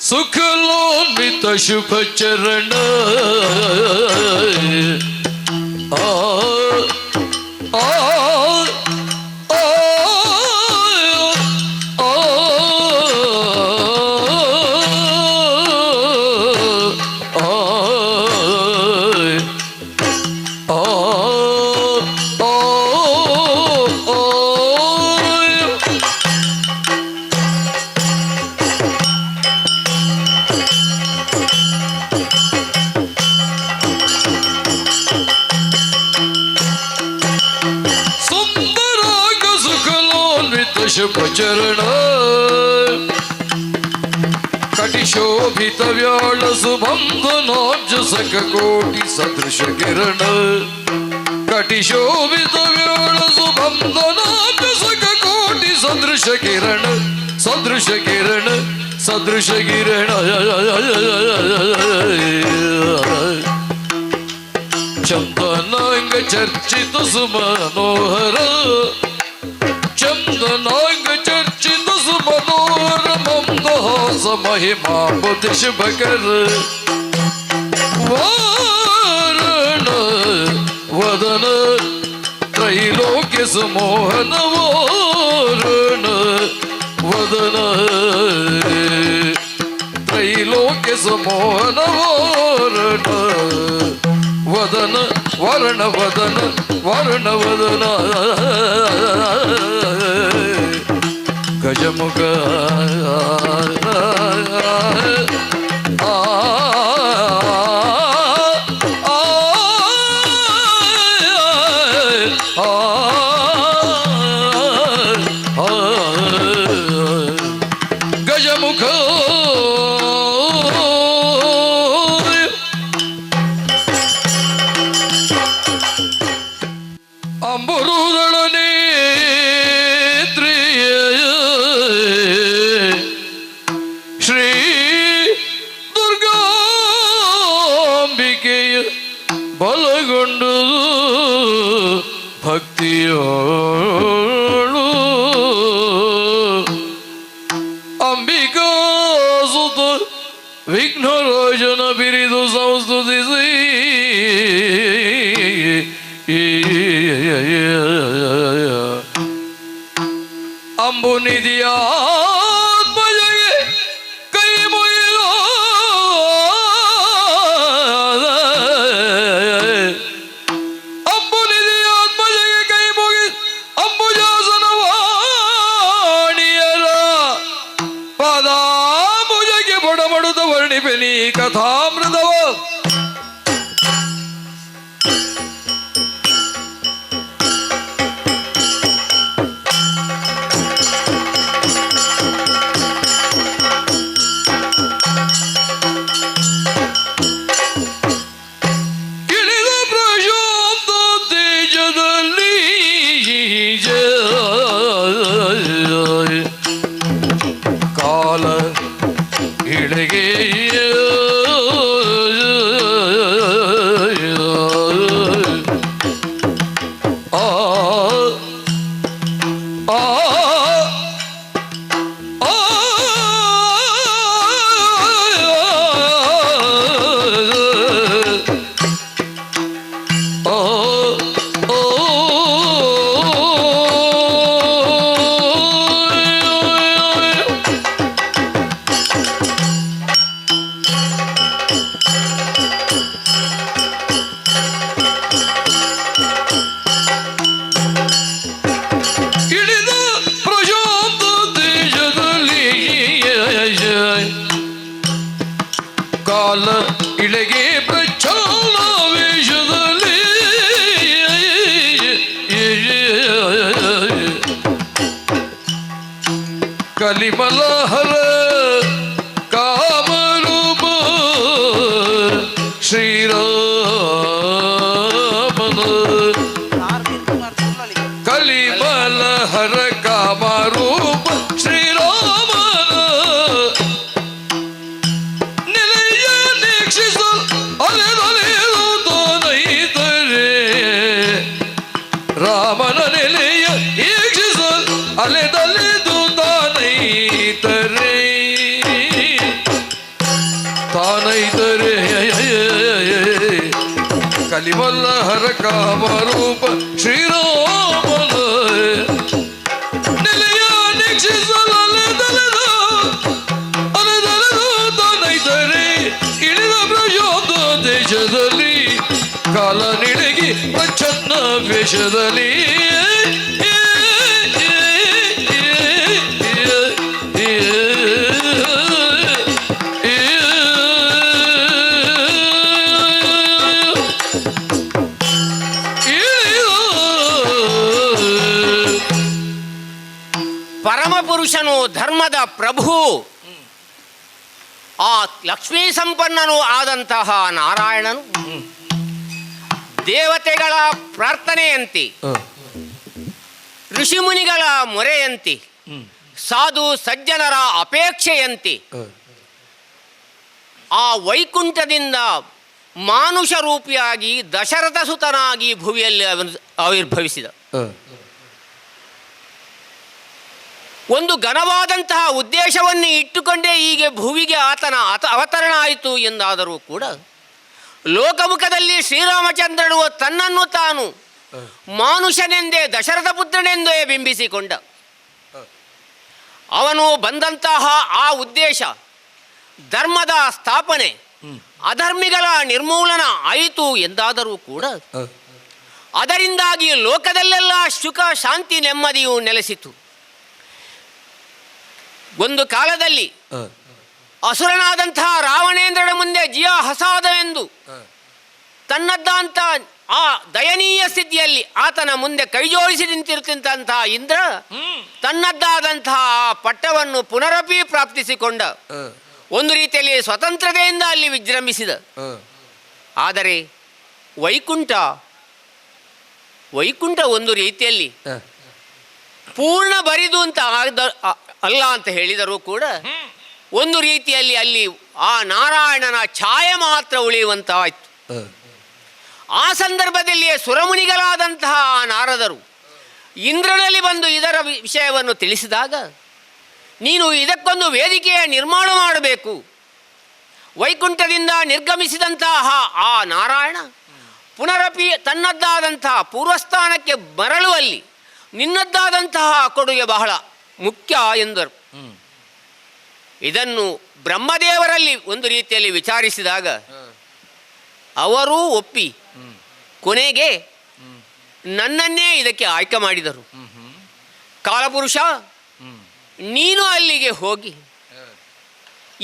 सुखलोन्वित शुभ चरण शुभचरण कटिशोभित व्याल सुबंधनाब्ज सख कोटि सदृश किरण कटिशोभित व्याल सुबंधनाब्ज सख कोटि सदृश किरण सदृश किरण सदृश किरण चंदनांग चर्चित सुमनोहर चंदनांग चर्चित सुमनोहर मंदहास महिमा बुद्धि शुभकर वारण वदन त्रैलोक्य सुमोहन वारण वदन त्रैलोक्य सुमोहन वारण वदन वर्ण वदन वर्ण वदन गजमुख गजमुख ಬಲಗೊಂಡು ಭಕ್ತಿಯೋಳು ಅಂಬಿಕಾ ಸುತ ವಿಘ್ನರಾಜನ ಬಿರಿದು ಸಂಸ್ತುತಿಸಿ ಅಂಬುನಿಧಿಯ ಕಥಾಮೃತವ ಇಳಿದ ಪ್ರಶಾಂತ ತೇಜದಲ್ಲಿ ಕಾಲ ಇಳೆಗೆ ಕಾಲ ಇಳೆಗೆ ಪ್ರಚ್ಛನ್ನ ವೇಷದಲ್ಲಿ ಕಲಿಮಲಹರ ಕಾಮರೂಪ ಶ್ರೀರಾಮನ ಕಲಿಮಲಹರ ಕಾಮರೂಪ ಶ್ರೀರಾಮನ ನಿಲಯ ನೀಕ್ಷಿಸ ಅಲೆದೊಲೆಯುತ್ತಲೇ ರಾಮನ ನಿಲಯ ಈಕ್ಷಿಸ ಅಲೆದೊಲೆದು ಕಾಮರೂಪ ಶ್ರೀರಾಮನ ನೆಲೆಯ ನಿಕ್ಷಿಸಲಲೆದಲೆದು ಅಲೆದಲೆದು ತನೈದರೆ ಇಳಿದ ಪ್ರಯೋಗ ದೇಶದಲ್ಲಿ ಕಾಲ ನಿಳಗಿ ಪ್ರಚನ್ನ ವೇಷದಲ್ಲಿ ಪರಮಪುರುಷನು ಧರ್ಮದ ಪ್ರಭು ಆ ಲಕ್ಷ್ಮೀ ಸಂಪನ್ನನೂ ಆದಂತಹ ನಾರಾಯಣನು ದೇವತೆಗಳ ಪ್ರಾರ್ಥನೆಯಂತೆ ಋಷಿಮುನಿಗಳ ಮೊರೆಯಂತೆ ಸಾಧು ಸಜ್ಜನರ ಅಪೇಕ್ಷೆಯಂತೆ ಆ ವೈಕುಂಠದಿಂದ ಮಾನುಷ ರೂಪಿಯಾಗಿ ದಶರಥ ಸುತನಾಗಿ ಭುವಿಯಲ್ಲಿ ಆವಿರ್ಭವಿಸಿದ. ಒಂದು ಘನವಾದಂತಹ ಉದ್ದೇಶವನ್ನು ಇಟ್ಟುಕೊಂಡೇ ಹೀಗೆ ಭುವಿಗೆ ಆತನ ಅವತರಣ ಆಯಿತು ಎಂದಾದರೂ ಕೂಡ ಲೋಕಮುಖದಲ್ಲಿ ಶ್ರೀರಾಮಚಂದ್ರನು ತನ್ನನ್ನು ತಾನು ಮಾನುಷನೆಂದೇ ದಶರಥ ಪುತ್ರನೆಂದೇ ಬಿಂಬಿಸಿಕೊಂಡ. ಅವನು ಬಂದಂತಹ ಆ ಉದ್ದೇಶ ಧರ್ಮದ ಸ್ಥಾಪನೆ, ಅಧರ್ಮಿಗಳ ನಿರ್ಮೂಲನ ಆಯಿತು ಎಂದಾದರೂ ಕೂಡ ಅದರಿಂದಾಗಿ ಲೋಕದಲ್ಲೆಲ್ಲ ಸುಖ ಶಾಂತಿ ನೆಮ್ಮದಿಯು ನೆಲೆಸಿತು. ಒಂದು ಕಾಲದಲ್ಲಿ ಅಸುರನಾದಂತಹ ರಾವಣೇಂದ್ರನ ಮುಂದೆ ಜಿಯ ಹಸಾದವೆಂದು ತನ್ನದ್ದಂಥ ಆ ದಯನೀಯ ಸ್ಥಿತಿಯಲ್ಲಿ ಆತನ ಮುಂದೆ ಕೈಜೋಡಿಸಿ ನಿಂತಿರುತ್ತಂತಹ ಇಂದ್ರ ತನ್ನದ್ದಾದಂತಹ ಪಟ್ಟವನ್ನು ಪುನರಪಿ ಪ್ರಾಪ್ತಿಸಿಕೊಂಡ. ಒಂದು ರೀತಿಯಲ್ಲಿ ಸ್ವತಂತ್ರತೆಯಿಂದ ಅಲ್ಲಿ ವಿಜೃಂಭಿಸಿದ. ಆದರೆ ವೈಕುಂಠ ಒಂದು ರೀತಿಯಲ್ಲಿ ಪೂರ್ಣ ಬರಿದು ಅಂತ ಅಲ್ಲ ಅಂತ ಹೇಳಿದರೂ ಕೂಡ ಒಂದು ರೀತಿಯಲ್ಲಿ ಅಲ್ಲಿ ಆ ನಾರಾಯಣನ ಛಾಯೆ ಮಾತ್ರ ಉಳಿಯುವಂತಾಯಿತು. ಆ ಸಂದರ್ಭದಲ್ಲಿಯೇ ಸುರಮುನಿಗಳಾದಂತಹ ಆ ನಾರದರು ಇಂದ್ರನಲ್ಲಿ ಬಂದು ಇದರ ವಿಷಯವನ್ನು ತಿಳಿಸಿದಾಗ, ನೀನು ಇದಕ್ಕೊಂದು ವೇದಿಕೆಯ ನಿರ್ಮಾಣ ಮಾಡಬೇಕು. ವೈಕುಂಠದಿಂದ ನಿರ್ಗಮಿಸಿದಂತಹ ಆ ನಾರಾಯಣ ಪುನರಪಿ ತನ್ನದ್ದಾದಂತಹ ಪೂರ್ವಸ್ಥಾನಕ್ಕೆ ಮರಳುವಲ್ಲಿ ನಿನ್ನದ್ದಾದಂತಹ ಕೊಡುಗೆ ಬಹಳ ಮುಖ್ಯ ಎಂದರು. ಇದನ್ನು ಬ್ರಹ್ಮದೇವರಲ್ಲಿ ಒಂದು ರೀತಿಯಲ್ಲಿ ವಿಚಾರಿಸಿದಾಗ ಅವರೂ ಒಪ್ಪಿ ಕೊನೆಗೆ ನನ್ನನ್ನೇ ಇದಕ್ಕೆ ಆಯ್ಕೆ ಮಾಡಿದರು. ಕಾಲಪುರುಷ, ನೀನು ಅಲ್ಲಿಗೆ ಹೋಗಿ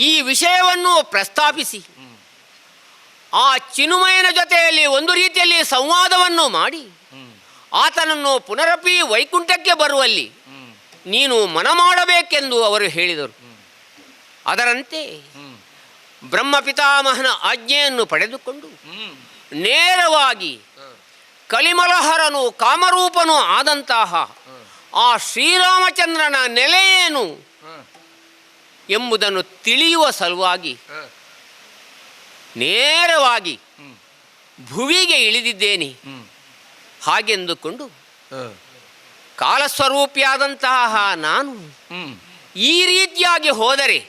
ಈ ವಿಷಯವನ್ನು ಪ್ರಸ್ತಾಪಿಸಿ ಆ ಚಿನ್ಮಯನ ಜೊತೆಯಲ್ಲಿ ಒಂದು ರೀತಿಯಲ್ಲಿ ಸಂವಾದವನ್ನು ಮಾಡಿ ಆತನನ್ನು ಪುನರಪಿ ವೈಕುಂಠಕ್ಕೆ ಬರುವಲ್ಲಿ ನೀನು ಮನ ಮಾಡಬೇಕೆಂದು ಅವರು ಹೇಳಿದರು. ಅದರಂತೆ ಬ್ರಹ್ಮ ಪಿತಾಮಹನ ಆಜ್ಞೆಯನ್ನು ಪಡೆದುಕೊಂಡು ನೇರವಾಗಿ ಕಲಿಮಲಹರನು ಕಾಮರೂಪನು ಆದಂತಹ ಆ ಶ್ರೀರಾಮಚಂದ್ರನ ನೆಲೆಯೇನು ಎಂಬುದನ್ನು ತಿಳಿಯುವ ಸಲುವಾಗಿ ನೇರವಾಗಿ ಭುವಿಗೆ ಇಳಿದಿದ್ದೇನೆ ಹಾಗೆಂದುಕೊಂಡು ಕಾಲಸ್ವರೂಪಿಯಾದಂತಹ ನಾನು ಈ ರೀತಿಯಾಗಿ ಹೋದರೆ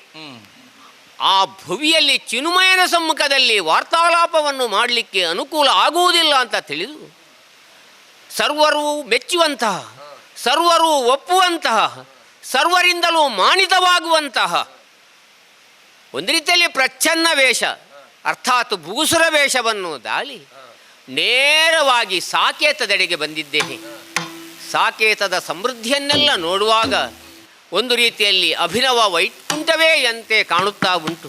ಆ ಭುವಿಯಲ್ಲಿ ಚಿನ್ಮಯನ ಸಮ್ಮುಖದಲ್ಲಿ ವಾರ್ತಾಲಾಪವನ್ನು ಮಾಡಲಿಕ್ಕೆ ಅನುಕೂಲ ಆಗುವುದಿಲ್ಲ ಅಂತ ತಿಳಿದು ಸರ್ವರೂ ಮೆಚ್ಚುವಂತಹ, ಸರ್ವರೂ ಒಪ್ಪುವಂತಹ, ಸರ್ವರಿಂದಲೂ ಮಾನಿತವಾಗುವಂತಹ ಒಂದು ರೀತಿಯಲ್ಲಿ ಪ್ರಚ್ಛನ್ನ ವೇಷ ಅರ್ಥಾತ್ ಭೂಸುರ ವೇಷವನ್ನು ದಾಳಿ ನೇರವಾಗಿ ಸಾಕೇತದೆಡೆಗೆ ಬಂದಿದ್ದೇನೆ. ಸಾಕೇತದ ಸಮೃದ್ಧಿಯನ್ನೆಲ್ಲ ನೋಡುವಾಗ ಒಂದು ರೀತಿಯಲ್ಲಿ ಅಭಿನವ ವೈಕುಂಠವೇ ಅಂತೆ ಕಾಣುತ್ತಾ ಉಂಟು.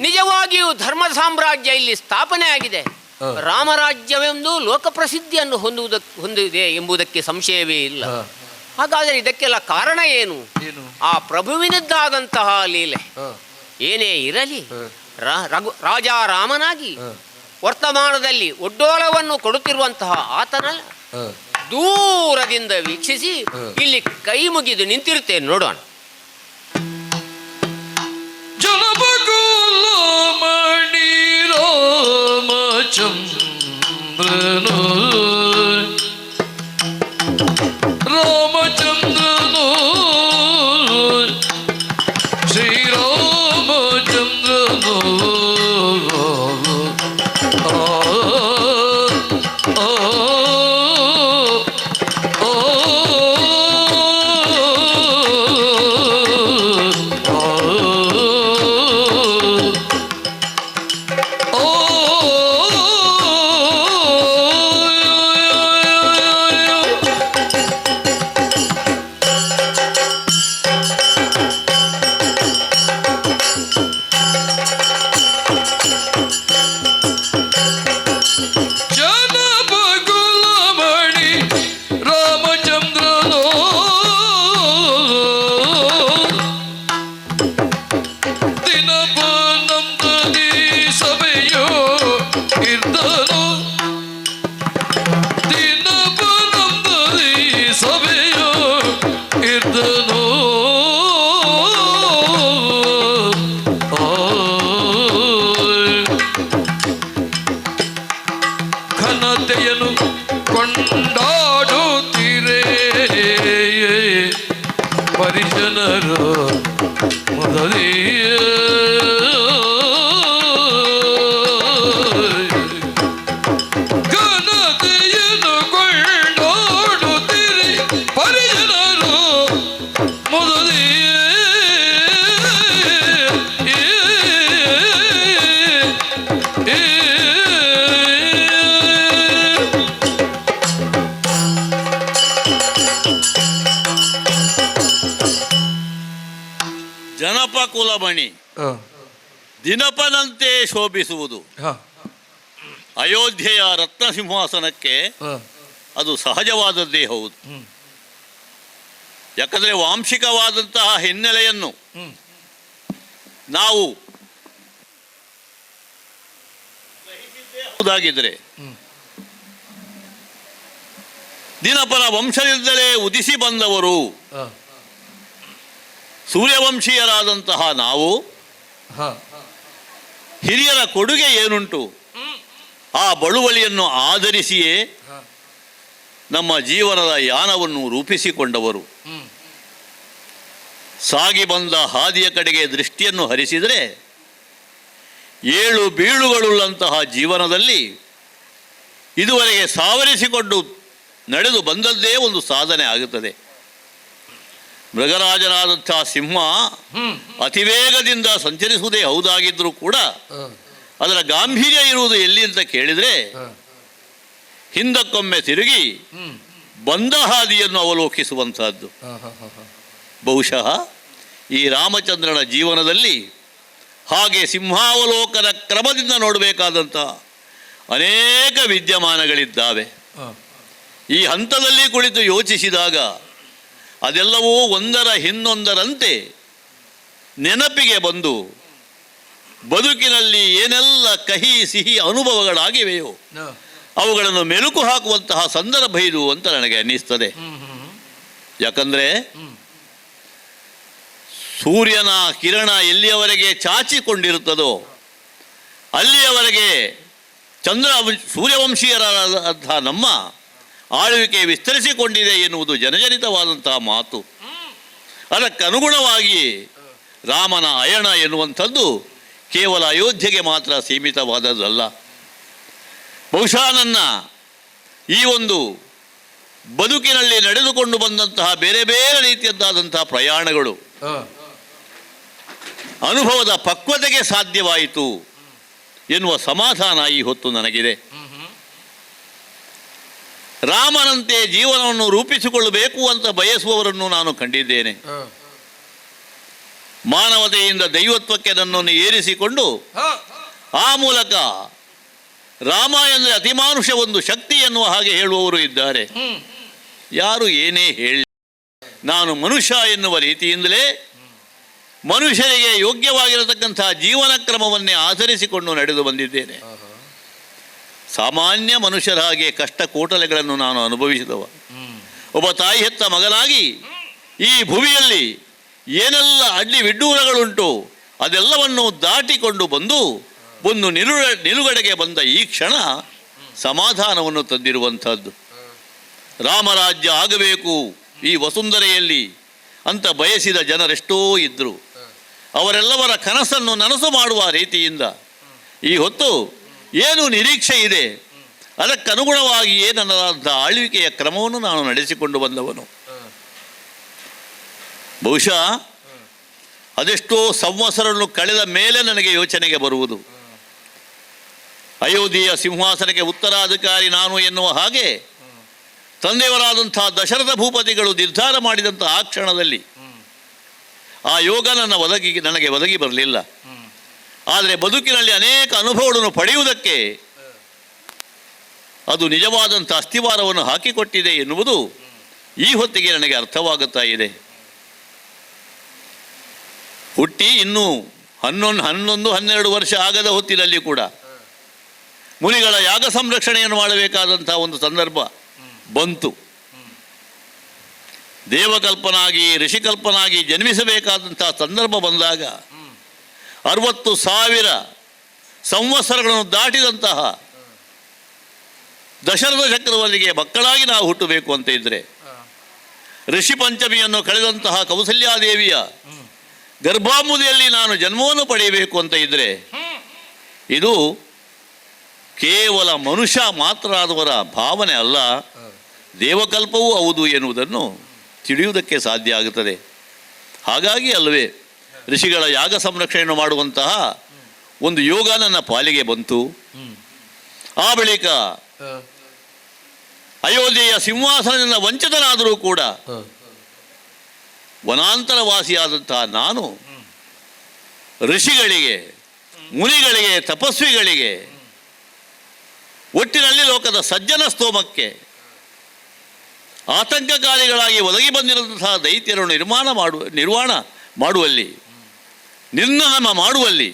ನಿಜವಾಗಿಯೂ ಧರ್ಮ ಸಾಮ್ರಾಜ್ಯ ಇಲ್ಲಿ ಸ್ಥಾಪನೆ ಆಗಿದೆ. ರಾಮರಾಜ್ಯವೆಂದು ಲೋಕಪ್ರಸಿದ್ಧಿಯನ್ನು ಹೊಂದಿದೆ ಎಂಬುದಕ್ಕೆ ಸಂಶಯವೇ ಇಲ್ಲ. ಹಾಗಾದರೆ ಇದಕ್ಕೆಲ್ಲ ಕಾರಣ ಏನು? ಆ ಪ್ರಭುವಿನದ್ದಾದಂತಹ ಲೀಲೆ ಏನೇ ಇರಲಿ, ರಾಜ ರಾಮನಾಗಿ ವರ್ತಮಾನದಲ್ಲಿ ಒಡ್ಡೋಲವನ್ನು ಕೊಡುತ್ತಿರುವಂತಹ ಆತನ ದೂರದಿಂದ ವೀಕ್ಷಿಸಿ ಇಲ್ಲಿ ಕೈ ಮುಗಿದು ನಿಂತಿರುತ್ತೇನೆ, ನೋಡೋಣ. ಜನಪಕುಲ ಮಣಿ ರಾಮಚಂದ್ರನು ರಾಮಚಂದ್ರನು ಶ್ರೀರಾಮಚಂದ್ರನು ಪರಿಜನರು ಮೊದಲಿಯ ಘನತೆಯನ್ನು ಕೊಂಡೋಡುತ್ತೀರಿ ಪರಿಜನರು ಮೊದಲಿಯ ಜನಪ ಕುಲಮಣಿ ದಿನಪನಂತೆ ಶೋಭಿಸುವುದು ಅಯೋಧ್ಯೆಯ ರತ್ನ ಸಿಂಹಾಸನಕ್ಕೆ ಅದು ಸಹಜವಾದದ್ದೇ ಹೌದು. ಯಾಕಂದರೆ ವಾಂಶಿಕವಾದಂತಹ ಹಿನ್ನೆಲೆಯನ್ನು ನಾವು ಗ್ರಹಿಸಿದ್ದೇದಾಗಿದ್ದರೆ ದಿನಪನ ವಂಶದಿಂದಲೇ ಉದಿಸಿ ಬಂದವರು ಸೂರ್ಯವಂಶೀಯರಾದಂತಹ ನಾವು ಹಿರಿಯರ ಕೊಡುಗೆ ಏನುಂಟು ಆ ಬಳುವಳಿಯನ್ನು ಆಧರಿಸಿಯೇ ನಮ್ಮ ಜೀವನದ ಯಾನವನ್ನು ರೂಪಿಸಿಕೊಂಡವರು. ಸಾಗಿ ಬಂದ ಹಾದಿಯ ಕಡೆಗೆ ದೃಷ್ಟಿಯನ್ನು ಹರಿಸಿದರೆ ಏಳು ಬೀಳುಗಳುಳ್ಳಂತಹ ಜೀವನದಲ್ಲಿ ಇದುವರೆಗೆ ಸಾವರಿಸಿಕೊಂಡು ನಡೆದು ಬಂದದ್ದೇ ಒಂದು ಸಾಧನೆ ಆಗುತ್ತದೆ. ಮೃಗರಾಜನಾದಂಥ ಸಿಂಹ ಅತಿವೇಗದಿಂದ ಸಂಚರಿಸುವುದೇ ಹೌದಾಗಿದ್ದರೂ ಕೂಡ ಅದರ ಗಾಂಭೀರ್ಯ ಇರುವುದು ಎಲ್ಲಿ ಅಂತ ಕೇಳಿದರೆ ಹಿಂದಕ್ಕೊಮ್ಮೆ ತಿರುಗಿ ಬಂದ ಹಾದಿಯನ್ನು ಅವಲೋಕಿಸುವಂತಹದ್ದು. ಬಹುಶಃ ಈ ರಾಮಚಂದ್ರನ ಜೀವನದಲ್ಲಿ ಹಾಗೆ ಸಿಂಹಾವಲೋಕನ ಕ್ರಮದಿಂದ ನೋಡಬೇಕಾದಂತಹ ಅನೇಕ ವಿದ್ಯಮಾನಗಳಿದ್ದಾವೆ. ಈ ಹಂತದಲ್ಲಿ ಕುಳಿತು ಯೋಚಿಸಿದಾಗ ಅದೆಲ್ಲವೂ ಒಂದರ ಹಿಂದೊಂದರಂತೆ ನೆನಪಿಗೆ ಬಂದು ಬದುಕಿನಲ್ಲಿ ಏನೆಲ್ಲ ಕಹಿ ಸಿಹಿ ಅನುಭವಗಳಾಗಿವೆಯೋ ಅವುಗಳನ್ನು ಮೆಲುಕು ಹಾಕುವಂತಹ ಸಂದರ್ಭ ಇದು ಅಂತ ನನಗೆ ಅನ್ನಿಸ್ತದೆ. ಯಾಕಂದರೆ ಸೂರ್ಯನ ಕಿರಣ ಎಲ್ಲಿಯವರೆಗೆ ಚಾಚಿಕೊಂಡಿರುತ್ತದೋ ಅಲ್ಲಿಯವರೆಗೆ ಸೂರ್ಯವಂಶೀಯರಾದಂತಹ ನಮ್ಮ ಆಳ್ವಿಕೆ ವಿಸ್ತರಿಸಿಕೊಂಡಿದೆ ಎನ್ನುವುದು ಜನಜನಿತವಾದಂತಹ ಮಾತು. ಅದಕ್ಕನುಗುಣವಾಗಿ ರಾಮನ ಅಯಣ ಎನ್ನುವಂಥದ್ದು ಕೇವಲ ಅಯೋಧ್ಯೆಗೆ ಮಾತ್ರ ಸೀಮಿತವಾದದ್ದಲ್ಲ. ಬಹುಶಃ ನನ್ನ ಈ ಒಂದು ಬದುಕಿನಲ್ಲಿ ನಡೆದುಕೊಂಡು ಬಂದಂತಹ ಬೇರೆ ಬೇರೆ ರೀತಿಯದ್ದಾದಂತಹ ಪ್ರಯಾಣಗಳು ಅನುಭವದ ಪಕ್ವತೆಗೆ ಸಾಧ್ಯವಾಯಿತು ಎನ್ನುವ ಸಮಾಧಾನ ಈ ಹೊತ್ತು ನನಗಿದೆ. ರಾಮನಂತೆ ಜೀವನವನ್ನು ರೂಪಿಸಿಕೊಳ್ಳಬೇಕು ಅಂತ ಬಯಸುವವರನ್ನು ನಾನು ಕಂಡಿದ್ದೇನೆ. ಮಾನವತೆಯಿಂದ ದೈವತ್ವಕ್ಕೆ ನನ್ನನ್ನು ಏರಿಸಿಕೊಂಡು ಆ ಮೂಲಕ ರಾಮ ಎಂದರೆ ಅತಿಮಾನುಷ ಒಂದು ಶಕ್ತಿ ಎನ್ನುವ ಹಾಗೆ ಹೇಳುವವರು ಇದ್ದಾರೆ. ಯಾರು ಏನೇ ಹೇಳಿ ನಾನು ಮನುಷ್ಯ ಎನ್ನುವ ರೀತಿಯಿಂದಲೇ ಮನುಷ್ಯರಿಗೆ ಯೋಗ್ಯವಾಗಿರತಕ್ಕಂತಹ ಜೀವನ ಕ್ರಮವನ್ನೇ ಆಧರಿಸಿಕೊಂಡು ನಡೆದು ಬಂದಿದ್ದೇನೆ. ಸಾಮಾನ್ಯ ಮನುಷ್ಯರ ಹಾಗೆ ಕಷ್ಟ ಕೋಟಲೆಗಳನ್ನು ನಾನು ಅನುಭವಿಸಿದವ. ಒಬ್ಬ ತಾಯಿ ಹೆತ್ತ ಮಗನಾಗಿ ಈ ಭೂಮಿಯಲ್ಲಿ ಏನೆಲ್ಲ ಅಡ್ಡಿ ವಿಡ್ಡೂರಗಳುಂಟು ಅದೆಲ್ಲವನ್ನು ದಾಟಿಕೊಂಡು ಬಂದು ಒಂದು ನಿಲುಗಡೆಗೆ ಬಂದ ಈ ಕ್ಷಣ ಸಮಾಧಾನವನ್ನು ತಂದಿರುವಂಥದ್ದು. ರಾಮರಾಜ್ಯ ಆಗಬೇಕು ಈ ವಸುಂಧರೆಯಲ್ಲಿ ಅಂತ ಬಯಸಿದ ಜನರೆಷ್ಟೋ ಇದ್ದರು. ಅವರೆಲ್ಲವರ ಕನಸನ್ನು ನನಸು ಮಾಡುವ ರೀತಿಯಿಂದ ಈ ಹೊತ್ತು ಏನು ನಿರೀಕ್ಷೆ ಇದೆ ಅದಕ್ಕನುಗುಣವಾಗಿಯೇ ನನ್ನದಾದ ಆಳ್ವಿಕೆಯ ಕ್ರಮವನ್ನು ನಾನು ನಡೆಸಿಕೊಂಡು ಬಂದವನು. ಬಹುಶಃ ಅದೆಷ್ಟೋ ಸಂವತ್ಸರಗಳನ್ನು ಕಳೆದ ಮೇಲೆ ನನಗೆ ಯೋಚನೆಗೆ ಬರುವುದು, ಅಯೋಧ್ಯೆಯ ಸಿಂಹಾಸನಕ್ಕೆ ಉತ್ತರಾಧಿಕಾರಿ ನಾನು ಎನ್ನುವ ಹಾಗೆ ತಂದೆಯವರಾದಂಥ ದಶರಥ ಭೂಪತಿಗಳು ನಿರ್ಧಾರ ಮಾಡಿದಂಥ ಆ ಕ್ಷಣದಲ್ಲಿ ಆ ಯೋಗ ನನಗೆ ಒದಗಿ ಬರಲಿಲ್ಲ. ಆದರೆ ಬದುಕಿನಲ್ಲಿ ಅನೇಕ ಅನುಭವಗಳನ್ನು ಪಡೆಯುವುದಕ್ಕೆ ಅದು ನಿಜವಾದಂಥ ಅಸ್ಥಿವಾರವನ್ನು ಹಾಕಿಕೊಟ್ಟಿದೆ ಎನ್ನುವುದು ಈ ಹೊತ್ತಿಗೆ ನನಗೆ ಅರ್ಥವಾಗುತ್ತಾ ಇದೆ. ಹುಟ್ಟಿ ಇನ್ನೂ 11-12 ವರ್ಷ ಆಗದ ಹೊತ್ತಿನಲ್ಲಿ ಕೂಡ ಮುನಿಗಳ ಯಾಗ ಸಂರಕ್ಷಣೆಯನ್ನು ಮಾಡಬೇಕಾದಂಥ ಒಂದು ಸಂದರ್ಭ ಬಂತು. ದೇವಕಲ್ಪನಾಗಿ ಋಷಿಕಲ್ಪನಾಗಿ ಜನ್ಮಿಸಬೇಕಾದಂಥ ಸಂದರ್ಭ ಬಂದಾಗ 60,000 ಸಂವತ್ಸರಗಳನ್ನು ದಾಟಿದಂತಹ ದಶರಥ ಚಕ್ರವರ್ತಿಗೆ ಮಕ್ಕಳಾಗಿ ನಾವು ಹುಟ್ಟಬೇಕು ಅಂತ ಇದ್ದರೆ ಋಷಿ ಪಂಚಮಿಯನ್ನು ಕಳೆದಂತಹ ಕೌಸಲ್ಯಾದೇವಿಯ ಗರ್ಭಾಂಬುದಿಯಲ್ಲಿ ನಾನು ಜನ್ಮವನ್ನು ಪಡೆಯಬೇಕು ಅಂತ ಇದ್ದರೆ ಇದು ಕೇವಲ ಮನುಷ್ಯ ಮಾತ್ರ ಆದವರ ಭಾವನೆ ಅಲ್ಲ, ದೇವಕಲ್ಪವೂ ಹೌದು ಎನ್ನುವುದನ್ನು ತಿಳಿಯುವುದಕ್ಕೆ ಸಾಧ್ಯ ಆಗುತ್ತದೆ. ಹಾಗಾಗಿ ಅಲ್ಲವೇ ಋಷಿಗಳ ಯಾಗ ಸಂರಕ್ಷಣೆಯನ್ನು ಮಾಡುವಂತಹ ಒಂದು ಯೋಗ ನನ್ನ ಪಾಲಿಗೆ ಬಂತು. ಆ ಬಳಿಕ ಅಯೋಧ್ಯೆಯ ಸಿಂಹಾಸನದಿಂದ ವಂಚಿತನಾದರೂ ಕೂಡ ವನಾಂತರವಾಸಿಯಾದಂತಹ ನಾನು ಋಷಿಗಳಿಗೆ, ಮುನಿಗಳಿಗೆ, ತಪಸ್ವಿಗಳಿಗೆ, ಒಟ್ಟಿನಲ್ಲಿ ಲೋಕದ ಸಜ್ಜನ ಸ್ತೋಮಕ್ಕೆ ಆತಂಕಕಾರಿಗಳಾಗಿ ಒದಗಿ ಬಂದಿರುವಂತಹ ದೈತ್ಯರನ್ನು ನಿರ್ವಾಣ ಮಾಡುವಲ್ಲಿ, ನಿರ್ನಾಮ ಮಾಡುವಲ್ಲಿ,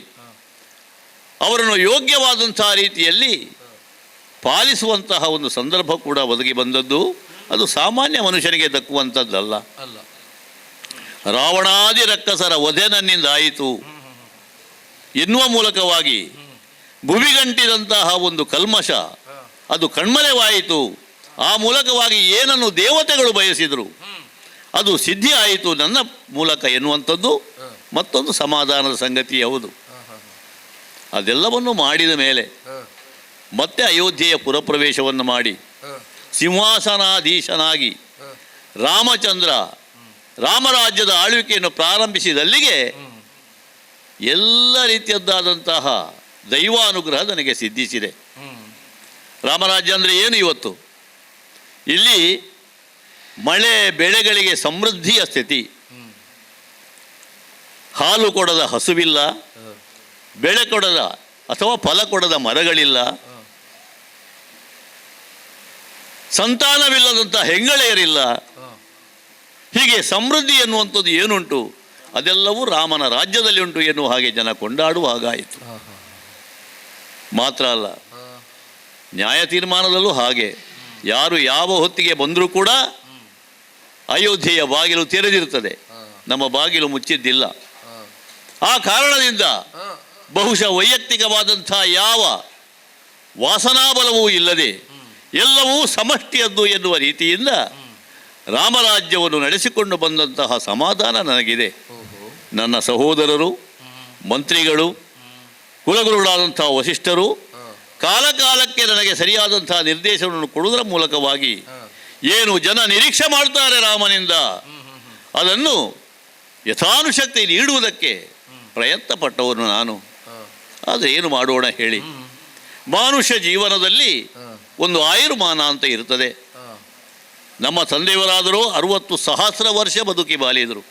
ಅವರನ್ನು ಯೋಗ್ಯವಾದಂತಹ ರೀತಿಯಲ್ಲಿ ಪಾಲಿಸುವಂತಹ ಒಂದು ಸಂದರ್ಭ ಕೂಡ ಒದಗಿ ಬಂದದ್ದು. ಅದು ಸಾಮಾನ್ಯ ಮನುಷ್ಯನಿಗೆ ದಕ್ಕುವಂಥದ್ದಲ್ಲ. ರಾವಣಾದಿ ರಕ್ಕಸರ ವಧೆ ನನ್ನಿಂದಾಯಿತು ಎನ್ನುವ ಮೂಲಕವಾಗಿ ಭುವಿಗಂಟಿದಂತಹ ಒಂದು ಕಲ್ಮಶ ಅದು ಕಣ್ಮರೆವಾಯಿತು. ಆ ಮೂಲಕವಾಗಿ ಏನನ್ನು ದೇವತೆಗಳು ಬಯಸಿದರು ಅದು ಸಿದ್ಧಿ ಆಯಿತು ನನ್ನ ಮೂಲಕ ಎನ್ನುವಂಥದ್ದು ಮತ್ತೊಂದು ಸಮಾಧಾನದ ಸಂಗತಿ. ಹೌದು, ಅದೆಲ್ಲವನ್ನು ಮಾಡಿದ ಮೇಲೆ ಮತ್ತೆ ಅಯೋಧ್ಯೆಯ ಪುರಪ್ರವೇಶವನ್ನು ಮಾಡಿ ಸಿಂಹಾಸನಾಧೀಶನಾಗಿ ರಾಮಚಂದ್ರ ರಾಮರಾಜ್ಯದ ಆಳ್ವಿಕೆಯನ್ನು ಪ್ರಾರಂಭಿಸಿದಲ್ಲಿಗೆ ಎಲ್ಲ ರೀತಿಯದ್ದಾದಂತಹ ದೈವಾನುಗ್ರಹ ನನಗೆ ಸಿದ್ಧಿಸಿದೆ. ರಾಮರಾಜ್ಯ ಅಂದರೆ ಏನು? ಇವತ್ತು ಇಲ್ಲಿ ಮಳೆ ಬೆಳೆಗಳಿಗೆ ಸಮೃದ್ಧಿಯ ಸ್ಥಿತಿ, ಹಾಲು ಕೊಡದ ಹಸುವಿಲ್ಲ, ಬೆಳೆ ಕೊಡದ ಅಥವಾ ಫಲ ಕೊಡದ ಮರಗಳಿಲ್ಲ, ಸಂತಾನವಿಲ್ಲದಂಥ ಹೆಂಗಳೆಯರಿಲ್ಲ. ಹೀಗೆ ಸಮೃದ್ಧಿ ಎನ್ನುವಂಥದ್ದು ಏನುಂಟು ಅದೆಲ್ಲವೂ ರಾಮನ ರಾಜ್ಯದಲ್ಲಿ ಉಂಟು ಎನ್ನುವ ಹಾಗೆ ಜನ ಕೊಂಡಾಡುವ ಹಾಗಾಯಿತು. ಮಾತ್ರ ಅಲ್ಲ, ನ್ಯಾಯ ತೀರ್ಮಾನದಲ್ಲೂ ಹಾಗೆ. ಯಾರು ಯಾವ ಹೊತ್ತಿಗೆ ಬಂದರೂ ಕೂಡ ಅಯೋಧ್ಯೆಯ ಬಾಗಿಲು ತೆರೆದಿರುತ್ತದೆ, ನಮ್ಮ ಬಾಗಿಲು ಮುಚ್ಚಿದ್ದಿಲ್ಲ. ಆ ಕಾರಣದಿಂದ ಬಹುಶಃ ವೈಯಕ್ತಿಕವಾದಂಥ ಯಾವ ವಾಸನಾಬಲವೂ ಇಲ್ಲದೆ ಎಲ್ಲವೂ ಸಮಷ್ಟಿಯದ್ದು ಎನ್ನುವ ರೀತಿಯಿಂದ ರಾಮರಾಜ್ಯವನ್ನು ನಡೆಸಿಕೊಂಡು ಬಂದಂತಹ ಸಮಾಧಾನ ನನಗಿದೆ. ನನ್ನ ಸಹೋದರರು, ಮಂತ್ರಿಗಳು, ಕುಲಗುರುಗಳಾದಂಥ ವಸಿಷ್ಠರು ಕಾಲಕಾಲಕ್ಕೆ ನನಗೆ ಸರಿಯಾದಂತಹ ನಿರ್ದೇಶನವನ್ನು ಕೊಡುವುದರ ಮೂಲಕವಾಗಿ ಏನು ಜನ ನಿರೀಕ್ಷೆ ಮಾಡ್ತಾರೆ ರಾಮನಿಂದ ಅದನ್ನು ಯಥಾನುಶಕ್ತಿ ನೀಡುವುದಕ್ಕೆ ಪ್ರಯತ್ನ ಪಟ್ಟವನು ನಾನು. ಆದರೆ ಏನು ಮಾಡೋಣ ಹೇಳಿ, ಮಾನುಷ್ಯ ಜೀವನದಲ್ಲಿ ಒಂದು ಆಯುರ್ಮಾನ ಅಂತ ಇರ್ತದೆ. ನಮ್ಮ ತಂದೆಯವರಾದರೂ 60 ಸಹಸ್ರ ವರ್ಷ ಬದುಕಿ ಬಾಳಿದರು.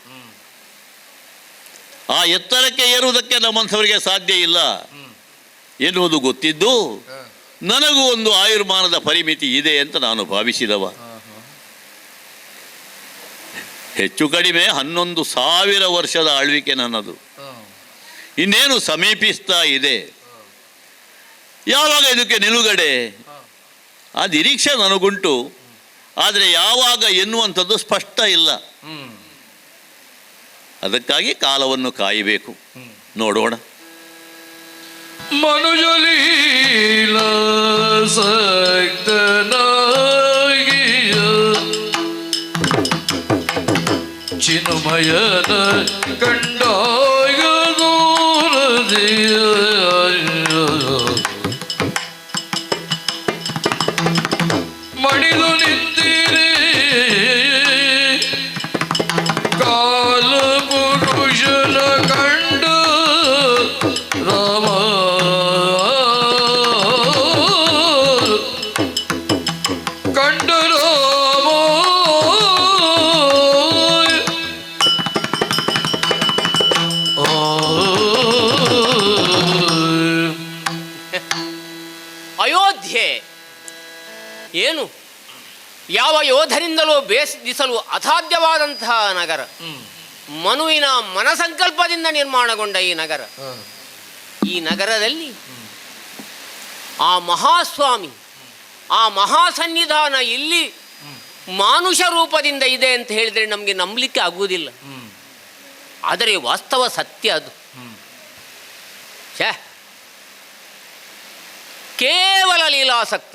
ಆ ಎತ್ತರಕ್ಕೆ ಏರುವುದಕ್ಕೆ ನಮ್ಮಂಥವರಿಗೆ ಸಾಧ್ಯ ಇಲ್ಲ ಎನ್ನುವುದು ಗೊತ್ತಿದ್ದು ನನಗೂ ಒಂದು ಆಯುರ್ಮಾನದ ಪರಿಮಿತಿ ಇದೆ ಅಂತ ನಾನು ಭಾವಿಸಿದವ. ಹೆಚ್ಚು ಕಡಿಮೆ 11,000 ವರ್ಷದ ಆಳ್ವಿಕೆ ನನ್ನದು. ಇನ್ನೇನು ಸಮೀಪಿಸ್ತಾ ಇದೆ. ಯಾವಾಗ ಇದಕ್ಕೆ ನಿಲುಗಡೆ ಆ ನಿರೀಕ್ಷೆ ನನಗುಂಟು. ಆದರೆ ಯಾವಾಗ ಎನ್ನುವಂಥದ್ದು ಸ್ಪಷ್ಟ ಇಲ್ಲ. ಅದಕ್ಕಾಗಿ ಕಾಲವನ್ನು ಕಾಯಬೇಕು. ನೋಡೋಣ. ಮನುಜಲೀಲ ಸಕ್ತನಾಗಿಯ ಚಿನ್ಮಯನ ಕಂಡಾಗ ದೂರದಿಯ ಮಣಿದು ನಿಂತಿರೆ ಕಾಲ ಪುರುಷನ ಕಂಡ ರಾಮ ಕಂಡ ರಾಮ ಅಯೋಧ್ಯೆ ಏನು ಯಾವ ಯೋಧರಿಂದಲೂ ಬೇಸದಿಸಲು ಅಸಾಧ್ಯವಾದಂತಹ ನಗರ. ಮನುವಿನ ಮನಸಂಕಲ್ಪದಿಂದ ನಿರ್ಮಾಣಗೊಂಡ ಈ ನಗರ. ಈ ನಗರದಲ್ಲಿ ಆ ಮಹಾಸ್ವಾಮಿ, ಆ ಮಹಾಸನ್ನಿಧಾನ ಇಲ್ಲಿ ಮಾನುಷ ರೂಪದಿಂದ ಇದೆ ಅಂತ ಹೇಳಿದರೆ ನಮಗೆ ನಂಬಲಿಕ್ಕೆ ಆಗುವುದಿಲ್ಲ. ಆದರೆ ವಾಸ್ತವ ಸತ್ಯ ಅದು. ಕೇವಲ ಲೀಲಾಸಕ್ತ,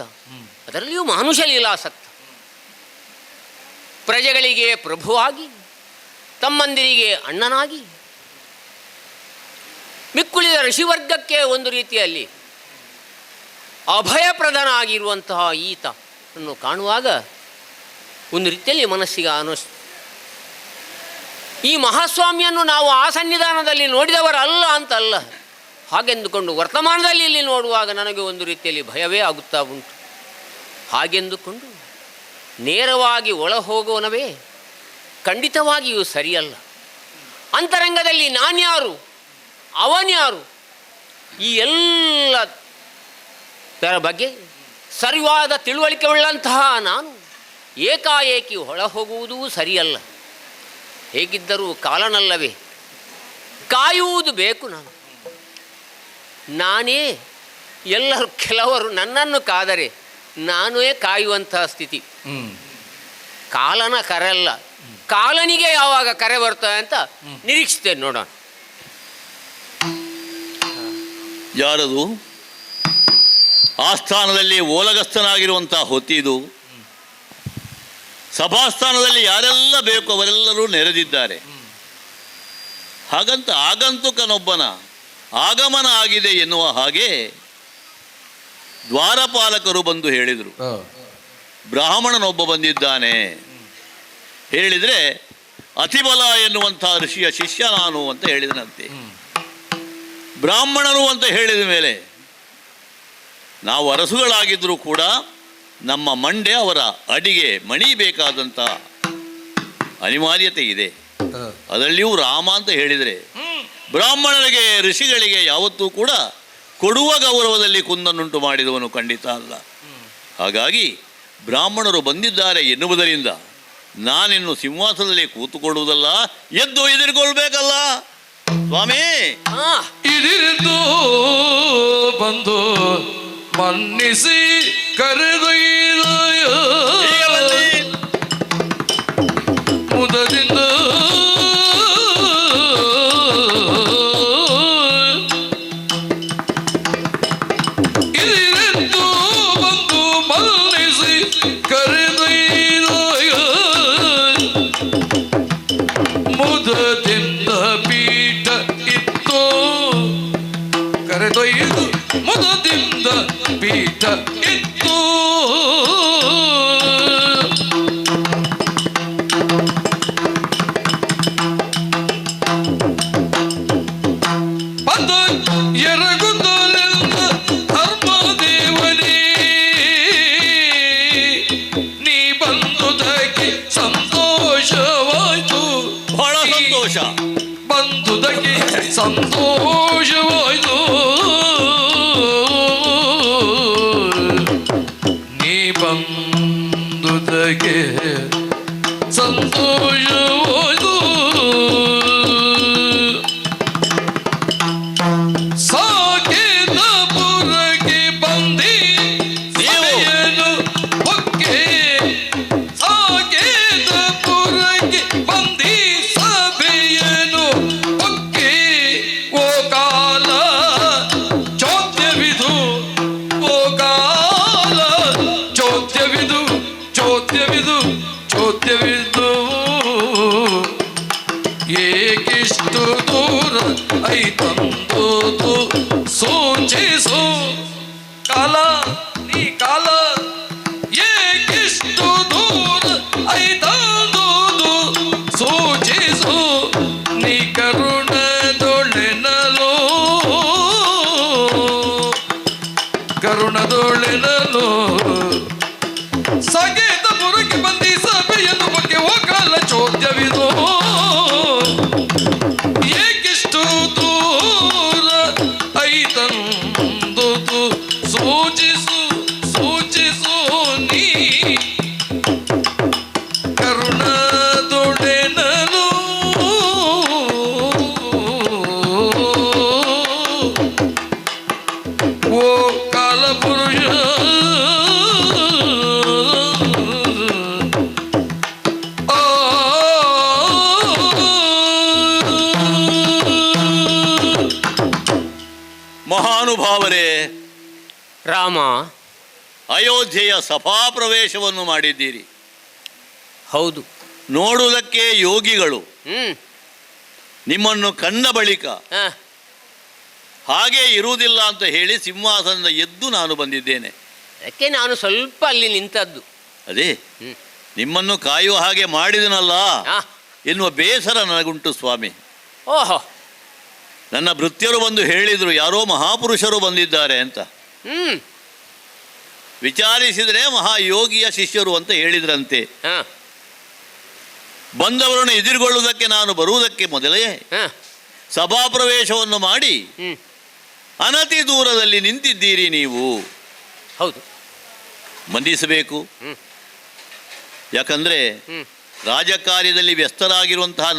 ಅದರಲ್ಲಿಯೂ ಮಾನುಷ ಲೀಲಾಸಕ್ತ. ಪ್ರಜೆಗಳಿಗೆ ಪ್ರಭುವಾಗಿ, ತಮ್ಮಂದಿರಿಗೆ ಅಣ್ಣನಾಗಿ, ಮಿಕ್ಕುಳಿದ ಋಷಿವರ್ಗಕ್ಕೆ ಒಂದು ರೀತಿಯಲ್ಲಿ ಅಭಯಪ್ರದನಾಗಿರುವಂತಹ ಈತನನ್ನು ಕಾಣುವಾಗ ಒಂದು ರೀತಿಯಲ್ಲಿ ಮನಸ್ಸಿಗೆ ಅನ್ನಿಸ್ತು, ಈ ಮಹಾಸ್ವಾಮಿಯನ್ನು ನಾವು ಆ ಸನ್ನಿಧಾನದಲ್ಲಿ ನೋಡಿದವರಲ್ಲ ಅಂತಲ್ಲ, ಹಾಗೆಂದುಕೊಂಡು ವರ್ತಮಾನದಲ್ಲಿ ಇಲ್ಲಿ ನೋಡುವಾಗ ನನಗೆ ಒಂದು ರೀತಿಯಲ್ಲಿ ಭಯವೇ ಆಗುತ್ತಾ ಉಂಟು. ಹಾಗೆಂದುಕೊಂಡು ನೇರವಾಗಿ ಒಳ ಹೋಗುವನವೇ ಖಂಡಿತವಾಗಿಯೂ ಸರಿಯಲ್ಲ. ಅಂತರಂಗದಲ್ಲಿ ನಾನ್ಯಾರು, ಅವನ್ಯಾರು, ಈ ಎಲ್ಲದರ ಬಗ್ಗೆ ಸರಿಯಾದ ತಿಳುವಳಿಕೆ ಉಳ್ಳಂತಹ ನಾನು ಏಕಾಏಕಿ ಒಳ ಹೋಗುವುದೂ ಸರಿಯಲ್ಲ. ಹೇಗಿದ್ದರೂ ಕಾಲನಲ್ಲವೇ, ಕಾಯುವುದು ಬೇಕು. ನಾನೇ ಎಲ್ಲರೂ ಕೆಲವರು ನನ್ನನ್ನು ಕಾದರೆ ನಾನೇ ಕಾಯುವಂತಹ ಸ್ಥಿತಿ. ಕಾಲನ ಕರೆ ಅಲ್ಲ, ಕಾಲನಿಗೆ ಯಾವಾಗ ಕರೆ ಬರ್ತದೆ ಅಂತ ನಿರೀಕ್ಷಿಸ್ತೇನೆ. ನೋಡೋಣ. ಯಾರದು ಆಸ್ಥಾನದಲ್ಲಿ ಓಲಗಸ್ತನಾಗಿರುವಂಥ ಹೊತ್ತಿದು? ಸಭಾಸ್ಥಾನದಲ್ಲಿ ಯಾರೆಲ್ಲ ಬೇಕು ಅವರೆಲ್ಲರೂ ನೆರೆದಿದ್ದಾರೆ. ಹಾಗಂತ ಆಗಂತುಕನೊಬ್ಬನ ಆಗಮನ ಆಗಿದೆ ಎನ್ನುವ ಹಾಗೆ ದ್ವಾರಪಾಲಕರು ಬಂದು ಹೇಳಿದರು, ಬ್ರಾಹ್ಮಣನೊಬ್ಬ ಬಂದಿದ್ದಾನೆ. ಹೇಳಿದರೆ ಅತಿಬಲ ಎನ್ನುವಂಥ ಋಷಿಯ ಶಿಷ್ಯ ನಾನು ಅಂತ ಹೇಳಿದನಂತೆ. ಬ್ರಾಹ್ಮಣರು ಅಂತ ಹೇಳಿದ ಮೇಲೆ ನಾವು ಅರಸುಗಳಾಗಿದ್ದರೂ ಕೂಡ ನಮ್ಮ ಮಂಡೆ ಅವರ ಅಡಿಗೆ ಮಣಿಬೇಕಾದಂಥ ಅನಿವಾರ್ಯತೆ ಇದೆ. ಅದರಲ್ಲಿಯೂ ರಾಮ ಅಂತ ಹೇಳಿದರೆ ಬ್ರಾಹ್ಮಣರಿಗೆ, ಋಷಿಗಳಿಗೆ ಯಾವತ್ತೂ ಕೂಡ ಕೊಡುವ ಗೌರವದಲ್ಲಿ ಕುಂದನ್ನುಂಟು ಮಾಡಿದವನು ಖಂಡಿತ ಅಲ್ಲ. ಹಾಗಾಗಿ ಬ್ರಾಹ್ಮಣರು ಬಂದಿದ್ದಾರೆ ಎನ್ನುವುದರಿಂದ ನಾನಿನ್ನು ಸಿಂಹಾಸನದಲ್ಲಿ ಕೂತುಕೊಳ್ಳುವುದಲ್ಲ, ಎದ್ದು ಎದುರುಗೊಳ್ಬೇಕಲ್ಲ ಸ್ವಾಮಿ. ಇದಿರಿದು ಬಂದು ಮನ್ನಿಸಿ ಕರೆದೊಯ್ದ ಮುದದಿಂದ ಇದಿರೆದ್ದು ಬಂದು ಮನ್ನಿಸಿ ಕರೆದೊಯ್ದ ಮುದದಿಂದ ಪೀಠ ಇತ್ತು, ಕರೆದೊಯ್ದು ಮುದದಿಂದ ಪೀಠ ಇತ್ತು. ಪದ ಎರಗುತ್ತಲೆಲ್ಲ ಧರ್ಮದೇವನೇ, ನೀ ಬಂದುದಕ್ಕೆ ಸಂತೋಷವಾಯ್ತು. ಬಹಳ ಸಂತೋಷ. ಬಂದುದಕ್ಕೆ ಸಂತೋಷವಾಯ್ತು. ನೀ ಬಂದುದಕ್ಕೆ ಸಂತೋಷವಾಯ್ತು. ಸಾಕೇತಪುರಕ್ಕೆ ಬಂದಿ ಸಭೆಯನ್ನು ಹೊಕ್ಕೆ, ಸಾಕೇತಪುರಕ್ಕೆ ಬಂದಿ ಸಭೆಯನ್ನು ಹೊಕ್ಕೆ. ಓ ಕಾಲ ಚೋದ್ಯವಿದು, ಓ ಕಾಲ ಚೋದ್ಯವಿದು, ಚೋದ್ಯವಿದು, ಚೋದ್ಯವಿದು. ಏಕಿಷ್ಟು ದೂರ ಐತಂದು ಸೂಚಿಸು ಕಾಲ, ನೀ ಕಾಲ. ಏಕಿಷ್ಟು ದೂರ ಐತಂದು ಸೂಚಿಸು, ನೀ ಕರುಣದೊಳೆನಲು, ಕರುಣದೊಳೆನಲು. ಸಾಕೇತಪುರಕ್ಕೆ ಬಂದಿ ಸಭೆಯನ್ನು ಬಗ್ಗೆ ಓ ಕಾಲ ಚೋದ್ಯವಿದು. ಏಕಿಷ್ಟು ದೂರ ಐತಂದು ಸೂಚಿಸು, ಸೂಚಿಸು ನೀ ಕರುಣದೊಡೆನಲು. ಓ ಕಾಲಪುರುಷ, ಮಹಾನುಭಾವರೇ, ರಾಮ, ಅಯೋಧ್ಯೆಯ ಸಭಾಪ್ರವೇಶವನ್ನು ಮಾಡಿದ್ದೀರಿ. ಹೌದು. ನೋಡುವುದಕ್ಕೆ ಯೋಗಿಗಳು ಹ್ಮ್ ನಿಮ್ಮನ್ನು ಕಂಡ ಬಳಿಕ ಹಾ ಹಾಗೆ ಇರುವುದಿಲ್ಲ ಅಂತ ಹೇಳಿ ಸಿಂಹಾಸನದ ಎದ್ದು ನಾನು ಬಂದಿದ್ದೇನೆ. ಅದಕ್ಕೆ ನಾನು ಸ್ವಲ್ಪ ಅಲ್ಲಿ ನಿಂತದ್ದು. ಅದೇ ಹ್ಮ್ ನಿಮ್ಮನ್ನು ಕಾಯುವ ಹಾಗೆ ಮಾಡಿದನಲ್ಲ ಹಾ ಎನ್ನುವ ಬೇಸರ ನನಗುಂಟು ಸ್ವಾಮಿ. ಓಹೋ ನನ್ನ ಭೃತ್ಯರು ಬಂದು ಹೇಳಿದರು ಯಾರೋ ಮಹಾಪುರುಷರು ಬಂದಿದ್ದಾರೆ ಅಂತ. ಹ್ಮ್ ವಿಚಾರಿಸಿದರೆ ಮಹಾಯೋಗಿಯ ಶಿಷ್ಯರು ಅಂತ ಹೇಳಿದ್ರಂತೆ. ಹಾ ಬಂದವರನ್ನು ಎದುರುಗೊಳ್ಳುವುದಕ್ಕೆ ನಾನು ಬರುವುದಕ್ಕೆ ಮೊದಲೇ ಹಾ ಸಭಾಪ್ರವೇಶವನ್ನು ಮಾಡಿ ಹ್ಮ್ ಅನತಿ ದೂರದಲ್ಲಿ ನಿಂತಿದ್ದೀರಿ. ನೀವು ಹೌದು. ಬಂಧಿಸಬೇಕು. ಹ್ಮ್ ಯಾಕಂದರೆ ಹ್ಮ್ ರಾಜಕಾರ್ಯದಲ್ಲಿ ವ್ಯಸ್ತರಾಗಿರುವಂತಹ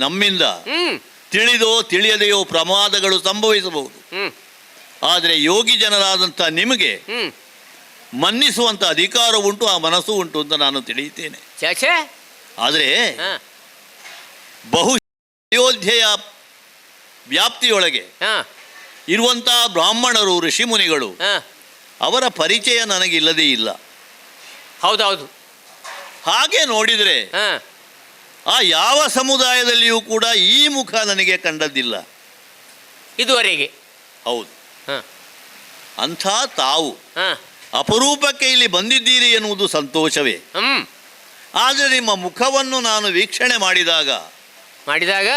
ನಮ್ಮಿಂದ ಹ್ಮ್ ತಿಳಿದೋ ತಿಳಿಯದೆಯೋ ಪ್ರಮಾದಗಳು ಸಂಭವಿಸಬಹುದು. ಹ್ಮ್ ಆದರೆ ಯೋಗಿ ಜನರಾದಂಥ ನಿಮಗೆ ಹ್ಮ್ ಮನ್ನಿಸುವಂಥ ಅಧಿಕಾರ ಉಂಟು, ಆ ಮನಸ್ಸು ಉಂಟು ಅಂತ ನಾನು ತಿಳಿಯುತ್ತೇನೆ. ಚಾಚೆ ಆದರೆ ಹಾ ಬಹು ಅಯೋಧ್ಯೆಯ ವ್ಯಾಪ್ತಿಯೊಳಗೆ ಹಾ ಇರುವಂಥ ಬ್ರಾಹ್ಮಣರು ಋಷಿಮುನಿಗಳು ಹಾ ಅವರ ಪರಿಚಯ ನನಗಿಲ್ಲದೇ ಇಲ್ಲ. ಹೌದೌದು. ಹಾಗೆ ನೋಡಿದರೆ ಹಾ ಆ ಯಾವ ಸಮುದಾಯದಲ್ಲಿಯೂ ಕೂಡ ಈ ಮುಖ ನನಗೆ ಕಂಡದ್ದಿಲ್ಲ ಇದುವರೆಗೆ. ಹೌದು. ಹಾ ಅಂಥ ತಾವು ಹಾ ಅಪರೂಪಕ್ಕೆ ಇಲ್ಲಿ ಬಂದಿದ್ದೀರಿ ಎನ್ನುವುದು ಸಂತೋಷವೇ. ಹ್ಮ್ ಆದರೆ ನಿಮ್ಮ ಮುಖವನ್ನು ನಾನು ವೀಕ್ಷಣೆ ಮಾಡಿದಾಗ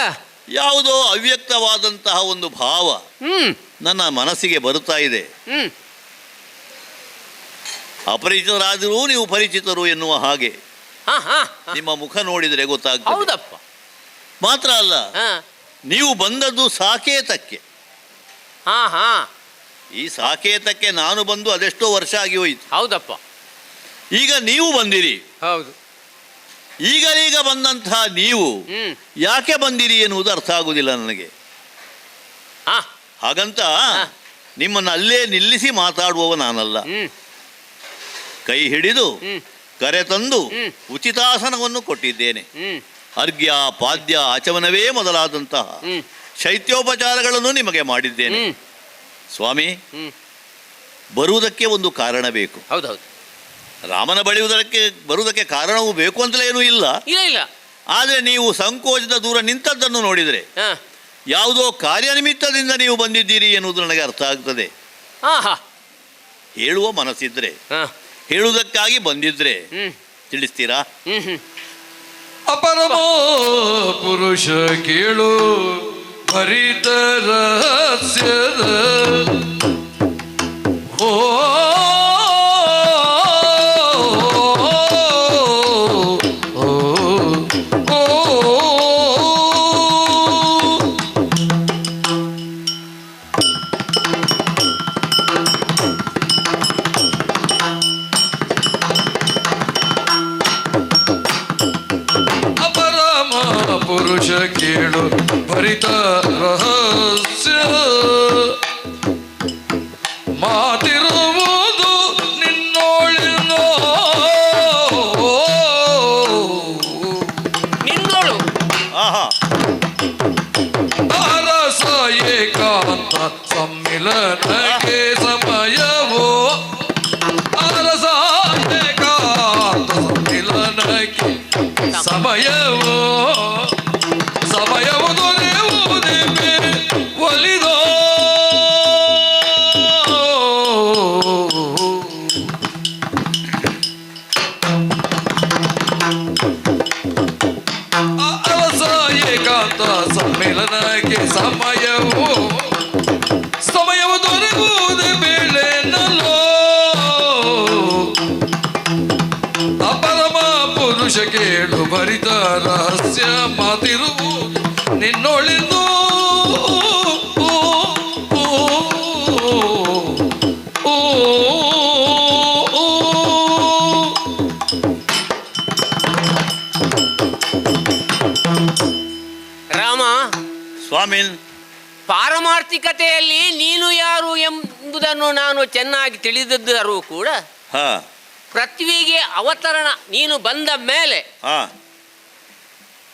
ಯಾವುದೋ ಅವ್ಯಕ್ತವಾದಂತಹ ಒಂದು ಭಾವ ಹ್ಮ್ ನನ್ನ ಮನಸ್ಸಿಗೆ ಬರುತ್ತಾ ಇದೆ. ಹ್ಮ್ ಅಪರಿಚಿತರಾದರೂ ನೀವು ಪರಿಚಿತರು ಎನ್ನುವ ಹಾಗೆ ಹಾ ಹಾ ನಿಮ್ಮ ಮುಖ ನೋಡಿದರೆ ಗೊತ್ತಾಗ್ತದೆ. ಹೌದಪ್ಪ. ಮಾತ್ರ ಅಲ್ಲ, ಹಾ ನೀವು ಬಂದದ್ದು ಸಾಕೇತಕ್ಕೆ. ಹಾ ಹಾ ಈ ಸಾಕೇತಕ್ಕೆ ನಾನು ಬಂದು ಅದೆಷ್ಟೋ ವರ್ಷ ಆಗಿ ಹೋಯಿತು. ಹೌದಪ್ಪ. ಈಗ ನೀವು ಬಂದಿರಿ. ಹೌದು. ಈಗ ಬಂದಂತಹ ನೀವು ಹ್ಮ್ ಯಾಕೆ ಬಂದಿರಿ ಎನ್ನುವುದು ಅರ್ಥ ಆಗುವುದಿಲ್ಲ ನನಗೆ. ಹಾ ಹಾಗಂತ ನಿಮ್ಮನ್ನು ಅಲ್ಲೇ ನಿಲ್ಲಿಸಿ ಮಾತಾಡುವವ ನಾನಲ್ಲ. ಹ್ಮ್ ಕೈ ಹಿಡಿದು ಹ್ಮ್ ಕರೆತಂದು ಹ್ಮ್. ಉಚಿತಾಸನವನ್ನು ಕೊಟ್ಟಿದ್ದೇನೆ. ಹ್ಮ್ ಅರ್ಘ್ಯ ಪಾದ್ಯ ಆಚಮನವೇ ಮೊದಲಾದಂತಹ ಹ್ಮ್ ಶೈತ್ಯೋಪಚಾರಗಳನ್ನು ನಿಮಗೆ ಮಾಡಿದ್ದೇನೆ. ಹ್ಮ್ ಸ್ವಾಮಿ, ಹ್ಮ್ ಬರುವುದಕ್ಕೆ ಒಂದು ಕಾರಣ ಬೇಕು. ಹೌದೌದು. ರಾಮನ ಬರುವುದಕ್ಕೆ ಕಾರಣವೂ ಬೇಕು ಅಂತಲೇ ಏನೂ ಇಲ್ಲ. ಇಲ್ಲ ಇಲ್ಲ. ಆದರೆ ನೀವು ಸಂಕೋಚದ ದೂರ ನಿಂತದ್ದನ್ನು ನೋಡಿದರೆ ಹಾ ಯಾವುದೋ ಕಾರ್ಯನಿಮಿತ್ತದಿಂದ ನೀವು ಬಂದಿದ್ದೀರಿ ಎನ್ನುವುದು ನನಗೆ ಅರ್ಥ ಆಗ್ತದೆ. ಹಾ ಹಾ ಹೇಳುವ ಮನಸ್ಸಿದ್ರೆ, ಹಾ ಹೇಳುವುದಕ್ಕಾಗಿ ಬಂದಿದ್ರೆ ಹ್ಮ್ ತಿಳಿಸ್ತೀರಾ? ಹ್ಮ್ ಹ್ಮ್ ಅಪರಮ ಪುರುಷ ಕೇಳು ಹರಿತ ರಹಸ್ಯದ ಓ ಪುರುಷ ಕೇಳು ಭರಿತ ರಹಸ್ಯ ಮಾತಿರುವುದು ನಿನ್ನೋಳಿನೋ ನಿನ್ನೋಳು ಆಹಾ, ಅರಸ ಏಕಾಂತ ಸಮ್ಮಿಲನಕ್ಕೆ ಸಮಯವೋ ಅರಸ ಏಕಾಂತ ಸಮ್ಮಿಲನಕ್ಕೆ ಸಮಯವೋ ಸಮಯವು ದೊರೆಯುವುದೇ ಒಲಿದೋ ಅರಸ ಏಕಾಂತ ಸಮ್ಮೇಳನಕ್ಕೆ ಸಮಯವು ದೊರೆಯುವುದೇ ಬೇಳೆನಲ್ಲೋ ಅಪರಮ ಪುರುಷ ಕೇಳು ಭರಿತ ರಹಸ್ಯ ಮಾತಿರುವುದು ನಿನ್ನೊಳಿದು ರಾಮ. ಸ್ವಾಮಿ, ಪಾರಮಾರ್ಥಿಕತೆಯಲ್ಲಿ ನೀನು ಯಾರು ಎಂಬುದನ್ನು ನಾನು ಚೆನ್ನಾಗಿ ತಿಳಿದಿದ್ದರೂ ಕೂಡ ಹಾ ಪೃಥ್ವಿಗೆ ಅವತರಣ ನೀನು ಬಂದ ಮೇಲೆ ಹಾ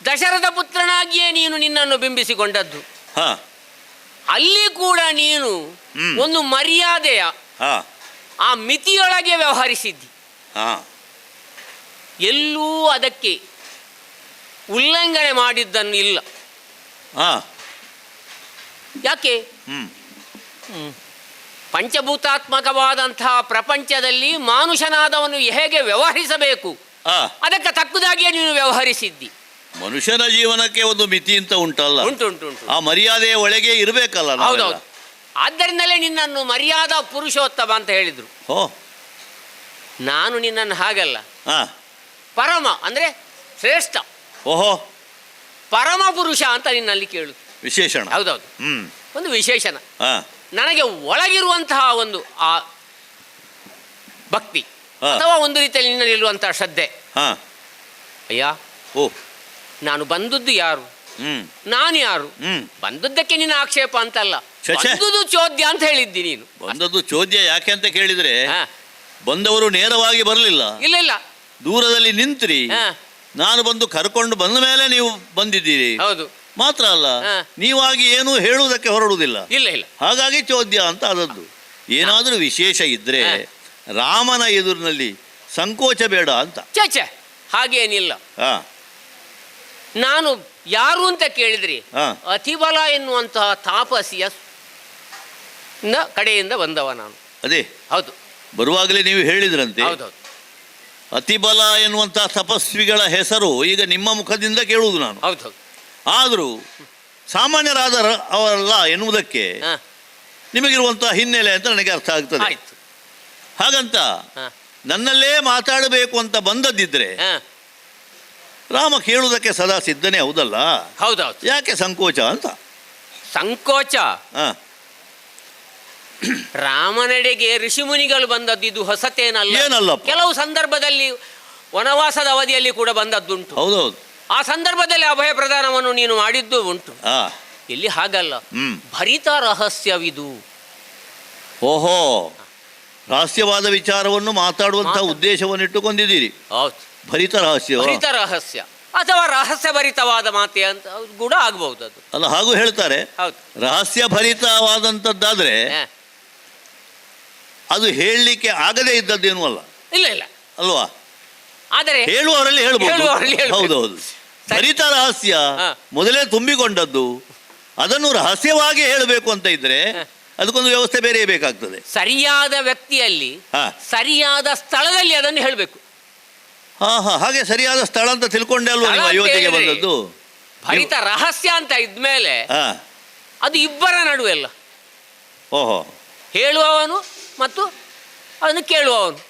ದಶರಥ ಪುತ್ರನಾಗಿಯೇ ನೀನು ನಿನ್ನನ್ನು ಬಿಂಬಿಸಿಕೊಂಡದ್ದು. ಹಾ ಅಲ್ಲಿ ಕೂಡ ನೀನು ಒಂದು ಮರ್ಯಾದೆಯ ಹಾ ಆ ಮಿತಿಯೊಳಗೆ ವ್ಯವಹರಿಸಿದ್ದಿ. ಹಾ ಎಲ್ಲೂ ಅದಕ್ಕೆ ಉಲ್ಲಂಘನೆ ಮಾಡಿದ್ದನ್ನು ಇಲ್ಲ. ಹಾ, ಯಾಕೆ? ಹ್ಮ್, ಪಂಚಭೂತಾತ್ಮಕವಾದಂತಹ ಪ್ರಪಂಚದಲ್ಲಿ ಮಾನುಷನಾದವನು ಹೇಗೆ ವ್ಯವಹರಿಸಬೇಕು ಆ, ಅದಕ್ಕೆ ತಕ್ಕದಾಗಿಯೇ ನೀನು ವ್ಯವಹರಿಸಿದ್ದಿ. ಮನುಷ್ಯನ ಜೀವನಕ್ಕೆ ಒಂದು ಮಿತಿ ಅಂತ ಉಂಟಲ್ಲ, ಉಂಟು ಉಂಟು ಉಂಟು. ಆ ಮರ್ಯಾದೆಯ ಒಳಗೆ ಇರಬೇಕಲ್ಲ ನಾವೆಲ್ಲ. ಹೌದೌದು. ಆದ್ದರಿಂದಲೇ ನಿನ್ನನ್ನು ಮರ್ಯಾದಾ ಪುರುಷೋತ್ತಮ ಅಂತ ಹೇಳಿದರು. ಓ, ನಾನು ನಿನ್ನನ್ನು ಹಾಗಲ್ಲ, ಹಾ, ಪರಮ ಅಂದರೆ ಶ್ರೇಷ್ಠ, ಓಹೋ, ಪರಮ ಪುರುಷ ಅಂತ ನಿನ್ನಲ್ಲಿ ಕೇಳುದು. ವಿಶೇಷಣ. ಹೌದೌದು, ಹ್ಮ್, ಒಂದು ವಿಶೇಷಣ. ಹಾ, ನನಗೆ ಒಳಗಿರುವಂತಹ ಒಂದು ಆ ಭಕ್ತಿ ಹಾ. ಅಥವಾ ಒಂದು ರೀತಿಯಲ್ಲಿ ನಿನ್ನಲ್ಲಿರುವಂತಹ ಶ್ರದ್ಧೆ. ಹಾ, ಅಯ್ಯ, ಓ, ನಾನು ಬಂದದ್ದು ಯಾರು, ಹ್ಮ್, ನಾನು ಯಾರು, ಹ್ಮ್, ಬಂದದ್ದಕ್ಕೆ ನಿನ್ನ ಆಕ್ಷೇಪ ಅಂತಲ್ಲ, ಛೆ, ಛೆ. ಬಂದುದು ಚೋದ್ಯ ಅಂತ ಹೇಳಿದ್ದಿ ನೀನು. ಬಂದದ್ದು ಚೋದ್ಯ ಯಾಕೆ ಅಂತ ಕೇಳಿದ್ರೆ, ಹಾ. ಬಂದವರು ನೇರವಾಗಿ ಬರಲಿಲ್ಲ, ಇಲ್ಲ ಇಲ್ಲ, ದೂರದಲ್ಲಿ ನಿಂತ್ರಿ, ಹಾ. ನಾನು ಬಂದು ಕರ್ಕೊಂಡು ಬಂದ ಮೇಲೆ ನೀವು ಬಂದಿದ್ದೀರಿ. ಹೌದು, ಮಾತ್ರ ಅಲ್ಲ, ಹಾ. ನೀವಾಗಿ ಏನೂ ಹೇಳುವುದಕ್ಕೆ ಹೊರಡುವುದಿಲ್ಲ, ಇಲ್ಲ ಇಲ್ಲ, ಹಾಗಾಗಿ ಚೋದ್ಯ ಅಂತ ಆದದ್ದು. ಏನಾದರೂ ವಿಶೇಷ ಇದ್ರೆ ಹಾ. ರಾಮನ ಎದುರಿನಲ್ಲಿ ಸಂಕೋಚ ಬೇಡ ಅಂತ. ಛೆ ಛೆ, ಹಾಗೇನಿಲ್ಲ. ಹಾ, ನಾನು ಯಾರು ಅಂತ ಕೇಳಿದ್ರಿ, ಹಾ. ಅತಿಬಲ ಎನ್ನುವಂತಹ ತಾಪಸಿಯ ಕಡೆಯಿಂದ ಬಂದವ ನಾನು. ಅದೇ ಹೌದು ಬರುವಾಗಲೇ ನೀವು ಹೇಳಿದ್ರಂತೆ, ಹೌದೌದು, ಅತಿಬಲ ಎನ್ನುವಂತಹ ತಪಸ್ವಿಗಳ ಹೆಸರು ಈಗ ನಿಮ್ಮ ಮುಖದಿಂದ ಕೇಳುವುದು ನಾನು. ಹೌದೌದು. ಆದರೂ ಸಾಮಾನ್ಯರಾದ ಅವರಲ್ಲ ಎನ್ನುವುದಕ್ಕೆ ಹಾ, ನಿಮಗಿರುವಂತಹ ಹಿನ್ನೆಲೆ ಅಂತ ನನಗೆ ಅರ್ಥ ಆಗ್ತದೆ. ಆಯ್ತು. ಹಾಗಂತ ಹಾ, ನನ್ನಲ್ಲೇ ಮಾತಾಡಬೇಕು ಅಂತ ಬಂದದ್ದಿದ್ರೆ ಹಾ, ರಾಮ ಕೇಳುವುದಕ್ಕೆ ಸದಾ ಸಿದ್ಧನೇ, ಹೌದಲ್ಲ? ಹೌದೌದು. ಯಾಕೆ ಸಂಕೋಚ ಅಂತ? ಸಂಕೋಚ ಹಾ, ರಾಮನೆಡೆಗೆ ಋಷಿಮುನಿಗಳು ಬಂದದ್ದು ಇದು ಹೊಸತೇನಲ್ಲ. ಏನಲ್ಲಪ್ಪ. ಕೆಲವು ಸಂದರ್ಭದಲ್ಲಿ ವನವಾಸದ ಅವಧಿಯಲ್ಲಿ ಕೂಡ ಬಂದದ್ದುಂಟು. ಹೌದೌದು. ಆ ಸಂದರ್ಭದಲ್ಲಿ ಅಭಯ ಪ್ರದಾನವನ್ನು ನೀನು ಮಾಡಿದ್ದು ಉಂಟು. ಹಾ, ಇಲ್ಲಿ ಹಾಗಲ್ಲ, ಹ್ಮ್, ಭರಿತ ರಹಸ್ಯವಿದು. ಓಹೋ, ರಹಸ್ಯವಾದ ವಿಚಾರವನ್ನು ಮಾತಾಡುವಂತಹ ಉದ್ದೇಶವನ್ನು ಇಟ್ಟುಕೊಂಡಿದ್ದೀರಿ. ಹೌದು, ಭರಿತ ರಹಸ್ಯ. ಭರಿತ ರಹಸ್ಯ ಅಥವಾ ರಹಸ್ಯ ಭರಿತವಾದ ಮಾತೆ ಅಂತ ಕೂಡ ಆಗ್ಬಹುದು ಅದು. ಅಲ್ಲ, ಹಾಗೂ ಹೇಳ್ತಾರೆ. ಹೌದು. ರಹಸ್ಯ ಭರಿತವಾದಂಥದ್ದಾದ್ರೆ ಹಾ. ಅದು ಹೇಳಲಿಕ್ಕೆ ಆಗದೇ ಇದ್ದದ್ದೇನು ಅಲ್ಲ, ಇಲ್ಲ ಇಲ್ಲ, ಅಲ್ವಾ? ಆದರೆ ಹೇಳುವವರಲ್ಲಿ ಹೇಳುವವರಲ್ಲಿ ಹೇಳ್ಬೋದು. ಹೇಳ್ಬೇಕು. ಹೌದೌದು. ಭರಿತ ರಹಸ್ಯ ಹಾ. ಮೊದಲೇ ತುಂಬಿಕೊಂಡದ್ದು, ಅದನ್ನು ರಹಸ್ಯವಾಗಿ ಹೇಳಬೇಕು ಅಂತ ಇದ್ರೆ ಅದಕ್ಕೊಂದು ವ್ಯವಸ್ಥೆ ಬೇರೆ ಬೇಕಾಗ್ತದೆ. ಸರಿಯಾದ ವ್ಯಕ್ತಿಯಲ್ಲಿ ಹಾ. ಸರಿಯಾದ ಸ್ಥಳದಲ್ಲಿ ಅದನ್ನು ಹೇಳಬೇಕು. ಹಾ ಹಾ, ಹಾಗೆ ಸರಿಯಾದ ಸ್ಥಳ ಅಂತ ತಿಳ್ಕೊಂಡೆ ಅಲ್ವಾ ನೀವು ಅಯೋಧ್ಯೆಗೆ ಬಂದದ್ದು? ಭರಿತ ರಹಸ್ಯ ಅಂತ ಇದ್ಮೇಲೆ ಹಾ, ಅದು ಇಬ್ಬರ ನಡುವೆ ಅಲ್ಲ, ಓಹೋ, ಹೇಳುವವನು ಮತ್ತು ಅದನ್ನು ಕೇಳುವವನು.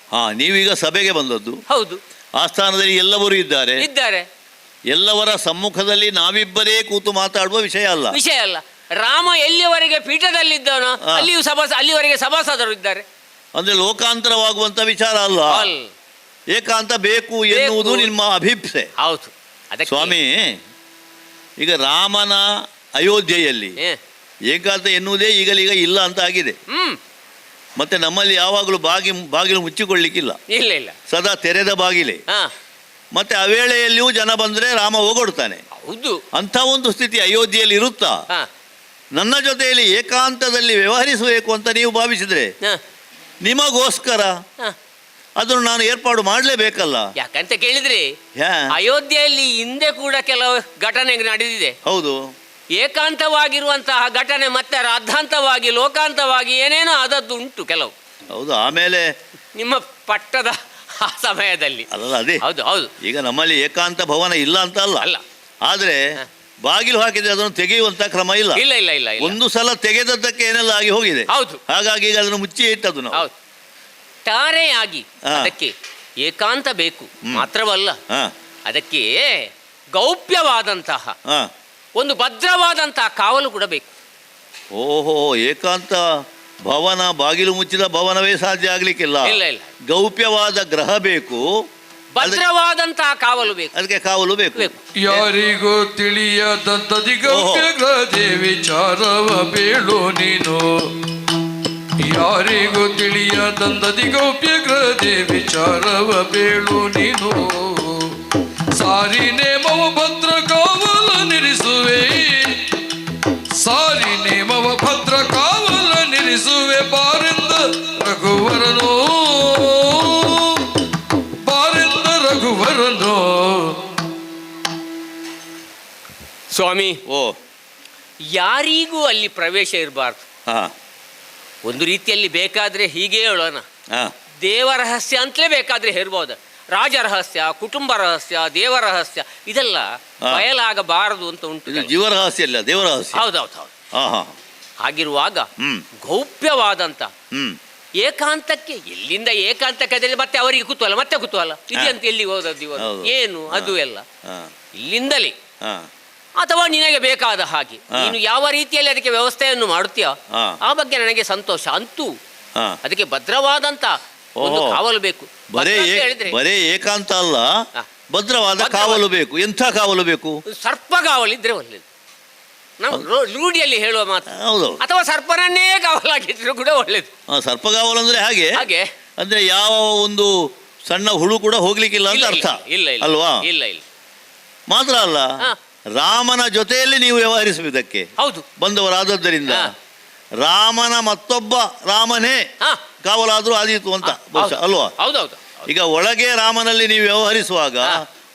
ಹಾ, ನೀವೀಗ ಸಭೆಗೆ ಬಂದದ್ದು. ಹೌದು, ಆಸ್ಥಾನದಲ್ಲಿ ಎಲ್ಲವರು ಇದ್ದಾರೆ. ಇದ್ದಾರೆ. ಎಲ್ಲವರ ಸಮ್ಮುಖದಲ್ಲಿ ನಾವಿಬ್ಬರೇ ಕೂತು ಮಾತಾಡುವ ವಿಷಯ ಅಲ್ಲ. ವಿಷಯ ಅಲ್ಲ. ರಾಮ ಎಲ್ಲಿಯವರೆಗೆ ಪೀಠದಲ್ಲಿದ್ದವನೋ ಹಾ. ಅಲ್ಲಿವರೆಗೆ ಸಭಾಸದರು ಇದ್ದಾರೆ. ಅಂದ್ರೆ ಲೋಕಾಂತರವಾಗುವಂತ ವಿಚಾರ ಅಲ್ಲ, ಅಲ್. ಏಕಾಂತ ಬೇಕು ಎನ್ನುವುದು ನಿಮ್ಮ ಅಭಿಪ್ಸೆ. ಹೌದು. ಅದಕ್ಕೆ ಸ್ವಾಮಿ, ಈಗ ರಾಮನ ಅಯೋಧ್ಯೆಯಲ್ಲಿ ಏ, ಏಕಾಂತ ಎನ್ನುವುದೇ ಈಗಲೀಗ ಇಲ್ಲ ಅಂತ ಆಗಿದೆ. ಮತ್ತೆ ನಮ್ಮಲ್ಲಿ ಯಾವಾಗಲೂ ಬಾಗಿಲು ಮುಚ್ಚಿಕೊಳ್ಳಿಕ್ಕಿಲ್ಲ, ಇಲ್ಲ ಇಲ್ಲ, ಸದಾ ತೆರೆದ ಬಾಗಿಲೇ. ಹಾ, ಮತ್ತೆ ಆ ವೇಳೆಯಲ್ಲಿಯೂ ಜನ ಬಂದ್ರೆ ರಾಮ ಹೋಗೊಡ್ತಾನೆ. ಹೌದು. ಅಂಥ ಒಂದು ಸ್ಥಿತಿ ಅಯೋಧ್ಯೆಯಲ್ಲಿ ಇರುತ್ತಾ ಹಾ, ನನ್ನ ಜೊತೆಯಲ್ಲಿ ಏಕಾಂತದಲ್ಲಿ ವ್ಯವಹರಿಸಬೇಕು ಅಂತ ನೀವು ಭಾವಿಸಿದ್ರೆ ಹಾ, ನಿಮಗೋಸ್ಕರ ಹಾ. ಅದನ್ನು ನಾನು ಏರ್ಪಾಡು ಮಾಡಲೇಬೇಕಲ್ಲ. ಯಾಕಂತ ಕೇಳಿದ್ರೆ ಯಾ, ಅಯೋಧ್ಯೆಯಲ್ಲಿ ಹಿಂದೆ ಕೂಡ ಕೆಲವು ಘಟನೆ ನಡೆದಿದೆ. ಹೌದು. ಏಕಾಂತವಾಗಿರುವಂತಹ ಘಟನೆ ಮತ್ತೆ ರಾದ್ಧಾಂತವಾಗಿ ಲೋಕಾಂತವಾಗಿ ಏನೇನೋ ಆದದ್ದು ಉಂಟು ಕೆಲವು. ಹೌದು. ಆಮೇಲೆ ನಿಮ್ಮ ಪಟ್ಟದ ಆ ಸಮಯದಲ್ಲಿ ಅಲ್ಲ, ಅದೇ ಹೌದು ಹೌದು. ಈಗ ನಮ್ಮಲ್ಲಿ ಏಕಾಂತ ಭವನ ಇಲ್ಲ ಅಂತ ಅಲ್ಲ, ಅಲ್ಲ, ಆದ್ರೆ ಬಾಗಿಲು ಹಾಕಿದ್ರೆ ಅದನ್ನು ತೆಗೆಯುವಂತ ಕ್ರಮ ಇಲ್ಲ. ಇಲ್ಲ ಇಲ್ಲ ಇಲ್ಲ ಇಲ್ಲ. ಒಂದು ಸಲ ತೆಗೆದದ್ದಕ್ಕೆ ಏನೆಲ್ಲ ಆಗಿ ಹೋಗಿದೆ. ಹೌದು. ಹಾಗಾಗಿ ಈಗ ಅದನ್ನು ಮುಚ್ಚಿ ಇಟ್ಟದ್ದು ನಾವು. ಹೌದು. ಟಾರೆಯಾಗಿ ಹಾ. ಅದಕ್ಕೆ ಏಕಾಂತ ಬೇಕು. ಮಾತ್ರವಲ್ಲ, ಹಾ, ಅದಕ್ಕೆ ಗೌಪ್ಯವಾದಂತಹ ಹಾ. ಒಂದು ಭದ್ರವಾದಂತಹ ಕಾವಲು ಕೂಡ ಬೇಕು. ಓಹೋ, ಏಕಾಂತ ಭವನ ಬಾಗಿಲು ಮುಚ್ಚಿದ ಭವನವೇ ಸಾಧ್ಯ ಆಗ್ಲಿಕ್ಕಿಲ್ಲ. ಇಲ್ಲ ಇಲ್ಲ, ಗೌಪ್ಯವಾದ ಗ್ರಹ ಬೇಕು, ಭದ್ರವಾದಂತಹ ಕಾವಲು ಬೇಕು. ಅದಕ್ಕೆ ಕಾವಲು ಬೇಕು. ಬೇಕು. ಯಾರಿಗೂ ತಿಳಿಯದಂತದಿ ಗೌಪ್ಯ ಗ್ರಹದೇ ವಿಚಾರವ ಬೇಳು ನೀನು. ಯಾರಿಗೂ ತಿಳಿಯದಂತದಿ ಗೌಪ್ಯ ಗ್ರಹದೇ ವಿಚಾರವ ಬೇಳು ನೀನು. ಸಾರಿ ನೇಮವ ಭದ್ರ ಕಾವಲ ನಿರಿಸುವೆ, ಸಾರಿ ನೇಮವ ಭದ್ರ ಕಾವಲ ನಿರಿಸುವೆ. ಬಾರಿಂದ ರಘುವರನೋ, ಬಾರಿಂದ ರಘುವರನೋ. ಸ್ವಾಮಿ, ಓ, ಯಾರಿಗೂ ಅಲ್ಲಿ ಪ್ರವೇಶ ಇರಬಾರ್ದು. ಹಾಂ ಒಂದು ರೀತಿಯಲ್ಲಿ ಬೇಕಾದರೆ ಹೀಗೆ ಹೇಳೋಣ, ಹಾಂ ದೇವ ರಹಸ್ಯ ಅಂತಲೇ ಬೇಕಾದರೆ ಹೇರ್ಬೋದು. ರಾಜ ರಹಸ್ಯ, ಕುಟುಂಬ ರಹಸ್ಯ, ದೇವ ರಹಸ್ಯ ಇದೆಲ್ಲ ಬಯಲಾಗಬಾರದು ಅಂತ ಉಂಟು. ಇದು ಜೀವ ರಹಸ್ಯ ಅಲ್ಲ, ದೇವ ರಹಸ್ಯ. ಹೌದೌದು ಹೌದು. ಹಾಂ ಹಾಂ. ಹಾಗಿರುವಾಗ ಹ್ಮ್. ಗೌಪ್ಯವಾದಂಥ ಹ್ಮ್. ಏಕಾಂತಕ್ಕೆ, ಎಲ್ಲಿಂದ ಏಕಾಂತಕ್ಕೆ ಅದರಲ್ಲಿ ಮತ್ತೆ ಅವರಿಗೆ ಕುತೂಹಲ, ಮತ್ತೆ ಕುತೂಹಲ ಇದೆಯಂತ, ಎಲ್ಲಿ ಹೋದದ್ದು ಇವತ್ತು, ಹೌದು. ಏನು ಅದು ಎಲ್ಲ ಹಾಂ ಇಲ್ಲಿಂದಲೇ. ಹಾಂ ಅಥವಾ ನಿನಗೆ ಬೇಕಾದ ಹಾಗೆ ನೀನು ಯಾವ ರೀತಿಯಲ್ಲಿ ಅದಕ್ಕೆ ವ್ಯವಸ್ಥೆಯನ್ನು ಮಾಡುತ್ತೀಯ ಆ ಬಗ್ಗೆ ನನಗೆ ಸಂತೋಷ. ಅಂತೂ ಹಾಂ ಅದಕ್ಕೆ ಭದ್ರವಾದಂತ ಒಂದು ಕಾವಲು ಬೇಕು. ಬರೇ ಬರೇ ಏಕಾಂತ ಅಲ್ಲ, ಭದ್ರವಾದ ಕಾವಲು ಬೇಕು. ಎಂಥ ಕಾವಲು ಬೇಕು? ಸರ್ಪ ಕಾವಲಿದ್ರೆ ಒಳ್ಳೇದು. ನಾವು ರೂಢಿಯಲ್ಲಿ ಹೇಳುವ ಮಾತು. ಹೌದು. ಅಥವಾ ಸರ್ಪನನ್ನೇ ಕಾವಲಾಗಿದ್ರು ಕೂಡ ಒಳ್ಳೇದು. ಸರ್ಪ ಕಾವಲು ಅಂದ್ರೆ ಹಾಗೆ ಹಾಗೆ ಅಂದ್ರೆ ಯಾವ ಒಂದು ಸಣ್ಣ ಹುಳು ಕೂಡ ಹೋಗ್ಲಿಕ್ಕಿಲ್ಲ ಅಂತ ಅರ್ಥ. ಇಲ್ಲ ಅಲ್ವಾ? ಇಲ್ಲ ಇಲ್ಲ. ಮಾತ್ರ ಅಲ್ಲ, ರಾಮನ ಜೊತೆಯಲ್ಲಿ ನೀವು ವ್ಯವಹರಿಸುವುದಕ್ಕೆ ಹೌದು ಬಂದವರಾದದ್ದರಿಂದ ರಾಮನ ಮತ್ತೊಬ್ಬ ರಾಮನೇ ಕಾವಲಾದ್ರೂ ಆದೀತು ಅಂತ ಬಹುಶಃ, ಅಲ್ವಾ? ಹೌದೌದು. ಈಗ ಒಳಗೆ ರಾಮನಲ್ಲಿ ನೀವು ವ್ಯವಹರಿಸುವಾಗ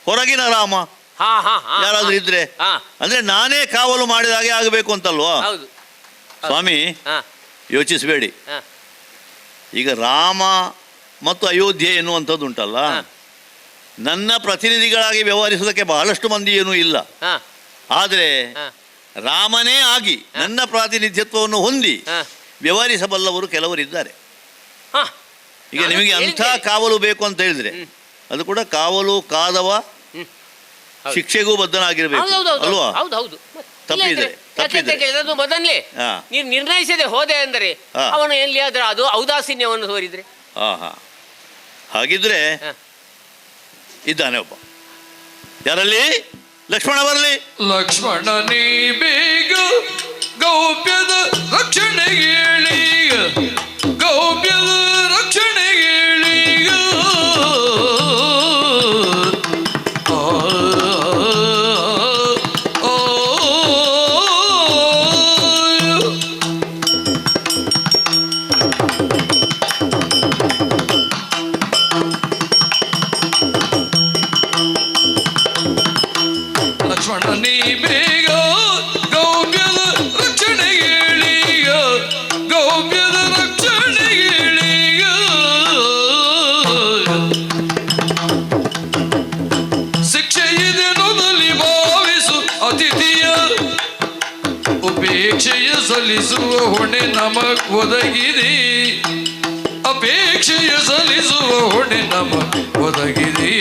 ಹೊರಗಿನ ರಾಮ ಯಾರಾದ್ರೂ ಇದ್ರೆ ಅಂದ್ರೆ ನಾನೇ ಕಾವಲು ಮಾಡಿದ ಹಾಗೆ ಆಗಬೇಕು ಅಂತಲ್ವಾ? ಸ್ವಾಮಿ, ಯೋಚಿಸಬೇಡಿ. ಈಗ ರಾಮ ಮತ್ತು ಅಯೋಧ್ಯೆ ಎನ್ನುವಂಥದ್ದು ಉಂಟಲ್ಲ, ನನ್ನ ಪ್ರತಿನಿಧಿಗಳಾಗಿ ವ್ಯವಹರಿಸುವುದಕ್ಕೆ ಬಹಳಷ್ಟು ಮಂದಿ ಏನೂ ಇಲ್ಲ. ಆದರೆ ರಾಮನೇ ಆಗಿ ನನ್ನ ಪ್ರಾತಿನಿಧ್ಯತ್ವವನ್ನು ಹೊಂದಿ ವ್ಯವಹರಿಸಬಲ್ಲವರು ಕೆಲವರಿದ್ದಾರೆ. ಈಗ ನಿಮಗೆ ಅಂಥ ಕಾವಲು ಬೇಕು ಅಂತ ಹೇಳಿದ್ರೆ ಅದು ಕೂಡ ಕಾವಲು ಕಾದವ ಶಿಕ್ಷೆಗೂ ಬದ್ಧನಾಗಿರ್ಬೇಕು, ಅಲ್ವಾ? ತಪ್ಪಿದ್ರೆ ಮೊದಲೇ ನೀನು ನಿರ್ಣಯಿಸದೆ ಹೋದೆ ಅಂದರೆ ಅವನು ಎಲ್ಲಿ ಆದ್ರೆ ಅದು ಔದಾಸೀನ್ಯವನ್ನು ತೋರಿದ್ರೆ. ಹಾಗಿದ್ರೆ ಇದ್ದಾನೆ ಒಬ್ಬ, ಯಾರಲ್ಲಿ? ಲಕ್ಷ್ಮಣ ಬರಲಿ. ಲಕ್ಷ್ಮಣ ನೀ ಬೇಗ ಗೌಪ್ಯದ ರಕ್ಷಣೆಗೆ ಹೇಳೀಗ, ಗೌಪ್ಯದ ರಕ್ಷಣೆಗೆ ಹೇಳೀಗ. ಲಕ್ಷ್ಮಣ ನೀ ಬೇಗ ಗೌಪ್ಯದ ರಕ್ಷಣೆಗೆ ಹೇಳೀಗ, ಗೌಪ್ಯದ ರಕ್ಷಣೆಗೆ ಹೇಳೀಗ. ಶಿಕ್ಷೆ ಇದೆ ನೊಂದಲಿ ಭಾವಿಸು ಅತಿಥಿಯ, ಉಪೇಕ್ಷೆಯ ಸಲ್ಲಿಸುವ ಹೊಣೆ ನಮಗ್ ಒದಗಿದೆ, ಅಪೇಕ್ಷೆಯ ಸಲ್ಲಿಸುವ ಹೊಣೆ ನಮಗ್ ಒದಗಿದೆ.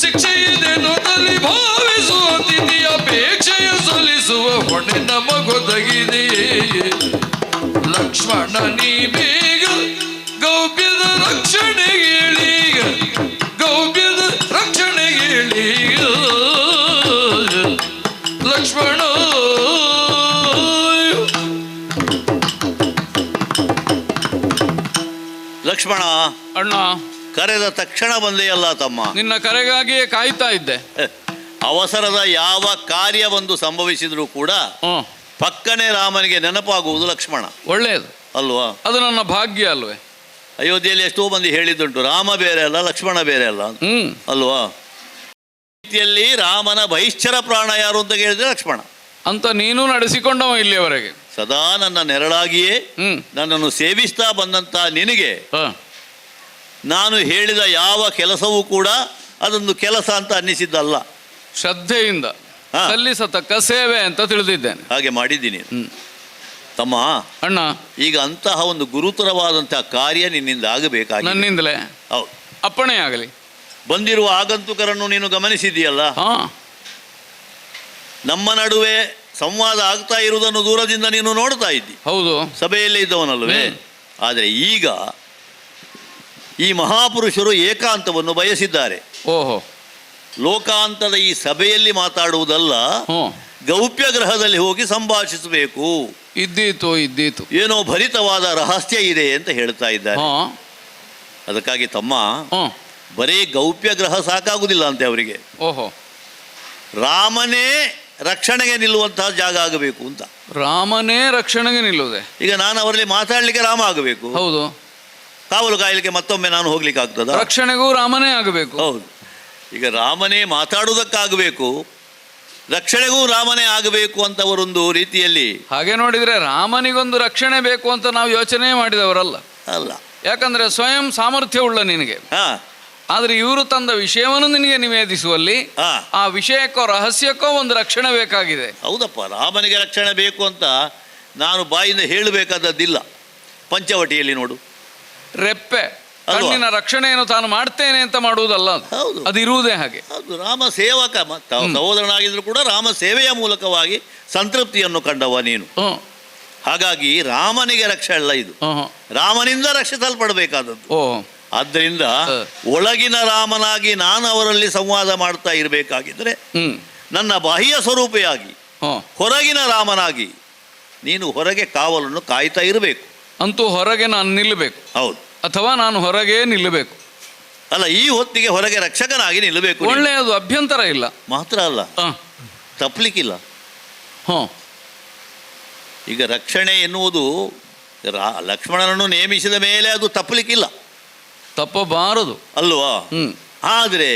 ಶಿಕ್ಷೆ ಇದೆ ನೊಂದಲಿ ಭಾವಿಸುವ ಅತಿಥಿ, ಅಪೇಕ್ಷೆಯ ಸಲ್ಲಿಸುವ ಹೊಣೆ ನಮಗೊದಗಿದೆ. ಲಕ್ಷ್ಮಣ ನೀ ಬೇಗ ಗೌಪ್ಯದ ರಕ್ಷಣೆಗೆ ಹೇಳೀಗ, ಗೌಪ್ಯದ ರಕ್ಷಣೆಗೆ ಹೇಳೀಗ. ಲಕ್ಷ್ಮಣ ಲಕ್ಷ್ಮಣ ಅಣ್ಣ, ಕರೆದ ತಕ್ಷಣ ಬಂದೆಯಲ್ಲ ತಮ್ಮ. ನಿನ್ನ ಕರೆಗಾಗಿಯೇ ಕಾಯ್ತಾ ಇದ್ದೆ. ಅವಸರದ ಯಾವ ಕಾರ್ಯವೊಂದು ಸಂಭವಿಸಿದ್ರೂ ಕೂಡ ಪಕ್ಕನೆ ರಾಮನಿಗೆ ನೆನಪಾಗುವುದು ಲಕ್ಷ್ಮಣ. ಒಳ್ಳೆಯದು ಅಲ್ವಾ? ಅದು ನನ್ನ ಭಾಗ್ಯ ಅಲ್ವೇ? ಅಯೋಧ್ಯೆಯಲ್ಲಿ ಎಷ್ಟೋ ಮಂದಿ ಹೇಳಿದ್ದುಂಟು, ರಾಮ ಬೇರೆ ಅಲ್ಲ ಲಕ್ಷ್ಮಣ ಬೇರೆ ಅಲ್ಲ, ಅಲ್ವಾ? ರೀತಿಯಲ್ಲಿ ರಾಮನ ಬಹಿಷ್ಠರ ಪ್ರಾಣ ಯಾರು ಅಂತ ಕೇಳಿದ್ರೆ ಲಕ್ಷ್ಮಣ ಅಂತ ನೀನು ನಡೆಸಿಕೊಂಡವ ಇಲ್ಲಿಯವರೆಗೆ. ಸದಾ ನನ್ನ ನೆರಳಾಗಿಯೇ ನನ್ನನ್ನು ಸೇವಿಸ್ತಾ ಬಂದಂತ ನಿನಗೆ ನಾನು ಹೇಳಿದ ಯಾವ ಕೆಲಸವೂ ಕೂಡ ಅದೊಂದು ಕೆಲಸ ಅಂತ ಅನ್ನಿಸಿದ್ದಲ್ಲ, ಶ್ರದ್ಧೆಯಿಂದ ಸಲ್ಲಿಸತಕ್ಕ ಸೇವೆ ಅಂತ ತಿಳಿದಿದ್ದೇನೆ. ಹಾಗೆ ಮಾಡಿದ್ದೀನಿ ತಮ್ಮ. ಅಣ್ಣ, ಈಗ ಅಂತಹ ಒಂದು ಗುರುತರವಾದಂತಹ ಕಾರ್ಯ ನಿನ್ನಿಂದ ಆಗಬೇಕಾಗಿ, ನನ್ನಿಂದಲೇ. ಹೌದು, ಅಪ್ಪಣೆ ಆಗಲಿ. ಬಂದಿರುವ ಆಗಂತುಕರನ್ನು ನೀನು ಗಮನಿಸಿದೆಯಲ್ಲ, ನಮ್ಮ ನಡುವೆ ಸಂವಾದ ಆಗ್ತಾ ಇರುವುದನ್ನು ದೂರದಿಂದ ನೀನು ನೋಡ್ತಾ ಇದ್ದಿ. ಹೌದು, ಸಭೆಯಲ್ಲೇ ಇದ್ದವನಲ್ವೇ? ಆದರೆ ಈಗ ಈ ಮಹಾಪುರುಷರು ಏಕಾಂತವನ್ನು ಬಯಸಿದ್ದಾರೆ. ಓಹೋ, ಲೋಕಾಂತದ ಈ ಸಭೆಯಲ್ಲಿ ಮಾತಾಡುವುದಲ್ಲ, ಗೌಪ್ಯ ಗ್ರಹದಲ್ಲಿ ಹೋಗಿ ಸಂಭಾಷಿಸಬೇಕು. ಇದ್ದೀತು ಏನೋ ಭರಿತವಾದ ರಹಸ್ಯ ಇದೆ ಅಂತ ಹೇಳ್ತಾ ಇದ್ದಾರೆ. ಅದಕ್ಕಾಗಿ ತಮ್ಮ, ಬರೀ ಗೌಪ್ಯ ಗ್ರಹ ಸಾಕಾಗುವುದಿಲ್ಲ ಅಂತೆ ಅವರಿಗೆ. ಓಹೋ, ರಾಮನೇ ರಕ್ಷಣೆಗೆ ನಿಲ್ಲುವಂತಹ ಜಾಗ ಆಗಬೇಕು ಅಂತ. ರಾಮನೇ ರಕ್ಷಣೆಗೆ ನಿಲ್ಲುವುದೇ? ಈಗ ನಾನು ಅವರಲ್ಲಿ ಮಾತಾಡ್ಲಿಕ್ಕೆ ರಾಮ ಆಗಬೇಕು. ಹೌದು. ಕಾವಲು ಕಾಯಲಿಕ್ಕೆ ಮತ್ತೊಮ್ಮೆ ನಾನು ಹೋಗ್ಲಿಕ್ಕೆ ಆಗ್ತದ? ರಕ್ಷಣೆಗೂ ರಾಮನೇ ಆಗಬೇಕು. ಹೌದು. ಈಗ ರಾಮನೇ ಮಾತಾಡುವುದಕ್ಕಾಗಬೇಕು, ರಕ್ಷಣೆಗೂ ರಾಮನೇ ಆಗಬೇಕು ಅಂತ ಅವರೊಂದು ರೀತಿಯಲ್ಲಿ. ಹಾಗೆ ನೋಡಿದ್ರೆ ರಾಮನಿಗೊಂದು ರಕ್ಷಣೆ ಬೇಕು ಅಂತ ನಾವು ಯೋಚನೆ ಮಾಡಿದವರಲ್ಲ. ಅಲ್ಲ, ಯಾಕಂದ್ರೆ ಸ್ವಯಂ ಸಾಮರ್ಥ್ಯ ಉಳ್ಳ ನಿನಗೆ. ಹಾ, ಆದ್ರೆ ಇವರು ತಂದ ವಿಷಯವನ್ನು ನಿನಗೆ ನಿವೇದಿಸುವಲ್ಲಿ ಹಾ, ಆ ವಿಷಯಕ್ಕೋ ರಹಸ್ಯಕ್ಕೋ ಒಂದು ರಕ್ಷಣೆ ಬೇಕಾಗಿದೆ. ಹೌದಪ್ಪ, ರಾಮನಿಗೆ ರಕ್ಷಣೆ ಬೇಕು ಅಂತ ನಾನು ಬಾಯಿಂದ ಹೇಳಬೇಕಾದದ್ದಿಲ್ಲ. ಪಂಚವಟಿಯಲ್ಲಿ ನೋಡು, ರೆಪ್ಪೆ ಅಲ್ವಾ? ಕಣ್ಣಿನ ರಕ್ಷಣೆಯನ್ನು ತಾನು ಮಾಡ್ತೇನೆ ಅಂತ ಮಾಡುವುದಲ್ಲ ಅದು. ಹೌದು. ಅದು ಇರುವುದೇ ಹಾಗೆ. ಹೌದು, ರಾಮ ಸೇವಕ, ಸಹೋದರನಾಗಿದ್ರು ಕೂಡ ರಾಮ ಸೇವೆಯ ಮೂಲಕವಾಗಿ ಸಂತೃಪ್ತಿಯನ್ನು ಕಂಡವ ನೀನು. ಹ್ಮ್. ಹಾಗಾಗಿ ರಾಮನಿಗೆ ರಕ್ಷೆ ಅಲ್ಲ ಇದು, ಹ್ಮ್. ರಾಮನಿಂದ ರಕ್ಷಿಸಲ್ಪಡಬೇಕಾದದ್ದು. ಓ, ಆದ್ದರಿಂದ ಒಳಗಿನ ರಾಮನಾಗಿ ನಾನು ಅವರಲ್ಲಿ ಸಂವಾದ ಮಾಡ್ತಾ ಇರಬೇಕಾಗಿದ್ರೆ ನನ್ನ ಬಾಹ್ಯ ಸ್ವರೂಪಿಯಾಗಿ ಹೊರಗಿನ ರಾಮನಾಗಿ ನೀನು ಹೊರಗೆ ಕಾವಲನ್ನು ಕಾಯ್ತಾ ಇರಬೇಕು. ಅಂತೂ ಹೊರಗೆ ನಾನು ನಿಲ್ಲಬೇಕು. ಹೌದು, ಅಥವಾ ನಾನು ಹೊರಗೆ ನಿಲ್ಲಬೇಕು. ಅಲ್ಲ, ಈ ಹೊತ್ತಿಗೆ ಹೊರಗೆ ರಕ್ಷಕನಾಗಿ ನಿಲ್ಲಬೇಕು. ಒಳ್ಳೆಯದು, ಅಭ್ಯಂತರ ಇಲ್ಲ. ಮಾತ್ರ ಅಲ್ಲ, ತಪ್ಪಲಿಕ್ಕಿಲ್ಲ. ಈಗ ರಕ್ಷಣೆ ಎನ್ನುವುದು ಲಕ್ಷ್ಮಣನನ್ನು ನೇಮಿಸಿದ ಮೇಲೆ ಅದು ತಪ್ಪಲಿಕ್ಕಿಲ್ಲ, ತಪ್ಪಬಾರದು ಅಲ್ವಾ? ಆದರೆ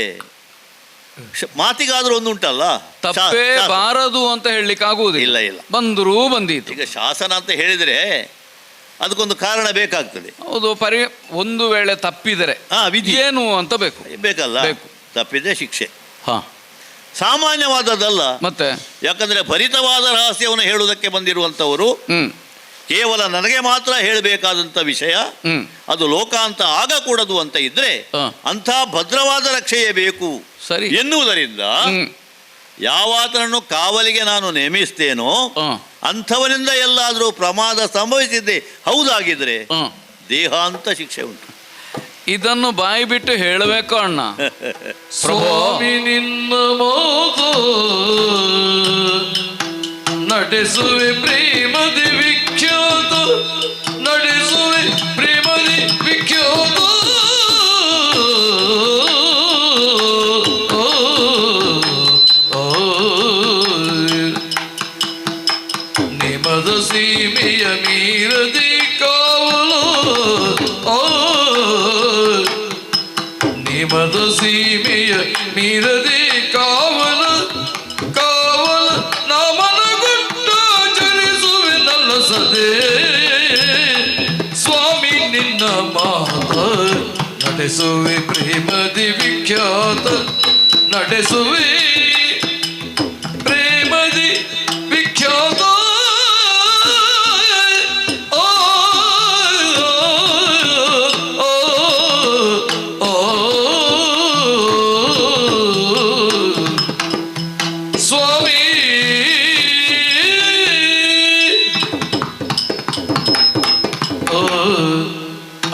ಮಾತಿಗಾದ್ರೂ ಒಂದು ಉಂಟಲ್ಲ, ತಪ್ಪೇ ಬಾರದು ಅಂತ ಹೇಳಲಿಕ್ಕೆ ಆಗುವುದಿಲ್ಲ. ಇಲ್ಲ ಇಲ್ಲ, ಬಂದರೂ ಬಂದೀತು. ಈಗ ಶಾಸನ ಅಂತ ಹೇಳಿದರೆ ಅದಕ್ಕೊಂದು ಕಾರಣ ಬೇಕಾಗ್ತದೆ. ಹೌದು, ಒಂದು ವೇಳೆ ತಪ್ಪಿದರೆ ವಿಧಿ ಏನು ಅಂತ ಬೇಕು, ಬೇಕಲ್ಲ. ತಪ್ಪಿದ್ರೆ ಶಿಕ್ಷೆ ಹಾ, ಸಾಮಾನ್ಯವಾದದ್ದಲ್ಲ. ಮತ್ತೆ ಯಾಕಂದ್ರೆ ಭರಿತವಾದ ರಹಸ್ಯವನ್ನು ಹೇಳುವುದಕ್ಕೆ ಬಂದಿರುವಂತವರು ಕೇವಲ ನನಗೆ ಮಾತ್ರ ಹೇಳಬೇಕಾದಂತ ವಿಷಯ, ಅದು ಲೋಕಾಂತ ಆಗಕೂಡದು ಅಂತ ಇದ್ರೆ ಅಂಥ ಭದ್ರವಾದ ರಕ್ಷೆಯೇ ಬೇಕು ಸರಿ ಎನ್ನುವುದರಿಂದ ಯಾವಾತನನ್ನು ಕಾವಲಿಗೆ ನಾನು ನೇಮಿಸ್ತೇನೋ ಅಂಥವನಿಂದ ಎಲ್ಲಾದರೂ ಪ್ರಮಾದ ಸಂಭವಿಸಿದ್ದೆ ಹೌದಾಗಿದ್ರೆ ದೇಹಾಂತ ಶಿಕ್ಷೆ ಉಂಟು. ಇದನ್ನು ಬಾಯಿ ಬಿಟ್ಟು ಹೇಳಬೇಕು ಅಣ್ಣ. ಸ್ವಾಮಿ ನಿನ್ನ ಮೋದು ನಡೆಸುವೆ ಪ್ರೇಮದಿ ವಿಖ್ಯಾತ, ನಡೆಸುವೆ ಪ್ರೇಮದಿ ವಿಖ್ಯಾತ. ನಿಮದ ಸೀಮೆಯ ಮೀರದಿ ಕಾವಲು, ನಿಮದ ಸೀಮೆಯ ಮೀರದಿ ಕಾವಲ, ಕಾವಲ ನಮನ ಗುಟ್ಟ ಚಲಿಸುವೆ ನಲ್ಲ ಸದೇ. ಸ್ವಾಮಿ ನಿನ್ನ ಮಾತ ನಡೆಸುವೆ ಪ್ರೇಮದಿ ವಿಖ್ಯಾತ, ನಡೆಸುವೆ ಪ್ರೇಮದಿ ವಿಖ್ಯಾತ.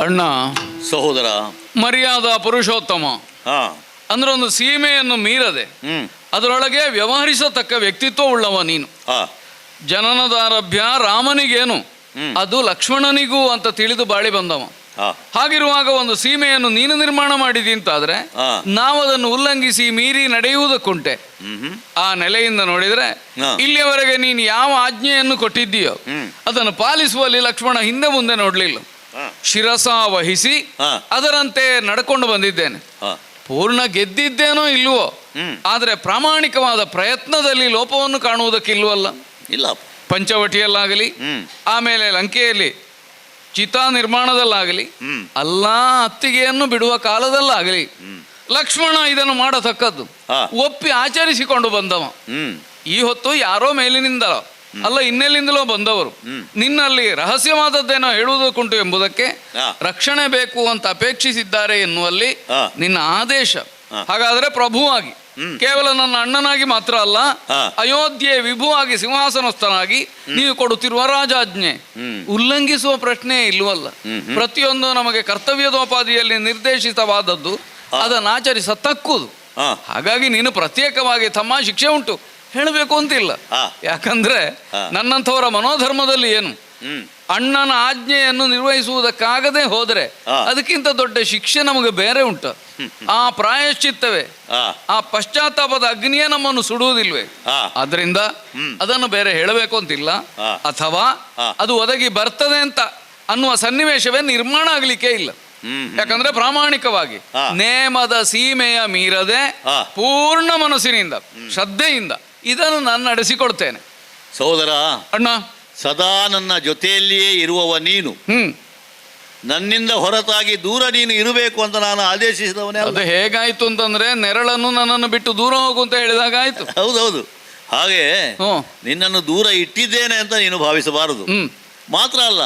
ಅಣ್ಣ, ಸಹೋದರ, ಮರ್ಯಾದಾ ಪುರುಷೋತ್ತಮ ಅಂದ್ರೆ ಒಂದು ಸೀಮೆಯನ್ನು ಮೀರದೆ ಅದರೊಳಗೆ ವ್ಯವಹರಿಸತಕ್ಕ ವ್ಯಕ್ತಿತ್ವ ಉಳ್ಳವ ನೀನು. ಜನನದಾರಭ್ಯ ರಾಮನಿಗೇನು ಅದು ಲಕ್ಷ್ಮಣನಿಗೂ ಅಂತ ತಿಳಿದು ಬಾಳಿ ಬಂದವ. ಹಾಗಿರುವಾಗ ಒಂದು ಸೀಮೆಯನ್ನು ನೀನು ನಿರ್ಮಾಣ ಮಾಡಿದಿ ಅಂತಾದ್ರೆ ನಾವು ಅದನ್ನು ಉಲ್ಲಂಘಿಸಿ ಮೀರಿ ನಡೆಯುವುದಕ್ಕುಂಟೆ. ಆ ನೆಲೆಯಿಂದ ನೋಡಿದ್ರೆ ಇಲ್ಲಿಯವರೆಗೆ ನೀನು ಯಾವ ಆಜ್ಞೆಯನ್ನು ಕೊಟ್ಟಿದ್ದೀಯೋ ಅದನ್ನು ಪಾಲಿಸುವಲ್ಲಿ ಲಕ್ಷ್ಮಣ ಹಿಂದೆ ಮುಂದೆ ನೋಡ್ಲಿಲ್ಲ. ಶಿರಸ ವಹಿಸಿ ಅದರಂತೆ ನಡ್ಕೊಂಡು ಬಂದಿದ್ದೇನೆ. ಪೂರ್ಣ ಗೆದ್ದಿದ್ದೇನೋ ಇಲ್ವೋ, ಆದ್ರೆ ಪ್ರಾಮಾಣಿಕವಾದ ಪ್ರಯತ್ನದಲ್ಲಿ ಲೋಪವನ್ನು ಕಾಣುವುದಕ್ಕಿಲ್ವಲ್ಲ. ಇಲ್ಲ, ಪಂಚವಟಿಯಲ್ಲಾಗಲಿ ಆಮೇಲೆ ಲಂಕೆಯಲ್ಲಿ ಚಿತಾ ನಿರ್ಮಾಣದಲ್ಲಾಗಲಿ ಅಲ್ಲಾ ಅತ್ತಿಗೆಯನ್ನು ಬಿಡುವ ಕಾಲದಲ್ಲಾಗಲಿ ಲಕ್ಷ್ಮಣ ಇದನ್ನು ಮಾಡತಕ್ಕದ್ದು ಒಪ್ಪಿ ಆಚರಿಸಿಕೊಂಡು ಬಂದವ. ಈ ಹೊತ್ತು ಯಾರೋ ಮೇಲಿನಿಂದ ಅಲ್ಲ ಇನ್ನೆಲ್ಲಿಂದಲೋ ಬಂದವರು ನಿನ್ನಲ್ಲಿ ರಹಸ್ಯವಾದದ್ದೇನೋ ಹೇಳುವುದಕ್ಕುಂಟು ಎಂಬುದಕ್ಕೆ ರಕ್ಷಣೆ ಬೇಕು ಅಂತ ಅಪೇಕ್ಷಿಸಿದ್ದಾರೆ ಎನ್ನುವಲ್ಲಿ ನಿನ್ನ ಆದೇಶ. ಹಾಗಾದ್ರೆ ಪ್ರಭುವಾಗಿ ಕೇವಲ ನನ್ನ ಅಣ್ಣನಾಗಿ ಮಾತ್ರ ಅಲ್ಲ, ಅಯೋಧ್ಯೆ ವಿಭುವಾಗಿ ಸಿಂಹಾಸನಸ್ಥನಾಗಿ ನೀವು ಕೊಡುತ್ತಿರುವ ರಾಜಾಜ್ಞೆ ಉಲ್ಲಂಘಿಸುವ ಪ್ರಶ್ನೆ ಇಲ್ವಲ್ಲ. ಪ್ರತಿಯೊಂದು ನಮಗೆ ಕರ್ತವ್ಯದೋಪಾದಿಯಲ್ಲಿ ನಿರ್ದೇಶಿತವಾದದ್ದು ಅದನ್ನು ಆಚರಿಸತಕ್ಕುದು. ಹಾಗಾಗಿ ನೀನು ಪ್ರತ್ಯೇಕವಾಗಿ ತಮ್ಮ ಶಿಕ್ಷೆ ಉಂಟು ಹೇಳಬೇಕು ಅಂತಿಲ್ಲ. ಯಾಕಂದ್ರೆ ನನ್ನಂಥವರ ಮನೋಧರ್ಮದಲ್ಲಿ ಏನು, ಅಣ್ಣನ ಆಜ್ಞೆಯನ್ನು ನಿರ್ವಹಿಸುವುದಕ್ಕಾಗದೆ ಹೋದರೆ ಅದಕ್ಕಿಂತ ದೊಡ್ಡ ಶಿಕ್ಷೆ ನಮಗೆ ಬೇರೆ ಉಂಟು. ಆ ಪ್ರಾಯಶ್ಚಿತ್ತವೇ, ಆ ಪಶ್ಚಾತ್ತಾಪದ ಅಗ್ನಿಯೇ ನಮ್ಮನ್ನು ಸುಡುವುದಿಲ್ವೇ? ಆದ್ರಿಂದ ಅದನ್ನು ಬೇರೆ ಹೇಳಬೇಕು ಅಂತಿಲ್ಲ. ಅಥವಾ ಅದು ಒದಗಿ ಬರ್ತದೆ ಅಂತ ಅನ್ನುವ ಸನ್ನಿವೇಶವೇ ನಿರ್ಮಾಣ ಆಗಲಿಕ್ಕೆ ಇಲ್ಲ. ಯಾಕಂದ್ರೆ ಪ್ರಾಮಾಣಿಕವಾಗಿ ಹಾ. ನೇಮದ ಸೀಮೆಯ ಮೀರದೆ ಹಾ. ಪೂರ್ಣ ಮನಸ್ಸಿನಿಂದ ಶ್ರದ್ಧೆಯಿಂದ ಇದನ್ನು ನಾನು ನಡೆಸಿಕೊಡ್ತೇನೆ. ಸಹೋದರ, ಅಣ್ಣ, ಸದಾ ನನ್ನ ಜೊತೆಯಲ್ಲಿಯೇ ಇರುವವ ನೀನು. ನನ್ನಿಂದ ಹೊರತಾಗಿ ದೂರ ನೀನು ಇರಬೇಕು ಅಂತ ನಾನು ಆದೇಶಿಸಿದವನೇ ಅಲ್ಲ. ಅದು ಹೇಗಾಯ್ತು ಅಂತಂದ್ರೆ ನೆರಳನ್ನು ನನ್ನನ್ನು ಬಿಟ್ಟು ದೂರ ಹೋಗು ಅಂತ ಹೇಳಿದಾಗ ಆಯ್ತು. ಹೌದೌದು. ಹಾಗೆ ಹ್ಮ್. ನಿನ್ನನ್ನು ದೂರ ಇಟ್ಟಿದ್ದೇನೆ ಅಂತ ನೀನು ಭಾವಿಸಬಾರದು. ಮಾತ್ರ ಅಲ್ಲ,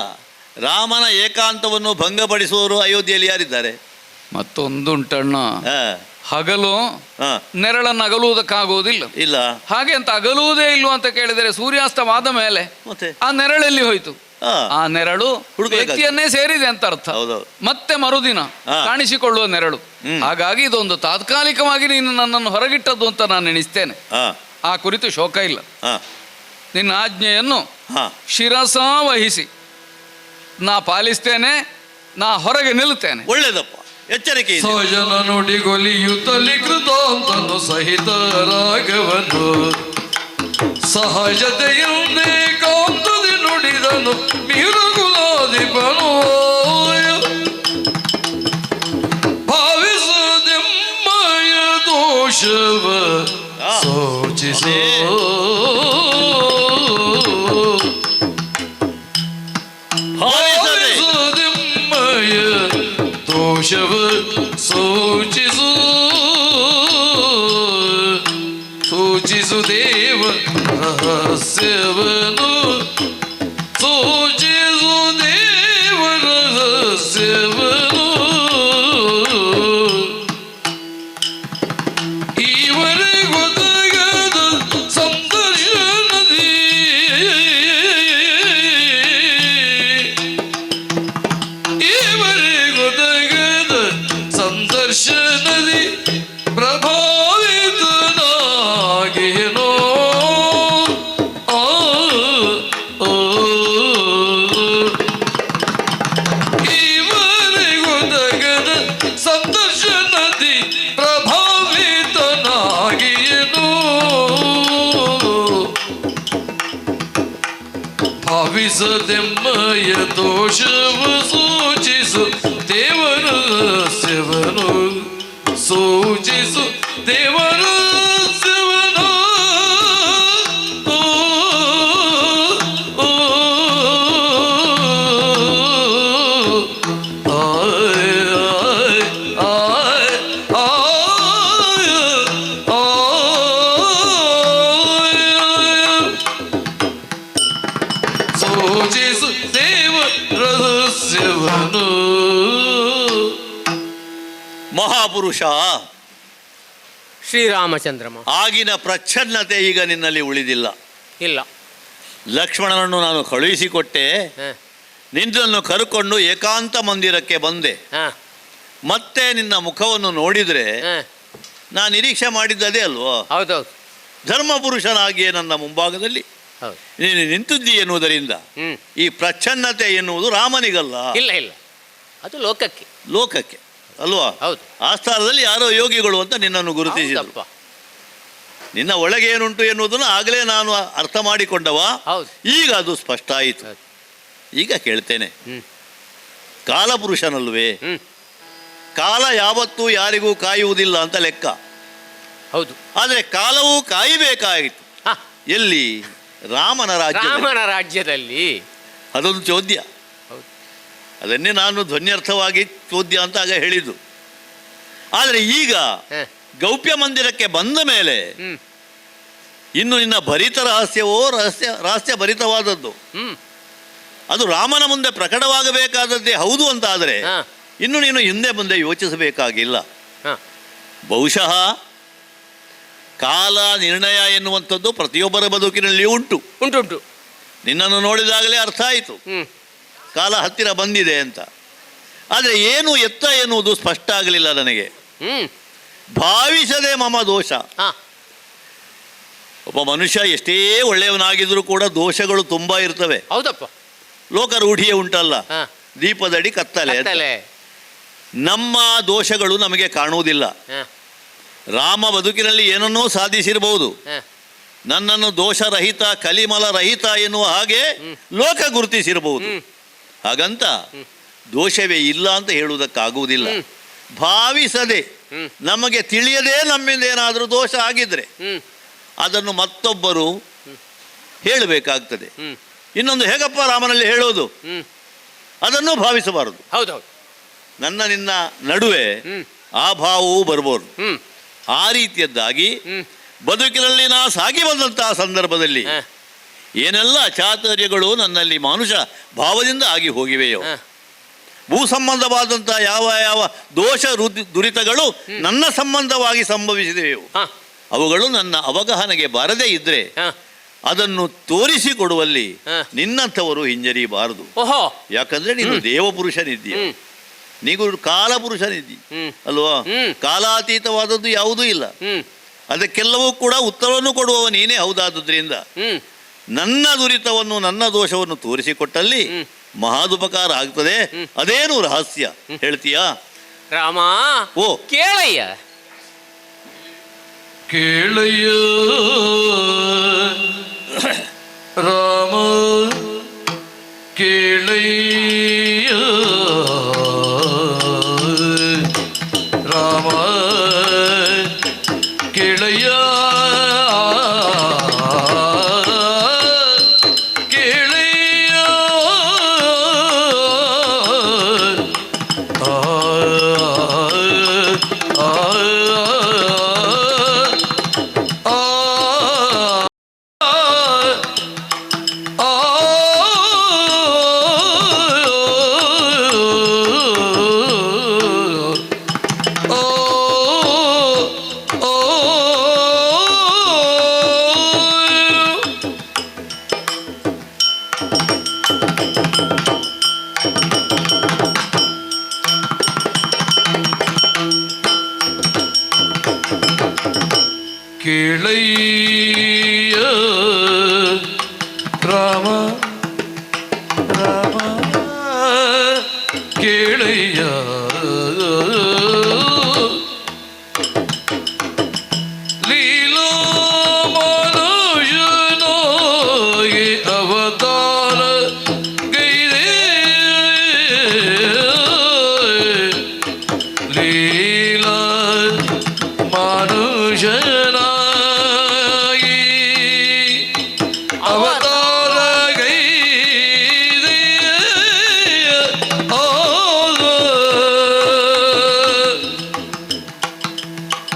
ರಾಮನ ಏಕಾಂತವನ್ನು ಭಂಗಪಡಿಸುವವರು ಅಯೋಧ್ಯೆಯಲ್ಲಿ ಯಾರಿದ್ದಾರೆ? ಮತ್ತೊಂದುಂಟಣ್ಣ, ಹಾ, ಹಗಲು ಹಾ, ನೆರಳನ್ನು ಅಗಲುವುದಕ್ಕಾಗುವುದಿಲ್ಲ. ಇಲ್ಲ. ಹಾಗೆ ಅಂತ ಅಗಲುವುದೇ ಇಲ್ವ ಅಂತ ಕೇಳಿದರೆ ಸೂರ್ಯಾಸ್ತವಾದ ಮೇಲೆ ಮತ್ತೆ ಆ ನೆರಳಲ್ಲಿ ಹೋಯ್ತು. ಹಾ, ಆ ನೆರಳು ಹುಡುಕ್ಬೇಕಾಗ್ತದೆ. ವ್ಯಕ್ತಿಯನ್ನೇ ಸೇರಿದೆ ಅಂತ ಅರ್ಥ. ಹೌದೌದು. ಮತ್ತೆ ಮರುದಿನ ಹಾ. ಕಾಣಿಸಿಕೊಳ್ಳುವ ನೆರಳು. ಹಾಗಾಗಿ ಇದೊಂದು ತಾತ್ಕಾಲಿಕವಾಗಿ ನೀನು ನನ್ನನ್ನು ಹೊರಗಿಟ್ಟದ್ದು ಅಂತ ನಾನು ಎಣಿಸ್ತೇನೆ. ಹಾ, ಆ ಕುರಿತು ಶೋಕ ಇಲ್ಲ. ಹಾ, ನಿನ್ನ ಆಜ್ಞೆಯನ್ನು ಹಾ, ಶಿರಸಾ ವಹಿಸಿ ನಾ ಪಾಲಿಸ್ತೇನೆ, ನಾ ಹೊರಗೆ ನಿಲ್ಲುತ್ತೇನೆ. ಒಳ್ಳೇದಪ್ಪ, ಎಚ್ಚರಿಕೆ ಇದೆ. ಸಹಜನ ನುಡಿಗೊಲಿಯುತ್ತಲಿ ಕೃತಾಂತನು ಸಹಿತ ರಾಘವನು ಸಹಜತೆಯಂದೇ ಕಾಂತದಿ ನುಡಿದನು ಮೀರಗುಲಾಧಿಪನು ಭಾವಿಸದೆಮ್ಮಯ ದೋಷವ ಸೋಚಿಸೋ ಭಾವಿಸದೆಮ್ಮಯ ದೋಷವ ಸೂಚಿಸು ಸೂಚಿಸು ದೇವ ರಹಸ್ಯವನು ಸೂಚಿಸು ದೇವ ರಹಸ್ಯವನು ಈವರೆಗೊದಗದ ಸಂದರ್ಶನದಿ ಈವರೆಗೊದಗದ ಸಂದರ್ಶನದಿ ಪ್ರಭಾವಿತನಾಗಿನೋ ಈವರೆಗೊದಗದ ಸಂದರ್ಶನದಿ ಪ್ರಭಾವಿತನಾಗಿನೋ ಭಾವಿಸದೆಮ್ಮಯ ದೋಷವ ಸೂಚಿಸು ದೇವರ ರಹಸ್ಯವನು ಸೂಚಿಸು ದೇವರ ರಹಸ್ಯವನು ಸೂಚಿಸು ದೇವ ರಹಸ್ಯವನು. ಮಹಾಪುರುಷ, ಶ್ರೀರಾಮಚಂದ್ರಮ, ಆಗಿನ ಪ್ರಚ್ಛನ್ನತೆ ಈಗ ನಿನ್ನಲ್ಲಿ ಉಳಿದಿಲ್ಲ. ಇಲ್ಲ. ಲಕ್ಷ್ಮಣನನ್ನು ನಾನು ಕಳುಹಿಸಿಕೊಟ್ಟೆ, ಹ, ನಿನ್ನನ್ನು ಕರ್ಕೊಂಡು ಏಕಾಂತ ಮಂದಿರಕ್ಕೆ ಬಂದೆ. ಹ, ಮತ್ತೆ ನಿನ್ನ ಮುಖವನ್ನು ನೋಡಿದರೆ ಹ. ನಾನು ನಿರೀಕ್ಷೆ ಮಾಡಿದ್ದದೇ ಅಲ್ವೋ? ಹೌದೌದು. ಧರ್ಮಪುರುಷನಾಗಿಯೇ ನನ್ನ ಮುಂಭಾಗದಲ್ಲಿ ಹೌದು. ನೀನು ನಿಂತಿದ್ದಿ ಎನ್ನುವುದರಿಂದ ಈ ಪ್ರಚ್ಛನ್ನತೆ ಎನ್ನುವುದು ರಾಮನಿಗಲ್ಲ, ಇಲ್ಲ ಇಲ್ಲ, ಅದು ಲೋಕಕ್ಕೆ. ಲೋಕಕ್ಕೆ ಅಲ್ವಾ? ಹೌದು. ಆ ಸ್ಥಾನದಲ್ಲಿ ಯಾರೋ ಯೋಗಿಗಳು ಅಂತ ನಿನ್ನನ್ನು ಗುರುತಿಸಿದರು. ಹೌದಪ್ಪ. ನಿನ್ನ ಒಳಗೆ ಏನುಂಟು ಎನ್ನುವುದನ್ನು ಆಗಲೇ ನಾನು ಅರ್ಥ ಮಾಡಿಕೊಂಡವ. ಹೌದು. ಈಗ ಅದು ಸ್ಪಷ್ಟ ಆಯಿತು. ಹೌದು. ಈಗ ಕೇಳ್ತೇನೆ, ಕಾಲಪುರುಷನಲ್ವೇ? ಹ್ಮ್. ಕಾಲ ಯಾವತ್ತೂ ಯಾರಿಗೂ ಕಾಯುವುದಿಲ್ಲ ಅಂತ ಲೆಕ್ಕ. ಹೌದು. ಆದರೆ ಕಾಲವೂ ಕಾಯಬೇಕಾಗಿತ್ತು. ಹ, ಎಲ್ಲಿ? ರಾಮನ ರಾಜ್ಯ. ರಾಮನ ರಾಜ್ಯದಲ್ಲಿ. ಅದೊಂದು ಚೋದ್ಯ. ಹೌದು. ಅದನ್ನೇ ನಾನು ಧ್ವನ್ಯರ್ಥವಾಗಿ ಚೋದ್ಯ ಅಂತ ಆಗ ಹೇಳಿದ್ದು. ಆದರೆ ಈಗ ಹ, ಗೌಪ್ಯ ಮಂದಿರಕ್ಕೆ ಬಂದ ಮೇಲೆ ಹ್ಮ್, ಇನ್ನು ನಿನ್ನ ಭರಿತ ರಹಸ್ಯವೋ ರಹಸ್ಯ ಭರಿತವಾದದ್ದು. ಅದು ರಾಮನ ಮುಂದೆ ಪ್ರಕಟವಾಗಬೇಕಾದದ್ದೇ ಹೌದು ಅಂತ ಆದರೆ ಹ, ಇನ್ನು ನೀನು ಹಿಂದೆ ಮುಂದೆ ಯೋಚಿಸಬೇಕಾಗಿಲ್ಲ. ಹ, ಬಹುಶಃ ಕಾಲ ನಿರ್ಣಯ ಎನ್ನುವಂಥದ್ದು ಪ್ರತಿಯೊಬ್ಬರ ಬದುಕಿನಲ್ಲಿ ಉಂಟು. ಉಂಟುಂಟು. ನಿನ್ನನ್ನು ನೋಡಿದಾಗಲೇ ಅರ್ಥ ಆಯಿತು ಹ್ಮ್, ಕಾಲ ಹತ್ತಿರ ಬಂದಿದೆ ಅಂತ. ಆದರೆ ಏನು ಎತ್ತ ಎನ್ನುವುದು ಸ್ಪಷ್ಟ ಆಗಲಿಲ್ಲ ನನಗೆ. ಹ್ಮ್, ಭಾವಿಸದೆ ಮಮ ದೋಷ. ಹ, ಒಬ್ಬ ಮನುಷ್ಯ ಎಷ್ಟೇ ಒಳ್ಳೆಯವನಾಗಿದ್ರೂ ಕೂಡ ದೋಷಗಳು ತುಂಬ ಇರ್ತವೆ. ಹೌದಪ್ಪ. ಲೋಕ ರೂಢಿಯೇ ಉಂಟಲ್ಲ, ಹ, ದೀಪದಡಿ ಕತ್ತಲೆ ಅಂತ. ಕತ್ತಲೆ. ನಮ್ಮ ದೋಷಗಳು ನಮಗೆ ಕಾಣುವುದಿಲ್ಲ. ಹ, ರಾಮ ಬದುಕಿನಲ್ಲಿ ಏನನ್ನೋ ಸಾಧಿಸಿರಬಹುದು, ಹ, ನನ್ನನ್ನು ದೋಷರಹಿತ ಕಲಿಮಲ ರಹಿತ ಎನ್ನುವ ಹಾಗೆ ಲೋಕ ಗುರುತಿಸಿರಬಹುದು. ಹಾಗಂತ ದೋಷವೇ ಇಲ್ಲ ಅಂತ ಹೇಳುವುದಕ್ಕಾಗುವುದಿಲ್ಲ. ಭಾವಿಸದೆ ನಮಗೆ ತಿಳಿಯದೇ ನಮ್ಮಿಂದ ಏನಾದರೂ ದೋಷ ಆಗಿದ್ರೆ ಅದನ್ನು ಮತ್ತೊಬ್ಬರು ಹೇಳಬೇಕಾಗ್ತದೆ. ಇನ್ನೊಂದು ಹೇಗಪ್ಪ ರಾಮನಲ್ಲಿ ಹೇಳೋದು, ಅದನ್ನು ಭಾವಿಸಬಾರದು. ಹೌದೌದು. ನನ್ನ ನಿನ್ನ ನಡುವೆ ಆ ಭಾವವು ಬರ್ಬೋದು. ಆ ರೀತಿಯದ್ದಾಗಿ ಬದುಕಿನಲ್ಲಿ ನಾ ಸಾಗಿ ಬಂದಂತಹ ಸಂದರ್ಭದಲ್ಲಿ ಏನೆಲ್ಲ ಅಚಾತುರ್ಯಗಳು ನನ್ನಲ್ಲಿ ಮಾನುಷ ಭಾವದಿಂದ ಆಗಿ ಹೋಗಿವೆಯೋ, ಭೂ ಸಂಬಂಧವಾದಂತಹ ಯಾವ ಯಾವ ದೋಷ ದುರಿತಗಳು ನನ್ನ ಸಂಬಂಧವಾಗಿ ಸಂಭವಿಸಿದೆಯೋ ಅವುಗಳು ನನ್ನ ಅವಗಾಹನೆಗೆ ಬಾರದೇ ಇದ್ರೆ ಅದನ್ನು ತೋರಿಸಿಕೊಡುವಲ್ಲಿ ನಿನ್ನಂಥವರು ಹಿಂಜರಿಬಾರದು. ಯಾಕಂದ್ರೆ ನೀನು ದೇವಪುರುಷನಿದ್ದೀಯ, ನೀವು ಕಾಲಪುರುಷನಿದ್ದಿ ಅಲ್ವಾ? ಕಾಲಾತೀತವಾದದ್ದು ಯಾವುದೂ ಇಲ್ಲ, ಅದಕ್ಕೆಲ್ಲವೂ ಕೂಡ ಉತ್ತರವನ್ನು ಕೊಡುವವ ನೀನೇ ಹೌದಾದುದರಿಂದ ನನ್ನ ದುರಿತವನ್ನು ನನ್ನ ದೋಷವನ್ನು ತೋರಿಸಿಕೊಟ್ಟಲ್ಲಿ ಮಹಾದುಪಕಾರ ಆಗ್ತದೆ. ಅದೇನು ರಹಸ್ಯ ಹೇಳ್ತೀಯಾ ರಾಮ? ಓ ಕೇಳಯ್ಯ ಕೇಳಯ್ಯ ರಾಮ ಕೇಳಯ್ಯ ರಾಮ ಕೇಳಯ್ಯ ಕೇಳಯ್ಯ ರಾಮ ರಾಮ ಕೇಳಯ್ಯ ಲೀಲಾ ಮನುಜನೋಗೆ ಅವತಾರ ಗೈರೆ ಲೀಲಾ ಮನುಜನ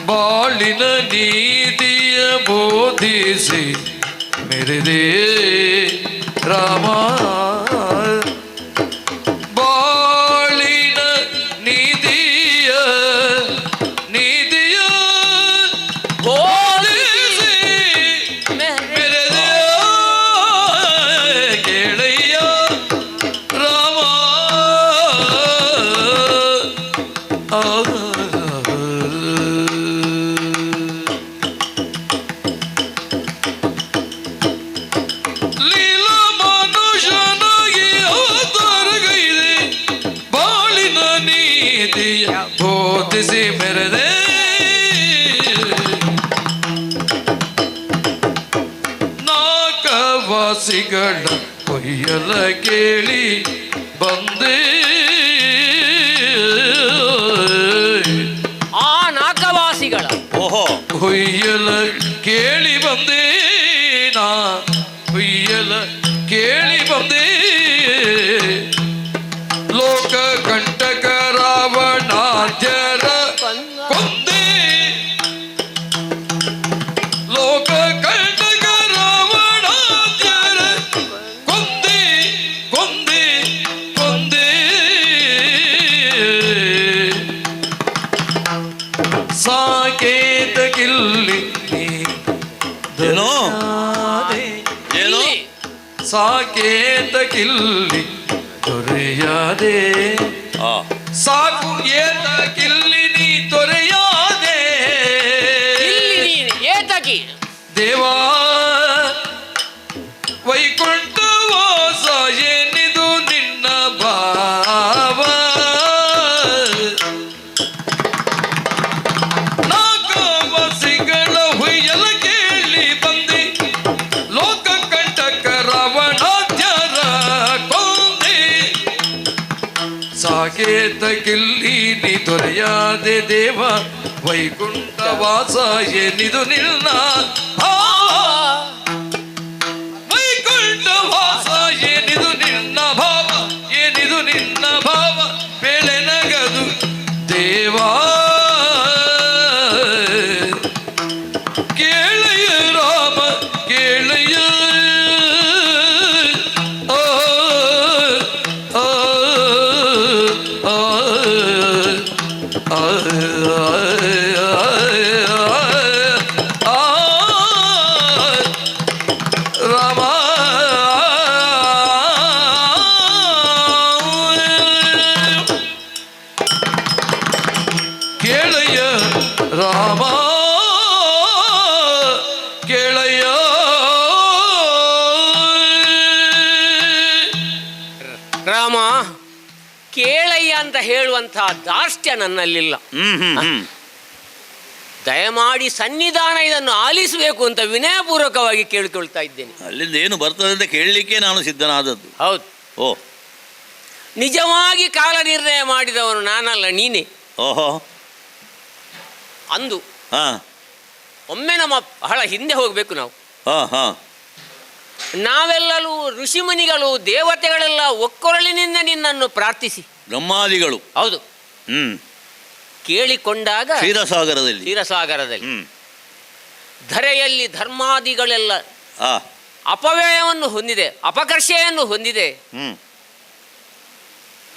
ಬಾಳಿನ ನೀತಿಯ ಬೋಧಿಸಿ ಮೆರೆದೆ ರಾಮ. ಬಾಳಿನ ನೀತಿಯ ಬೋಧಿಸಿ ಮೆರೆದೆ ಕೇಳಯ್ಯ ರಾಮ. ಬೋಧಿಸಿ ಮೆರೆದೆ ನಾಕವಾಸಿಗಳ ಕೊಯ್ಯಲ ಕೇಳಿ ಬಂದೆ. ಆ ನಾಕವಾಸಿಗಳ ಕೊಯ್ಯಲ ಕೇಳಿ ಬಂದೆ ನಾ, ಕೊಯ್ಯಲ ಕೇಳಿ ಬಂದೆ. ಲೋಕ ಕಂಟಕ ರಾವಣಾದ್ಯರ ಕೊಂದೆ, ಲೋಕ ಕಂಟಕ ರಾವಣಾದ್ಯರ ಕೊಂದೆ ಕೊಂದೆ ಕೊಂದೆ. ಸಾಕೇತ ಕಿಲ್ಲಿ ಏನೋ ಏನೋ ಸಾಕೇತ ಕಿಲ್ಲಿ ತೊರೆಯಾದೆ. ಸಾಕು ಏತ ಕಿಲ್ಲಿ ನೀ ತೊರೆಯಾದೆ ಏತಕಿ ದೇವಾ. ವೈಕುಂಠ ವಾಸ ಏನಿದು ನಿನ್ನ ಭಾವ. ನಾಕವಾಸಿಗಳ ಹುಯ್ಯಲ ಕೇಳಿ ಬಂದೆ, ಲೋಕ ಕಂಟಕ ರಾವಣಾದ್ಯರ ಕೊಂದೆ. ಏತಕಿಲ್ಲಿ ನೀ ದೊರೆಯಾದೆ ದೇವ ವೈಕುಂಠ ವಾಸ ಏನಿದು ನಿನ್ನ ವೈಕುಂಠ ವಾಸ ಏನಿದು ನಿನ್ನ ಭಾವ ಏನಿದು ನಿನ್ನ ಭಾವ ಬೆಳೆ ನಗದು ದೇವಾ ಕೇಳಯ್ಯ ರಾಮ ಕೇಳಯ್ಯ ರಾಮ ಕೇಳಯ್ಯ ರಾಮ ಕೇಳಯ್ಯ ರಾಮ ಕೇಳಯ್ಯ ಅಂತ ಹೇಳುವಂತಹ ದಾರ್ಷ್ಟ್ಯ ನನ್ನಲ್ಲಿಲ್ಲ. ದಯಮಾಡಿ ಸನ್ನಿಧಾನ ಇದನ್ನು ಆಲಿಸಬೇಕು ಅಂತ ವಿನಯಪೂರ್ವಕವಾಗಿ ಕೇಳಿಕೊಳ್ತಾ ಇದ್ದೇನೆ. ಅಲ್ಲಿಂದ ಏನು ಬರ್ತದೆ ಅಂತ ಕೇಳಲಿಕ್ಕೆ ನಾನು ಸಿದ್ಧನಾದದ್ದು. ಹೌದು. ಓ, ನಿಜವಾಗಿ ಕಾಲ ನಿರ್ಣಯ ಮಾಡಿದವನು ನಾನಲ್ಲ, ನೀನೇ. ಓಹೋ. ಅಂದು ಹಾ, ಒಮ್ಮೆ ನಮ್ಮ ಬಹಳ ಹಿಂದೆ ಹೋಗಬೇಕು ನಾವು. ಹಾ, ಹಾ. ನಾವೆಲ್ಲರೂ ಋಷಿಮುನಿಗಳು ದೇವತೆಗಳೆಲ್ಲ ಒಕ್ಕೊರಳಿನಿಂದ ನಿನ್ನನ್ನು ಪ್ರಾರ್ಥಿಸಿ, ಬ್ರಹ್ಮಾದಿಗಳು, ಹೌದು, ಕೇಳಿಕೊಂಡಾಗ ಕ್ಷೀರಸಾಗರದಲ್ಲಿ ಧರೆಯಲ್ಲಿ ಧರ್ಮಾದಿಗಳೆಲ್ಲ ಅಪವ್ಯಯವನ್ನು ಹೊಂದಿದೆ, ಅಪಕರ್ಷೆಯನ್ನು ಹೊಂದಿದೆ,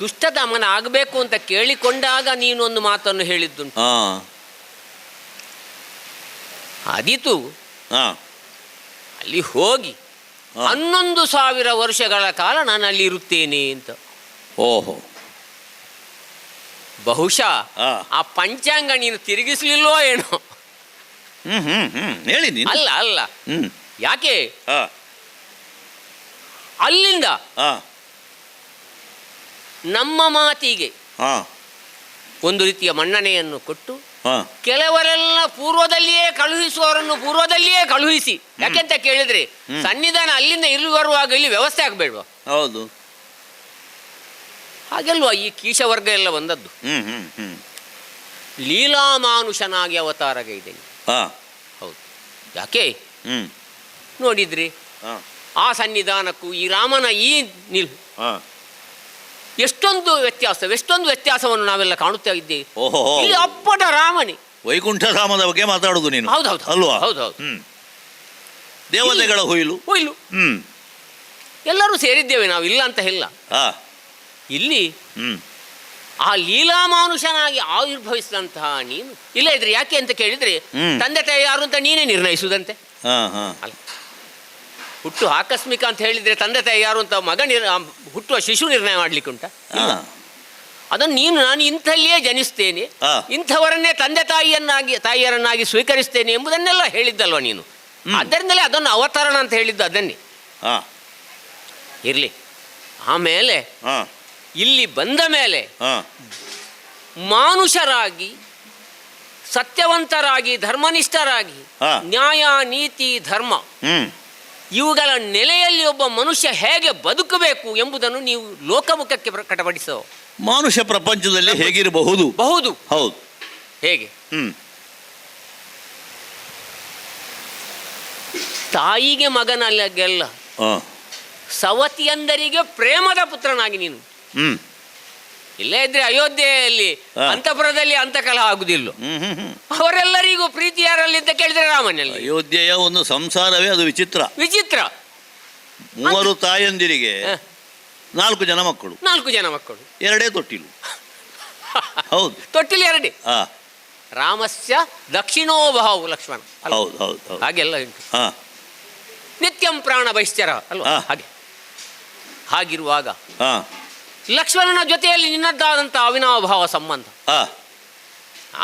ದುಷ್ಟದಮನ ಆಗಬೇಕು ಅಂತ ಕೇಳಿಕೊಂಡಾಗ ನೀನು ಒಂದು ಮಾತನ್ನು ಹೇಳಿದ್ದುಂಟು. ಅದಿತು ಅಲ್ಲಿ ಹೋಗಿ 11,000 ವರ್ಷಗಳ ಕಾಲ ನಾನು ಅಲ್ಲಿ ಇರುತ್ತೇನೆ ಅಂತ. ಓಹೋ. ಬಹುಶಃ ಆ ಪಂಚಾಂಗ ನೀನು ತಿರುಗಿಸ್ಲಿಲ್ವೋ ಏನೋ. ಹೇಳಿ. ಅಲ್ಲ ಅಲ್ಲ, ಯಾಕೆ ಅಲ್ಲಿಂದ ನಮ್ಮ ಮಾತಿಗೆ ಒಂದು ರೀತಿಯ ಮನ್ನಣೆಯನ್ನು ಕೊಟ್ಟು ಕೆಲವರೆಲ್ಲ ಪೂರ್ವದಲ್ಲಿಯೇ ಕಳುಹಿಸುವವರನ್ನು ಪೂರ್ವದಲ್ಲಿಯೇ ಕಳುಹಿಸಿ. ಯಾಕೆಂತ ಕೇಳಿದ್ರೆ ಸನ್ನಿಧಾನ ಅಲ್ಲಿಂದ ಇಲ್ಲಿ ಬರುವಾಗ ಇಲ್ಲಿ ವ್ಯವಸ್ಥೆ ಆಗಬೇಡ್ವಾ? ಹೌದು. ಹಾಗೆಲ್ವಾ ಈ ಕೀಶವರ್ಗ ಎಲ್ಲ ಬಂದದ್ದು. ಲೀಲಾಮಾನುಷನಾಗಿ ಅವತಾರಗೈದ್ದೇನೆ. ಹೌದು. ಯಾಕೆ ನೋಡಿದ್ರಿ ಆ ಸನ್ನಿಧಾನಕ್ಕೂ ಈ ರಾಮನ ಈ ಎಷ್ಟೊಂದು ವ್ಯತ್ಯಾಸವನ್ನು ನಾವೆಲ್ಲ ಕಾಣುತ್ತಾ ಇದ್ದೇವೆ. ಇಲ್ಲಿ ಅಪ್ಪಟ ರಾಮನೇ. ವೈಕುಂಠ ಧಾಮದ ಬಗ್ಗೆ ಮಾತಾಡುದು ನೀನು. ಹೌದೌದು ಅಲ್ವಾ? ಹೌದೌದು. ದೇವತೆಗಳ ಹುಯಿಲು ಎಲ್ಲರೂ ಸೇರಿದ್ದೇವೆ ನಾವು, ಇಲ್ಲ ಅಂತ ಇಲ್ಲ. ಇಲ್ಲಿ ಆ ಲೀಲಾಮಾನುಷನಾಗಿ ಆವಿರ್ಭವಿಸಿದಂತಹ ನೀನು ಇಲ್ಲ ಇದ್ರೆ ಯಾಕೆ ಅಂತ ಕೇಳಿದ್ರೆ ತಂದೆ ತಾಯಿ ಯಾರು ಅಂತ ನೀನೇ ನಿರ್ಣಯಿಸುವುದಂತೆ. ಅಲ್ಲ, ಹುಟ್ಟು ಆಕಸ್ಮಿಕ ಅಂತ ಹೇಳಿದ್ರೆ ತಂದೆ ತಾಯಿ ಯಾರು ಅಂತ ಹುಟ್ಟುವ ಶಿಶು ನಿರ್ಣಯ ಮಾಡ್ಲಿಕ್ಕೆ ಉಂಟ? ಅದನ್ನು ನಾನು ಇಂಥಲ್ಲಿಯೇ ಜನಿಸ್ತೇನೆ, ಇಂಥವರನ್ನೇ ತಂದೆ ತಾಯಿಯರನ್ನಾಗಿ ಸ್ವೀಕರಿಸ್ತೇನೆ ಎಂಬುದನ್ನೆಲ್ಲ ಹೇಳಿದ್ದಲ್ವ ನೀನು. ಅದರಿಂದಲೇ ಅದನ್ನು ಅವತರಣ ಅಂತ ಹೇಳಿದ್ದು ಅದನ್ನೇ. ಇರಲಿ. ಆಮೇಲೆ ಇಲ್ಲಿ ಬಂದ ಮೇಲೆ ಮಾನುಷರಾಗಿ ಸತ್ಯವಂತರಾಗಿ ಧರ್ಮನಿಷ್ಠರಾಗಿ ನ್ಯಾಯ ನೀತಿ ಧರ್ಮ ಇವುಗಳ ನೆಲೆಯಲ್ಲಿ ಒಬ್ಬ ಮನುಷ್ಯ ಹೇಗೆ ಬದುಕಬೇಕು ಎಂಬುದನ್ನು ನೀವು ಲೋಕಮುಖಕ್ಕೆ ಪ್ರಕಟಪಡಿಸೋ. ಮನುಷ್ಯ ಪ್ರಪಂಚದಲ್ಲಿ ಹೇಗಿರಬಹುದು? ಹೌದು. ಹೇಗೆ? ತಾಯಿಗೆ ಮಗನಲ್ಲಿಗೆಲ್ಲ ಸವತಿಯಂದರಿಗೆ ಪ್ರೇಮದ ಪುತ್ರನಾಗಿ ನೀನು. ಇಲ್ಲೇ ಇದ್ರೆ ಅಯೋಧ್ಯೆಯಲ್ಲಿ ಅಂತಃಪುರದಲ್ಲಿ ಅಂತಕಲಹ ಆಗುದಿಲ್ಲ. ಅವರೆಲ್ಲರಿಗೂ ಪ್ರೀತಿ ಯಾರಲ್ಲಿ ಅಂತ ಕೇಳಿದ್ರೆ ರಾಮನಲ್ಲಿ. ಅಯೋಧ್ಯೆಯ ಒಂದು ಸಂಸಾರವೇ ಅದು ವಿಚಿತ್ರ. 3 ತಾಯಂದಿರಿಗೆ 4 ಜನ ಮಕ್ಕಳು. 2 ತೊಟ್ಟಿಲು. ಹೌದು, ತೊಟ್ಟಿಲು 2. ರಾಮಸ್ಯ ದಕ್ಷಿಣೋಭಾವು ಲಕ್ಷ್ಮಣ. ಹೌದು. ಹಾಗೆಲ್ಲ ಉಂಟು. ನಿತ್ಯಂ ಪ್ರಾಣ ಬಹಿಷ್ಠರ ಅಲ್ವಾ? ಹಾಗಿರುವಾಗ ಲಕ್ಷ್ಮಣನ ಜೊತೆಯಲ್ಲಿ ನಿನ್ನದ್ದಾದಂಥ ಅವಿನಾಭಾವ ಸಂಬಂಧ.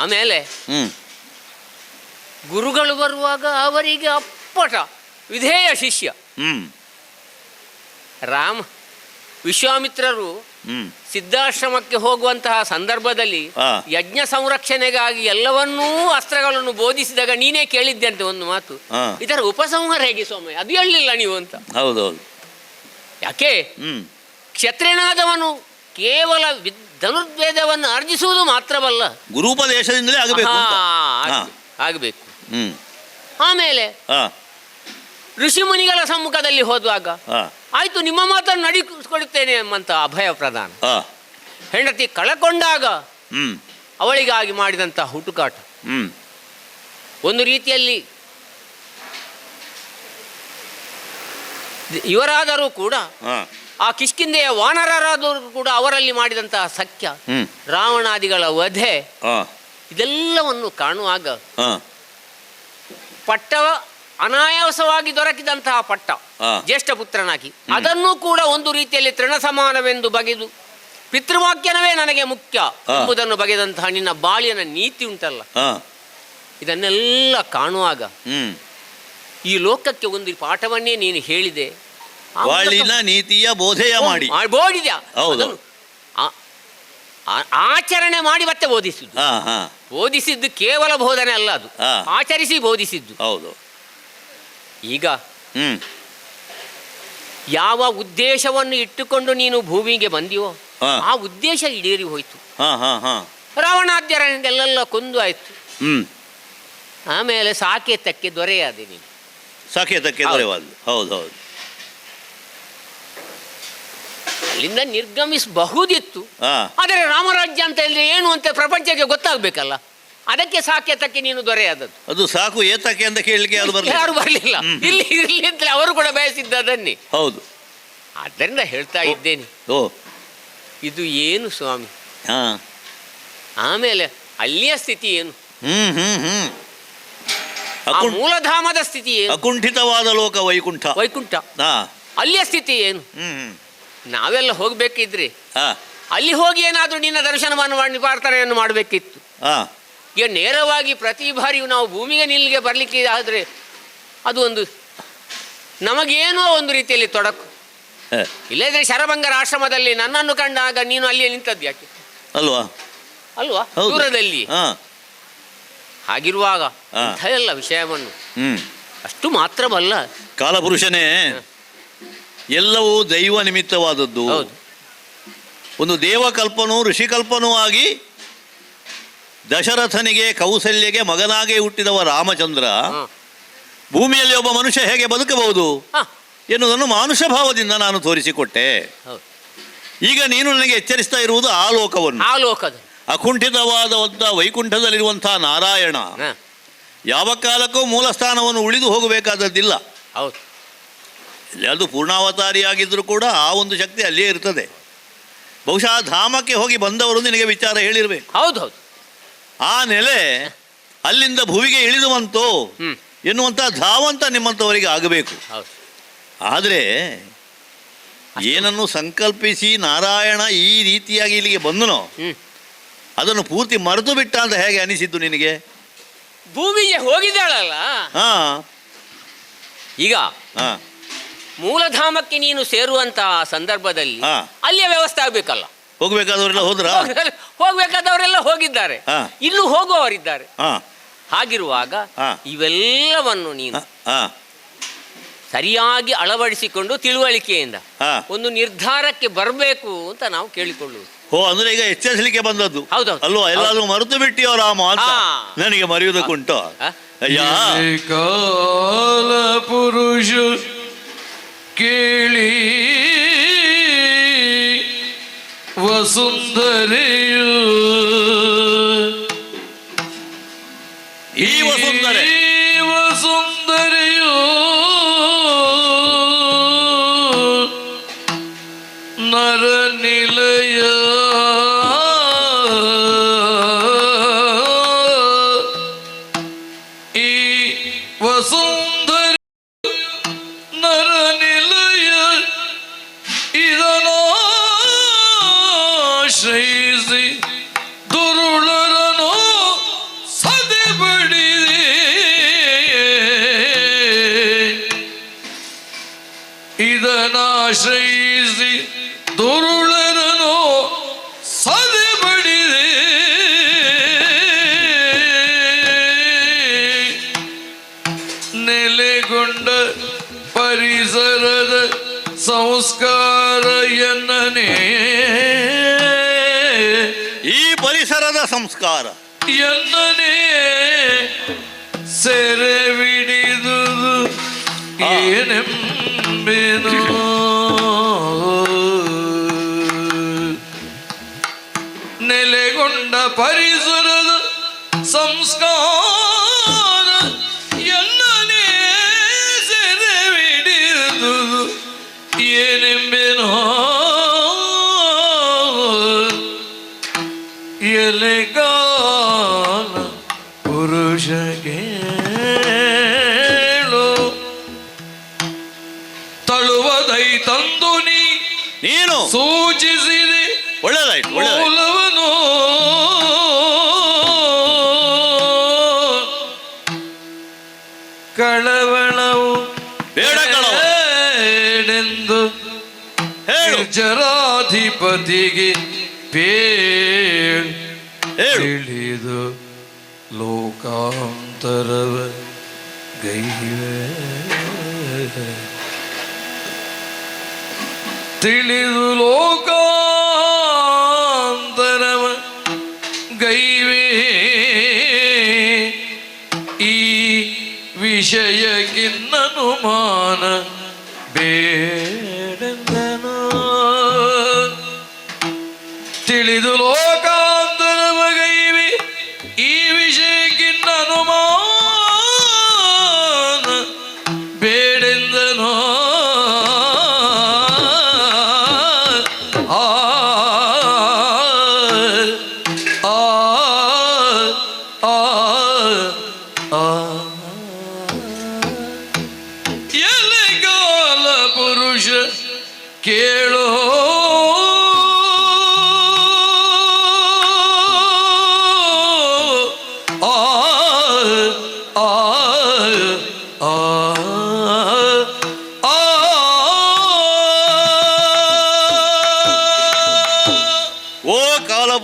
ಆಮೇಲೆ ಗುರುಗಳು ಬರುವಾಗ ಅವರಿಗೆ ಅಪ್ಪಟ ವಿಧೇಯ ಶಿಷ್ಯ ರಾಮ. ವಿಶ್ವಾಮಿತ್ರರು ಸಿದ್ಧಾಶ್ರಮಕ್ಕೆ ಹೋಗುವಂತಹ ಸಂದರ್ಭದಲ್ಲಿ ಯಜ್ಞ ಸಂರಕ್ಷಣೆಗಾಗಿ ಎಲ್ಲವನ್ನೂ ಅಸ್ತ್ರಗಳನ್ನು ಬೋಧಿಸಿದಾಗ ನೀನೇ ಕೇಳಿದ್ದೆ ಅಂತ ಒಂದು ಮಾತು, ಇದರ ಉಪಸಂಹಾರ ಹೇಗೆ ಸ್ವಾಮಿ? ಅದು ಹೇಳಲಿಲ್ಲ ನೀವು ಅಂತ. ಹೌದೌದು. ಯಾಕೆ? ಕ್ಷತ್ರಿಯನಾದವನು ಕೇವಲ ಧನುರ್ವೇದವನ್ನು ಅರ್ಜಿಸುವುದು ಮಾತ್ರವಲ್ಲ, ಗುರುಪದೇಶದಿಂದಲೇ ಆಗಬೇಕು ಅಂತ. ಆಗಬೇಕು. ಹ್ಮ್. ಆಮೇಲೆ ಋಷಿಮುನಿಗಳ ಸಮ್ಮುಖದಲ್ಲಿ ಹೋದುವಾಗ ಆಯ್ತು ನಿಮ್ಮ ಮಾತನ್ನು ನಡೆಸಿಕೊಡುತ್ತೇನೆ ಎಂಬಂತ ಅಭಯ ಪ್ರದಾನ. ಹೆಂಡತಿ ಕಳಕೊಂಡಾಗ ಅವಳಿಗಾಗಿ ಮಾಡಿದಂಥ ಹುಟುಕಾಟ ಒಂದು ರೀತಿಯಲ್ಲಿ ಇವರಾದರೂ ಕೂಡ ಆ ಕಿಷ್ಕಿಂಧೆಯ ವಾನರರಾದರೂ ಕೂಡ ಅವರಲ್ಲಿ ಮಾಡಿದಂತಹ ಸಖ್ಯ, ರಾವಣಾದಿಗಳ ವಧೆ, ಇದೆಲ್ಲವನ್ನು ಕಾಣುವಾಗ ಪಟ್ಟವ ಅನಾಯಾಸವಾಗಿ ದೊರಕಿದಂತಹ ಪಟ್ಟ ಜ್ಯೇಷ್ಠ ಪುತ್ರನಾಗಿ ಅದನ್ನೂ ಕೂಡ ಒಂದು ರೀತಿಯಲ್ಲಿ ತೃಣ ಸಮಾನವೆಂದು ಬಗೆದು ಪಿತೃವಾಕ್ಯನವೇ ನನಗೆ ಮುಖ್ಯ ಎಂಬುದನ್ನು ಬಗೆದಂತಹ ನಿನ್ನ ಬಾಳಿಯನ ನೀತಿ ಉಂಟಲ್ಲ, ಇದನ್ನೆಲ್ಲ ಕಾಣುವಾಗ ಈ ಲೋಕಕ್ಕೆ ಒಂದು ಪಾಠವನ್ನೇ ನೀನು ಹೇಳಿದೆ, ನೀತಿಯ ಬೋಧೆಯ ಮಾಡಿ ಬೋಧಿದ್ಯಾ, ಆಚರಣೆ ಮಾಡಿ ಮತ್ತೆ ಬೋಧಿಸಿದ್ದು. ಬೋಧಿಸಿದ್ದು ಕೇವಲ ಬೋಧನೆ ಅಲ್ಲ, ಅದು ಆಚರಿಸಿ ಬೋಧಿಸಿದ್ದು. ಹೌದು. ಈಗ ಯಾವ ಉದ್ದೇಶವನ್ನು ಇಟ್ಟುಕೊಂಡು ನೀನು ಭೂಮಿಗೆ ಬಂದಿಯೋ ಆ ಉದ್ದೇಶ ಈಡೇರಿ ಹೋಯ್ತು. ರಾವಣಾದ್ಯರನ್ನೆಲ್ಲ ಕೊಂದು ಆಯ್ತು. ಆಮೇಲೆ ಸಾಕೇತಕ್ಕೆ ದೊರೆಯಾದೆ ನೀನು. ಸಾಕೇತಕ್ಕೆ ದೊರೆವಾದ. ಹೌದು ಹೌದು. ಅಲ್ಲಿಂದ ನಿರ್ಗಮಿಸಬಹುದಿತ್ತು, ಆದರೆ ರಾಮರಾಜ್ಯ ಅಂತ ಹೇಳಿದ್ರೆ ಏನು ಅಂತ ಪ್ರಪಂಚಕ್ಕೆ ಗೊತ್ತಾಗಬೇಕಲ್ಲ, ಅದಕ್ಕೆ ಸಾಕೇತಕ್ಕೆ ನೀನು ದೊರೆಯಾದದ್ದು. ಅದು ಸಾಕು ಏತಕ್ಕೆ ಅಂತ ಕೇಳಲಿಕ್ಕೆ ಯಾರು ಬರಲಿಲ್ಲ. ಇಲ್ಲಿ ಇರಲಿ ಅಂತಲೇ ಅವರು ಕೂಡ ಬಯಸಿದ್ದನ್ನೇ. ಹೌದು. ಆದ್ದರಿಂದ ಹೇಳ್ತಾ ಇದ್ದೇನೆ, ಇದು ಏನು ಸ್ವಾಮಿ. ಆಮೇಲೆ ಅಲ್ಲಿಯ ಸ್ಥಿತಿ ಏನು, ಮೂಲಧಾಮದ ಸ್ಥಿತಿ ಏನು, ಅಕುಂಠಿತವಾದ ಲೋಕ ವೈಕುಂಠ. ವೈಕುಂಠ ಅಲ್ಲಿಯ ಸ್ಥಿತಿ ಏನು. ನಾವೆಲ್ಲ ಹೋಗ್ಬೇಕಿದ್ರೆ ಅಲ್ಲಿ ಹೋಗಿ ಏನಾದ್ರೂ ನಿನ್ನ ದರ್ಶನವನ್ನು ಮಾಡಿ ಪ್ರಾರ್ಥನೆಯನ್ನು ಮಾಡಬೇಕಿತ್ತು. ಈಗ ನೇರವಾಗಿ ಪ್ರತಿ ಬಾರಿಯೂ ನಾವು ಭೂಮಿಗೆ ನಿಲ್ಲಿಗೆ ಬರಲಿಕ್ಕೆ ಆದರೆ ಅದು ಒಂದು ನಮಗೇನೋ ಒಂದು ರೀತಿಯಲ್ಲಿ ತೊಡಕು. ಇಲ್ಲದ್ರೆ ಶರಭಂಗರ ಆಶ್ರಮದಲ್ಲಿ ನನ್ನನ್ನು ಕಂಡಾಗ ನೀನು ಅಲ್ಲಿಯೇ ನಿಂತದ್ದು ಯಾಕೆ ಅಲ್ವಾ? ಅಲ್ವಾ, ದೂರದಲ್ಲಿ. ಹಾಗಿರುವಾಗ ಇಂಥ ಎಲ್ಲ ವಿಷಯವನ್ನು ಅಷ್ಟು ಮಾತ್ರವಲ್ಲ, ಕಾಲಪುರುಷನೇ ಎಲ್ಲವೂ ದೈವ ನಿಮಿತ್ತವಾದದ್ದು. ಒಂದು ದೇವಕಲ್ಪನೂ ಋಷಿಕಲ್ಪನೂ ಆಗಿ ದಶರಥನಿಗೆ ಕೌಸಲ್ಯಗೆ ಮಗನಾಗೆ ಹುಟ್ಟಿದವ ರಾಮಚಂದ್ರ ಭೂಮಿಯಲ್ಲಿ ಒಬ್ಬ ಮನುಷ್ಯ ಹೇಗೆ ಬದುಕಬಹುದು ಎನ್ನುವುದನ್ನು ಮಾನುಷ ಭಾವದಿಂದ ನಾನು ತೋರಿಸಿಕೊಟ್ಟೆ. ಈಗ ನೀನು ನನಗೆ ಎಚ್ಚರಿಸ್ತಾ ಇರುವುದು ಆ ಲೋಕವನ್ನು. ಅಕುಂಠಿತವಾದ ವೈಕುಂಠದಲ್ಲಿರುವಂತಹ ನಾರಾಯಣ ಯಾವ ಕಾಲಕ್ಕೂ ಮೂಲ ಸ್ಥಾನವನ್ನು ಉಳಿದು ಹೋಗಬೇಕಾದದ್ದಿಲ್ಲ. ಅದು ಪೂರ್ಣಾವತಾರಿಯಾಗಿದ್ದರೂ ಕೂಡ ಆ ಒಂದು ಶಕ್ತಿ ಅಲ್ಲಿಯೇ ಇರ್ತದೆ. ಬಹುಶಃ ಧಾಮಕ್ಕೆ ಹೋಗಿ ಬಂದವರು ನಿನಗೆ ವಿಚಾರ ಹೇಳಿರಬೇಕು. ಹೌದೌದು. ಆ ನೆಲೆ ಅಲ್ಲಿಂದ ಭುವಿಗೆ ಇಳಿದು ಬಂತು ಎನ್ನುವಂಥ ಧಾವಂತ ನಿಮ್ಮಂಥವರಿಗೆ ಆಗಬೇಕು. ಆದರೆ ಏನನ್ನು ಸಂಕಲ್ಪಿಸಿ ನಾರಾಯಣ ಈ ರೀತಿಯಾಗಿ ಇಲ್ಲಿಗೆ ಬಂದನೋ ಅದನ್ನು ಪೂರ್ತಿ ಮರೆತು ಬಿಟ್ಟ ಅಂತ ಹೇಗೆ ಅನಿಸಿದ್ದು ನಿನಗೆ? ಭೂಮಿಗೆ ಹೋಗಿದ್ದಾಳಲ್ಲ ಈಗ, ಮೂಲಧಾಮಕ್ಕೆ ನೀನು ಸೇರುವಂತಹ ಸಂದರ್ಭದಲ್ಲಿ ಅಲ್ಲಿಯ ವ್ಯವಸ್ಥೆ ಆಗ್ಬೇಕಲ್ಲ. ಹೋಗ್ಬೇಕಾದವರೆಲ್ಲ ಹೋದ್ರ? ಹೋಗ್ಬೇಕಾದವರೆಲ್ಲ ಹೋಗಿದ್ದಾರೆ, ಇಲ್ಲೂ ಹೋಗುವವರಿದ್ದಾರೆ. ಹಾಗಿರುವಾಗ ಇವೆಲ್ಲವನ್ನು ನೀನು ಸರಿಯಾಗಿ ಅಳವಡಿಸಿಕೊಂಡು ತಿಳುವಳಿಕೆಯಿಂದ ಒಂದು ನಿರ್ಧಾರಕ್ಕೆ ಬರಬೇಕು ಅಂತ ನಾವು ಕೇಳಿಕೊಳ್ಳುವುದು. ಅಂದ್ರೆ ಈಗ ಎಚ್ಚರಿಸಲಿಕ್ಕೆ ಬಂದದ್ದು. ಹೌದೌದು ಅಲ್ವಾ? ಎಲ್ಲಾದ್ರೂ ಮರೆತು ಬಿಟ್ಟಿಯೋ ರಾಮ ಅಂತ ನನಗೆ ಮರೆಯುವುದಕ್ಕುಂಟು. ಕಾಲ ಪುರುಷ ಕೇಳಿ ವಸುಂಧರೆಯು ಈ ವಸುಂಧರೆಯು ನರ ನಿಲಯ ಈ ವಸುಂಧರ ನರ ನಿಲಯ ಇದನಾಶ್ರಯಿಸಿ ದುರುಳರನು ಸದೆ ಬಡಿದೆ. ಇದನಾಶ್ರಯಿಸಿ ದುರುಳರನು ಸದೆ ಬಡಿದೆ. ನೆಲೆಗೊಂಡ ಪರಿಸರದ ಸಂಸ್ಕಾರ ಎನ್ನನೇ ಪರಿಸರದ ಸಂಸ್ಕಾರ. ಎನ್ನನೇ ಸೆರೆವಿಡಿದು ಏನೆಂಬೆನೋ ನೆಲೆಗೊಂಡ ಪರಿಸರದ ಸಂಸ್ಕಾರ ಎನ್ನನೇ ಸೆರೆವಿಡಿದು ಏನೆಂಬೆನೋ ಎಲೆಗಾಲ ಪುರುಷಗೆ ತಳುವದೈ ತಂದು ನೀನು ಸೂಚಿಸಿದೆ ಒಳ್ಳೆದಾಯ್ತು. ಮೂಲವನು ಕಳವಳವು ಬೇಡ ಬೇಡೆಂದು ಹೇಳು ಜರಾಧಿಪತಿಗೆ ಹೇಳು. ತಿಳಿದು ಲೋಕಾಂತರವ ಗೈವೆ ತಿಳಿದು ಲೋಕಾಂತರವ ಗೈವೆ ಈ ವಿಷಯಕ್ಕಿನ್ನನುಮಾನ ಬೇಡೆಂದನು ತಿಳಿದು ಲೋಕಾಂತರವ ಗೈವೆ ಈ ವಿಷಯಕ್ಕಿನ್ನ ಅನುಮಾನ ಬೇಡೆಂದನೋ ಆ ಆ ಆ ಆ ಎಲೆಗಾಲ ಪುರುಷ ಕೇಳೋ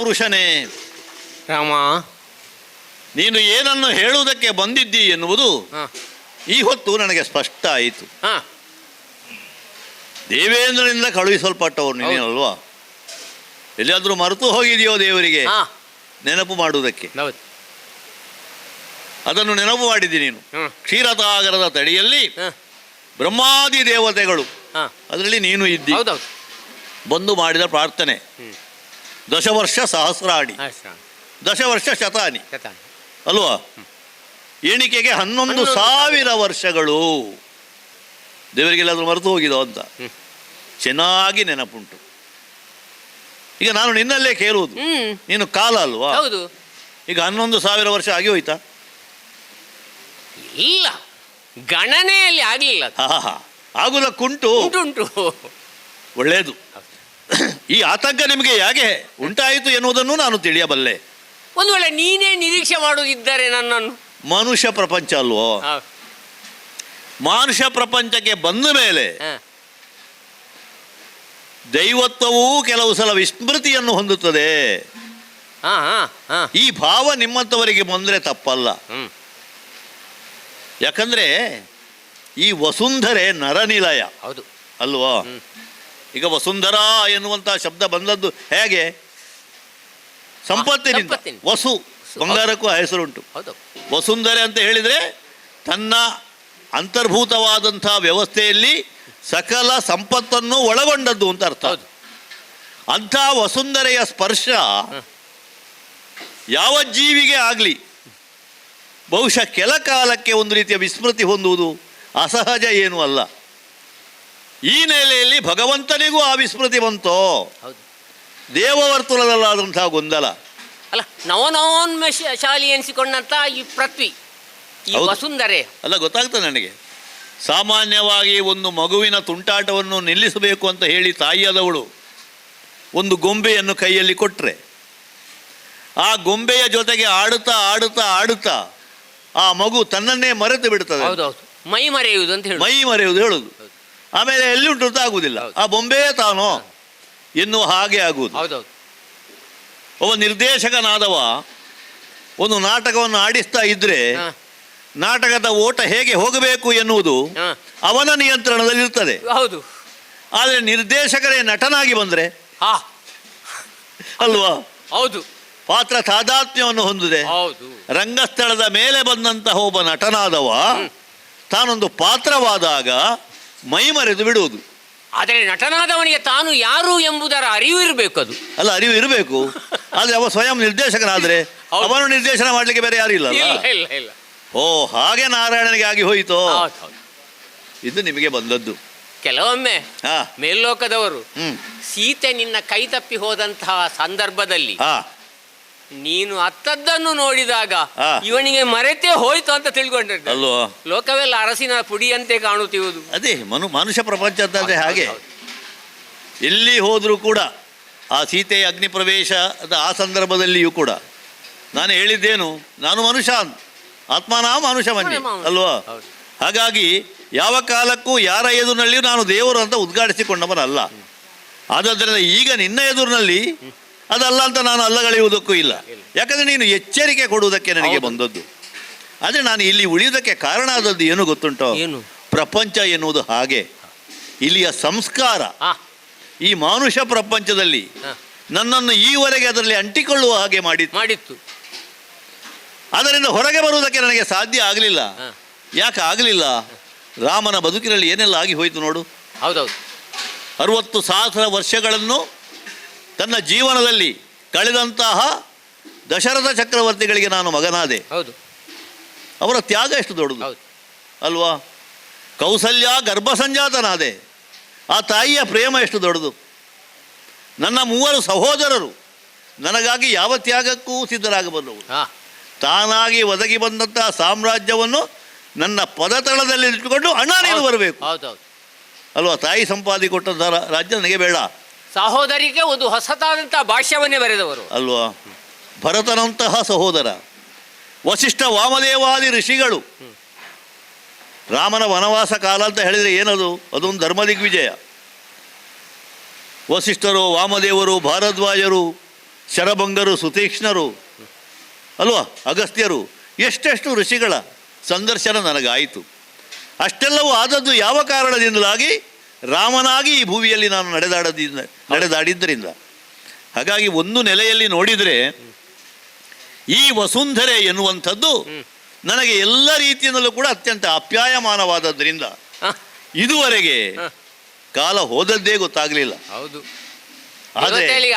ಪುರುಷನೇ ರಾಮ, ನೀನು ಏನನ್ನು ಹೇಳುವುದಕ್ಕೆ ಬಂದಿದ್ದಿ ಎನ್ನುವುದು ಈ ಹೊತ್ತು ನನಗೆ ಸ್ಪಷ್ಟ ಆಯಿತು. ದೇವೇಂದ್ರನಿಂದ ಕಳುಹಿಸಲ್ಪಟ್ಟವರು ನೀನೇನಲ್ವಾ? ಎಲ್ಲಿಯಾದರೂ ಮರೆತು ಹೋಗಿದೆಯೋ ದೇವರಿಗೆ ನೆನಪು ಮಾಡುವುದಕ್ಕೆ? ಅದನ್ನು ನೆನಪು ಮಾಡಿದ್ದಿ ನೀನು. ಕ್ಷೀರಸಾಗರದ ತಡಿಯಲ್ಲಿ ಬ್ರಹ್ಮಾದಿ ದೇವತೆಗಳು, ಅದರಲ್ಲಿ ನೀನು ಇದ್ದಿ. ಬಂದು ಮಾಡಿದ ಪ್ರಾರ್ಥನೆ, ದಶವರ್ಷ ಸಹಸ್ರಾಣಿ, ದಶವರ್ಷ ಶತಾನಿ ಅಲ್ವಾ? ಎಣಿಕೆಗೆ 11,000 ವರ್ಷಗಳು. ದೇವರಿಗೆಲ್ಲಾದ್ರೂ ಮರೆತು ಹೋಗಿದೋ ಅಂತ ಚೆನ್ನಾಗಿ ನೆನಪುಂಟು. ಈಗ ನಾನು ನಿನ್ನಲ್ಲೇ ಕೇಳುವುದು, ನೀನು ಕಾಲ ಅಲ್ವಾ? ಈಗ 11,000 ವರ್ಷ ಆಗಿ ಹೋಯ್ತಾ? ಇಲ್ಲ, ಗಣನೆಯಲ್ಲಿ ಆಗಲಿಲ್ಲ. ಆಗುವುದಕ್ಕುಂಟು, ಒಳ್ಳೆಯದು. ಈ ಆತಂಕ ನಿಮಗೆ ಹೇಗೆ ಉಂಟಾಯಿತು ಎನ್ನುವುದನ್ನು ನಾನು ತಿಳಿಯಬಲ್ಲೆ. ಒಂದು ವೇಳೆ ನೀನೇ ನಿರೀಕ್ಷೆ ಮಾಡುವುದಿದ್ದರೆ ನನ್ನನ್ನು. ಮನುಷ್ಯ ಪ್ರಪಂಚ ಅಲ್ವೋ? ಮನುಷ್ಯ ಪ್ರಪಂಚಕ್ಕೆ ಬಂದ ಮೇಲೆ ದೈವತ್ವವೂ ಕೆಲವು ಸಲ ವಿಸ್ಮೃತಿಯನ್ನು ಹೊಂದುತ್ತದೆ. ಈ ಭಾವ ನಿಮ್ಮಂಥವರಿಗೆ ಬಂದರೆ ತಪ್ಪಲ್ಲ. ಯಾಕಂದ್ರೆ ಈ ವಸುಂಧರೆ ನರನಿಲಯ ಅಲ್ವಾ? ಈಗ ವಸುಂಧರಾ ಎನ್ನುವಂಥ ಶಬ್ದ ಬಂದದ್ದು ಹೇಗೆ? ಸಂಪತ್ತಿನಿಂದ. ವಸು, ಬಂಗಾರಕ್ಕೂ ಹೆಸರುಂಟು. ವಸುಂಧರೆ ಅಂತ ಹೇಳಿದರೆ ತನ್ನ ಅಂತರ್ಭೂತವಾದಂಥ ವ್ಯವಸ್ಥೆಯಲ್ಲಿ ಸಕಲ ಸಂಪತ್ತನ್ನು ಒಳಗೊಂಡದ್ದು ಅಂತ ಅರ್ಥ. ಅಂಥ ವಸುಂಧರೆಯ ಸ್ಪರ್ಶ ಯಾವ ಜೀವಿಗೆ ಆಗಲಿ ಬಹುಶಃ ಕೆಲ ಕಾಲಕ್ಕೆ ಒಂದು ರೀತಿಯ ವಿಸ್ಮೃತಿ ಹೊಂದುವುದು ಅಸಹಜ ಏನೂ ಅಲ್ಲ. ಈ ನೆಲೆಯಲ್ಲಿ ಭಗವಂತನಿಗೂ ಆ ವಿಸ್ಮೃತಿ ಬಂತೋ? ದೇವವರ್ತುಲದಲ್ಲಾದಂತಹ ಗೊಂದಲ ಅಲ್ಲ, ನವನವೋನ್ಮೇಷಶಾಲಿ ಎನಿಸಿಕೊಂಡಂತ ಈ ಪೃಥ್ವಿ, ಈ ವಸುಂಧರೆ ಅಲ್ಲ. ಗೊತ್ತಾಗ್ತದೆ ನನಗೆ. ಸಾಮಾನ್ಯವಾಗಿ ಒಂದು ಮಗುವಿನ ತುಂಟಾಟವನ್ನು ನಿಲ್ಲಿಸಬೇಕು ಅಂತ ಹೇಳಿ ತಾಯಿಯಾದವಳು ಒಂದು ಗೊಂಬೆಯನ್ನು ಕೈಯಲ್ಲಿ ಕೊಟ್ಟರೆ ಆ ಗೊಂಬೆಯ ಜೊತೆಗೆ ಆಡುತ್ತಾ ಆಡುತ್ತಾ ಆಡುತ್ತಾ ಆ ಮಗು ತನ್ನನ್ನೇ ಮರೆತು ಬಿಡ್ತದೆ. ಮೈ ಮರೆಯುವುದು ಅಂತ ಹೇಳಿ, ಮೈ ಮರೆಯುವುದು ಹೇಳುದು. ಆಮೇಲೆ ಎಲ್ಲಿ ಉಂಟು ಅಂತ ಆಗುವುದಿಲ್ಲ, ಆ ಬೊಂಬೆಯೇ ತಾನೋ ಎನ್ನುವ ಹಾಗೆ ಆಗುವುದು. ಒಬ್ಬ ನಿರ್ದೇಶಕನಾದವ ಒಂದು ನಾಟಕವನ್ನು ಆಡಿಸ್ತಾ ಇದ್ರೆ ನಾಟಕದ ಓಟ ಹೇಗೆ ಹೋಗಬೇಕು ಎನ್ನುವುದು ಅವನ ನಿಯಂತ್ರಣದಲ್ಲಿರ್ತದೆ. ಆದರೆ ನಿರ್ದೇಶಕರೇ ನಟನಾಗಿ ಬಂದ್ರೆ ಅಲ್ವಾ? ಪಾತ್ರ ತಾದಾತ್ಮ್ಯವನ್ನು ಹೊಂದಿದೆ. ಹೌದು. ರಂಗಸ್ಥಳದ ಮೇಲೆ ಬಂದಂತಹ ಒಬ್ಬ ನಟನಾದವ ತಾನೊಂದು ಪಾತ್ರವಾದಾಗ ಮೈ ಮರೆತು ಬಿಡುವುದು. ಆದರೆ ನಟನಾದವನಿಗೆ ತಾನು ಯಾರು ಎಂಬುದರ ಅರಿವು ಇರಬೇಕು. ಅದು ಅಲ್ಲ, ಅರಿವು ಇರಬೇಕು. ಆದರೆ ಅವ ಸ್ವಯಂ ನಿರ್ದೇಶಕನಾದರೆ ಅವನು ನಿರ್ದೇಶನ ಮಾಡಲಿಕ್ಕೆ ಬೇರೆ ಯಾರು ಇಲ್ಲ. ಇಲ್ಲ ಇಲ್ಲ. ಓ, ಹಾಗೆ ನಾರಾಯಣನಿಗೆ ಆಗಿ ಹೋಯಿತೋ? ಹೌದು. ಇದು ನಿಮಗೆ ಬಂದದ್ದು. ಕೆಲವೊಮ್ಮೆ ಮೇಲ್ಲೋಕದವರು ಸೀತೆ ನಿನ್ನ ಕೈ ತಪ್ಪಿ ಹೋದಂತಹ ಸಂದರ್ಭದಲ್ಲಿ ನೀನು ಅತ್ತದ್ದನ್ನು ನೋಡಿದಾಗ ಇವನಿಗೆ ಮರೆತೇ ಹೋಯ್ತು ಅಂತ ತಿಳ್ಕೊಂಡಿರ್ತಾರೆ ಅಲ್ವಾ? ಲೋಕವೆಲ್ಲ ಅರಸಿನ ಪುಡಿಯಂತೆ ಕಾಣುತ್ತಿರುವುದು ಅದೇ ಮನುಷ್ಯ ಪ್ರಪಂಚದಂತೆ. ಹಾಗೆ ಎಲ್ಲಿ ಹೋದರೂ ಕೂಡ ಆ ಸೀತೆಯ ಅಗ್ನಿ ಪ್ರವೇಶದ ಆ ಸಂದರ್ಭದಲ್ಲಿಯೂ ಕೂಡ ನಾನು ಹೇಳಿದ್ದೇನು, ನಾನು ಮನುಷ್ಯ, ಆತ್ಮನ ಮನುಷ್ಯ ಮಂಜಿ ಅಲ್ವಾ? ಹಾಗಾಗಿ ಯಾವ ಕಾಲಕ್ಕೂ ಯಾರ ಎದುರಿನಲ್ಲಿಯೂ ನಾನು ದೇವರು ಅಂತ ಉದ್ಘಾಟಿಸಿಕೊಂಡವನಲ್ಲ. ಆದ್ದರಿಂದ ಈಗ ನಿನ್ನ ಎದುರಿನಲ್ಲಿ ಅದಲ್ಲ ಅಂತ ನಾನು ಅಲ್ಲಗಳೆಯುವುದಕ್ಕೂ ಇಲ್ಲ. ಯಾಕಂದರೆ ನೀನು ಎಚ್ಚರಿಕೆ ಕೊಡುವುದಕ್ಕೆ ನನಗೆ ಬಂದದ್ದು. ಆದರೆ ನಾನು ಇಲ್ಲಿ ಉಳಿಯುವುದಕ್ಕೆ ಕಾರಣ ಆದದ್ದು ಏನು ಗೊತ್ತುಂಟೋ? ಪ್ರಪಂಚ ಎನ್ನುವುದು ಹಾಗೆ ಇಲ್ಲಿಯ ಸಂಸ್ಕಾರ ಈ ಮಾನುಷ ಪ್ರಪಂಚದಲ್ಲಿ ನನ್ನನ್ನು ಈವರೆಗೆ ಅದರಲ್ಲಿ ಅಂಟಿಕೊಳ್ಳುವ ಹಾಗೆ ಮಾಡಿತ್ತು. ಅದರಿಂದ ಹೊರಗೆ ಬರುವುದಕ್ಕೆ ನನಗೆ ಸಾಧ್ಯ ಆಗಲಿಲ್ಲ. ಯಾಕೆ ಆಗಲಿಲ್ಲ? ರಾಮನ ಬದುಕಿನಲ್ಲಿ ಏನೆಲ್ಲ ಆಗಿ ಹೋಯಿತು ನೋಡು. ಹೌದೌದು. 60,000 ವರ್ಷಗಳನ್ನು ತನ್ನ ಜೀವನದಲ್ಲಿ ಕಳೆದಂತಹ ದಶರಥ ಚಕ್ರವರ್ತಿಗಳಿಗೆ ನಾನು ಮಗನಾದೆ. ಹೌದು. ಅವರ ತ್ಯಾಗ ಎಷ್ಟು ದೊಡ್ಡದು ಅಲ್ವಾ? ಕೌಸಲ್ಯ ಗರ್ಭಸಂಜಾತನಾದೆ, ಆ ತಾಯಿಯ ಪ್ರೇಮ ಎಷ್ಟು ದೊಡ್ಡದು. ನನ್ನ 3 ಸಹೋದರರು ನನಗಾಗಿ ಯಾವ ತ್ಯಾಗಕ್ಕೂ ಸಿದ್ಧರಾಗಬಲ್ಲವರು. ತಾನಾಗಿ ಒದಗಿ ಬಂದಂತಹ ಸಾಮ್ರಾಜ್ಯವನ್ನು ನನ್ನ ಪದತಳದಲ್ಲಿ ಇಟ್ಟುಕೊಂಡು ಅಣ್ಣ ನೀನು ಬರಬೇಕು ಅಲ್ವಾ? ತಾಯಿ ಸಂಪಾದಿ ಕೊಟ್ಟಂತಹ ರಾಜ್ಯ ನನಗೆ ಬೇಡ. ಸಹೋದರಿಗೆ ಒಂದು ಹೊಸತಾದಂತಹ ಭಾಷ್ಯವನ್ನೇ ಬರೆದವರು ಅಲ್ವಾ? ಭರತನಂತಹ ಸಹೋದರ, ವಸಿಷ್ಠ ವಾಮದೇವಾದಿ ಋಷಿಗಳು. ರಾಮನ ವನವಾಸ ಕಾಲ ಅಂತ ಹೇಳಿದರೆ ಏನದು? ಅದೊಂದು ಧರ್ಮ ದಿಗ್ವಿಜಯ. ವಸಿಷ್ಠರು, ವಾಮದೇವರು, ಭಾರದ್ವಾಜರು, ಶರಭಂಗರು, ಸುತೀಕ್ಷ್ಣರು ಅಲ್ವಾ, ಅಗಸ್ತ್ಯರು, ಎಷ್ಟೆಷ್ಟು ಋಷಿಗಳ ಸಂದರ್ಶನ ನನಗಾಯಿತು. ಅಷ್ಟೆಲ್ಲವೂ ಆದದ್ದು ಯಾವ ಕಾರಣದಿಂದಲಾಗಿ? ರಾಮನಾಗಿ ಈ ಭೂಮಿಯಲ್ಲಿ ನಾನು ನಡೆದಾಡಿದ್ದರಿಂದ. ಹಾಗಾಗಿ ಒಂದು ನೆಲೆಯಲ್ಲಿ ನೋಡಿದರೆ ಈ ವಸುಂಧರೆ ಎನ್ನುವಂಥದ್ದು ನನಗೆ ಎಲ್ಲ ರೀತಿಯಿಂದಲೂ ಕೂಡ ಅತ್ಯಂತ ಅಪ್ಯಾಯಮಾನವಾದದ್ದರಿಂದ ಇದುವರೆಗೆ ಕಾಲ ಹೋದದ್ದೇ ಗೊತ್ತಾಗಲಿಲ್ಲ.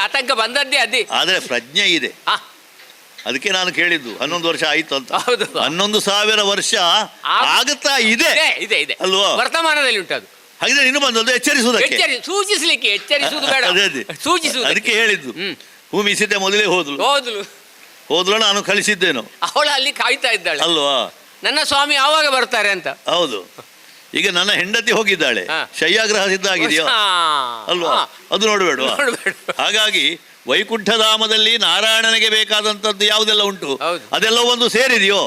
ಆತಂಕ ಬಂದದ್ದೇ ಅದೇ. ಆದರೆ ಪ್ರಜ್ಞೆ ಇದೆ. ಅದಕ್ಕೆ ನಾನು ಕೇಳಿದ್ದು 11 ವರ್ಷ ಆಯ್ತು ಅಂತ. 11,000 ವರ್ಷ ಆಗುತ್ತಾ ಇದೆ ಅಲ್ವಾ? ವರ್ತಮಾನದಲ್ಲಿ ಉಂಟದು. ಹಾಗಿದ್ರೆ ನೀನು ಬಂದದ್ದು ಎಚ್ಚರಿಸುವುದಕ್ಕೆ, ಸೂಚಿಸಲಿಕ್ಕೆ. ಎಚ್ಚರಿಸುವುದು ಬೇಡ, ಸೂಚಿಸುವುದು. ಅದಕ್ಕೆ ಹೇಳಿದ್ದು. ಭೂಮಿ ಸೀತೆ ಮೊದಲೇ ಹೋದ್ಲು, ನಾನು ಕಳಿಸಿದ್ದೇನು. ಅವಳು ಅಲ್ಲಿ ಕಾಯ್ತಾ ಇದ್ದಾಳೆ ಅಲ್ವಾ? ನನ್ನ ಸ್ವಾಮಿ ಯಾವಾಗ ಬರ್ತಾರೆ ಅಂತ. ಹೌದು. ಈಗ ನನ್ನ ಹೆಂಡತಿ ಹೋಗಿದ್ದಾಳೆ, ಶಯ್ಯಾಗ್ರಹ ಸಿದ್ಧ ಆಗಿದೆಯೋ ಅಲ್ವಾ? ಅದು ನೋಡಬೇಡ. ಹಾಗಾಗಿ ವೈಕುಂಠಧಾಮದಲ್ಲಿ ನಾರಾಯಣನಿಗೆ ಬೇಕಾದಂಥದ್ದು ಯಾವುದೆಲ್ಲ ಉಂಟು ಅದೆಲ್ಲ ಒಂದು ಸೇರಿದೆಯೋ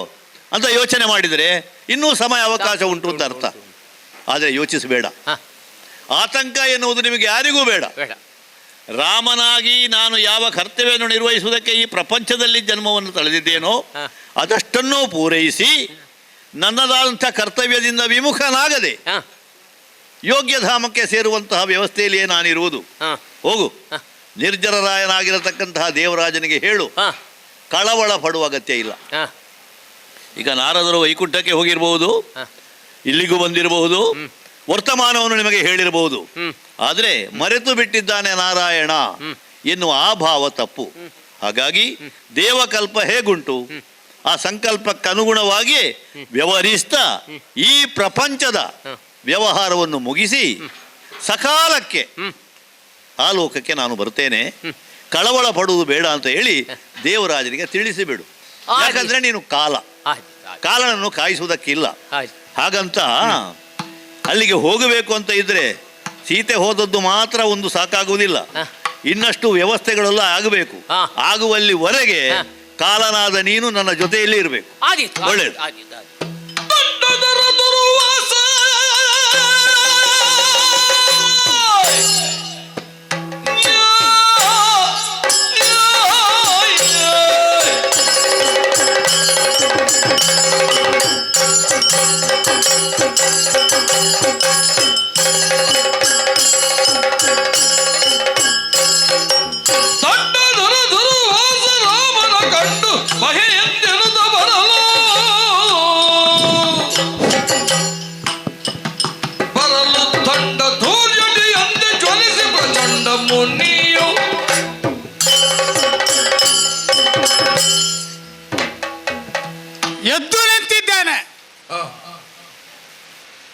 ಅಂತ ಯೋಚನೆ ಮಾಡಿದರೆ ಇನ್ನೂ ಸಮಯ ಅವಕಾಶ ಉಂಟು ಅಂತ ಅರ್ಥ. ಆದರೆ ಯೋಚಿಸಬೇಡ. ಆತಂಕ ಎನ್ನುವುದು ನಿಮಗೆ ಯಾರಿಗೂ ಬೇಡ. ರಾಮನಾಗಿ ನಾನು ಯಾವ ಕರ್ತವ್ಯವನ್ನು ನಿರ್ವಹಿಸುವುದಕ್ಕೆ ಈ ಪ್ರಪಂಚದಲ್ಲಿ ಜನ್ಮವನ್ನು ತಳೆದಿದ್ದೇನೋ ಅದಷ್ಟನ್ನೂ ಪೂರೈಸಿ ನನ್ನದಾದಂಥ ಕರ್ತವ್ಯದಿಂದ ವಿಮುಖನಾಗದೆ ಯೋಗ್ಯಧಾಮಕ್ಕೆ ಸೇರುವಂತಹ ವ್ಯವಸ್ಥೆಯಲ್ಲಿಯೇ ನಾನಿರುವುದು. ಹೋಗು, ನಿರ್ಜರರಾಯನಾಗಿರತಕ್ಕಂತಹ ದೇವರಾಜನಿಗೆ ಹೇಳು, ಕಳವಳ ಪಡುವ ಅಗತ್ಯ ಇಲ್ಲ. ಈಗ ನಾರದರು ವೈಕುಂಠಕ್ಕೆ ಹೋಗಿರಬಹುದು, ಇಲ್ಲಿಗೂ ಬಂದಿರಬಹುದು, ವರ್ತಮಾನವನ್ನು ನಿಮಗೆ ಹೇಳಿರಬಹುದು. ಆದರೆ ಮರೆತು ಬಿಟ್ಟಿದ್ದಾನೆ ನಾರಾಯಣ ಎನ್ನುವ ಆ ಭಾವ ತಪ್ಪು. ಹಾಗಾಗಿ ದೇವಕಲ್ಪ ಹೇಗುಂಟು ಆ ಸಂಕಲ್ಪಕ್ಕನುಗುಣವಾಗಿ ವ್ಯವಹರಿಸ್ತಾ ಈ ಪ್ರಪಂಚದ ವ್ಯವಹಾರವನ್ನು ಮುಗಿಸಿ ಸಕಾಲಕ್ಕೆ ಆ ಲೋಕಕ್ಕೆ ನಾನು ಬರ್ತೇನೆ, ಕಳವಳ ಪಡುವುದು ಬೇಡ ಅಂತ ಹೇಳಿ ದೇವರಾಜನಿಗೆ ತಿಳಿಸಿಬಿಡು. ಯಾಕಂದ್ರೆ ನೀನು ಕಾಲನನ್ನು ಕಾಯಿಸುವುದಕ್ಕಿಲ್ಲ. ಹಾಗಂತ ಅಲ್ಲಿಗೆ ಹೋಗಬೇಕು ಅಂತ ಇದ್ರೆ ಸೀತೆ ಹೋದದ್ದು ಮಾತ್ರ ಒಂದು ಸಾಕಾಗುವುದಿಲ್ಲ, ಇನ್ನಷ್ಟು ವ್ಯವಸ್ಥೆಗಳೆಲ್ಲ ಆಗಬೇಕು. ಆಗುವಲ್ಲಿವರೆಗೆ ಕಾಲನಾದ ನೀನು ನನ್ನ ಜೊತೆಯಲ್ಲಿ ಇರಬೇಕು. ಒಳ್ಳೆಯದು. ದೊಡ್ಡ ದುರ್ವಾಸ ರಾಮ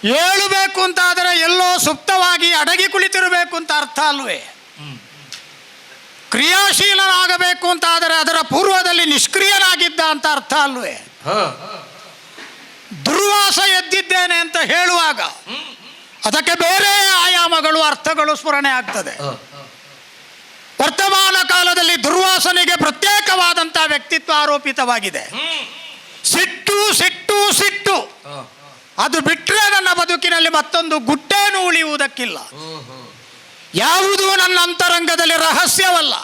ಏಳಬೇಕು ಅಂತಾದರೆ ಎಲ್ಲೋ ಸುಪ್ತವಾಗಿ ಅಡಗಿ ಕುಳಿತಿರಬೇಕು ಅಂತ ಅರ್ಥ ಅಲ್ವೇ? ಕ್ರಿಯಾಶೀಲನಾಗಬೇಕು ಅಂತಾದರೆ ಅದರ ಪೂರ್ವದಲ್ಲಿ ನಿಷ್ಕ್ರಿಯನಾಗಿದ್ದ ಅಂತ ಅರ್ಥ ಅಲ್ವೇ? ದುರ್ವಾಸ ಎದ್ದಿದ್ದೇನೆ ಅಂತ ಹೇಳುವಾಗ ಅದಕ್ಕೆ ಬೇರೆ ಆಯಾಮಗಳು, ಅರ್ಥಗಳು ಸ್ಫುರಣೆ ಆಗ್ತದೆ. ವರ್ತಮಾನ ಕಾಲದಲ್ಲಿ ದುರ್ವಾಸನೆಗೆ ಪ್ರತ್ಯೇಕವಾದಂಥ ವ್ಯಕ್ತಿತ್ವ ಆರೋಪಿತವಾಗಿದೆ. ಸಿಟ್ಟು ಸಿಟ್ಟು ಸಿಟ್ಟು, ಅದು ಬಿಟ್ಟರೆ ನನ್ನ ಬದುಕಿನಲ್ಲಿ ಮತ್ತೊಂದು ಗುಟ್ಟೇನು ಉಳಿಯುವುದಕ್ಕಿಲ್ಲ. ಯಾವುದೂ ನನ್ನ ಅಂತರಂಗದಲ್ಲಿ ರಹಸ್ಯವಲ್ಲ.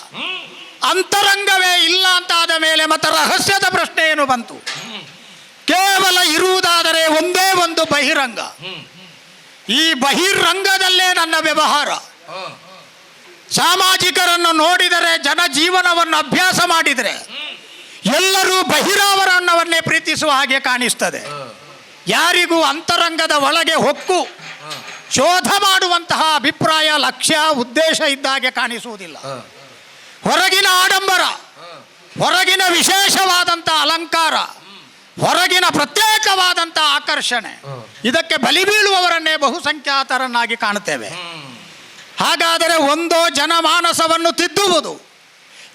ಅಂತರಂಗವೇ ಇಲ್ಲ ಅಂತ ಆದ ಮೇಲೆ ಮತ್ತೆ ರಹಸ್ಯದ ಪ್ರಶ್ನೆ ಏನು ಬಂತು? ಕೇವಲ ಇರುವುದಾದರೆ ಒಂದೇ ಒಂದು ಬಹಿರಂಗ. ಈ ಬಹಿರಂಗದಲ್ಲೇ ನನ್ನ ವ್ಯವಹಾರ. ಸಾಮಾಜಿಕರನ್ನು ನೋಡಿದರೆ, ಜನಜೀವನವನ್ನು ಅಭ್ಯಾಸ ಮಾಡಿದರೆ ಎಲ್ಲರೂ ಬಹಿರಾವರಣವನ್ನೇ ಪ್ರೀತಿಸುವ ಹಾಗೆ ಕಾಣಿಸ್ತದೆ. ಯಾರಿಗೂ ಅಂತರಂಗದ ಒಳಗೆ ಹೊಕ್ಕು ಶೋಧ ಮಾಡುವಂತಹ ಅಭಿಪ್ರಾಯ, ಲಕ್ಷ್ಯ, ಉದ್ದೇಶ ಇದ್ದಾಗೆ ಕಾಣಿಸುವುದಿಲ್ಲ. ಹೊರಗಿನ ಆಡಂಬರ, ಹೊರಗಿನ ವಿಶೇಷವಾದಂಥ ಅಲಂಕಾರ, ಹೊರಗಿನ ಪ್ರತ್ಯೇಕವಾದಂಥ ಆಕರ್ಷಣೆ, ಇದಕ್ಕೆ ಬಲಿ ಬೀಳುವವರನ್ನೇ ಬಹುಸಂಖ್ಯಾತರನ್ನಾಗಿ ಕಾಣುತ್ತೇವೆ. ಹಾಗಾದರೆ ಒಂದೋ ಜನಮಾನಸವನ್ನು ತಿದ್ದುವುದು,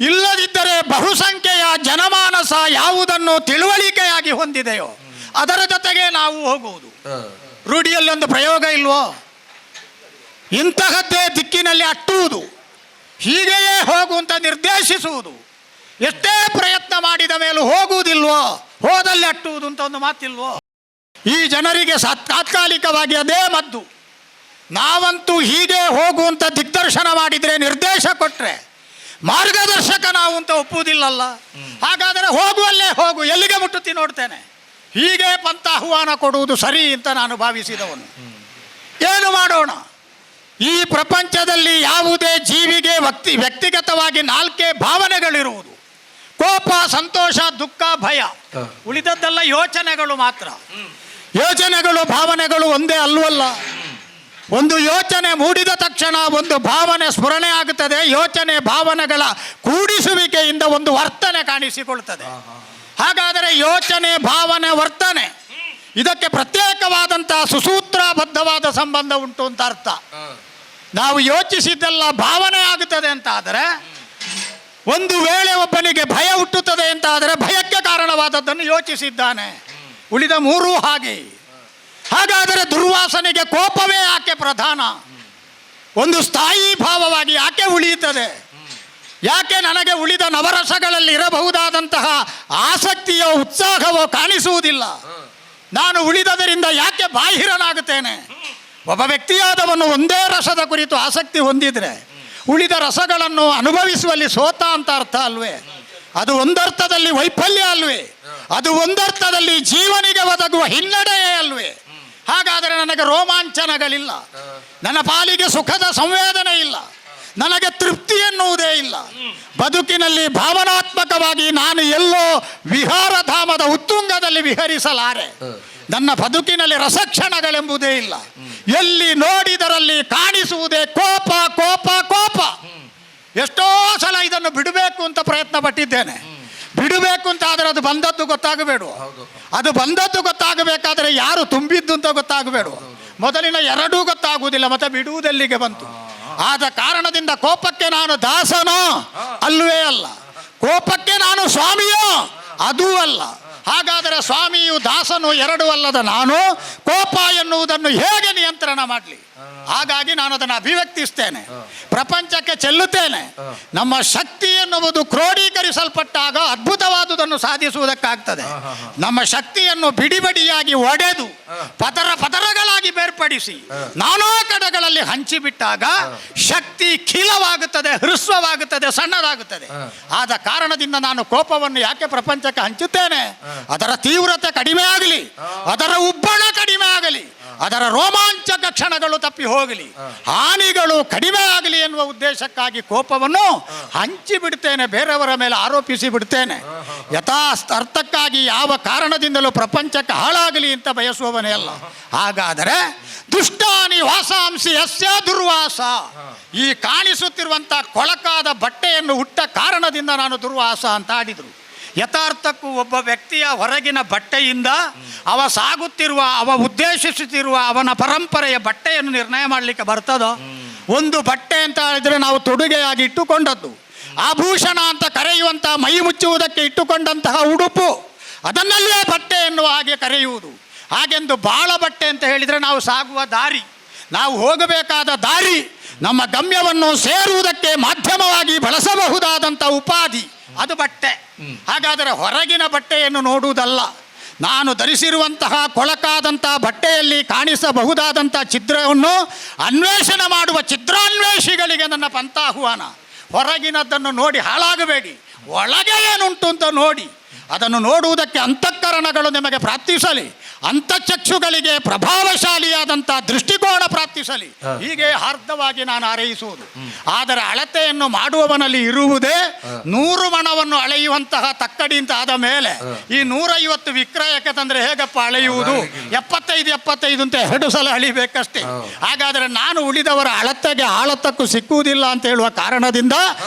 ಇಲ್ಲದಿದ್ದರೆ ಬಹುಸಂಖ್ಯೆಯ ಜನಮಾನಸ ಯಾವುದನ್ನು ತಿಳುವಳಿಕೆಯಾಗಿ ಹೊಂದಿದೆಯೋ ಅದರ ಜೊತೆಗೆ ನಾವು ಹೋಗುವುದು. ರೂಢಿಯಲ್ಲಿ ಒಂದು ಪ್ರಯೋಗ ಇಲ್ವೋ? ಇಂತಹದ್ದೇ ದಿಕ್ಕಿನಲ್ಲಿ ಅಟ್ಟುವುದು, ಹೀಗೆಯೇ ಹೋಗು ಅಂತ ನಿರ್ದೇಶಿಸುವುದು. ಎಷ್ಟೇ ಪ್ರಯತ್ನ ಮಾಡಿದ ಮೇಲೂ ಹೋಗುವುದಿಲ್ವೋ, ಹೋದಲ್ಲಿ ಅಟ್ಟುವುದು ಅಂತ ಒಂದು ಮಾತಿಲ್ವೋ? ಈ ಜನರಿಗೆ ತಾತ್ಕಾಲಿಕವಾಗಿ ಅದೇ ಮದ್ದು. ನಾವಂತೂ ಹೀಗೆ ಹೋಗು ಅಂತ ದಿಗ್ದರ್ಶನ ಮಾಡಿದರೆ, ನಿರ್ದೇಶ ಕೊಟ್ಟರೆ, ಮಾರ್ಗದರ್ಶಕ ನಾವು ಅಂತ ಒಪ್ಪುವುದಿಲ್ಲಲ್ಲ. ಹಾಗಾದರೆ ಹೋಗುವಲ್ಲೇ ಹೋಗು, ಎಲ್ಲಿಗೆ ಮುಟ್ಟುತ್ತಿ ನೋಡ್ತೇನೆ, ಹೀಗೆ ಪಂಥ ಆಹ್ವಾನ ಕೊಡುವುದು ಸರಿ ಅಂತ ನಾನು ಭಾವಿಸಿದವನು. ಏನು ಮಾಡೋಣ? ಈ ಪ್ರಪಂಚದಲ್ಲಿ ಯಾವುದೇ ಜೀವಿಗೆ ವ್ಯಕ್ತಿಗತವಾಗಿ ನಾಲ್ಕೇ ಭಾವನೆಗಳಿರುವುದು: ಕೋಪ, ಸಂತೋಷ, ದುಃಖ, ಭಯ. ಉಳಿದದ್ದೆಲ್ಲ ಯೋಚನೆಗಳು ಮಾತ್ರ. ಯೋಚನೆಗಳು, ಭಾವನೆಗಳು ಒಂದೇ ಅಲ್ವಲ್ಲ. ಒಂದು ಯೋಚನೆ ಮೂಡಿದ ತಕ್ಷಣ ಒಂದು ಭಾವನೆ ಸ್ಫುರಣೆ ಆಗುತ್ತದೆ. ಯೋಚನೆ ಭಾವನೆಗಳ ಕೂಡಿಸುವಿಕೆಯಿಂದ ಒಂದು ವರ್ತನೆ ಕಾಣಿಸಿಕೊಳ್ತದೆ. ಹಾಗಾದರೆ ಯೋಚನೆ, ಭಾವನೆ, ವರ್ತನೆ ಇದಕ್ಕೆ ಪ್ರತ್ಯೇಕವಾದಂಥ ಸುಸೂತ್ರಬದ್ಧವಾದ ಸಂಬಂಧ ಉಂಟು ಅಂತ ಅರ್ಥ. ನಾವು ಯೋಚಿಸಿದ್ದೆಲ್ಲ ಭಾವನೆ ಆಗುತ್ತದೆ ಅಂತ ಆದರೆ, ಒಂದು ವೇಳೆ ಒಬ್ಬನಿಗೆ ಭಯ ಹುಟ್ಟುತ್ತದೆ ಅಂತ ಆದರೆ ಭಯಕ್ಕೆ ಕಾರಣವಾದದ್ದನ್ನು ಯೋಚಿಸಿದ್ದಾನೆ. ಉಳಿದ ಮೂರೂ ಹಾಗೆ. ಹಾಗಾದರೆ ದುರ್ವಾಸನೆಗೆ ಕೋಪವೇ ಯಾಕೆ ಪ್ರಧಾನ? ಒಂದು ಸ್ಥಾಯಿ ಭಾವವಾಗಿ ಯಾಕೆ ಉಳಿಯುತ್ತದೆ? ಯಾಕೆ ನನಗೆ ಉಳಿದ ನವರಸಗಳಲ್ಲಿ ಇರಬಹುದಾದಂತಹ ಆಸಕ್ತಿಯೋ ಉತ್ಸಾಹವೋ ಕಾಣಿಸುವುದಿಲ್ಲ? ನಾನು ಉಳಿದದರಿಂದ ಯಾಕೆ ಬಾಹಿರನಾಗುತ್ತೇನೆ? ಒಬ್ಬ ವ್ಯಕ್ತಿಯಾದವನು ಒಂದೇ ರಸದ ಕುರಿತು ಆಸಕ್ತಿ ಹೊಂದಿದರೆ ಉಳಿದ ರಸಗಳನ್ನು ಅನುಭವಿಸುವಲ್ಲಿ ಸೋತ ಅಂತ ಅರ್ಥ ಅಲ್ವೇ? ಅದು ಒಂದರ್ಥದಲ್ಲಿ ವೈಫಲ್ಯ ಅಲ್ವೇ? ಅದು ಒಂದರ್ಥದಲ್ಲಿ ಜೀವನಿಗೆ ಒದಗುವ ಹಿನ್ನಡೆಯೇ ಅಲ್ವೇ? ಹಾಗಾದರೆ ನನಗೆ ರೋಮಾಂಚನಗಳಿಲ್ಲ, ನನ್ನ ಪಾಲಿಗೆ ಸುಖದ ಸಂವೇದನೆ ಇಲ್ಲ, ನನಗೆ ತೃಪ್ತಿ ಎನ್ನುವುದೇ ಇಲ್ಲ. ಬದುಕಿನಲ್ಲಿ ಭಾವನಾತ್ಮಕವಾಗಿ ನಾನು ಎಲ್ಲೋ ವಿಹಾರಧಾಮದ ಉತ್ತುಂಗದಲ್ಲಿ ವಿಹರಿಸಲಾರೆ. ನನ್ನ ಬದುಕಿನಲ್ಲಿ ರಸಕ್ಷಣಗಳೆಂಬುದೇ ಇಲ್ಲ. ಎಲ್ಲಿ ನೋಡಿದರಲ್ಲಿ ಕಾಣಿಸುವುದೇ ಕೋಪ, ಕೋಪ, ಕೋಪ. ಎಷ್ಟೋ ಸಲ ಇದನ್ನು ಬಿಡಬೇಕು ಅಂತ ಪ್ರಯತ್ನ ಪಟ್ಟಿದ್ದೇನೆ. ಬಿಡಬೇಕು ಅಂತ ಆದರೆ ಅದು ಬಂದದ್ದು ಗೊತ್ತಾಗಬೇಡ. ಅದು ಬಂದದ್ದು ಗೊತ್ತಾಗಬೇಕಾದ್ರೆ ಯಾರು ತುಂಬಿದ್ದು ಅಂತ ಗೊತ್ತಾಗಬೇಡ. ಮೊದಲಿನ ಎರಡೂ ಗೊತ್ತಾಗುವುದಿಲ್ಲ, ಮತ್ತೆ ಬಿಡುವುದೆಲ್ಲಿಗೆ ಬಂತು? ಆದ ಕಾರಣದಿಂದ ಕೋಪಕ್ಕೆ ನಾನು ದಾಸನೋ ಅಲ್ವೇ ಅಲ್ಲ, ಕೋಪಕ್ಕೆ ನಾನು ಸ್ವಾಮಿಯೋ ಅದೂ ಅಲ್ಲ. ಹಾಗಾದರೆ ಸ್ವಾಮಿಯು ದಾಸನು ಎರಡೂ ಅಲ್ಲದ ನಾನು ಕೋಪ ಎನ್ನುವುದನ್ನು ಹೇಗೆ ನಿಯಂತ್ರಣ ಮಾಡಲಿ? ಹಾಗಾಗಿ ನಾನು ಅದನ್ನು ಅಭಿವ್ಯಕ್ತಿಸ್ತೇನೆ, ಪ್ರಪಂಚಕ್ಕೆ ಚೆಲ್ಲುತ್ತೇನೆ. ನಮ್ಮ ಶಕ್ತಿ ಎನ್ನುವುದು ಕ್ರೋಢೀಕರಿಸಲ್ಪಟ್ಟಾಗ ಅದ್ಭುತವಾದುದನ್ನು ಸಾಧಿಸುವುದಕ್ಕಾಗ್ತದೆ. ನಮ್ಮ ಶಕ್ತಿಯನ್ನು ಬಿಡಿಬಡಿಯಾಗಿ ಒಡೆದು ಪದರ ಪದರಗಳಾಗಿ ಬೇರ್ಪಡಿಸಿ ನಾನಾ ಕಡೆಗಳಲ್ಲಿ ಹಂಚಿಬಿಟ್ಟಾಗ ಶಕ್ತಿ ಖಿಲವಾಗುತ್ತದೆ, ಹೃಸ್ವವಾಗುತ್ತದೆ, ಸಣ್ಣದಾಗುತ್ತದೆ. ಆದ ಕಾರಣದಿಂದ ನಾನು ಕೋಪವನ್ನು ಯಾಕೆ ಪ್ರಪಂಚಕ್ಕೆ ಹಂಚುತ್ತೇನೆ? ಅದರ ತೀವ್ರತೆ ಕಡಿಮೆ ಆಗಲಿ, ಅದರ ಉಬ್ಬಣ ಕಡಿಮೆ ಆಗಲಿ, ಅದರ ರೋಮಾಂಚಕ ಕ್ಷಣಗಳು ತಪ್ಪಿ ಹೋಗಲಿ, ಹಾನಿಗಳು ಕಡಿಮೆ ಆಗಲಿ ಎನ್ನುವ ಉದ್ದೇಶಕ್ಕಾಗಿ ಕೋಪವನ್ನು ಹಂಚಿ ಬಿಡ್ತೇನೆ, ಬೇರೆಯವರ ಮೇಲೆ ಆರೋಪಿಸಿ ಬಿಡ್ತೇನೆ. ಯಥಾ ಅರ್ಥಕ್ಕಾಗಿ ಯಾವ ಕಾರಣದಿಂದಲೂ ಪ್ರಪಂಚಕ್ಕೆ ಹಾಳಾಗಲಿ ಅಂತ ಬಯಸುವವನೇ ಅಲ್ಲ. ಹಾಗಾದರೆ ದುಷ್ಟಾನಿ ವಾಸಾಂಸಿ ಯಸ್ಯ ದುರ್ವಾಸ. ಈ ಕಾಣಿಸುತ್ತಿರುವಂಥ ಕೊಳಕಾದ ಬಟ್ಟೆಯನ್ನು ಹುಟ್ಟ ಕಾರಣದಿಂದ ನಾನು ದುರ್ವಾಸ ಅಂತ ಆಡಿದರು. ಯಥಾರ್ಥಕ್ಕೂ ಒಬ್ಬ ವ್ಯಕ್ತಿಯ ಹೊರಗಿನ ಬಟ್ಟೆಯಿಂದ ಅವ ಸಾಗುತ್ತಿರುವ, ಅವ ಉದ್ದೇಶಿಸುತ್ತಿರುವ ಅವನ ಪರಂಪರೆಯ ಬಟ್ಟೆಯನ್ನು ನಿರ್ಣಯ ಮಾಡಲಿಕ್ಕೆ ಬರ್ತದೋ? ಒಂದು ಬಟ್ಟೆ ಅಂತ ಹೇಳಿದ್ರೆ ನಾವು ತೊಡುಗೆಯಾಗಿ ಇಟ್ಟುಕೊಂಡದ್ದು, ಆಭೂಷಣ ಅಂತ ಕರೆಯುವಂಥ ಮೈ ಮುಚ್ಚುವುದಕ್ಕೆ ಇಟ್ಟುಕೊಂಡಂತಹ ಉಡುಪು, ಅದನ್ನಲ್ಲೇ ಬಟ್ಟೆ ಎನ್ನುವ ಹಾಗೆ ಕರೆಯುವುದು. ಹಾಗೆಂದು ಬಾಳ ಬಟ್ಟೆ ಅಂತ ಹೇಳಿದರೆ ನಾವು ಸಾಗುವ ದಾರಿ, ನಾವು ಹೋಗಬೇಕಾದ ದಾರಿ, ನಮ್ಮ ಗಮ್ಯವನ್ನು ಸೇರುವುದಕ್ಕೆ ಮಾಧ್ಯಮವಾಗಿ ಬಳಸಬಹುದಾದಂಥ ಉಪಾಧಿ, ಅದು ಬಟ್ಟೆ. ಹಾಗಾದರೆ ಹೊರಗಿನ ಬಟ್ಟೆಯನ್ನು ನೋಡುವುದಲ್ಲ, ನಾನು ಧರಿಸಿರುವಂತಹ ಕೊಳಕಾದಂಥ ಬಟ್ಟೆಯಲ್ಲಿ ಕಾಣಿಸಬಹುದಾದಂಥ ಚಿತ್ರವನ್ನು ಅನ್ವೇಷಣೆ ಮಾಡುವ ಚಿತ್ರಾನ್ವೇಷಿಗಳಿಗೆ ನನ್ನ ಪಂಥಾಹ್ವಾನ. ಹೊರಗಿನದ್ದನ್ನು ನೋಡಿ ಹಾಳಾಗಬೇಡಿ, ಒಳಗೆ ಏನುಂಟು ಅಂತ ನೋಡಿ. ಅದನ್ನು ನೋಡುವುದಕ್ಕೆ ಅಂತಃಕರಣಗಳು ನಿಮಗೆ ಪ್ರಾರ್ಥಿಸಲಿ, ಅಂತಃಚಕ್ಷುಗಳಿಗೆ ಪ್ರಭಾವಶಾಲಿಯಾದಂಥ ದೃಷ್ಟಿಕೋನ ಪ್ರಾರ್ಥಿಸಲಿ. ಹೀಗೆ ಹಾರ್ದವಾಗಿ ನಾನು ಹಾರೈಸುವುದು. ಆದರೆ ಅಳತೆಯನ್ನು ಮಾಡುವವನಲ್ಲಿ ಇರುವುದೇ 100 ಮಣವನ್ನು ಅಳೆಯುವಂತಹ ತಕ್ಕಡಿ ಅಂತ ಆದ ಮೇಲೆ ಈ 150 ವಿಕ್ರಯಕ್ಕೆ ತಂದರೆ ಹೇಗಪ್ಪ ಅಳೆಯುವುದು? 75 ಅಂತ 2 ಸಲ ಅಳಿಬೇಕಷ್ಟೇ. ಹಾಗಾದರೆ ನಾನು ಉಳಿದವರ ಅಳತೆಗೆ ಆಳತಕ್ಕೂ ಸಿಕ್ಕುವುದಿಲ್ಲ ಅಂತ ಹೇಳುವ ಕಾರಣದಿಂದ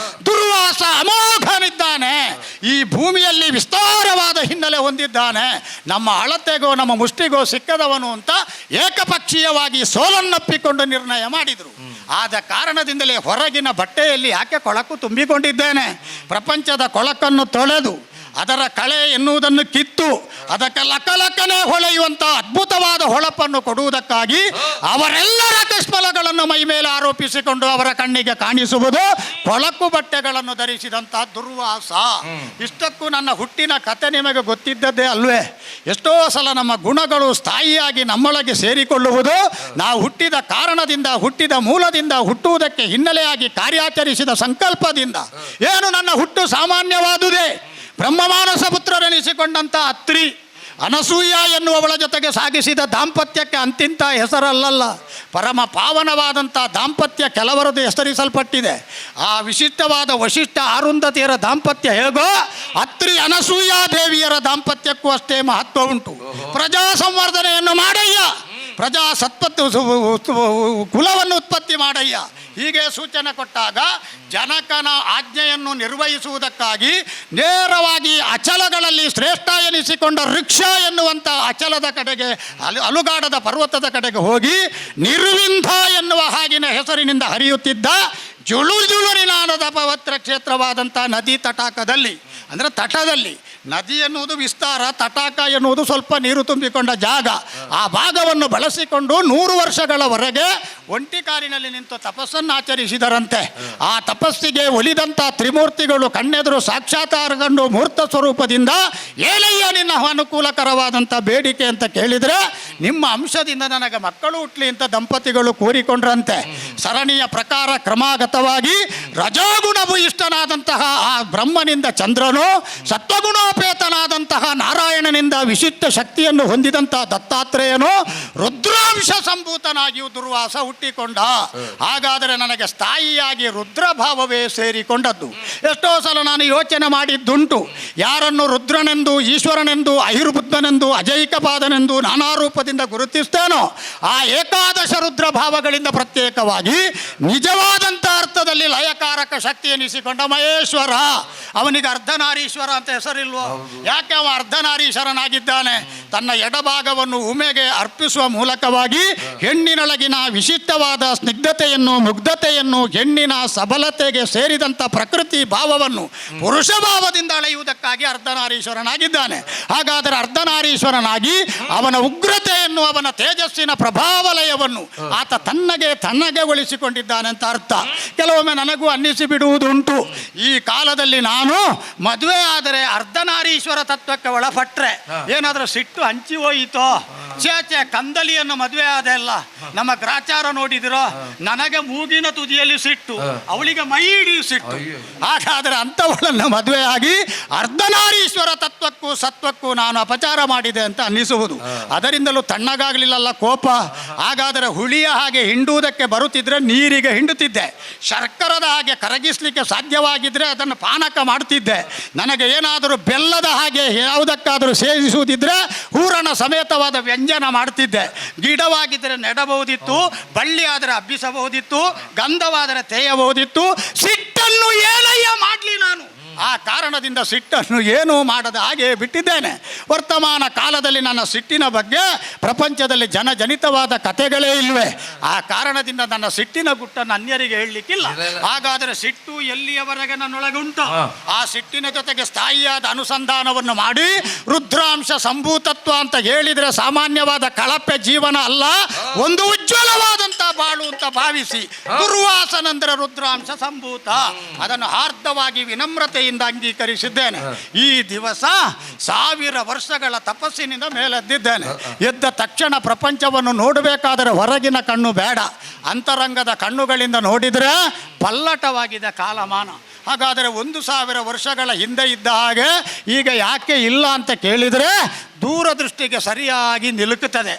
ದುರ್ವಾಸ ಅಮೋಘನಿದ್ದಾನೆ. ಈ ಭೂಮಿಯಲ್ಲಿ ವಿಸ್ತಾರವಾದ ಹಿನ್ನೆಲೆ ಹೊಂದಿದ್ದಾನೆ. ನಮ್ಮ ಅಳತೆಗೋ ನಮ್ಮ ಮುಷ್ಟಿಗೋ ಸಿಕ್ಕದವನು ಅಂತ ಏಕಪಕ್ಷೀಯವಾಗಿ ಸೋಲನ್ನಪ್ಪಿಕೊಂಡು ನಿರ್ಣಯ ಮಾಡಿದರು. ಆದ ಕಾರಣದಿಂದಲೇ ಹೊರಗಿನ ಬಟ್ಟೆಯಲ್ಲಿ ಯಾಕೆ ಕೊಳಕು ತುಂಬಿಕೊಂಡಿದ್ದೇನೆ? ಪ್ರಪಂಚದ ಕೊಳಕನ್ನು ತೊಳೆದು ಅದರ ಕಳೆ ಎನ್ನುವುದನ್ನು ಕಿತ್ತು ಅದಕ್ಕೆ ಲಕ್ಕಲಕ್ಕನೆ ಹೊಳೆಯುವಂಥ ಅದ್ಭುತವಾದ ಹೊಳಪನ್ನು ಕೊಡುವುದಕ್ಕಾಗಿ ಅವರೆಲ್ಲರ ದುಷ್ಫಲಗಳನ್ನು ಮೈ ಮೇಲೆ ಆರೋಪಿಸಿಕೊಂಡು ಅವರ ಕಣ್ಣಿಗೆ ಕಾಣಿಸುವುದು ಕೊಳಕು ಬಟ್ಟೆಗಳನ್ನು ಧರಿಸಿದಂಥ ದುರ್ವಾಸ. ಇಷ್ಟಕ್ಕೂ ನನ್ನ ಹುಟ್ಟಿನ ಕತೆ ನಿಮಗೆ ಗೊತ್ತಿದ್ದದ್ದೇ ಅಲ್ವೇ? ಎಷ್ಟೋ ಸಲ ನಮ್ಮ ಗುಣಗಳು ಸ್ಥಾಯಿಯಾಗಿ ನಮ್ಮೊಳಗೆ ಸೇರಿಕೊಳ್ಳುವುದು ನಾವು ಹುಟ್ಟಿದ ಕಾರಣದಿಂದ, ಹುಟ್ಟಿದ ಮೂಲದಿಂದ, ಹುಟ್ಟುವುದಕ್ಕೆ ಹಿನ್ನೆಲೆಯಾಗಿ ಕಾರ್ಯಾಚರಿಸಿದ ಸಂಕಲ್ಪದಿಂದ. ಏನು ನನ್ನ ಹುಟ್ಟು ಸಾಮಾನ್ಯವಾದುದೇ? ಬ್ರಹ್ಮಮಾನಸ ಪುತ್ರರೆನಿಸಿಕೊಂಡಂಥ ಅತ್ರಿ ಅನಸೂಯ ಎನ್ನುವವಳ ಜೊತೆಗೆ ಸಾಗಿಸಿದ ದಾಂಪತ್ಯಕ್ಕೆ ಅಂತಿಂತ ಹೆಸರಲ್ಲ. ಪರಮ ಪಾವನವಾದಂಥ ದಾಂಪತ್ಯ ಕೆಲವರದು ಹೆಸರಿಸಲ್ಪಟ್ಟಿದೆ. ಆ ವಿಶಿಷ್ಟವಾದ ವಶಿಷ್ಠ ಅರುಂಧತಿಯರ ದಾಂಪತ್ಯ ಹೇಗೋ ಅತ್ರಿ ಅನಸೂಯ ದೇವಿಯರ ದಾಂಪತ್ಯಕ್ಕೂ ಅಷ್ಟೇ ಮಹತ್ವ ಉಂಟು. ಪ್ರಜಾ ಸಂವರ್ಧನೆಯನ್ನು ಮಾಡಯ್ಯ, ಪ್ರಜಾ ಕುಲವನ್ನು ಉತ್ಪತ್ತಿ ಮಾಡಯ್ಯ, ಹೀಗೆ ಸೂಚನೆ ಕೊಟ್ಟಾಗ ಜನಕನ ಆಜ್ಞೆಯನ್ನು ನಿರ್ವಹಿಸುವುದಕ್ಕಾಗಿ ನೇರವಾಗಿ ಅಚಲಗಳಲ್ಲಿ ಶ್ರೇಷ್ಠ ಎನಿಸಿಕೊಂಡ ವೃಕ್ಷ ಎನ್ನುವಂಥ ಅಚಲದ ಕಡೆಗೆ, ಅಲುಗಾಡದ ಪರ್ವತದ ಕಡೆಗೆ ಹೋಗಿ ನಿರ್ವಿಂಧ ಎನ್ನುವ ಹಾಗಿನ ಹೆಸರಿನಿಂದ ಹರಿಯುತ್ತಿದ್ದ ಜುಳುಜುಳುನಿನಾನದ ಪವಿತ್ರ ಕ್ಷೇತ್ರವಾದಂಥ ನದಿ ತಟಾಕದಲ್ಲಿ, ಅಂದರೆ ತಟದಲ್ಲಿ, ನದಿ ಎನ್ನುವುದು ವಿಸ್ತಾರ, ತಟಾಕ ಎನ್ನುವುದು ಸ್ವಲ್ಪ ನೀರು ತುಂಬಿಕೊಂಡ ಜಾಗ. ಆ ಭಾಗವನ್ನು ಬಳಸಿಕೊಂಡು 100 ವರ್ಷಗಳವರೆಗೆ ಒಂಟಿ ಕಾರಿನಲ್ಲಿ ನಿಂತು ತಪಸ್ಸನ್ನು ಆಚರಿಸಿದರಂತೆ. ಆ ತಪಸ್ಸಿಗೆ ಒಲಿದಂಥ ತ್ರಿಮೂರ್ತಿಗಳು ಕಣ್ಣೆದುರು ಸಾಕ್ಷಾತ್ಕಾರಗೊಂಡು ಮೂರ್ತ ಸ್ವರೂಪದಿಂದ ಏನಯ್ಯ ನಿನ್ನ ಅನುಕೂಲಕರವಾದಂಥ ಬೇಡಿಕೆ ಅಂತ ಕೇಳಿದರೆ, ನಿಮ್ಮ ಅಂಶದಿಂದ ನನಗೆ ಮಕ್ಕಳು ಹುಟ್ಟಲಿ ಅಂತ ದಂಪತಿಗಳು ಕೋರಿಕೊಂಡ್ರಂತೆ. ಸರಣಿಯ ಪ್ರಕಾರ ಕ್ರಮಾಗತವಾಗಿ ರಜೋಗುಣವು ಇಷ್ಟನಾದಂತಹ ಆ ಬ್ರಹ್ಮನಿಂದ ಚಂದ್ರನು, ಸತ್ವಗುಣೋಪೇತನಾದಂತಹ ನಾರಾಯಣನಿಂದ ವಿಶಿಷ್ಟ ಶಕ್ತಿಯನ್ನು ಹೊಂದಿದಂಥ ದತ್ತಾತ್ರೇಯನು ರುದ್ರಾಂಶ ಸಂಭೂತನಾಗಿಯೂ ದುರ್ವಾಸ ಹುಟ್ಟಿಕೊಂಡ. ಹಾಗಾದರೆ ನನಗೆ ಸ್ಥಾಯಿಯಾಗಿ ರುದ್ರಭಾವವೇ ಸೇರಿಕೊಂಡದ್ದು. ಎಷ್ಟೋ ಸಲ ನಾನು ಯೋಚನೆ ಮಾಡಿದ್ದುಂಟು, ಯಾರನ್ನು ರುದ್ರನೆಂದು, ಈಶ್ವರನೆಂದು, ಐರ್ಬುದ್ಧನೆಂದು, ಅಜೈಕಪಾದನೆಂದು ನಾನಾ ರೂಪದಿಂದ ಗುರುತಿಸ್ತೇನೋ ಆ ಏಕಾದಶ ರುದ್ರ ಭಾವಗಳಿಂದ ಪ್ರತ್ಯೇಕವಾಗಿ ನಿಜವಾದಂಥ ಅರ್ಥದಲ್ಲಿ ಲಯಕಾರಕ ಶಕ್ತಿ ಎನಿಸಿಕೊಂಡ ಮಹೇಶ್ವರ. ಅವನಿಗೆ ಅರ್ಧನಾರೀಶ್ವರ ಅಂತ ಹೆಸರಿಲ್ವೋ? ಯಾಕೆ ಅವ ಅರ್ಧನಾರೀಶ್ವರನಾಗಿದ್ದಾನೆ? ತನ್ನ ಎಡಭಾಗವನ್ನು ಉಮೆಗೆ ಅರ್ಪಿಸುವ ಮೂಲಕವಾಗಿ ಹೆಣ್ಣಿನೊಳಗಿನ ವಿಶಿಷ್ಟವಾದ ಸ್ನಿಗ್ಧತೆಯನ್ನು, ಮುಗ್ಧತೆಯನ್ನು, ಹೆಣ್ಣಿನ ಸಬಲತೆಗೆ ಸೇರಿದಂಥ ಪ್ರಕೃತಿ ಭಾವವನ್ನು ಪುರುಷ ಭಾವದಿಂದ ಅಳೆಯುವುದಕ್ಕಾಗಿ ಅರ್ಧನಾರೀಶ್ವರನಾಗಿದ್ದಾನೆ. ಹಾಗಾದರೆ ಅರ್ಧನಾರೀಶ್ವರನಾಗಿ ಅವನ ಉಗ್ರತೆಯನ್ನು, ಅವನ ತೇಜಸ್ಸಿನ ಪ್ರಭಾವಲಯವನ್ನು ಆತ ತನ್ನಗೆ ಒಳಿಸಿಕೊಂಡಿದ್ದಾನೆ ಅಂತ ಅರ್ಥ. ಕೆಲವೊಮ್ಮೆ ನನಗೂ ಅನ್ನಿಸಿ ಬಿಡುವುದುಂಟು, ಈ ಕಾಲದಲ್ಲಿ ನಾನು ಮದುವೆ ಆದರೆ ಅರ್ಧನಾರೀಶ್ವರ ತತ್ವಕ್ಕೆ ಒಳಪಟ್ರೆ ಏನಾದರೂ ಸಿಟ್ಟು ಹಂಚಿ ಹೋಯಿತೋ? ಚೇಚೆ, ಕಂದಲಿಯನ್ನು ಮದುವೆ ಆದೆಲ್ಲ ನಮ್ಮ ಗ್ರಾಚಾರ ನೋಡಿದಿರೋ? ನನಗೆ ಮೂಗಿನ ತುದಿಯಲ್ಲಿ ಸಿಟ್ಟು, ಅವಳಿಗೆ ಮೈ ಇಡೀ ಸಿಟ್ಟು. ಹಾಗಾದರೆ ಅಂಥವಳನ್ನು ಮದುವೆ ಆಗಿ ಅರ್ಧನಾರೀಶ್ವರ ತತ್ವಕ್ಕೂ ಸತ್ವಕ್ಕೂ ನಾನು ಅಪಚಾರ ಮಾಡಿದೆ ಅಂತ ಅನ್ನಿಸುವುದು. ಅದರಿಂದಲೂ ತಣ್ಣಗಾಗಲಿಲ್ಲಲ್ಲ ಕೋಪ. ಹಾಗಾದರೆ ಹುಳಿಯ ಹಾಗೆ ಹಿಂಡುವುದಕ್ಕೆ ಬರುತ್ತಿದ್ರೆ ನೀರಿಗೆ ಹಿಂಡುತ್ತಿದ್ದೆ, ಶರ್ಕರದ ಹಾಗೆ ಕರಗಿಸಲಿಕ್ಕೆ ಸಾಧ್ಯವಾಗಿದ್ದರೆ ಅದನ್ನು ಪಾನಕ ಮಾಡ್ತಿದ್ದೆ. ನನಗೆ ಏನಾದರೂ ಬೆಲ್ಲದ ಹಾಗೆ ಯಾವುದಕ್ಕಾದರೂ ಸೇರಿಸುವುದಿದ್ರೆ ಹೂರಣ ಸಮೇತವಾದ ವ್ಯಂಜನ ಮಾಡ್ತಿದ್ದೆ. ಗಿಡವಾಗಿದ್ದರೆ ನೆಡಬಹುದಿತ್ತು, ಬಳ್ಳಿ ಆದರೆ ಹಬ್ಬಿಸಬಹುದಿತ್ತು, ಗಂಧವಾದರೆ ತೇಯಬಹುದಿತ್ತು. ಸಿಟ್ಟನ್ನು ಏನಯ್ಯ ಮಾಡಲಿ ನಾನು? ಆ ಕಾರಣದಿಂದ ಸಿಟ್ಟನ್ನು ಏನೂ ಮಾಡದ ಹಾಗೆ ಬಿಟ್ಟಿದ್ದೇನೆ. ವರ್ತಮಾನ ಕಾಲದಲ್ಲಿ ನನ್ನ ಸಿಟ್ಟಿನ ಬಗ್ಗೆ ಪ್ರಪಂಚದಲ್ಲಿ ಜನಜನಿತವಾದ ಕಥೆಗಳೇ ಇಲ್ವೇ. ಆ ಕಾರಣದಿಂದ ನನ್ನ ಸಿಟ್ಟಿನ ಗುಟ್ಟನ್ನು ಅನ್ಯರಿಗೆ ಹೇಳಲಿಕ್ಕಿಲ್ಲ. ಹಾಗಾದರೆ ಸಿಟ್ಟು ಎಲ್ಲಿಯವರೆಗೆ ನನ್ನೊಳಗುಂಟು, ಆ ಸಿಟ್ಟಿನ ಜೊತೆಗೆ ಸ್ಥಾಯಿಯಾದ ಅನುಸಂಧಾನವನ್ನು ಮಾಡಿ ರುದ್ರಾಂಶ ಸಂಭೂತತ್ವ ಅಂತ ಹೇಳಿದರೆ ಸಾಮಾನ್ಯವಾದ ಕಳಪೆ ಜೀವನ ಅಲ್ಲ, ಒಂದು ಉಜ್ವಲವಾದಂಥ ಬಾಳು ಅಂತ ಭಾವಿಸಿ ದುರ್ವಾಸನಂದ್ರ ರುದ್ರಾಂಶ ಸಂಭೂತ ಅದನ್ನು ಹಾರ್ದವಾಗಿ ವಿನಮ್ರತೆಯಿಂದ ಅಂಗೀಕರಿಸಿದ್ದೇನೆ. ಈ ದಿವಸ 1000 ವರ್ಷಗಳ ತಪಸ್ಸಿನಿಂದ ಮೇಲೆದ್ದಿದ್ದೇನೆ. ಎದ್ದ ತಕ್ಷಣ ಪ್ರಪಂಚವನ್ನು ನೋಡಬೇಕಾದರೆ ಹೊರಗಿನ ಕಣ್ಣು ಬೇಡ, ಅಂತರಂಗದ ಕಣ್ಣುಗಳಿಂದ ನೋಡಿದರೆ ಪಲ್ಲಟವಾಗಿದೆ ಕಾಲಮಾನ. ಹಾಗಾದರೆ 1000 ವರ್ಷಗಳ ಹಿಂದೆ ಇದ್ದ ಹಾಗೆ ಈಗ ಯಾಕೆ ಇಲ್ಲ ಅಂತ ಕೇಳಿದರೆ ದೂರದೃಷ್ಟಿಗೆ ಸರಿಯಾಗಿ ನಿಲುಕುತ್ತದೆ.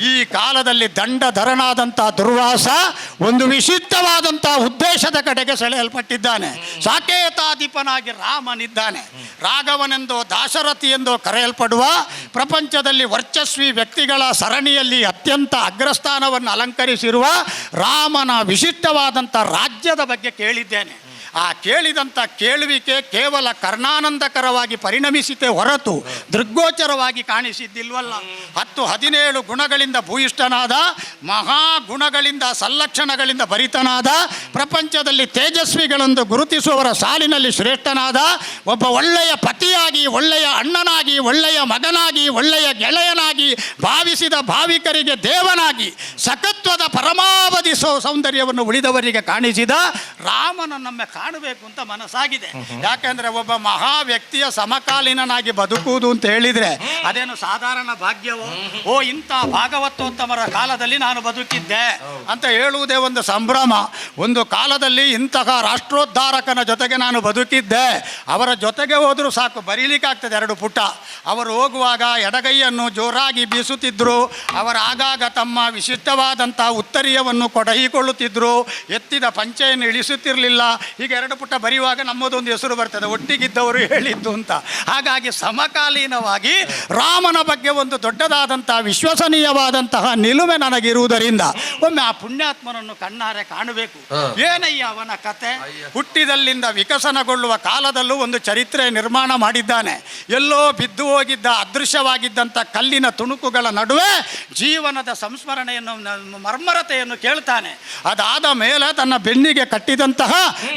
ಈ ಕಾಲದಲ್ಲಿ ದಂಡಧರನಾದಂಥ ದುರ್ವಾಸ ಒಂದು ವಿಶಿಷ್ಟವಾದಂಥ ಉದ್ದೇಶದ ಕಡೆಗೆ ಸೆಳೆಯಲ್ಪಟ್ಟಿದ್ದಾನೆ. ಸಾಕೇತಾಧಿಪನಾಗಿ ರಾಮನಿದ್ದಾನೆ. ರಾಘವನೆಂದೋ ದಾಶರಥಿ ಎಂದೋ ಕರೆಯಲ್ಪಡುವ ಪ್ರಪಂಚದಲ್ಲಿ ವರ್ಚಸ್ವಿ ವ್ಯಕ್ತಿಗಳ ಸರಣಿಯಲ್ಲಿ ಅತ್ಯಂತ ಅಗ್ರಸ್ಥಾನವನ್ನು ಅಲಂಕರಿಸಿರುವ ರಾಮನ ವಿಶಿಷ್ಟವಾದಂಥ ರಾಜ್ಯದ ಬಗ್ಗೆ ಕೇಳಿದ್ದೇನೆ. ಆ ಕೇಳಿದಂಥ ಕೇಳುವಿಕೆ ಕೇವಲ ಕರ್ಣಾನಂದಕರವಾಗಿ ಪರಿಣಮಿಸಿತೆ ಹೊರತು ದೃಗ್ಗೋಚರವಾಗಿ ಕಾಣಿಸಿದ್ದಿಲ್ವಲ್ಲ. 10-17 ಗುಣಗಳಿಂದ ಭೂಯಿಷ್ಠನಾದ, ಮಹಾಗುಣಗಳಿಂದ ಸಲ್ಲಕ್ಷಣಗಳಿಂದ ಭರಿತನಾದ, ಪ್ರಪಂಚದಲ್ಲಿ ತೇಜಸ್ವಿಗಳೆಂದು ಗುರುತಿಸುವವರ ಸಾಲಿನಲ್ಲಿ ಶ್ರೇಷ್ಠನಾದ, ಒಬ್ಬ ಒಳ್ಳೆಯ ಪತಿಯಾಗಿ, ಒಳ್ಳೆಯ ಅಣ್ಣನಾಗಿ, ಒಳ್ಳೆಯ ಮಗನಾಗಿ, ಒಳ್ಳೆಯ ಗೆಳೆಯನಾಗಿ ಭಾವಿಸಿದ ಭಾವಿಕರಿಗೆ ದೇವನಾಗಿ ಸಕತ್ವದ ಪರಮಾವಧಿ ಸೌಂದರ್ಯವನ್ನು ಉಳಿದವರಿಗೆ ಕಾಣಿಸಿದ ರಾಮನನ್ನೊಮ್ಮೆ ಕಾಣಬೇಕು ಅಂತ ಮನಸ್ಸಾಗಿದೆ. ಯಾಕೆಂದ್ರೆ ಒಬ್ಬ ಮಹಾ ವ್ಯಕ್ತಿಯ ಸಮಕಾಲೀನನಾಗಿ ಬದುಕುವುದು ಅಂತ ಹೇಳಿದ್ರೆ ಅದೇನು ಸಾಧಾರಣ ಭಾಗ್ಯವೋ? ಇಂಥ ಭಾಗವತೋತ್ತಮರ ಕಾಲದಲ್ಲಿ ನಾನು ಬದುಕಿದ್ದೆ ಅಂತ ಹೇಳುವುದೇ ಒಂದು ಸಂಭ್ರಮ. ಒಂದು ಕಾಲದಲ್ಲಿ ಇಂತಹ ರಾಷ್ಟ್ರೋದ್ಧಾರಕನ ಜೊತೆಗೆ ನಾನು ಬದುಕಿದ್ದೆ, ಅವರ ಜೊತೆಗೆ ಹೋದರೂ ಸಾಕು, ಬರೀಲಿಕ್ಕಾಗ್ತದೆ 2 ಪುಟ. ಅವರು ಹೋಗುವಾಗ ಎಡಗೈಯನ್ನು ಜೋರಾಗಿ ಬೀಸುತ್ತಿದ್ದರು, ಅವರ ಆಗಾಗ ತಮ್ಮ ವಿಶಿಷ್ಟವಾದಂಥ ಉತ್ತರೀಯವನ್ನು ಕೊಡಹಿಕೊಳ್ಳುತ್ತಿದ್ದರು, ಎತ್ತಿದ ಪಂಚೆಯನ್ನು ಇಳಿಸುತ್ತಿರಲಿಲ್ಲ. ಈಗ 2 ಪುಟ ಬರೆಯುವಾಗ ನಮ್ಮದೊಂದು ಹೆಸರು ಬರ್ತದೆ, ಒಟ್ಟಿಗಿದ್ದವರು ಹೇಳಿದ್ದು ಅಂತ. ಹಾಗಾಗಿ ಸಮಕಾಲೀನವಾಗಿ ರಾಮನ ಬಗ್ಗೆ ಒಂದು ದೊಡ್ಡದಾದಂತಹ ವಿಶ್ವಸನೀಯವಾದಂತಹ ನಿಲುಮೆ ನನಗಿರುವುದರಿಂದ ಒಮ್ಮೆ ಆ ಪುಣ್ಯಾತ್ಮನನ್ನು ಕಣ್ಣಾರೆ ಕಾಣಬೇಕು. ಏನಯ್ಯ ಅವನ ಕತೆ? ಹುಟ್ಟಿದಲ್ಲಿಂದ ವಿಕಸನಗೊಳ್ಳುವ ಕಾಲದಲ್ಲೂ ಒಂದು ಚರಿತ್ರೆ ನಿರ್ಮಾಣ ಮಾಡಿದ್ದಾನೆ. ಎಲ್ಲೋ ಬಿದ್ದು ಹೋಗಿದ್ದ ಅದೃಶ್ಯವಾಗಿದ್ದಂಥ ಕಲ್ಲಿನ ತುಣುಕುಗಳ ನಡುವೆ ಜೀವನದ ಸಂಸ್ಮರಣೆಯನ್ನು, ಮರ್ಮರತೆಯನ್ನು ಕೇಳ್ತಾನೆ. ಅದಾದ ಮೇಲೆ ತನ್ನ ಬೆನ್ನಿಗೆ ಕಟ್ಟಿದಂತಹ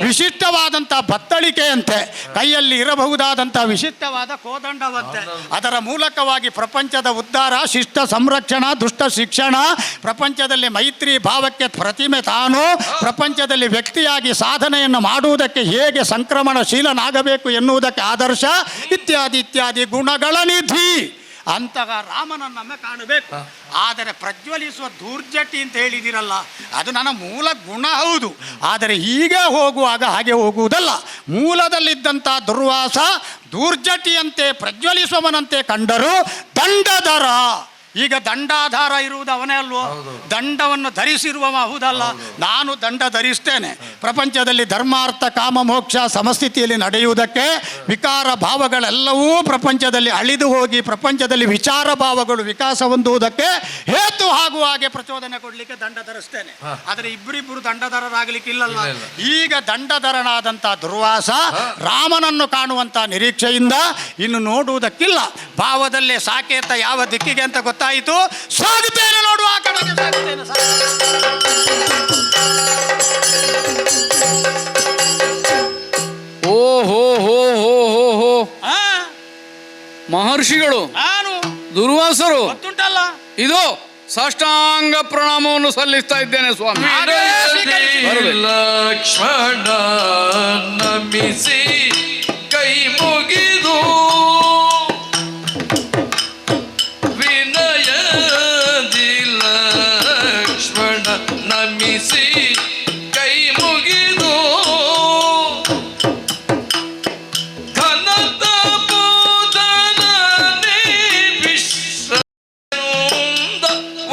ವಿಶಿಷ್ಟವಾದಂಥ ಬತ್ತಳಿಕೆಯಂತೆ ಕೈಯಲ್ಲಿ ಇರಬಹುದಾದಂಥ ವಿಶಿಷ್ಟವಾದ ಕೋದಂಡವಂತೆ ಅದರ ಮೂಲಕವಾಗಿ ಪ್ರಪಂಚದ ಉದ್ಧಾರ, ಶಿಷ್ಟ ಸಂರಕ್ಷಣಾ, ದುಷ್ಟ ಶಿಕ್ಷಣ, ಪ್ರಪಂಚದಲ್ಲಿ ಮೈತ್ರಿ ಭಾವಕ್ಕೆ ಪ್ರತಿಮೆ ತಾನು, ಪ್ರಪಂಚದಲ್ಲಿ ವ್ಯಕ್ತಿಯಾಗಿ ಸಾಧನೆಯನ್ನು ಮಾಡುವುದಕ್ಕೆ ಹೇಗೆ ಸಂಕ್ರಮಣಶೀಲನಾಗಬೇಕು ಎನ್ನುವುದಕ್ಕೆ ಆದರ್ಶ, ಇತ್ಯಾದಿ ಇತ್ಯಾದಿ ಗುಣಗಳ ನಿಧಿ ಅಂತಹ ರಾಮನನ್ನೊಮ್ಮೆ ಕಾಣಬೇಕು. ಆದರೆ ಪ್ರಜ್ವಲಿಸುವ ಧೂರ್ಜಟಿ ಅಂತ ಹೇಳಿದಿರಲ್ಲ, ಅದು ನನ್ನ ಮೂಲ ಗುಣ ಹೌದು. ಆದರೆ ಹೀಗೆ ಹೋಗುವಾಗ ಹಾಗೆ ಹೋಗುವುದಲ್ಲ. ಮೂಲದಲ್ಲಿದ್ದಂಥ ದುರ್ವಾಸ ಧೂರ್ಜಟಿಯಂತೆ ಪ್ರಜ್ವಲಿಸುವವನಂತೆ ಕಂಡರೂ ದಂಡಧರ. ಈಗ ದಂಡಾಧಾರ ಇರುವುದು ಅವನೇ ಅಲ್ವೋ? ದಂಡವನ್ನು ಧರಿಸಿರುವವ ಹೌದಲ್ಲ? ನಾನು ದಂಡ ಧರಿಸ್ತೇನೆ. ಪ್ರಪಂಚದಲ್ಲಿ ಧರ್ಮಾರ್ಥ ಕಾಮ ಮೋಕ್ಷ ಸಮಸ್ಥಿತಿಯಲ್ಲಿ ನಡೆಯುವುದಕ್ಕೆ ವಿಕಾರ ಭಾವಗಳೆಲ್ಲವೂ ಪ್ರಪಂಚದಲ್ಲಿ ಅಳಿದು ಹೋಗಿ ಪ್ರಪಂಚದಲ್ಲಿ ವಿಚಾರ ಭಾವಗಳು ವಿಕಾಸ ಹೊಂದುವುದಕ್ಕೆ ಹೇತು ಆಗುವ ಹಾಗೆ ಪ್ರಚೋದನೆ ಕೊಡಲಿಕ್ಕೆ ದಂಡ ಧರಿಸ್ತೇನೆ. ಆದರೆ ಇಬ್ಬರಿಬ್ಬರು ದಂಡಧರರಾಗಲಿಕ್ಕೆ ಇಲ್ಲಲ್ಲ. ಈಗ ದಂಡಧರನಾದಂಥ ದುರ್ವಾಸ ರಾಮನನ್ನು ಕಾಣುವಂಥ ನಿರೀಕ್ಷೆಯಿಂದ ಇನ್ನು ನೋಡುವುದಕ್ಕಿಲ್ಲ. ಭಾವದಲ್ಲೇ ಸಾಕೇತ ಯಾವ ದಿಕ್ಕಿಗೆ ಅಂತ ಗೊತ್ತಾಯಿತು. ಸಾಗುತ್ತೇನೆ ನೋಡು, ಆ ಕಡೆಗೆ ಸಾಗುತ್ತೇನೆ. ಓಹೋ ಹೋ ಹೋ ಹೋ ಹೋ ಮಹರ್ಷಿಗಳು, ನಾನು ದುರ್ವಾಸರು ಗೊತ್ತುಂಟಲ್ಲ, ಇದು ಸಾಷ್ಟಾಂಗ ಪ್ರಣಾಮವನ್ನು ಸಲ್ಲಿಸ್ತಾ ಇದ್ದೇನೆ ಸ್ವಾಮಿ. ಲಕ್ಷ್ಮಣ ನಮಿಸಿ ಕೈ ಮುಗಿದು ನಮಿಸಿ ಕೈ ಮುಗಿದು ಘನತ ಬೋಧನೆ ವಿಶ್ವದ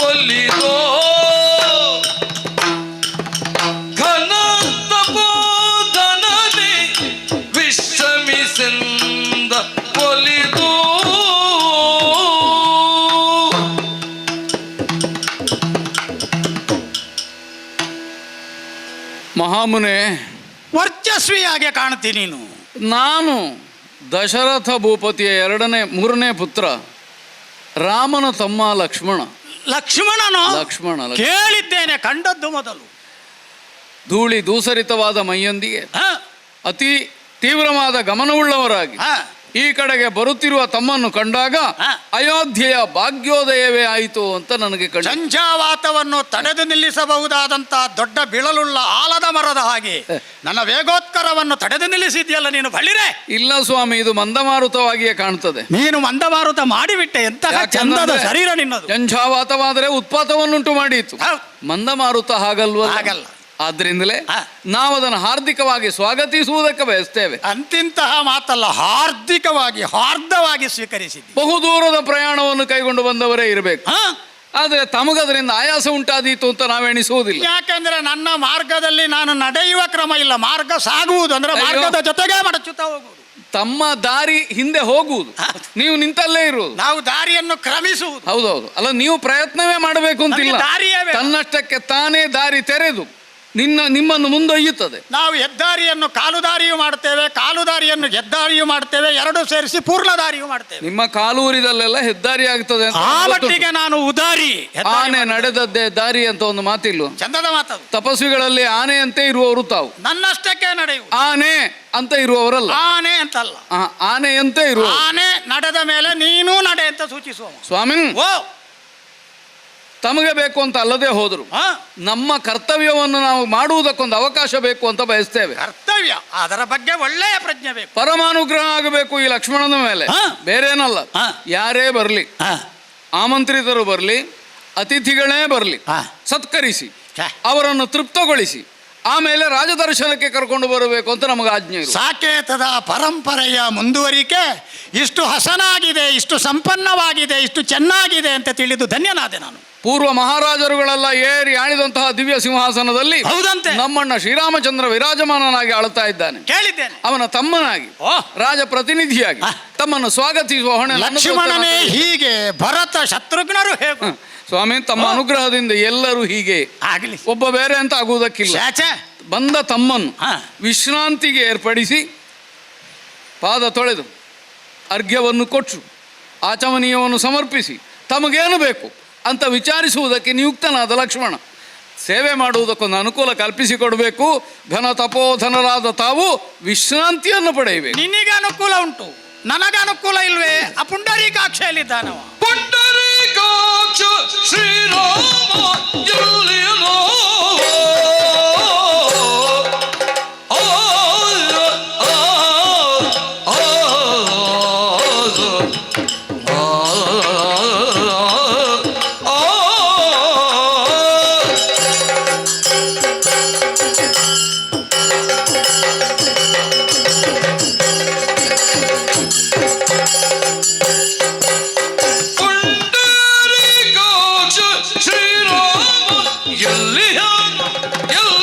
ಒಲಿದೋ, ಘನತ ಬೋಧನೆ ವಿಶ್ರಮಿಸಿಂದ ಒಲಿದೋ. ಮಹಾಮುನೆ, ವರ್ಚಸ್ವಿಯಾಗೆ ಕಾಣ್ತೀನಿ ನೀನು. ನಾನು ದಶರಥ ಭೂಪತಿಯ ಮೂರನೇ ಪುತ್ರ, ರಾಮನ ತಮ್ಮ ಲಕ್ಷ್ಮಣ. ಲಕ್ಷ್ಮಣ ಕೇಳಿದ್ದೇನೆ, ಕಂಡದ್ದು ಮೊದಲು. ಧೂಳಿ ದೂಸರಿತವಾದ ಮೈಯೊಂದಿಗೆ ಅತಿ ತೀವ್ರವಾದ ಗಮನವುಳ್ಳವರಾಗಿ ಈ ಕಡೆಗೆ ಬರುತ್ತಿರುವ ತಮ್ಮನ್ನು ಕಂಡಾಗ ಅಯೋಧ್ಯೆಯ ಭಾಗ್ಯೋದಯವೇ ಆಯಿತು ಅಂತ ನನಗೆ ಸಂಜಾವಾತವನ್ನು ತಡೆದು ನಿಲ್ಲಿಸಬಹುದಾದಂತ ದೊಡ್ಡ ಬಿಳಲುಳ್ಳ ಆಲದ ಮರದ ಹಾಗೆ ನನ್ನ ವೇಗೋತ್ಕರವನ್ನು ತಡೆದು ನಿಲ್ಲಿಸಿದ್ಯಲ್ಲ ನೀನು ಬಳಿರೆ. ಇಲ್ಲ ಸ್ವಾಮಿ, ಇದು ಮಂದಮಾರುತವಾಗಿಯೇ ಕಾಣ್ತದೆ. ನೀನು ಮಂದಮಾರುತ ಮಾಡಿಬಿಟ್ಟೆ, ಎಂತಹ ಚಂದದ ಶರೀರ ನಿನ್ನದು. ಸಂಜಾವಾತವಾದರೆ ಉತ್ಪಾತವನ್ನುಂಟು ಮಾಡಿತು, ಮಂದಮಾರುತ ಹಾಗಲ್ವ? ಹಾಗಲ್ಲ. ಆದ್ರಿಂದಲೇ ನಾವು ಅದನ್ನು ಹಾರ್ದಿಕವಾಗಿ ಸ್ವಾಗತಿಸುವುದಕ್ಕೆ ಬಯಸ್ತೇವೆ. ಅಂತಿಂತಹ ಮಾತಲ್ಲ, ಹಾರ್ದವಾಗಿ ಸ್ವೀಕರಿಸಿದ್ದೆ. ಬಹುದೂರದ ಪ್ರಯಾಣವನ್ನು ಕೈಗೊಂಡು ಬಂದವರೇ ಇರಬೇಕು. ಆದರೆ ತಮಗದರಿಂದ ಆಯಾಸ ಉಂಟಾದೀತು ಅಂತ ನಾವೆಣಿಸುವುದಿಲ್ಲ. ಯಾಕಂದ್ರೆ ನನ್ನ ಮಾರ್ಗದಲ್ಲಿ ನಾನು ನಡೆಯುವ ಕ್ರಮ ಇಲ್ಲ, ಮಾರ್ಗ ಸಾಗುವುದು ಅಂದ್ರೆ ಮಾರ್ಗದ ಜೊತೆಗೆ ಮಡಚುತ್ತಾ ಹೋಗುವುದು. ತಮ್ಮ ದಾರಿ ಹಿಂದೆ ಹೋಗುವುದು, ನೀವು ನಿಂತಲ್ಲೇ ಇರುವುದು. ನಾವು ದಾರಿಯನ್ನು ಕ್ರಮಿಸುವುದು. ಹೌದೌದು. ಅಲ್ಲ, ನೀವು ಪ್ರಯತ್ನವೇ ಮಾಡಬೇಕು ಅಂತಿಲ್ಲ, ತನ್ನಷ್ಟಕ್ಕೆ ತಾನೇ ದಾರಿ ತೆರೆದು ನಿಮ್ಮನ್ನು ಮುಂದೊಯ್ಯುತ್ತದೆ. ನಾವು ಹೆದ್ದಾರಿಯನ್ನು ಕಾಲುದಾರಿಯೂ ಮಾಡ್ತೇವೆ, ಕಾಲುದಾರಿಯನ್ನು ಹೆದ್ದಾರಿಯೂ ಮಾಡ್ತೇವೆ, ಎರಡು ಸೇರಿಸಿ ಪೂರ್ಣ ದಾರಿಯೂ ಮಾಡ್ತೇವೆ. ನಿಮ್ಮ ಕಾಲೂರಿದಲ್ಲೆಲ್ಲ ಹೆದ್ದಾರಿ ಆಗ್ತದೆ. ಆ ಮಟ್ಟಿಗೆ ನಾನು ಉದಾರಿ. ಆನೆ ನಡೆದದ್ದೇ ದಾರಿ ಅಂತ ಒಂದು ಮಾತಿಲ್ವ? ಚಂದದ ಮಾತು. ತಪಸ್ವಿಗಳಲ್ಲಿ ಆನೆಯಂತೆ ಇರುವವರು ತಾವು, ನನ್ನಷ್ಟಕ್ಕೆ ನಡೆಯುವ ಆನೆ ಅಂತ ಇರುವವರಲ್ಲ. ಆನೆ ಅಂತಲ್ಲ, ಆನೆಯಂತೆ ಇರುವ. ಆನೆ ನಡೆದ ಮೇಲೆ ನೀನು ನಡೆ ಅಂತ ಸೂಚಿಸುವ ಸ್ವಾಮಿ. ಓ, ತಮಗೆ ಬೇಕು ಅಂತ ಅಲ್ಲದೆ ಹೋದ್ರು ನಮ್ಮ ಕರ್ತವ್ಯವನ್ನು ನಾವು ಮಾಡುವುದಕ್ಕೊಂದು ಅವಕಾಶ ಬೇಕು ಅಂತ ಬಯಸ್ತೇವೆ. ಕರ್ತವ್ಯ, ಅದರ ಬಗ್ಗೆ ಒಳ್ಳೆಯ ಪ್ರಜ್ಞೆ ಬೇಕು. ಪರಮಾನುಗ್ರಹ ಆಗಬೇಕು ಈ ಲಕ್ಷ್ಮಣನ ಮೇಲೆ, ಬೇರೇನಲ್ಲ. ಯಾರೇ ಬರಲಿ, ಆಮಂತ್ರಿತರು ಬರಲಿ, ಅತಿಥಿಗಳೇ ಬರಲಿ, ಸತ್ಕರಿಸಿ ಅವರನ್ನು ತೃಪ್ತಗೊಳಿಸಿ ಆಮೇಲೆ ರಾಜದರ್ಶನಕ್ಕೆ ಕರ್ಕೊಂಡು ಬರಬೇಕು ಅಂತ ನಮಗೆ ಆಜ್ಞೆ ಇದೆ. ಸಾಕೇತದ ಪರಂಪರೆಯ ಮುಂದುವರಿಕೆ ಇಷ್ಟು ಹಸನಾಗಿದೆ, ಇಷ್ಟು ಸಂಪನ್ನವಾಗಿದೆ, ಇಷ್ಟು ಚೆನ್ನಾಗಿದೆ ಅಂತ ತಿಳಿದು ಧನ್ಯನಾದೆ ನಾನು. ಪೂರ್ವ ಮಹಾರಾಜರುಗಳೆಲ್ಲ ಏರಿ ಆಳಿದಂತಹ ದಿವ್ಯ ಸಿಂಹಾಸನದಲ್ಲಿ ಹೌದಂತೆ ನಮ್ಮಣ್ಣ ಶ್ರೀರಾಮಚಂದ್ರ ವಿರಾಜಮಾನನಾಗಿ ಆಳುತ್ತಾ ಇದ್ದಾನೆ. ಕೇಳಿದ್ದೇನೆ. ಅವನ ತಮ್ಮನಾಗಿ, ರಾಜ ಪ್ರತಿನಿಧಿಯಾಗಿ ತಮ್ಮನ್ನು ಸ್ವಾಗತಿಸುವ ಹೊಣೆ ಲಕ್ಷ್ಮಣನೇ ಹೀಗೆ, ಭರತ ಶತ್ರುಘ್ನರು ಹೇಗೆ ಸ್ವಾಮಿ. ತಮ್ಮ ಅನುಗ್ರಹದಿಂದ ಎಲ್ಲರೂ ಹೀಗೆ ಆಗಲಿ, ಒಬ್ಬ ಬೇರೆ ಅಂತ ಆಗುವುದಕ್ಕಿಲ್ಲ. ಬಂದ ತಮ್ಮನ್ನು ವಿಶ್ರಾಂತಿಗೆ ಏರ್ಪಡಿಸಿ ಪಾದ ತೊಳೆದು ಅರ್ಘ್ಯವನ್ನು ಕೊಟ್ಟು ಆಚಮನೀಯವನ್ನು ಸಮರ್ಪಿಸಿ ತಮಗೇನು ಬೇಕು ಅಂತ ವಿಚಾರಿಸುವುದಕ್ಕೆ ನಿಯುಕ್ತನಾದ ಲಕ್ಷ್ಮಣ ಸೇವೆ ಮಾಡುವುದಕ್ಕೊಂದು ಅನುಕೂಲ ಕಲ್ಪಿಸಿಕೊಡಬೇಕು. ಘನ ತಪೋಧನರಾದ ತಾವು ವಿಶ್ರಾಂತಿಯನ್ನು ಪಡೆಯಬೇಕು. ನಿನಗೆ ಅನುಕೂಲ ಉಂಟು, ನನಗೆ ಅನುಕೂಲ ಇಲ್ವೇ? ಆ ಪುಂಡರೀಕಾಕ್ಷೆಯಲ್ಲಿದ್ದಾನವ. ಪುಂಡರೀಕಾಕ್ಷ ಶ್ರೀರಾಮ ಎಲ್ಲಿಯನೋ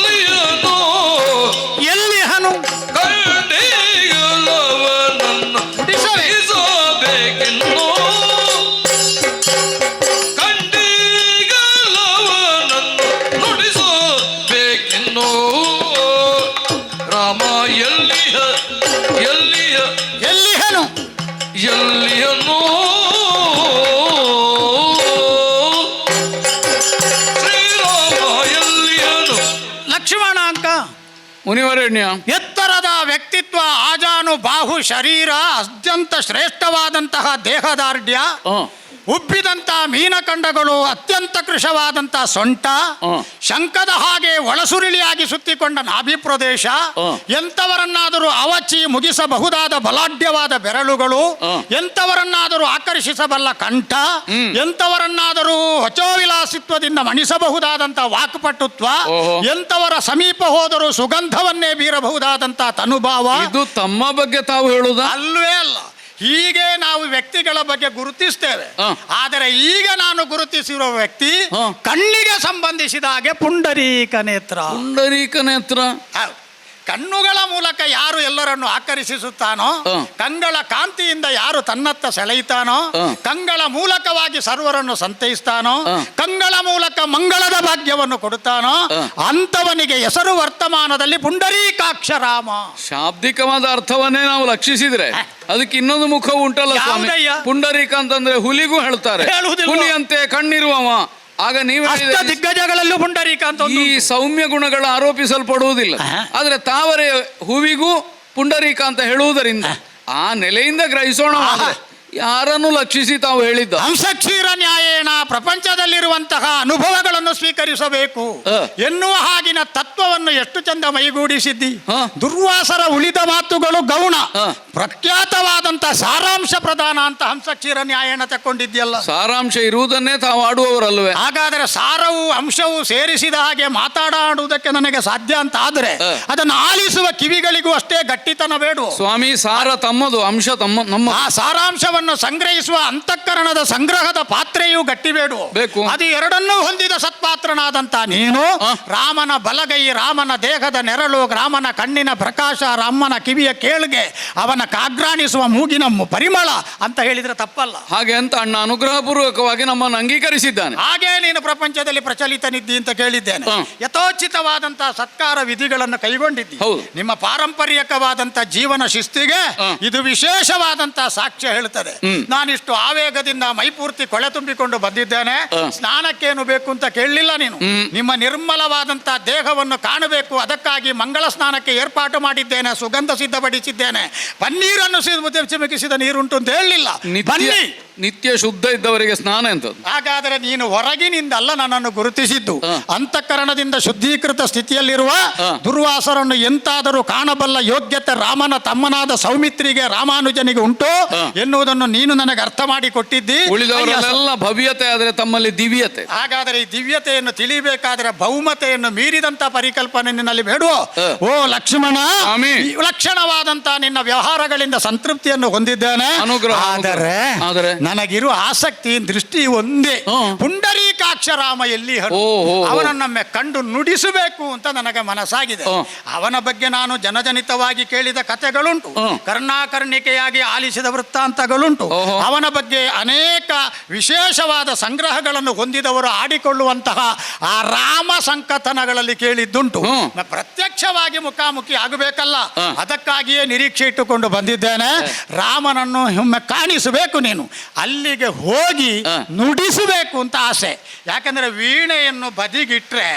ಮುನಿವರೇಣ್ಯ, ಎತ್ತರದ ವ್ಯಕ್ತಿತ್ವ, ಆಜಾನುಬಾಹು ಶರೀರ, ಅತ್ಯಂತ ಶ್ರೇಷ್ಠವಾದಂತಹ ದೇಹದಾರ್ಢ್ಯ, ಉಬ್ಬಿದಂತ ಮೀನಖಂಡಗಳು, ಅತ್ಯಂತ ಕೃಶವಾದಂತಹ ಸೊಂಟ, ಶಂಕದ ಹಾಗೆ ಒಳಸುರುಳಿಯಾಗಿ ಸುತ್ತಿಕೊಂಡ ನಾಭಿ ಪ್ರದೇಶ, ಎಂಥವರನ್ನಾದರೂ ಅವಚಿ ಮುಗಿಸಬಹುದಾದ ಬಲಾಢ್ಯವಾದ ಬೆರಳುಗಳು, ಎಂಥವರನ್ನಾದರೂ ಆಕರ್ಷಿಸಬಲ್ಲ ಕಂಠ, ಎಂಥವರನ್ನಾದರೂ ಹೊಚೋವಿಲಾಸಿತ್ವದಿಂದ ಮಣಿಸಬಹುದಾದಂಥ ವಾಕ್ಪಟುತ್ವ, ಎಂಥವರ ಸಮೀಪ ಹೋದರೂ ಸುಗಂಧವನ್ನೇ ಬೀರಬಹುದಾದಂಥ ತನುಭಾವ. ಇದು ತಮ್ಮ ಬಗ್ಗೆ ತಾವು ಹೇಳುವುದ? ಅಲ್ವೇ ಅಲ್ಲ. ಹೀಗೆ ನಾವು ವ್ಯಕ್ತಿಗಳ ಬಗ್ಗೆ ಗುರುತಿಸ್ತೇವೆ. ಆದರೆ ಈಗ ನಾನು ಗುರುತಿಸಿರುವ ವ್ಯಕ್ತಿ ಕಣ್ಣಿಗೆ ಸಂಬಂಧಿಸಿದ ಹಾಗೆ ಪುಂಡರೀಕ ನೇತ್ರ. ಪುಂಡರೀಕ ನೇತ್ರ ಕಣ್ಣುಗಳ ಮೂಲಕ ಯಾರು ಎಲ್ಲರನ್ನು ಆಕರ್ಷಿಸುತ್ತಾನೋ, ಕಂಗಳ ಕಾಂತಿಯಿಂದ ಯಾರು ತನ್ನತ್ತ ಸೆಳೆಯುತ್ತಾನೋ, ಕಂಗಳ ಮೂಲಕವಾಗಿ ಸರ್ವರನ್ನು ಸಂತೈಸ್ತಾನೋ, ಕಂಗಳ ಮೂಲಕ ಮಂಗಳದ ಭಾಗ್ಯವನ್ನು ಕೊಡುತ್ತಾನೋ, ಅಂಥವನಿಗೆ ಹೆಸರು ವರ್ತಮಾನದಲ್ಲಿ ಪುಂಡರೀಕಾಕ್ಷ ರಾಮ. ಶಾಬ್ದಿಕವಾದ ಅರ್ಥವನ್ನೇ ನಾವು ಲಕ್ಷಿಸಿದ್ರೆ ಅದಕ್ಕೆ ಇನ್ನೊಂದು ಮುಖವು ಉಂಟಲ್ಲ ಸ್ವಾಮಿ. ಯಾವುದಯ್ಯ? ಪುಂಡರೀಕ ಅಂತಂದ್ರೆ ಹುಲಿಗೂ ಹೇಳ್ತಾರೆ, ಹೇಳುವುದಿಲ್ವಾ? ಹುಲಿಯಂತೆ ಕಣ್ಣಿರುವವ. ಆಗ ನೀವು ಅಷ್ಟ ದಿಗ್ಗಜಗಳಲ್ಲೂ ಪುಂಡರೀಕ ಅಂತ ಒಂದು ಈ ಸೌಮ್ಯ ಗುಣಗಳು ಆರೋಪಿಸಲ್ಪಡುವುದಿಲ್ಲ. ಆದ್ರೆ ತಾವರೆ ಹೂವಿಗೂ ಪುಂಡರೀಕ ಅಂತ ಹೇಳುವುದರಿಂದ ಆ ನೆಲೆಯಿಂದ ಗ್ರಹಿಸೋಣ. ಯಾರನ್ನು ಲಕ್ಷಿಸಿ ತಾವು ಹೇಳಿದ್ದ ಹಂಸಕ್ಷೀರ ನ್ಯಾಯೇನ ಪ್ರಪಂಚದಲ್ಲಿರುವಂತಹ ಅನುಭವಗಳನ್ನು ಸ್ವೀಕರಿಸಬೇಕು ಎನ್ನುವ ಹಾಗಿನ ತತ್ವವನ್ನು ಎಷ್ಟು ಚಂದ ಮೈಗೂಡಿಸಿದ್ದಿ. ದುರ್ವಾಸರ ಉಳಿದ ಮಾತುಗಳು ಗೌಣ, ಪ್ರಖ್ಯಾತವಾದಂತಹ ಸಾರಾಂಶ ಪ್ರಧಾನ ಅಂತ ಹಂಸಕ್ಷೀರ ನ್ಯಾಯೇನ ತಕ್ಕೊಂಡಿದ್ಯಲ್ಲ. ಸಾರಾಂಶ ಇರುವುದನ್ನೇ ತಾವು ಆಡುವವರಲ್ವೇ? ಹಾಗಾದರೆ ಸಾರವು ಅಂಶವು ಸೇರಿಸಿದ ಹಾಗೆ ಮಾತಾಡುವುದಕ್ಕೆ ನನಗೆ ಸಾಧ್ಯ ಅಂತ ಆದ್ರೆ ಅದನ್ನು ಆಲಿಸುವ ಕಿವಿಗಳಿಗೂ ಅಷ್ಟೇ ಗಟ್ಟಿತನ ಬೇಡು ಸ್ವಾಮಿ. ಸಾರ ತಮ್ಮದು, ಅಂಶ ನಮ್ಮ. ಆ ಸಾರಾಂಶವನ್ನು ಸಂಗ್ರಹಿಸುವ ಅಂತಃಕರಣದ ಸಂಗ್ರಹದ ಪಾತ್ರೆಯೂ ಗಟ್ಟಿಬೇಡು ಬೇಕು. ಅದು ಎರಡನ್ನೂ ಹೊಂದಿದ ಸತ್ಪಾತ್ರನಾದಂತ ನೀನು ರಾಮನ ಬಲಗೈ, ರಾಮನ ದೇಹದ ನೆರಳು, ರಾಮನ ಕಣ್ಣಿನ ಪ್ರಕಾಶ, ರಾಮನ ಕಿವಿಯ ಕೇಳ್ಗೆ, ಅವನ ಕಾಗ್ರಾಣಿಸುವ ಮೂಗಿನ ಪರಿಮಳ ಅಂತ ಹೇಳಿದ್ರೆ ತಪ್ಪಲ್ಲ. ಹಾಗೆ ಅಂತ ಅಣ್ಣ ಅನುಗ್ರಹಪೂರ್ವಕವಾಗಿ ನಮ್ಮನ್ನು ಅಂಗೀಕರಿಸಿದ್ದಾನೆ. ಹಾಗೆ ನೀನು ಪ್ರಪಂಚದಲ್ಲಿ ಪ್ರಚಲಿತನಿದ್ದಿ ಅಂತ ಕೇಳಿದ್ದೇನೆ. ಯಥೋಚಿತವಾದಂತಹ ಸತ್ಕಾರ ವಿಧಿಗಳನ್ನು ಕೈಗೊಂಡಿದ್ದಿ. ನಿಮ್ಮ ಪಾರಂಪರಿಕವಾದಂತ ಜೀವನ ಶಿಸ್ತಿಗೆ ಇದು ವಿಶೇಷವಾದಂತಹ ಸಾಕ್ಷ್ಯ ಹೇಳುತ್ತದೆ. ನಾನಿಷ್ಟು ಆವೇಗದಿಂದ ಮೈಪೂರ್ತಿ ಕೊಳೆ ತುಂಬಿಕೊಂಡು ಬಂದಿದ್ದೇನೆ, ಸ್ನಾನಕ್ಕೇನು ಬೇಕು ಅಂತ ಕೇಳಲಿಲ್ಲ ನೀನು. ನಿಮ್ಮ ನಿರ್ಮಲವಾದಂತಹ ದೇಹವನ್ನು ಕಾಣಬೇಕು, ಅದಕ್ಕಾಗಿ ಮಂಗಳ ಸ್ನಾನಕ್ಕೆ ಏರ್ಪಾಟು ಮಾಡಿದ್ದೇನೆ, ಸುಗಂಧ ಸಿದ್ಧಪಡಿಸಿದ್ದೇನೆ, ಪನ್ನೀರನ್ನು ಚಿಮುಕಿಸಿದ ನೀರುಂಟು ಅಂತ ಹೇಳಲಿಲ್ಲ. ಬನ್ನಿ, ನಿತ್ಯ ಶುದ್ಧ ಇದ್ದವರಿಗೆ ಸ್ನಾನ ಅಂತ. ಹಾಗಾದರೆ ನೀನು ಹೊರಗಿನಿಂದಲ್ಲ ನನ್ನನ್ನು ಗುರುತಿಸಿದ್ದು, ಅಂತಃಕರಣದಿಂದ ಶುದ್ಧೀಕೃತ ಸ್ಥಿತಿಯಲ್ಲಿರುವ ದುರ್ವಾಸರನ್ನು ಎಂತಾದರೂ ಕಾಣಬಲ್ಲ ಯೋಗ್ಯತೆ ರಾಮನ ತಮ್ಮನಾದ ಸೌಮಿತ್ರಿಗೆ, ರಾಮಾನುಜನಿಗೆ ಉಂಟು ಎನ್ನುವುದನ್ನು ನೀನು ನನಗೆ ಅರ್ಥ ಮಾಡಿ ಕೊಟ್ಟಿದ್ದಿ. ಉಳಿದವರೆಲ್ಲ ಭವ್ಯತೆ ಆದರೆ ತಮ್ಮಲ್ಲಿ ದಿವ್ಯತೆ. ಹಾಗಾದರೆ ಈ ದಿವ್ಯತೆಯನ್ನು ತಿಳಿಬೇಕಾದ್ರೆ ಭೌಮತೆಯನ್ನು ಮೀರಿದಂತ ಪರಿಕಲ್ಪನೆ ನಿನ್ನಲ್ಲಿ ಬೇಡುವ. ಓ ಲಕ್ಷ್ಮಣ, ಲಕ್ಷಣವಾದಂತ ನಿನ್ನ ವ್ಯವಹಾರಗಳಿಂದ ಸಂತೃಪ್ತಿಯನ್ನು ಹೊಂದಿದ್ದೇನೆ. ಆದರೆ ನನಗಿರುವ ಆಸಕ್ತಿ, ದೃಷ್ಟಿ ಒಂದೇ, ಪುಂಡರೀಕಾಕ್ಷ ರಾಮ ಎಲ್ಲಿ ಅವನನ್ನೊಮ್ಮೆ ಕಂಡು ನುಡಿಸಬೇಕು ಅಂತ ನನಗೆ ಮನಸ್ಸಾಗಿದೆ. ಅವನ ಬಗ್ಗೆ ನಾನು ಜನಜನಿತವಾಗಿ ಕೇಳಿದ ಕಥೆಗಳುಂಟು, ಕರ್ಣಾಕರ್ಣಿಕೆಯಾಗಿ ಆಲಿಸಿದ ವೃತ್ತಾಂತಗಳುಂಟು. ಅವನ ಬಗ್ಗೆ ಅನೇಕ ವಿಶೇಷವಾದ ಸಂಗ್ರಹಗಳನ್ನು ಹೊಂದಿದವರು ಆಡಿಕೊಳ್ಳುವಂತಹ ಆ ರಾಮ ಸಂಕಥನಗಳಲ್ಲಿ ಕೇಳಿದ್ದುಂಟು. ಪ್ರತ್ಯಕ್ಷವಾಗಿ ಮುಖಾಮುಖಿ ಆಗಬೇಕಲ್ಲ, ಅದಕ್ಕಾಗಿಯೇ ನಿರೀಕ್ಷೆ ಇಟ್ಟುಕೊಂಡು ಬಂದಿದ್ದೇನೆ. ರಾಮನನ್ನು ಒಮ್ಮೆ ಕಾಣಿಸಬೇಕು, ನೀನು ಅಲ್ಲಿಗೆ ಹೋಗಿ ನುಡಿಸಬೇಕು ಅಂತ ಆಸೆ. ಯಾಕಂದ್ರೆ ವೀಣೆಯನ್ನು ಬದಿಗಿಟ್ರೆ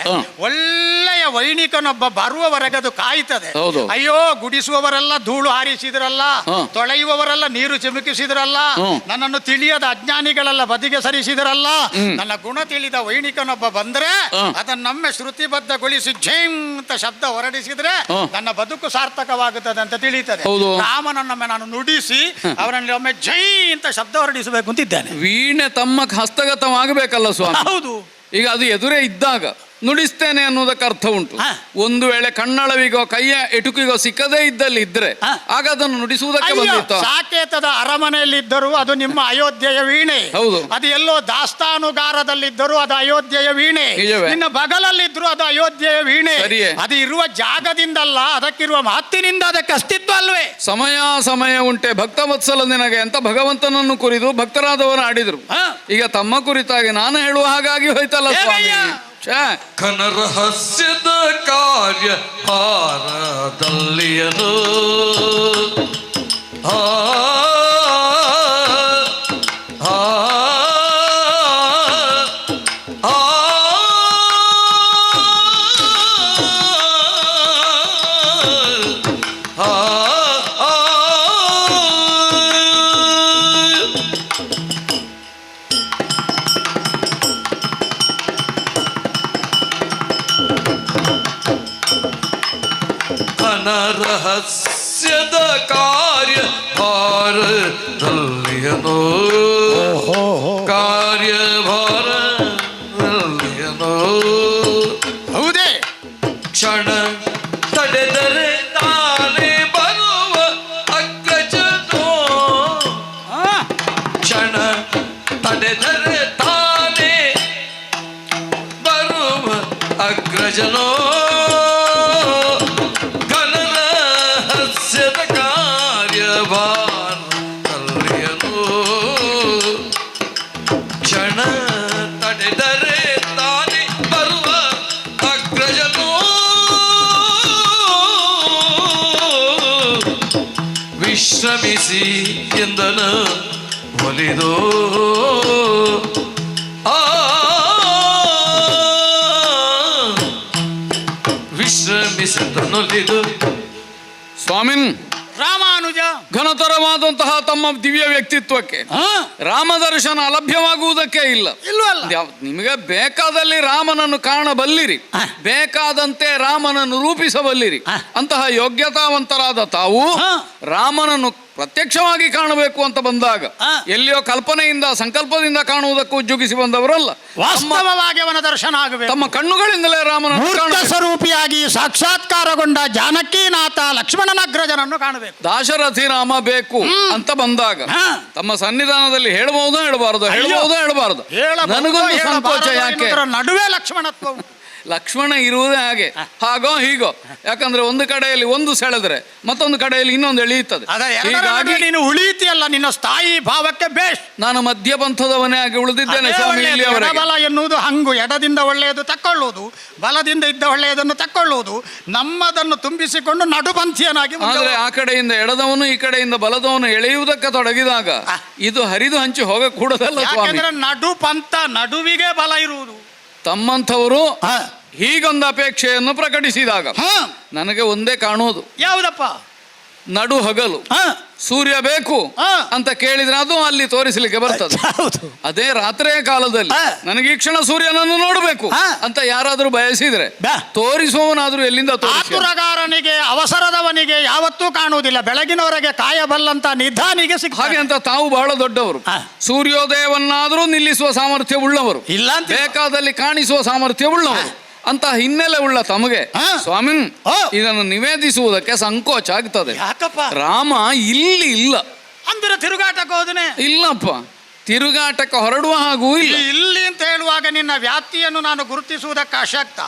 ಒಳ್ಳೆಯ ವೈಣಿಕನೊಬ್ಬ ಬರುವವರೆಗೆ ಅದು ಕಾಯ್ತದೆ. ಅಯ್ಯೋ, ಗುಡಿಸುವವರೆಲ್ಲ ಧೂಳು ಹಾರಿಸಿದ್ರಲ್ಲ, ತೊಳೆಯುವವರೆಲ್ಲ ನೀರು ಚಿಮುಕಿಸಿದ್ರಲ್ಲ, ನನ್ನನ್ನು ತಿಳಿಯದ ಅಜ್ಞಾನಿಗಳೆಲ್ಲ ಬದಿಗೆ ಸರಿಸಿದ್ರಲ್ಲ, ನನ್ನ ಗುಣ ತಿಳಿದ ವೈಣಿಕನೊಬ್ಬ ಬಂದ್ರೆ ಅದನ್ನೊಮ್ಮೆ ಶ್ರುತಿಬದ್ಧಗೊಳಿಸಿ ಝೇಂ ಅಂತ ಶಬ್ದ ಹೊರಡಿಸಿದ್ರೆ ನನ್ನ ಬದುಕು ಸಾರ್ಥಕವಾಗುತ್ತದೆ ಅಂತ ತಿಳಿಯುತ್ತದೆ. ರಾಮನನ್ನೊಮ್ಮೆ ನಾನು ನುಡಿಸಿ ಅವರಲ್ಲಿ ಒಮ್ಮೆ ಜೈ ಅಂತ ಶಬ್ದ ಹೊರಡಿಸಬೇಕು ಅಂತಿದ್ದೇನೆ. ವೀಣೆ ತಮ್ಮ ಹಸ್ತಗತವಾಗಬೇಕಲ್ಲ ಸ್ವಾಮಿ. ಹೌದು. ಈಗ ಅದು ಎದುರೇ ಇದ್ದಾಗ ನುಡಿಸ್ತೇನೆ ಅನ್ನೋದಕ್ಕೆ ಅರ್ಥ ಉಂಟು. ಒಂದು ವೇಳೆ ಕಣ್ಣಳವಿಗೋ ಕೈಯ ಎಟುಕಿಗೋ ಸಿಕ್ಕದೇ ಇದ್ದಲ್ಲಿ ಇದ್ರೆ ಆಗ ಅದನ್ನು ನುಡಿಸುವುದಕ್ಕೆ ಬಂದಿತ್ತು. ಸಾಕೇತದ ಅರಮನೆಯಲ್ಲಿದ್ದರೂ ಅದು ನಿಮ್ಮ ಅಯೋಧ್ಯೆಯ ವೀಣೆ. ಹೌದು. ಅದು ಎಲ್ಲೋ ದಾಸ್ತಾನುಗಾರದಲ್ಲಿದ್ದರೂ ಅದು ಅಯೋಧ್ಯೆಯ ವೀಣೆ. ನಿನ್ನ ಬಗಲಲ್ಲಿದ್ರು ಅದು ಅಯೋಧ್ಯೆಯ ವೀಣೆ. ಅದು ಇರುವ ಜಾಗದಿಂದಲ್ಲ, ಅದಕ್ಕಿರುವ ಮಾತಿನಿಂದ ಅದಕ್ಕೆ ಅಸ್ತಿತ್ವ ಅಲ್ವೇ. ಸಮಯ ಉಂಟೆ ಭಕ್ತವತ್ಸಲ ನಿನಗೆ ಅಂತ ಭಗವಂತನನ್ನು ಕುರಿದು ಭಕ್ತರಾದವರು ಆಡಿದ್ರು. ಈಗ ತಮ್ಮ ಕುರಿತಾಗಿ ನಾನು ಹೇಳುವ ಹಾಗಾಗಿ ಹೋಯ್ತಲ್ಲ ಸ್ವಾಮಿ. ಘನರಹಸ್ಯದ ಕಾರ್ಯ ಹಾರದಲ್ಲಿಯನು ರಹಸ್ಯದ ಕಾರ್ಯ ಭಾರದಲ್ಲಿಯನೋ ಕಾರ್ಯಭಾರದಲ್ಲಿಯನೋ ಹೌದೇ. ಕ್ಷಣ ತಡೆದರೆ ತಾನೇ ಬರುವ ಅಗ್ರಜನೋ, ಕ್ಷಣ ತಡೆದರೆ ತಾನೇ ಬರುವ ಅಗ್ರಜನೋ, ಘನ ವಿಶ್ರಮಿಸಿ ಎಂದನ ಒಲಿದೋ ವಿಶ್ರಮಿಸಿದನೊಲಿದು. ಸ್ವಾಮಿನ್ ರಾಮಾನುಜ ಘನತರವಾದಂತಹ ತಮ್ಮ ದಿವ್ಯ ವ್ಯಕ್ತಿತ್ವಕ್ಕೆ ರಾಮದರ್ಶನ ಅಲಭ್ಯವಾಗುವುದಕ್ಕೆ ಇಲ್ಲ. ಇಲ್ವಲ್ಲ? ನಿಮಗೆ ಬೇಕಾದಲ್ಲಿ ರಾಮನನ್ನು ಕಾಣಬಲ್ಲಿರಿ, ಬೇಕಾದಂತೆ ರಾಮನನ್ನು ರೂಪಿಸಬಲ್ಲಿರಿ. ಅಂತಹ ಯೋಗ್ಯತಾವಂತರಾದ ತಾವು ರಾಮನನ್ನು ಪ್ರತ್ಯಕ್ಷವಾಗಿ ಕಾಣಬೇಕು ಅಂತ ಬಂದಾಗ ಎಲ್ಲಿಯೋ ಕಲ್ಪನೆಯಿಂದ ಸಂಕಲ್ಪದಿಂದ ಕಾಣುವುದಕ್ಕೂ ಉಜ್ಜುಗಿಸಿ ಬಂದವರಲ್ಲ. ವಾಸ್ತವವಾಗಿ ಅವನ ದರ್ಶನ ಆಗಬೇಕು. ತಮ್ಮ ಕಣ್ಣುಗಳಿಂದಲೇ ರಾಮನ ಸ್ವರೂಪಿಯಾಗಿ ಸಾಕ್ಷಾತ್ಕಾರಗೊಂಡ ಜಾನಕಿನಾಥ ಲಕ್ಷ್ಮಣನಗ್ರಜನನ್ನು ಕಾಣಬೇಕು. ದಾಶರಥಿ ರಾಮ ಬೇಕು ಅಂತ ಬಂದಾಗ ತಮ್ಮ ಸನ್ನಿಧಾನದಲ್ಲಿ ಹೇಳಬಹುದೋ ಹೇಳಬಾರದು ನನಗೊಂದು ಸಂಕೋಚ. ಯಾಕೆ? ನಡುವೆ ಲಕ್ಷ್ಮಣತ್ವ ಉಂಟು. ಲಕ್ಷ್ಮಣ ಇರುವುದೇ ಹಾಗೋ ಹೀಗೋ. ಯಾಕಂದ್ರೆ ಒಂದು ಕಡೆಯಲ್ಲಿ ಒಂದು ಸೆಳೆದ್ರೆ ಮತ್ತೊಂದು ಕಡೆಯಲ್ಲಿ ಇನ್ನೊಂದು ಎಳೆಯುತ್ತದೆ. ಹೀಗಾಗಿ ನೀನು ಉಳಿತೀಯಲ್ಲ, ನಿನ್ನ ಸ್ಥಾಯಿ ಭಾವಕ್ಕೆ ಬೇಷ್. ನಾನು ಮಧ್ಯಪಂಥದವನೇ ಆಗಿ ಉಳಿದಿದ್ದೇನೆ ಸ್ವಾಮಿ. ಬಲ ಎನ್ನುವುದು ಹಂಗು, ಎಡದಿಂದ ಒಳ್ಳೆಯದು ತಕ್ಕೊಳ್ಳುವುದು, ಬಲದಿಂದ ಇದ್ದ ಒಳ್ಳೆಯದನ್ನು ತಕ್ಕೊಳ್ಳುವುದು, ನಮ್ಮದನ್ನು ತುಂಬಿಸಿಕೊಂಡು ನಡುಪಂಥೀಯನಾಗಿ. ಆದ್ರೆ ಆ ಕಡೆಯಿಂದ ಎಡದವನು ಈ ಕಡೆಯಿಂದ ಬಲದವನು ಎಳೆಯುವುದಕ್ಕೆ ತೊಡಗಿದಾಗ ಇದು ಹರಿದು ಹಂಚಿ ಹೋಗಕೂಡದಲ್ಲ ಸ್ವಾಮಿ. ನಡುಪಂಥ, ನಡುವಿಗೆ ಬಲ ಇರುವುದು. ತಮ್ಮಂಥವರು ಹೀಗೊಂದು ಅಪೇಕ್ಷೆಯನ್ನು ಪ್ರಕಟಿಸಿದಾಗ ನನಗೆ ಒಂದೇ ಕಾಣುವುದು. ಯಾವುದಪ್ಪ? ನಡು ಹಗಲು ಸೂರ್ಯ ಬೇಕು ಅಂತ ಕೇಳಿದ್ರೆ ಅದು ಅಲ್ಲಿ ತೋರಿಸಲಿಕ್ಕೆ ಬರ್ತದೆ. ಅದೇ ರಾತ್ರಿಯ ಕಾಲದಲ್ಲಿ ನನಗೆ ಈ ಕ್ಷಣ ಸೂರ್ಯನನ್ನು ನೋಡಬೇಕು ಅಂತ ಯಾರಾದ್ರೂ ಬಯಸಿದ್ರೆ ತೋರಿಸುವವನಾದ್ರೂ ಎಲ್ಲಿಂದ ಆತುರಗಾರನಿಗೆ, ಅವಸರದವನಿಗೆ ಯಾವತ್ತೂ ಕಾಣುವುದಿಲ್ಲ. ಬೆಳಗಿನವರೆಗೆ ಕಾಯಬಲ್ಲಂತ ನಿಧಾನಿಗೆ ಸಿಕ್ಕ. ಹಾಗೆ ಅಂತ ತಾವು ಬಹಳ ದೊಡ್ಡವರು, ಸೂರ್ಯೋದಯವನ್ನಾದ್ರೂ ನಿಲ್ಲಿಸುವ ಸಾಮರ್ಥ್ಯ ಉಳ್ಳವರು, ಇಲ್ಲ ಬೇಕಾದಲ್ಲಿ ಕಾಣಿಸುವ ಸಾಮರ್ಥ್ಯ ಉಳ್ಳವರು. ಅಂತ ಹಿನ್ನೆಲೆ ಉಳ್ಳ ತಮಗೆ ಸ್ವಾಮಿನ್ ಇದನ್ನು ನಿವೇದಿಸುವುದಕ್ಕೆ ಸಂಕೋಚ ಆಗ್ತದೆ. ರಾಮ ಇಲ್ಲಿ ಇಲ್ಲ ಅಂದ್ರೆ ತಿರುಗಾಟಕ್ಕೆ ಹೋದನೆ ಇಲ್ಲಪ್ಪ, ತಿರುಗಾಟಕ್ಕೆ ಹೊರಡುವ ಹಾಗೂ ಇಲ್ಲ. ಇಲ್ಲಿ ಅಂತ ಹೇಳುವಾಗ ನಿನ್ನ ವ್ಯಾಪ್ತಿಯನ್ನು ನಾನು ಗುರುತಿಸುವುದಕ್ಕೆ ಅಶಕ್ತ.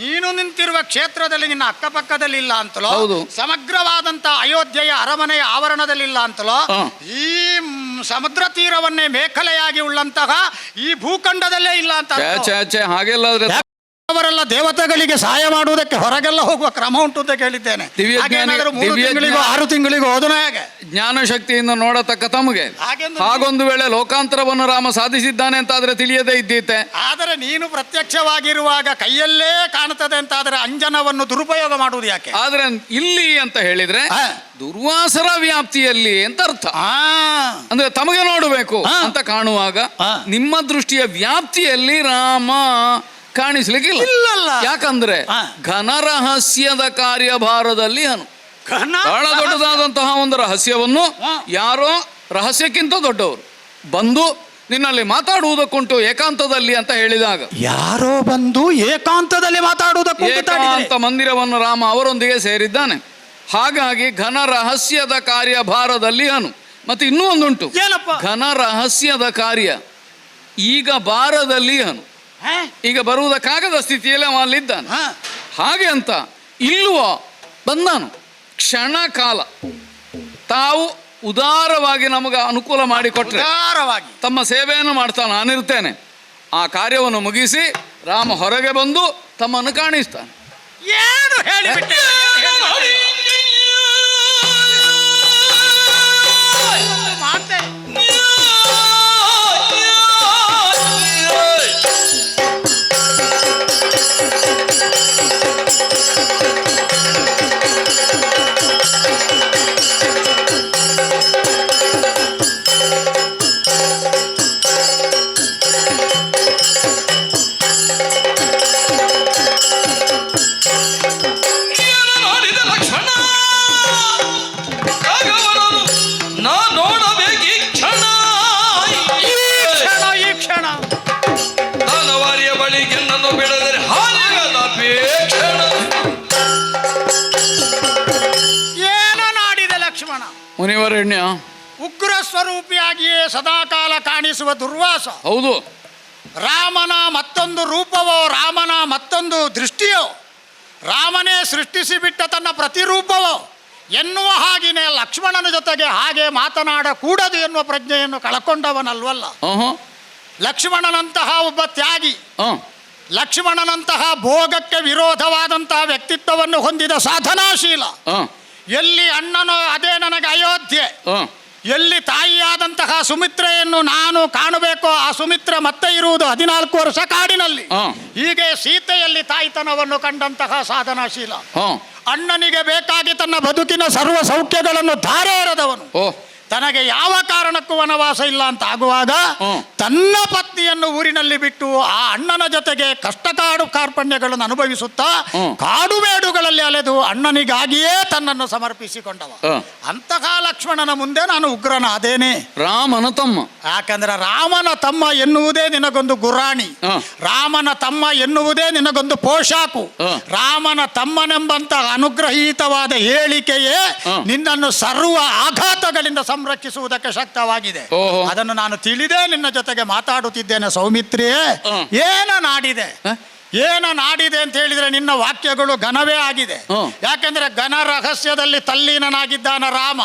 ನೀನು ನಿಂತಿರುವ ಕ್ಷೇತ್ರದಲ್ಲಿ ನಿನ್ನ ಅಕ್ಕಪಕ್ಕದಲ್ಲಿ ಇಲ್ಲ ಅಂತಲೋ, ಸಮಗ್ರವಾದಂತ ಅಯೋಧ್ಯೆಯ ಅರಮನೆಯ ಆವರಣದಲ್ಲಿ ಇಲ್ಲ ಅಂತಲೋ, ಈ ಸಮುದ್ರ ತೀರವನ್ನೇ ಮೇಖಲೆಯಾಗಿ ಉಳ್ಳಂತಹ ಈ ಭೂಖಂಡದಲ್ಲೇ ಇಲ್ಲ ಅಂತ. ಹಾಗೆಲ್ಲ ಅವರೆಲ್ಲ ದೇವತೆಗಳಿಗೆ ಸಹಾಯ ಮಾಡುವುದಕ್ಕೆ ಹೊರಗೆಲ್ಲ ಹೋಗುವ ಕ್ರಮ ಉಂಟು ಅಂತ ಕೇಳಿದ್ದೇನೆ. 3 ತಿಂಗಳಿಗೋ 6 ತಿಂಗಳಿಗೋ ಹೋದನ ಹೇಗೆ ಜ್ಞಾನ ಶಕ್ತಿಯಿಂದ ನೋಡತಕ್ಕ ತಮಗೆ ಹಾಗೊಂದು ವೇಳೆ ಲೋಕಾಂತರವನ್ನು ರಾಮ ಸಾಧಿಸಿದ್ದಾನೆ ಅಂತಾದ್ರೆ ತಿಳಿಯದೇ ಇದ್ದೀತೆ. ಆದರೆ ನೀನು ಪ್ರತ್ಯಕ್ಷವಾಗಿರುವಾಗ ಕೈಯಲ್ಲೇ ಕಾಣುತ್ತದೆ ಅಂತಾದ್ರೆ ಅಂಜನವನ್ನು ದುರುಪಯೋಗ ಮಾಡುವುದು ಯಾಕೆ? ಆದ್ರೆ ಇಲ್ಲಿ ಅಂತ ಹೇಳಿದ್ರೆ ದುರ್ವಾಸರ ವ್ಯಾಪ್ತಿಯಲ್ಲಿ ಅಂತ ಅರ್ಥ. ಅಂದ್ರೆ ತಮಗೆ ನೋಡಬೇಕು ಅಂತ ಕಾಣುವಾಗ ನಿಮ್ಮ ದೃಷ್ಟಿಯ ವ್ಯಾಪ್ತಿಯಲ್ಲಿ ರಾಮ ಕಾಣಿಸ್ಲಿಕ್ಕಿಲ್ಲ. ಯಾಕಂದ್ರೆ ಘನ ರಹಸ್ಯದ ಕಾರ್ಯಭಾರದಲ್ಲಿ ಬಹಳ ದೊಡ್ಡದಾದಂತಹ ಒಂದು ರಹಸ್ಯವನ್ನು ಯಾರೋ ರಹಸ್ಯಕ್ಕಿಂತ ದೊಡ್ಡವರು ಬಂದು ನಿನ್ನಲ್ಲಿ ಮಾತಾಡುವುದಕ್ಕುಂಟು ಏಕಾಂತದಲ್ಲಿ ಅಂತ ಹೇಳಿದಾಗ, ಯಾರೋ ಬಂದು ಏಕಾಂತದಲ್ಲಿ ಮಾತಾಡುವುದಕ್ಕೂ ಏಕಾಂತ ಮಂದಿರವನ್ನು ರಾಮ ಅವರೊಂದಿಗೆ ಸೇರಿದ್ದಾನೆ. ಹಾಗಾಗಿ ಘನ ರಹಸ್ಯದ ಕಾರ್ಯಭಾರದಲ್ಲಿ ಮತ್ತೆ ಇನ್ನೂ ಒಂದುಂಟು, ಘನ ರಹಸ್ಯದ ಕಾರ್ಯ ಈಗ ಭಾರದಲ್ಲಿ ಈಗ ಬರುವುದಕ್ಕಾಗದ ಸ್ಥಿತಿಯಲ್ಲಿ ಅಲ್ಲಿದ್ದಾನೆ. ಹಾಗೆ ಅಂತ ಇಲ್ಲುವ ಬಂದನು ಕ್ಷಣ ಕಾಲ ತಾವು ಉದಾರವಾಗಿ ನಮಗೆ ಅನುಕೂಲ ಮಾಡಿಕೊಟ್ರೆ ತಮ್ಮ ಸೇವೆಯನ್ನು ಮಾಡ್ತಾ ನಾನಿರ್ತೇನೆ. ಆ ಕಾರ್ಯವನ್ನು ಮುಗಿಸಿ ರಾಮ ಹೊರಗೆ ಬಂದು ತಮ್ಮನ್ನು ಕಾಣಿಸ್ತಾನೆ. ಏನು ಹೇಳಿಬಿಟ್ಟೆ? ಮುನಿವರಣ್ಯ, ಉಗ್ರ ಸ್ವರೂಪಿಯಾಗಿಯೇ ಸದಾಕಾಲ ಕಾಣಿಸುವ ದುರ್ವಾಸ, ಹೌದು, ರಾಮನ ಮತ್ತೊಂದು ರೂಪವೋ, ರಾಮನ ಮತ್ತೊಂದು ದೃಷ್ಟಿಯೋ, ರಾಮನೇ ಸೃಷ್ಟಿಸಿ ಬಿಟ್ಟ ತನ್ನ ಪ್ರತಿರೂಪವೋ ಎನ್ನುವ ಹಾಗೆಯೇ ಲಕ್ಷ್ಮಣನ ಜೊತೆಗೆ ಹಾಗೆ ಮಾತನಾಡಕೂಡದು ಎನ್ನುವ ಪ್ರಜ್ಞೆಯನ್ನು ಕಳಕೊಂಡವನಲ್ವಲ್ಲ. ಲಕ್ಷ್ಮಣನಂತಹ ಒಬ್ಬ ತ್ಯಾಗಿ, ಲಕ್ಷ್ಮಣನಂತಹ ಭೋಗಕ್ಕೆ ವಿರೋಧವಾದಂತಹ ವ್ಯಕ್ತಿತ್ವವನ್ನು ಹೊಂದಿದ ಸಾಧನಾಶೀಲ, ಎಲ್ಲಿ ಅಣ್ಣನೋ ಅದೇ ನನಗೆ ಅಯೋಧ್ಯೆ. ಎಲ್ಲಿ ತಾಯಿಯಾದಂತಹ ಸುಮಿತ್ರೆಯನ್ನು ನಾನು ಕಾಣಬೇಕೋ ಆ ಸುಮಿತ್ರೆ ಮತ್ತೆ ಇರುವುದು 14 ವರ್ಷ ಕಾಡಿನಲ್ಲಿ. ಹೀಗೆ ಸೀತೆಯಲ್ಲಿ ತಾಯ್ತನವನ್ನು ಕಂಡಂತಹ ಸಾಧನಾಶೀಲ ಅಣ್ಣನಿಗೆ ಬೇಕಾಗಿ ತನ್ನ ಬದುಕಿನ ಸರ್ವ ಸೌಖ್ಯಗಳನ್ನು ಧಾರೆ ಎರೆದವನು. ತನಗೆ ಯಾವ ಕಾರಣಕ್ಕೂ ವನವಾಸ ಇಲ್ಲ ಅಂತ ಆಗುವಾಗ ತನ್ನ ಪತ್ನಿಯನ್ನು ಊರಿನಲ್ಲಿ ಬಿಟ್ಟು ಆ ಅಣ್ಣನ ಜೊತೆಗೆ ಕಷ್ಟಕಾಡು ಕಾರ್ಪಣ್ಯಗಳನ್ನು ಅನುಭವಿಸುತ್ತಾ ಕಾಡು ಮೇಡುಗಳಲ್ಲಿ ಅಲೆದು ಅಣ್ಣನಿಗಾಗಿಯೇ ತನ್ನನ್ನು ಸಮರ್ಪಿಸಿಕೊಂಡವ. ಅಂತಹ ಲಕ್ಷ್ಮಣನ ಮುಂದೆ ನಾನು ಉಗ್ರನಾದೇನೆ. ರಾಮನ ತಮ್ಮ. ಯಾಕಂದ್ರೆ ರಾಮನ ತಮ್ಮ ಎನ್ನುವುದೇ ನಿನಗೊಂದು ಗುರಾಣಿ, ರಾಮನ ತಮ್ಮ ಎನ್ನುವುದೇ ನಿನಗೊಂದು ಪೋಷಾಕು. ರಾಮನ ತಮ್ಮನೆಂಬಂತ ಅನುಗ್ರಹೀತವಾದ ಹೇಳಿಕೆಯೇ ನಿನ್ನನ್ನು ಸರ್ವ ಆಘಾತಗಳಿಂದ ಸಂರಕ್ಷಿಸುವುದಕ್ಕೆ ಶಕ್ತವಾಗಿದೆ. ಅದನ್ನು ನಾನು ತಿಳಿದೇ ನಿನ್ನ ಜೊತೆಗೆ ಮಾತಾಡುತ್ತಿದ್ದೇನೆ. ಸೌಮಿತ್ರಿಯೇ, ಏನ ನಾಡಿದೆ ಅಂತ ಹೇಳಿದ್ರೆ ನಿನ್ನ ವಾಕ್ಯಗಳು ಘನವೇ ಆಗಿದೆ. ಯಾಕೆಂದ್ರೆ ಘನ ರಹಸ್ಯದಲ್ಲಿ ತಲ್ಲೀನನಾಗಿದ್ದಾನ ರಾಮ.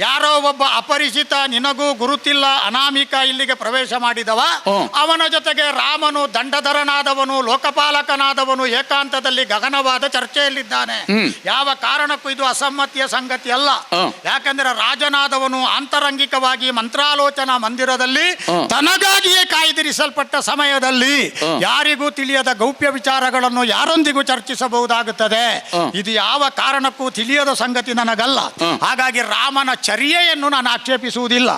ಯಾರೋ ಒಬ್ಬ ಅಪರಿಚಿತ, ನಿನಗೂ ಗುರುತಿಲ್ಲ, ಅನಾಮಿಕ ಇಲ್ಲಿಗೆ ಪ್ರವೇಶ ಮಾಡಿದವ. ಅವನ ಜೊತೆಗೆ ರಾಮನು ದಂಡಧರನಾದವನು, ಲೋಕಪಾಲಕನಾದವನು ಏಕಾಂತದಲ್ಲಿ ಗಗನವಾದ ಚರ್ಚೆಯಲ್ಲಿದ್ದಾನೆ. ಯಾವ ಕಾರಣಕ್ಕೂ ಇದು ಅಸಮ್ಮತಿಯ ಸಂಗತಿ ಅಲ್ಲ. ಯಾಕಂದ್ರೆ ರಾಜನಾದವನು ಆಂತರಂಗಿಕವಾಗಿ ಮಂತ್ರಾಲೋಚನಾ ಮಂದಿರದಲ್ಲಿ ತನಗಾಗಿಯೇ ಕಾಯ್ದಿರಿಸಲ್ಪಟ್ಟ ಸಮಯದಲ್ಲಿ ಯಾರಿಗೂ ತಿಳಿಯದ ಗೌಪ್ಯ ವಿಚಾರಗಳನ್ನು ಯಾರೊಂದಿಗೂ ಚರ್ಚಿಸಬಹುದಾಗುತ್ತದೆ. ಇದು ಯಾವ ಕಾರಣಕ್ಕೂ ತಿಳಿಯದ ಸಂಗತಿ ನನಗಲ್ಲ. ಹಾಗಾಗಿ ರಾಮನ ಚರ್ಯೆಯನ್ನು ನಾನು ಆಕ್ಷೇಪಿಸುವುದಿಲ್ಲ.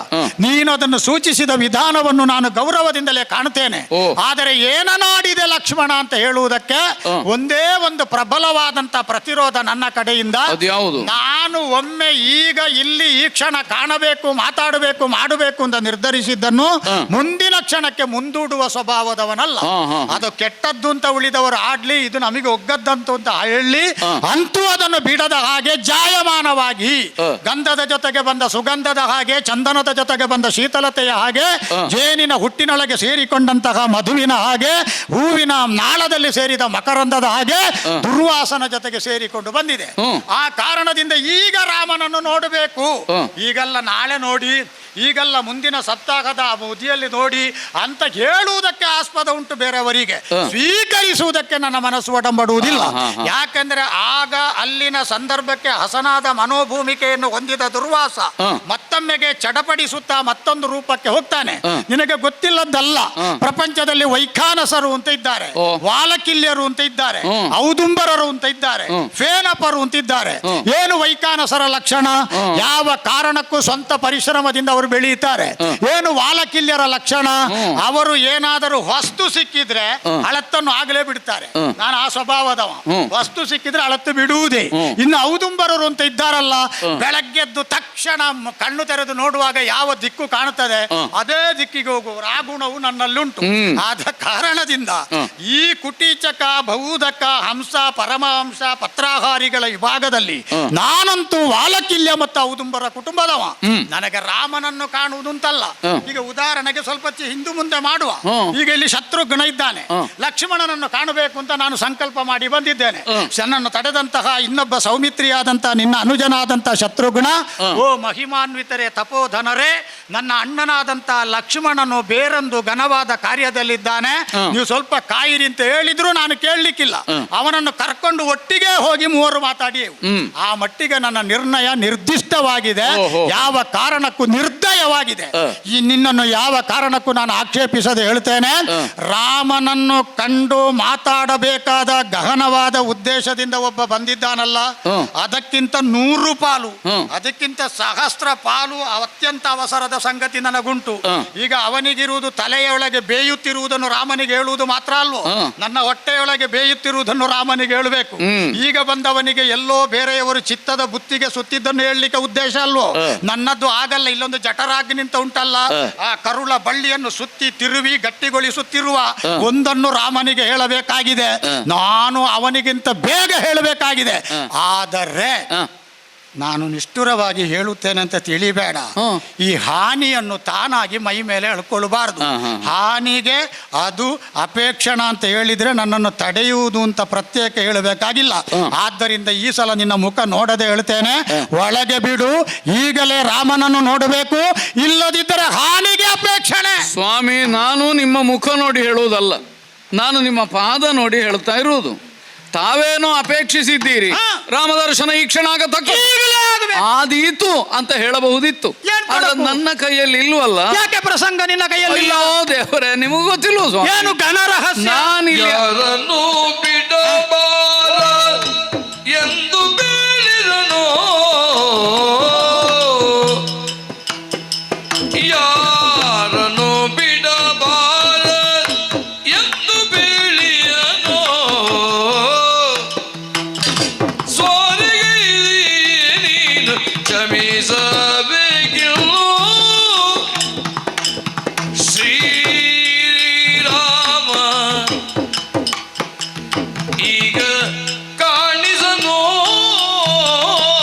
ನೀನು ಅದನ್ನು ಸೂಚಿಸಿದ ವಿಧಾನವನ್ನು ನಾನು ಗೌರವದಿಂದಲೇ ಕಾಣುತ್ತೇನೆ. ಆದರೆ ಏನನಾಡಿದೆ ಲಕ್ಷ್ಮಣ ಅಂತ ಹೇಳುವುದಕ್ಕೆ ಒಂದೇ ಒಂದು ಪ್ರಬಲವಾದಂತ ಪ್ರತಿರೋಧ ನನ್ನ ಕಡೆಯಿಂದ. ನಾನು ಒಮ್ಮೆ ಈಗ ಇಲ್ಲಿ ಈ ಕ್ಷಣ ಕಾಣಬೇಕು, ಮಾತಾಡಬೇಕು, ಮಾಡಬೇಕು ಅಂತ ನಿರ್ಧರಿಸಿದ್ದನ್ನು ಮುಂದಿನ ಕ್ಷಣಕ್ಕೆ ಮುಂದೂಡುವ ಸ್ವಭಾವದವನಲ್ಲ. ಅದು ಕೆಟ್ಟದ್ದು ಅಂತ ಉಳಿದವರು ಆಡ್ಲಿ, ಇದು ನಮಗೆ ಒಗ್ಗದ್ದಂತು ಅಂತ ಹೇಳಿ ಅಂತೂ ಅದನ್ನು ಬಿಡದ ಹಾಗೆ ಜಾಯಮಾನವಾಗಿ ಗಂಧದ ಜೊತೆಗೆ ಬಂದ ಸುಗಂಧದ ಹಾಗೆ, ಚಂದನದ ಜೊತೆಗೆ ಬಂದ ಶೀತಲತೆಯ ಹಾಗೆ, ಜೇನಿನ ಹುಟ್ಟಿನೊಳಗೆ ಸೇರಿಕೊಂಡಂತಹ ಮಧುವಿನ ಹಾಗೆ, ಹೂವಿನ ನಾಳದಲ್ಲಿ ಸೇರಿದ ಮಕರಂದದ ಹಾಗೆ ದುರ್ವಾಸನ ಜೊತೆಗೆ ಸೇರಿಕೊಂಡು ಬಂದಿದೆ. ಆ ಕಾರಣದಿಂದ ಈಗ ರಾಮನನ್ನು ನೋಡಬೇಕು. ಈಗಲ್ಲ ನಾಳೆ ನೋಡಿ, ಈಗಲ್ಲ ಮುಂದಿನ ಸಪ್ತಾಹದ ಮುದಿಯಲ್ಲಿ ನೋಡಿ ಅಂತ ಹೇಳುವುದಕ್ಕೆ ಆಸ್ಪದ ಉಂಟು ಬೇರೆಯವರಿಗೆ. ಸ್ವೀಕರಿಸುವುದಕ್ಕೆ ನನ್ನ ಮನಸ್ಸು ಒಡಂಬಡುವುದಿಲ್ಲ. ಯಾಕೆಂದ್ರೆ ಆಗ ಅಲ್ಲಿನ ಸಂದರ್ಭಕ್ಕೆ ಹಸನಾದ ಮನೋಭೂಮಿಕೆಯನ್ನು ಹೊಂದಿದ ದುರ್ವಾಸ ಮತ್ತೊಮ್ಮೆಗೆ ಚಡಪಡಿಸುತ್ತಾ ಮತ್ತೊಂದು ರೂಪಕ್ಕೆ ಹೋಗ್ತಾನೆ. ನಿನಗೆ ಗೊತ್ತಿಲ್ಲದ್ದಲ್ಲ, ಪ್ರಪಂಚದಲ್ಲಿ ವೈಖಾನಸರು ಅಂತ ಇದ್ದಾರೆ, ವಾಲಕಿಲ್ಯರು ಅಂತ ಇದ್ದಾರೆ, ಔದುಂಬರರು ಅಂತ ಇದ್ದಾರೆ, ಫೇನಪರು ಅಂತ ಇದ್ದಾರೆ. ಏನು ವೈಖಾನಸರ ಲಕ್ಷಣ? ಯಾವ ಕಾರಣಕ್ಕೂ ಸ್ವಂತ ಪರಿಶ್ರಮದಿಂದ ಅವರು ಬೆಳೆಯುತ್ತಾರೆ. ಏನು ವಾಲಕಿಲ್ಯರ ಲಕ್ಷಣ? ಅವರು ಏನಾದರೂ ವಸ್ತು ಸಿಕ್ಕಿದ್ರೆ ಹಳತ್ತನ್ನು ಆಗಲೇ ಬಿಡ್ತಾರೆ. ನಾನು ಆ ಸ್ವಭಾವದವ, ವಸ್ತು ಸಿಕ್ಕಿದ್ರೆ ಹಳತ್ತು ಬಿಡುವುದೇ. ಇನ್ನು ಔದುಂಬರರು ಅಂತ ಇದ್ದಾರಲ್ಲ, ಬೆಳಗ್ಗೆದ್ದು ತಕ್ಷಣ ಕಣ್ಣು ತೆರೆದು ನೋಡುವಾಗ ಯಾವ ದಿಕ್ಕು ಕಾಣುತ್ತದೆ ಅದೇ ದಿಕ್ಕಿಗೆ ಹೋಗುವರು. ಆ ಗುಣವು ನನ್ನಲ್ಲುಂಟು. ಆದ ಕಾರಣದಿಂದ ಈ ಕುಟೀಚಕ, ಬಹುದಕ, ಹಂಸ, ಪರಮಹಂಸ, ಪತ್ರಾಹಾರಿಗಳ ವಿಭಾಗದಲ್ಲಿ ನಾನಂತೂ ವಾಲಕಿಲ್ಯ ಮತ್ತು ಔದುಂಬರ ಕುಟುಂಬದವ. ನನಗೆ ರಾಮನನ್ನು ಕಾಣುವುದು ಅಂತಲ್ಲ. ಈಗ ಉದಾಹರಣೆಗೆ ಸ್ವಲ್ಪ ಹಿಂದು ಮುಂದೆ ಮಾಡುವ. ಈಗ ಇಲ್ಲಿ ಶತ್ರುಘ್ನ ಇದ್ದಾನೆ, ಲಕ್ಷ್ಮಣನನ್ನು ಕಾಣಬೇಕು ಅಂತ ನಾನು ಸಂಕಲ್ಪ ಮಾಡಿ ಬಂದಿದ್ದೇನೆ. ನನ್ನನ್ನು ತಡೆದಂತಹ ಇನ್ನೊಬ್ಬ ಸೌಮಿತ್ರಿಯಾದಂತಹ ನಿನ್ನ ಅನುಜನಾದಂತಹ ಶತ್ರುಘ್ನ, ಓ ಮಹಿಮಾನ್ವಿತರೇ, ತಪೋಧನರೇ, ನನ್ನ ಅಣ್ಣನಾದಂತಹ ಲಕ್ಷ್ಮಣನು ಬೇರೊಂದು ಘನವಾದ ಕಾರ್ಯದಲ್ಲಿದ್ದಾನೆ, ನೀವು ಸ್ವಲ್ಪ ಕಾಯಿರಿ ಅಂತ ಹೇಳಿದ್ರು ನಾನು ಕೇಳಲಿಕ್ಕಿಲ್ಲ. ಅವನನ್ನು ಕರ್ಕೊಂಡು ಒಟ್ಟಿಗೆ ಹೋಗಿ ಮೂವರು ಮಾತಾಡಿಯೆವು. ಆ ಮಟ್ಟಿಗೆ ನನ್ನ ನಿರ್ಣಯ ನಿರ್ದಿಷ್ಟವಾಗಿದೆ, ಯಾವ ಕಾರಣಕ್ಕೂ ನಿರ್ದಯವಾಗಿದೆ. ಈ ನಿನ್ನನ್ನು ಯಾವ ಕಾರಣಕ್ಕೂ ನಾನು ಆಕ್ಷೇಪಿಸದೆ ಹೇಳ್ತೇನೆ. ರಾಮನನ್ನು ಕಂಡು ಮಾತಾಡಬೇಕಾದ ಗಹನವಾದ ಉದ್ದೇಶದಿಂದ ಒಬ್ಬ ಬಂದಿದ್ದಾನಲ್ಲ, ಅದಕ್ಕಿಂತ 100 ಪಾಲು, ಅದಕ್ಕಿಂತ ಸಹಸ್ರ ಪಾಲು ಅತ್ಯಂತ ಅವಸರದ ಸಂಗತಿ ನನಗುಂಟು. ಈಗ ಅವನಿಗಿರುವುದು ತಲೆಯೊಳಗೆ ಬೇಯುತ್ತಿರುವುದನ್ನು ರಾಮನಿಗೆ ಹೇಳುವುದು ಮಾತ್ರ ಅಲ್ವೋ, ನನ್ನ ಹೊಟ್ಟೆಯೊಳಗೆ ಬೇಯುತ್ತಿರುವುದನ್ನು ರಾಮನಿಗೆ ಹೇಳಬೇಕು. ಈಗ ಬಂದವನಿಗೆ ಎಲ್ಲೋ ಬೇರೆಯವರು ಚಿತ್ತದ ಬುತ್ತಿಗೆ ಸುತ್ತಿದ್ದನ್ನು ಹೇಳಲಿಕ್ಕೆ ಉದ್ದೇಶ ಅಲ್ವೋ. ನನ್ನದ್ದು ಆಗಲ್ಲ. ಇಲ್ಲೊಂದು ಜಠರಾಗ್ನಿ ಅಂತ ಉಂಟಲ್ಲ, ಆ ಕರುಳ ಬಳ್ಳಿಯನ್ನು ಸುತ್ತಿ ತಿರುವಿ ಗಟ್ಟಿಗೊಳಿಸುತ್ತಿರುವ ಒಂದನ್ನು ರಾಮನಿಗೆ ಹೇಳಬೇಕಾಗಿದೆ. ನಾನು ಅವನಿಗಿಂತ ಬೇಗ ಹೇಳಬೇಕಾಗಿದೆ. ಆದರೆ ನಾನು ನಿಷ್ಠುರವಾಗಿ ಹೇಳುತ್ತೇನೆ ಅಂತ ತಿಳಿಬೇಡ. ಈ ಹಾನಿಯನ್ನು ತಾನಾಗಿ ಮೈ ಮೇಲೆ ಎಳ್ಕೊಳ್ಬಾರ್ದು. ಹಾನಿಗೆ ಅದು ಅಪೇಕ್ಷಣ ಅಂತ ಹೇಳಿದ್ರೆ ನನ್ನನ್ನು ತಡೆಯುವುದು ಅಂತ ಪ್ರತ್ಯೇಕ ಹೇಳಬೇಕಾಗಿಲ್ಲ. ಆದ್ದರಿಂದ ಈ ಸಲ ನಿನ್ನ ಮುಖ ನೋಡದೆ ಹೇಳ್ತೇನೆ, ಒಳಗೆ ಬಿಡು. ಈಗಲೇ ರಾಮನನ್ನು ನೋಡಬೇಕು, ಇಲ್ಲದಿದ್ದರೆ ಹಾನಿಗೆ ಅಪೇಕ್ಷಣೆ. ಸ್ವಾಮಿ, ನಾನು ನಿಮ್ಮ ಮುಖ ನೋಡಿ ಹೇಳುವುದಲ್ಲ, ನಾನು ನಿಮ್ಮ ಪಾದ ನೋಡಿ ಹೇಳ್ತಾ ಇರುವುದು. ತಾವೇನೋ ಅಪೇಕ್ಷಿಸಿದ್ದೀರಿ ಹಾ. ರಾಮದರ್ಶನ ಈ ಕ್ಷಣ ಆಗತಕ್ಕ ಈಗಲೇ ಆಗಬೇಕು. ಆದೀತು ಅಂತ ಹೇಳಬಹುದಿತ್ತು. ಏನ್ ಆದ್ರೆ ಮಾಡಬೇಕು? ನನ್ನ ಕೈಯಲ್ಲಿ ಇಲ್ವಲ್ಲ. ಯಾಕೆ ಪ್ರಸಂಗ ನಿನ್ನ ಕೈಯಲ್ಲಿ ಇಲ್ಲ? ಅಯ್ಯೋ ದೇವರೇ, ನಿಮಗೂ ಗೊತ್ತಿಲ್ವ ಸ್ವಾಮಿ? ಏನು ಗಣರಹಸ್ಯ? ನಾನಿಲ್ಲಿ ಯಾರನ್ನು ಬಿಡಬಾರ ಎಂದು ಬೇಡಿದನೋ, ಯಾರನ್ನು ಬಿಡಬಾರ ಎಂದು ಬೇಳಿಯನೋ, ಸ್ವಾರಿಗೆ ನೀನು ಕ್ಷಮಿಸಬೇಕಿಲ್ಲ. ಶ್ರೀರಾಮ ಈಗ ಕಾಣಿಸನೋ,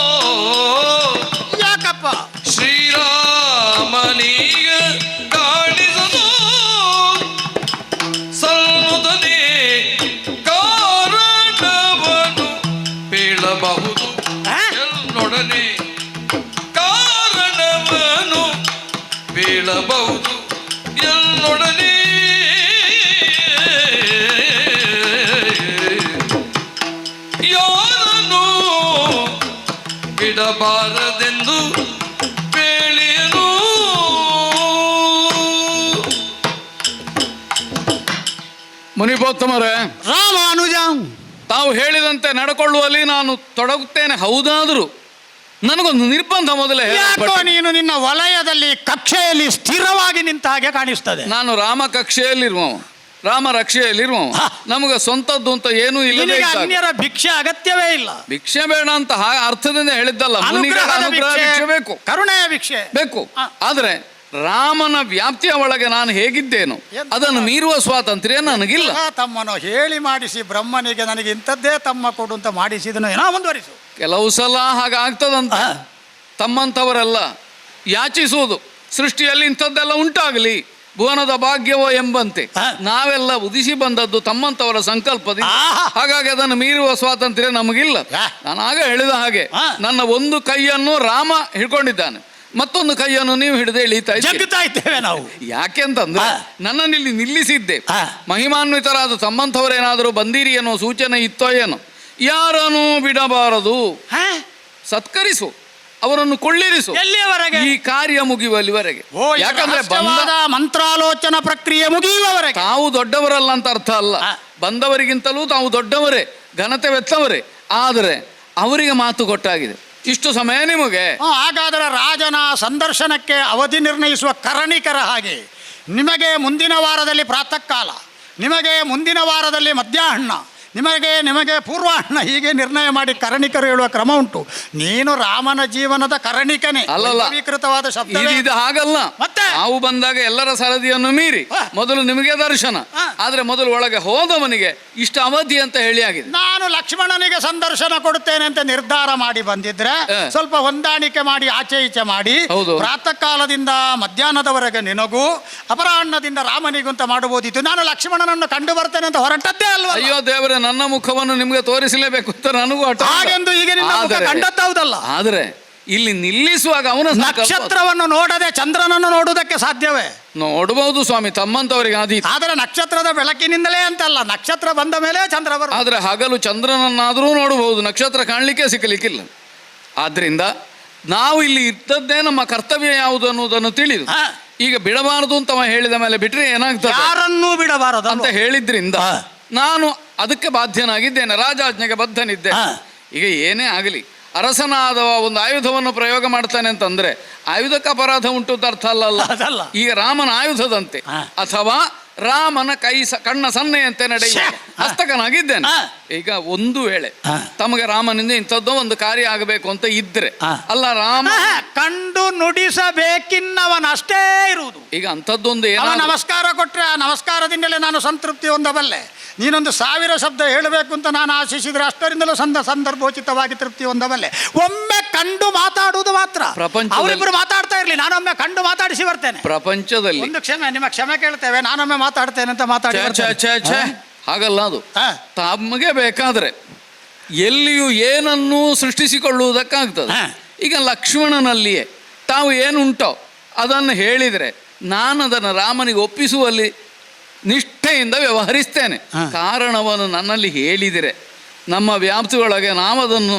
ಯಾಕಪ್ಪ? ಶ್ರೀರಾಮನೀಗ ಕಾಣಿಸನೋ, ಸಲ್ಲುತ್ತದೆ ಕಾರಣವನ್ನು ಬೀಳಬಹುದು ಎಲ್ಲೊಡನೆ, ಕಾರಣವನ್ನು ಬೀಳಬಹುದು ಎಲ್ಲೊಡನೆ. ಯಾರನ್ನು ಬಿಡಬಾರದೆಂದು ಬೇಳಿಯನು. ಮುನಿಪೋತ್ತಮರೇ, ರಾಮಾನುಜ, ತಾವು ಹೇಳಿದಂತೆ ನಡ್ಕೊಳ್ಳುವಲ್ಲಿ ನಾನು ತೊಡಗುತ್ತೇನೆ. ಹೌದಾದರೂ ನನಗೊಂದು ನಿರ್ಬಂಧ ಮೊದಲೇ ಯಾಕೋ ಹೇಳಲ್ಪಟ್ಟಿದೆ. ನೀನು ನಿನ್ನ ವಲಯದಲ್ಲಿ ಕಕ್ಷೆಯಲ್ಲಿ ಸ್ಥಿರವಾಗಿ ನಿಂತ ಹಾಗೆ ಕಾಣಿಸ್ತದೆ. ನಾನು ರಾಮ ಕಕ್ಷೆಯಲ್ಲಿರುವವ, ರಾಮ ರಕ್ಷೆಯಲ್ಲಿರುವವ. ನಮಗೆ ಸ್ವಂತದ್ದು ಅಂತ ಏನೂ ಇಲ್ಲದೆ ನಿನಗೆ ಇದ್ದಾಗ ಅನ್ಯರ ಭಿಕ್ಷೆ ಅಗತ್ಯವೇ ಇಲ್ಲ. ಭಿಕ್ಷೆ ಬೇಡ ಅಂತ ಅರ್ಥದಿಂದ ಹೇಳಿದ್ದಲ್ಲ. ಮುನಿಗಳ ಅನುಗ್ರಹದ ಅನುಗ್ರಹ ಭಿಕ್ಷೆ ಬೇಕು, ಕರುಣೆಯ ಭಿಕ್ಷೆ ಬೇಕು. ಆದ್ರೆ ರಾಮನ ವ್ಯಾಪ್ತಿಯ ಒಳಗೆ ನಾನು ಹೇಗಿದ್ದೇನೋ ಅದನ್ನು ಮೀರುವ ಸ್ವಾತಂತ್ರ್ಯ ನನಗಿಲ್ಲ. ತಮ್ಮನು ಹೇಳಿ ಮಾಡಿಸಿ ಬ್ರಹ್ಮನಿಗೆ ನನಗೆ ಇಂಥದ್ದೇ ತಮ್ಮ ಕೊಡು ಅಂತ ಮಾಡಿಸಿದನು. ಏನೋ ಮುಂದುವರಿಸು. ಕೆಲವು ಸಲ ಹಾಗಾಗ್ತದಂತ. ತಮ್ಮಂಥವರೆಲ್ಲ ಯಾಚಿಸುವುದು ಸೃಷ್ಟಿಯಲ್ಲಿ ಇಂಥದ್ದೆಲ್ಲ ಉಂಟಾಗಲಿ, ಭುವನದ ಭಾಗ್ಯವೋ ಎಂಬಂತೆ. ನಾವೆಲ್ಲ ಉದಿಸಿ ಬಂದದ್ದು ತಮ್ಮಂಥವರ ಸಂಕಲ್ಪದಿಂದ. ಹಾಗಾಗಿ ಅದನ್ನು ಮೀರುವ ಸ್ವಾತಂತ್ರ್ಯ ನಮಗಿಲ್ಲ. ನಾನು ಆಗ ಹೇಳಿದ ಹಾಗೆ ನನ್ನ ಒಂದು ಕೈಯನ್ನು ರಾಮ ಹಿಡ್ಕೊಂಡಿದ್ದಾನೆ, ಮತ್ತೊಂದು ಕೈಯನ್ನು ನೀವು ಹಿಡಿದು ಎಳೀತಾ ಇದ್ದೇವೆ ನಾವು. ಯಾಕೆಂತಂದ್ರೆ ನನ್ನನ್ನು ಇಲ್ಲಿ ನಿಲ್ಲಿಸಿದ್ದೆ. ಮಹಿಮಾನ್ವಿತರಾದ ತಮ್ಮಂಥವರೇನಾದರೂ ಬಂದಿರಿ ಅನ್ನೋ ಸೂಚನೆ ಇತ್ತೋ ಏನೋ. ಯಾರನ್ನು ಬಿಡಬಾರದು, ಸತ್ಕರಿಸು, ಅವರನ್ನು ಕೊಳ್ಳಿರಿಸು ಎಲ್ಲಿಯವರೆಗೆ? ಈ ಕಾರ್ಯ ಮುಗಿಯುವಲ್ಲಿವರೆಗೆ. ಯಾಕಂದ್ರೆ ಮಂತ್ರಾಲೋಚನಾ ಪ್ರಕ್ರಿಯೆ ಮುಗಿಯುವವರೆಗೆ. ತಾವು ದೊಡ್ಡವರಲ್ಲ ಅಂತ ಅರ್ಥ ಅಲ್ಲ, ಬಂದವರಿಗಿಂತಲೂ ತಾವು ದೊಡ್ಡವರೇ, ಘನತೆ ವೆತ್ತವರೇ. ಆದರೆ ಅವರಿಗೆ ಮಾತು ಕೊಟ್ಟಾಗಿದೆ, ಇಷ್ಟು ಸಮಯ ನಿಮಗೆ. ಹಾಗಾದರೆ ರಾಜನ ಸಂದರ್ಶನಕ್ಕೆ ಅವಧಿ ನಿರ್ಣಯಿಸುವ ಕರಣಿಕರ ಹಾಗೆ ನಿಮಗೆ ಮುಂದಿನ ವಾರದಲ್ಲಿ ಪ್ರಾತಃ ಕಾಲ, ನಿಮಗೆ ಮುಂದಿನ ವಾರದಲ್ಲಿ ಮಧ್ಯಾಹ್ನ, ನಿಮಗೆ ಪೂರ್ವಾಹ್ನ, ಹೀಗೆ ನಿರ್ಣಯ ಮಾಡಿ ಕರಣಿಕರು ಹೇಳುವ ಕ್ರಮ ಉಂಟು. ನೀನು ರಾಮನ ಜೀವನದ ಕರಣಿಕನೇ. ಅಲ್ಲಲ್ಲ, ಸ್ವೀಕೃತವಾದ ಶಬ್ದ ಇದು ಹಾಗಲ್ಲ. ಮತ್ತೆ ನಾವು ಬಂದಾಗ ಎಲ್ಲರ ಸರದಿಯನ್ನು ಮೀರಿ ಮೊದಲು ನಿಮಗೆ ದರ್ಶನ, ಆದ್ರೆ ಮೊದಲು ಒಳಗೆ ಹೋದವನಿಗೆ ಇಷ್ಟು ಅವಧಿ ಅಂತ ಹೇಳಿ ಆಗಿದೆ. ನಾನು ಲಕ್ಷ್ಮಣನಿಗೆ ಸಂದರ್ಶನ ಕೊಡುತ್ತೇನೆ ಅಂತ ನಿರ್ಧಾರ ಮಾಡಿ ಬಂದಿದ್ರೆ ಸ್ವಲ್ಪ ಹೊಂದಾಣಿಕೆ ಮಾಡಿ ಆಚೆ ಈಚೆ ಮಾಡಿ ಪ್ರಾತಃ ಕಾಲದಿಂದ ಮಧ್ಯಾಹ್ನದವರೆಗೆ ನಿನಗೂ, ಅಪರಾಹ್ನದಿಂದ ರಾಮನಿಗೂ ಅಂತ ಮಾಡಬಹುದಿತ್ತು. ನಾನು ಲಕ್ಷ್ಮಣನನ್ನು ಕಂಡು ಬರ್ತೇನೆ ಅಂತ ಹೊರಟದ್ದೇ ಅಲ್ವಾ? ಅಯ್ಯೋ ದೇವರೇ, ನನ್ನ ಮುಖವನ್ನು ನಿಮಗೆ ತೋರಿಸಲೇಬೇಕು ಅಂತ ನನಗೂ ಹಾಗೆಂದು ಈಗ ಕಂಡದ್ದೌದಲ್ಲ. ಆದ್ರೆ ಇಲ್ಲಿ ನಿಲ್ಲಿಸುವಾಗ ಅವನ ನಕ್ಷತ್ರವನ್ನು ನೋಡದೆ ಚಂದ್ರನನ್ನು ನೋಡುವುದಕ್ಕೆ ಸಾಧ್ಯವೇ? ನೋಡಬಹುದು ಸ್ವಾಮಿ, ತಮ್ಮಂತವರಿಗೆ ಆದೀತು. ಆದರೆ ನಕ್ಷತ್ರದ ಬೆಳಕಿನಿಂದಲೇ ಅಂತಲ್ಲ, ನಕ್ಷತ್ರ ಬಂದ ಮೇಲೆ ಚಂದ್ರ ಬರ. ಆದ್ರೆ ಹಗಲು ಚಂದ್ರನನ್ನಾದರೂ ನೋಡಬಹುದು, ನಕ್ಷತ್ರ ಕಾಣಲಿಕ್ಕೆ ಸಿಕ್ಕಲಿಕ್ಕಿಲ್ಲ. ಆದ್ರಿಂದ ನಾವು ಇಲ್ಲಿ ಇದ್ದದ್ದೇ ನಮ್ಮ ಕರ್ತವ್ಯ ಯಾವುದು ಅನ್ನೋದನ್ನು ತಿಳಿದು ಈಗ ಬಿಡಬಾರದು ಅಂತ ಹೇಳಿದ ಮೇಲೆ ಬಿಟ್ರೆ ಏನಾಗ್ತದೆ? ಯಾರನ್ನೂ ಬಿಡಬಾರದು ಅಂತ ಹೇಳಿದ್ರಿಂದ ನಾನು ಅದಕ್ಕೆ ಬಾಧ್ಯನಾಗಿದ್ದೇನೆ, ರಾಜಾಜ್ಞೆಗೆ ಬದ್ಧನಿದ್ದೆ. ಈಗ ಏನೇ ಆಗಲಿ, ಅರಸನಾದವ ಒಂದು ಆಯುಧವನ್ನು ಪ್ರಯೋಗ ಮಾಡ್ತಾನೆ ಅಂತಂದ್ರೆ ಆಯುಧಕ್ಕೆ ಅಪರಾಧ ಉಂಟು ಅಂತ ಅರ್ಥ ಅಲ್ಲ. ಈಗ ರಾಮನ ಆಯುಧದಂತೆ ಅಥವಾ ರಾಮನ ಕಣ್ಣ ಸನ್ನೆಯಂತೆ ನಡೆಯುವ ಹಸ್ತಕನಾಗಿದ್ದೇನೆ. ಈಗ ಒಂದು ವೇಳೆ ತಮಗೆ ರಾಮನಿಂದ ಇಂಥದ್ದೋ ಒಂದು ಕಾರ್ಯ ಆಗಬೇಕು ಅಂತ ಇದ್ರೆ ಅಲ್ಲ, ರಾಮ ಕಂಡು ನುಡಿಸಬೇಕಿನ್ನವನಷ್ಟೇ ಇರುವುದು. ಈಗ ಅಂಥದ್ದೊಂದು ಏನೋ ನಮಸ್ಕಾರ ಕೊಟ್ರೆ ಆ ನಮಸ್ಕಾರದಿಂದಲೇ ನಾನು ಸಂತೃಪ್ತಿ ಹೊಂದಬಲ್ಲೆ. ನೀನೊಂದು 1000 ಶಬ್ದ ಹೇಳಬೇಕು ಅಂತ ನಾನು ಆಶಿಸಿದ್ರೆ ಅಷ್ಟರಿಂದಲೂ ಸಂದರ್ಭೋಚಿತವಾಗಿ ತೃಪ್ತಿ ಹೊಂದಬಲ್ಲೆ. ಒಮ್ಮೆ ಕಂಡು ಮಾತಾಡುವುದು ಮಾತ್ರ. ಅವರಿಬ್ಬರು ಮಾತಾಡ್ತಾ ಇರ್ಲಿ, ನಾನೊಮ್ಮೆ ಕಂಡು ಮಾತಾಡಿಸಿ ಬರ್ತೇನೆ. ಪ್ರಪಂಚದಲ್ಲಿ ಒಂದು ನಿಮ್ಮ ಕ್ಷಮೆ ಕೇಳ್ತೇವೆ, ನಾನೊಮ್ಮೆ ಮಾತಾಡ್ತೇನೆ ಅಂತ ಮಾತಾಡಿ. ಹಾಗಲ್ಲ, ಅದು ತಮಗೆ ಬೇಕಾದ್ರೆ ಎಲ್ಲಿಯೂ ಏನನ್ನೂ ಸೃಷ್ಟಿಸಿಕೊಳ್ಳುವುದಕ್ಕಾಗ್ತದೆ. ಈಗ ಲಕ್ಷ್ಮಣನಲ್ಲಿಯೇ ತಾವು ಏನುಂಟೋ ಅದನ್ನು ಹೇಳಿದರೆ ನಾನು ಅದನ್ನು ರಾಮನಿಗೆ ಒಪ್ಪಿಸುವಲ್ಲಿ ನಿಷ್ಠೆಯಿಂದ ವ್ಯವಹರಿಸ್ತೇನೆ. ಕಾರಣವನ್ನು ನನ್ನಲ್ಲಿ ಹೇಳಿದರೆ ನಮ್ಮ ವ್ಯಾಪ್ತಿಯೊಳಗೆ ನಾವದನ್ನು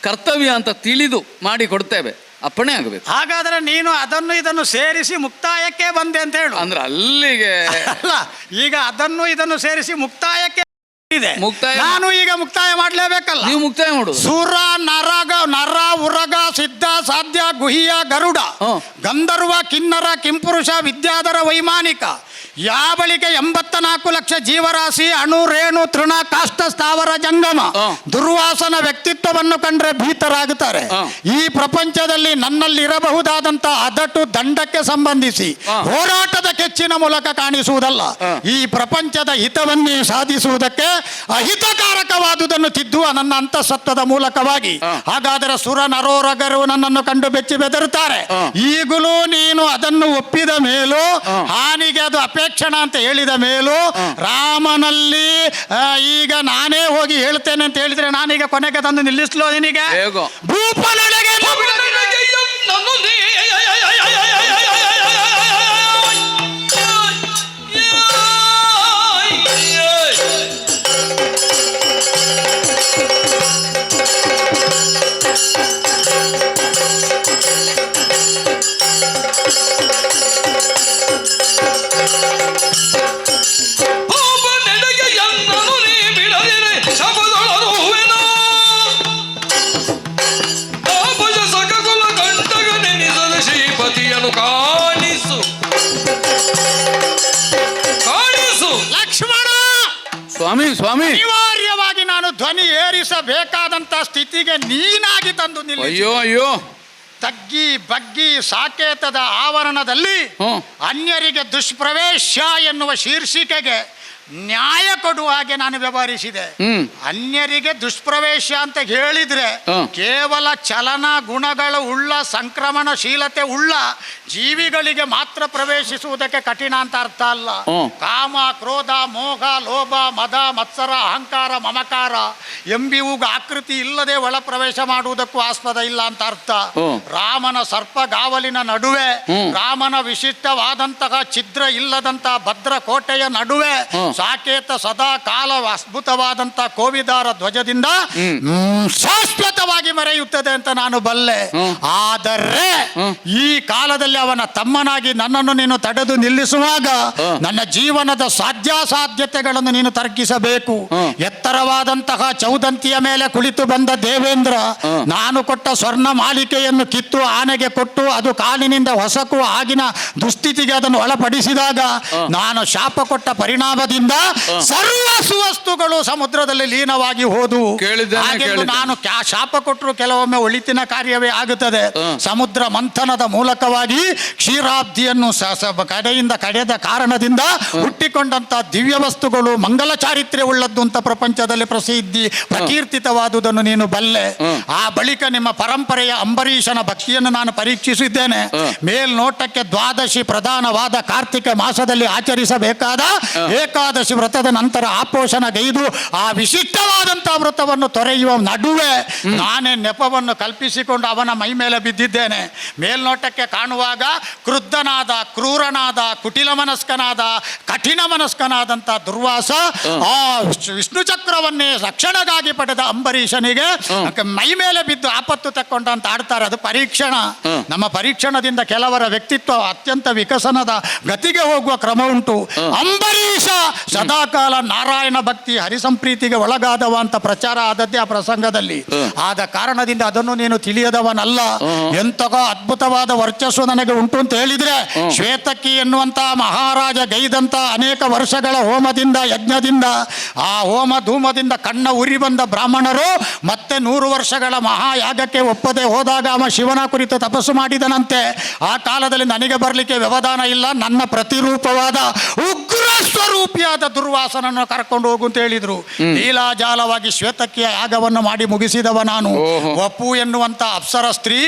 ಕರ್ತವ್ಯ ಅಂತ ತಿಳಿದು ಮಾಡಿ ಕೊಡ್ತೇವೆ, ಅಪ್ಪಣೆ ಆಗಬೇಕು. ಹಾಗಾದ್ರೆ ನೀನು ಅದನ್ನು ಇದನ್ನು ಸೇರಿಸಿ ಮುಕ್ತಾಯಕ್ಕೆ ಬಂದೆ ಅಂತ ಹೇಳು. ಅಂದ್ರೆ ಅಲ್ಲಿಗೆ ಅಲ್ಲ, ಈಗ ಅದನ್ನು ಇದನ್ನು ಸೇರಿಸಿ ಮುಕ್ತಾಯಕ್ಕೆ ಇದೆ. ಮುಕ್ತಾಯ ನಾನು ಈಗ ಮುಕ್ತಾಯ ಮಾಡ್ಲೇಬೇಕಲ್ಲ. ನೀವು ಮುಕ್ತಾಯ ಮಾಡುದು. ಸುರ ನರ ಉರಗ ಸಿದ್ಧ ಸಾಧ್ಯ ಗುಹಿಯ ಗರುಡ ಗಂಧರ್ವ ಕಿನ್ನರ ಕಿಂಪುರುಷ ವಿದ್ಯಾಧರ ವೈಮಾನಿಕ ಯಾಬಳಿಗೆ 84 ಲಕ್ಷ ಜೀವರಾಶಿ ಅಣು ರೇಣು ತೃಣ ಕಾಷ್ಟ ಸ್ಥಾವರ ಜಂಗಮ ದುರ್ವಾಸನ ವ್ಯಕ್ತಿತ್ವವನ್ನು ಕಂಡ್ರೆ ಭೀತರಾಗುತ್ತಾರೆ. ಈ ಪ್ರಪಂಚದಲ್ಲಿ ನನ್ನಲ್ಲಿ ಇರಬಹುದಾದಂತ ಅದಟು ದಂಡಕ್ಕೆ ಸಂಬಂಧಿಸಿ ಹೋರಾಟದ ಕೆಚ್ಚಿನ ಮೂಲಕ ಕಾಣಿಸುವುದಲ್ಲ, ಈ ಪ್ರಪಂಚದ ಹಿತವನ್ನೇ ಸಾಧಿಸುವುದಕ್ಕೆ ಅಹಿತಕಾರಕವಾದುದನ್ನು ತಿದ್ದುವ ನನ್ನ ಅಂತಸತ್ವದ ಮೂಲಕವಾಗಿ. ಹಾಗಾದರೆ ಸುರ ನರೋರಗರು ನನ್ನನ್ನು ಕಂಡು ಬೆಚ್ಚಿ ಬೆದರುತ್ತಾರೆ. ಈಗಲೂ ನೀನು ಅದನ್ನು ಒಪ್ಪಿದ ಮೇಲೂ, ಹಾನಿಗೆ ಅದು ಅಪೇಕ್ಷಣ ಅಂತ ಹೇಳಿದ ಮೇಲೂ, ರಾಮನಲ್ಲಿ ಈಗ ನಾನೇ ಹೋಗಿ ಹೇಳ್ತೇನೆ ಅಂತ ಹೇಳಿದ್ರೆ ನಾನೀಗ ಕೊನೆಗೆ ತಂದು ನಿಲ್ಲಿಸ್ಲೋ ನಿನಗೆ? ಭೂಪನೊಳಗೆ ಸ್ವಾಮಿ ಸ್ವಾಮಿ ಅನಿವಾರ್ಯವಾಗಿ ನಾನು ಧ್ವನಿ ಏರಿಸಬೇಕಾದಂತ ಸ್ಥಿತಿಗೆ ನೀನಾಗಿ ತಂದು ನಿಲ್ಲಿ. ಅಯ್ಯೋ ಅಯ್ಯೋ, ತಗ್ಗಿ ಬಗ್ಗಿ ಸಾಕೇತದ ಆವರಣದಲ್ಲಿ ಅನ್ಯರಿಗೆ ದುಷ್ಪ್ರವೇಶ ಎನ್ನುವ ಶೀರ್ಷಿಕೆಗೆ ನ್ಯಾಯ ಕೊಡುವ ಹಾಗೆ ನಾನು ವ್ಯವಹರಿಸಿದೆ. ಅನ್ಯರಿಗೆ ದುಷ್ಪ್ರವೇಶ ಅಂತ ಹೇಳಿದ್ರೆ ಕೇವಲ ಚಲನ ಗುಣಗಳು ಉಳ್ಳ ಸಂಕ್ರಮಣಶೀಲತೆ ಉಳ್ಳ ಜೀವಿಗಳಿಗೆ ಮಾತ್ರ ಪ್ರವೇಶಿಸುವುದಕ್ಕೆ ಕಠಿಣ ಅಂತ ಅರ್ಥ ಅಲ್ಲ. ಕಾಮ ಕ್ರೋಧ ಮೋಹ ಲೋಭ ಮದ ಮತ್ಸರ ಅಹಂಕಾರ ಮಮಕಾರ ಎಂಬಿವುಗ ಆಕೃತಿ ಇಲ್ಲದೆ ಒಳ ಪ್ರವೇಶ ಮಾಡುವುದಕ್ಕೂ ಆಸ್ಪದ ಇಲ್ಲ ಅಂತ ಅರ್ಥ. ರಾಮನ ಸರ್ಪಗಾವಲಿನ ನಡುವೆ, ರಾಮನ ವಿಶಿಷ್ಟವಾದಂತಹ ಛಿದ್ರ ಇಲ್ಲದಂತಹ ಭದ್ರ ಕೋಟೆಯ ನಡುವೆ ಸಾಕೇತ ಸದಾ ಕಾಲ ಅದ್ಭುತವಾದಂತ ಕೋವಿದಾರ ಧ್ವಜದಿಂದ ಶಾಶ್ವತವಾಗಿ ಮರೆಯುತ್ತದೆ ಅಂತ ನಾನು ಬಲ್ಲೆ. ಆದರೆ ಈ ಕಾಲದಲ್ಲಿ ಅವನ ತಮ್ಮನಾಗಿ ನನ್ನನ್ನು ನೀನು ತಡೆದು ನಿಲ್ಲಿಸುವಾಗ ನನ್ನ ಜೀವನದ ಸಾಧ್ಯಾಸಾಧ್ಯತೆಗಳನ್ನು ನೀನು ತರ್ಕಿಸಬೇಕು. ಎತ್ತರವಾದಂತಹ ಚೌದಂತಿಯ ಮೇಲೆ ಕುಳಿತು ಬಂದ ದೇವೇಂದ್ರ ನಾನು ಕೊಟ್ಟ ಸ್ವರ್ಣ ಮಾಲಿಕೆಯನ್ನು ಕಿತ್ತು ಆನೆಗೆ ಕೊಟ್ಟು ಅದು ಕಾಲಿನಿಂದ ಹೊಸಕು ಆಗಿನ ದುಸ್ಥಿತಿಗೆ ಅದನ್ನು ಒಳಪಡಿಸಿದಾಗ ನಾನು ಶಾಪ ಕೊಟ್ಟ ಪರಿಣಾಮದಿಂದ ಸರ್ವ ಸುವಸ್ತುಗಳು ಸಮುದ್ರದಲ್ಲಿ ಲೀನವಾಗಿ ಹೋದವು. ನಾನು ಶಾಪ ಕೊಟ್ಟರು ಕೆಲವೊಮ್ಮೆ ಒಳಿತಿನ ಕಾರ್ಯವೇ ಆಗುತ್ತದೆ. ಸಮುದ್ರ ಮಂಥನದ ಮೂಲಕವಾಗಿ ಕ್ಷೀರಾಬ್ಧಿಯನ್ನು ಕಡೆಯಿಂದ ಕಡೆದ ಕಾರಣದಿಂದ ಹುಟ್ಟಿಕೊಂಡಂತ ದಿವ್ಯ ವಸ್ತುಗಳು ಮಂಗಲ ಚಾರಿತ್ರ್ಯ ಉಳ್ಳದ್ದು ಅಂತ ಪ್ರಪಂಚದಲ್ಲಿ ಪ್ರಕೀರ್ತಿತವಾದುದನ್ನು ನೀನು ಬಲ್ಲೆ. ಆ ಬಳಿಕ ನಿಮ್ಮ ಪರಂಪರೆಯ ಅಂಬರೀಷನ ಭಕ್ತಿಯನ್ನು ನಾನು ಪರೀಕ್ಷಿಸಿದ್ದೇನೆ. ಮೇಲ್ನೋಟಕ್ಕೆ ದ್ವಾದಶಿ ಪ್ರಧಾನವಾದ ಕಾರ್ತಿಕ ಮಾಸದಲ್ಲಿ ಆಚರಿಸಬೇಕಾದ ಏಕಾದಶಿ ವ್ರತದ ನಂತರ ಆಪೋಷಣ ಗೈದು ಆ ವಿಶಿಷ್ಟವಾದಂತಹ ವ್ರತವನ್ನು ತೊರೆಯುವ ನಡುವೆ ನಾನೇ ನೆಪವನ್ನು ಕಲ್ಪಿಸಿಕೊಂಡು ಅವನ ಮೈ ಮೇಲೆ ಬಿದ್ದಿದ್ದೇನೆ. ಮೇಲ್ನೋಟಕ್ಕೆ ಕಾಣುವಾಗ ಕ್ರುದ್ಧನಾದ, ಕ್ರೂರನಾದ, ಕುಟಿಲ ಮನಸ್ಕನಾದ, ಕಠಿಣ ಮನಸ್ಕನಾದಂತ ದುರ್ವಾಸ ಆ ವಿಷ್ಣು ಚಕ್ರವನ್ನೇ ರಕ್ಷಣೆಗಾಗಿ ಪಡೆದ ಅಂಬರೀಷನಿಗೆ ಮೈ ಮೇಲೆ ಬಿದ್ದು ಆಪತ್ತು ತಕ್ಕೊಂಡ ಅಂತ ಆಡ್ತಾರೆ. ಅದು ಪರೀಕ್ಷಣ. ನಮ್ಮ ಪರೀಕ್ಷಣದಿಂದ ಕೆಲವರ ವ್ಯಕ್ತಿತ್ವ ಅತ್ಯಂತ ವಿಕಸನದ ಗತಿಗೆ ಹೋಗುವ ಕ್ರಮ ಉಂಟು. ಅಂಬರೀಷ ಸದಾಕಾಲ ನಾರಾಯಣ ಭಕ್ತಿ ಹರಿಸಂಪ್ರೀತಿಗೆ ಒಳಗಾದವ ಅಂತ ಪ್ರಚಾರ ಆದದ್ದೇ ಆ ಪ್ರಸಂಗದಲ್ಲಿ. ಆದ ಕಾರಣದಿಂದ ಅದನ್ನು ನೀನು ತಿಳಿಯದವನಲ್ಲ. ಎಂತಗೋ ಅದ್ಭುತವಾದ ವರ್ಚಸ್ಸು ನನಗೆ ಉಂಟು ಅಂತ ಹೇಳಿದ್ರೆ, ಶ್ವೇತಕಿ ಎನ್ನುವಂತಹ ಮಹಾರಾಜ ಗೈದಂತ ಅನೇಕ ವರ್ಷಗಳ ಹೋಮದಿಂದ ಯಜ್ಞದಿಂದ ಆ ಹೋಮ ಧೂಮದಿಂದ ಕಣ್ಣ ಉರಿ ಬಂದ ಬ್ರಾಹ್ಮಣರು ಮತ್ತೆ 100 ವರ್ಷಗಳ ಮಹಾಯಾಗಕ್ಕೆ ಒಪ್ಪದೆ ಹೋದಾಗ ಅವ ಶಿವನ ಕುರಿತು ತಪಸ್ಸು ಮಾಡಿದನಂತೆ. ಆ ಕಾಲದಲ್ಲಿ ನನಗೆ ಬರಲಿಕ್ಕೆ ವ್ಯವಧಾನ ಇಲ್ಲ, ನನ್ನ ಪ್ರತಿರೂಪವಾದ ಉಗ್ರ ಸ್ವರೂಪಿಯಾದ ದುರ್ವಾಸನನ್ನು ಕರ್ಕೊಂಡು ಹೋಗು ಅಂತ ಹೇಳಿದ್ರು. ಲೀಲಾಜಾಲವಾಗಿ ಶ್ವೇತಕಿಯ ಯಾಗವನ್ನು ಮಾಡಿ ಮುಗಿಸಿದವ ನಾನು. ವಪು ಎನ್ನುವಂತ ಅಪ್ಸರ ಸ್ತ್ರೀ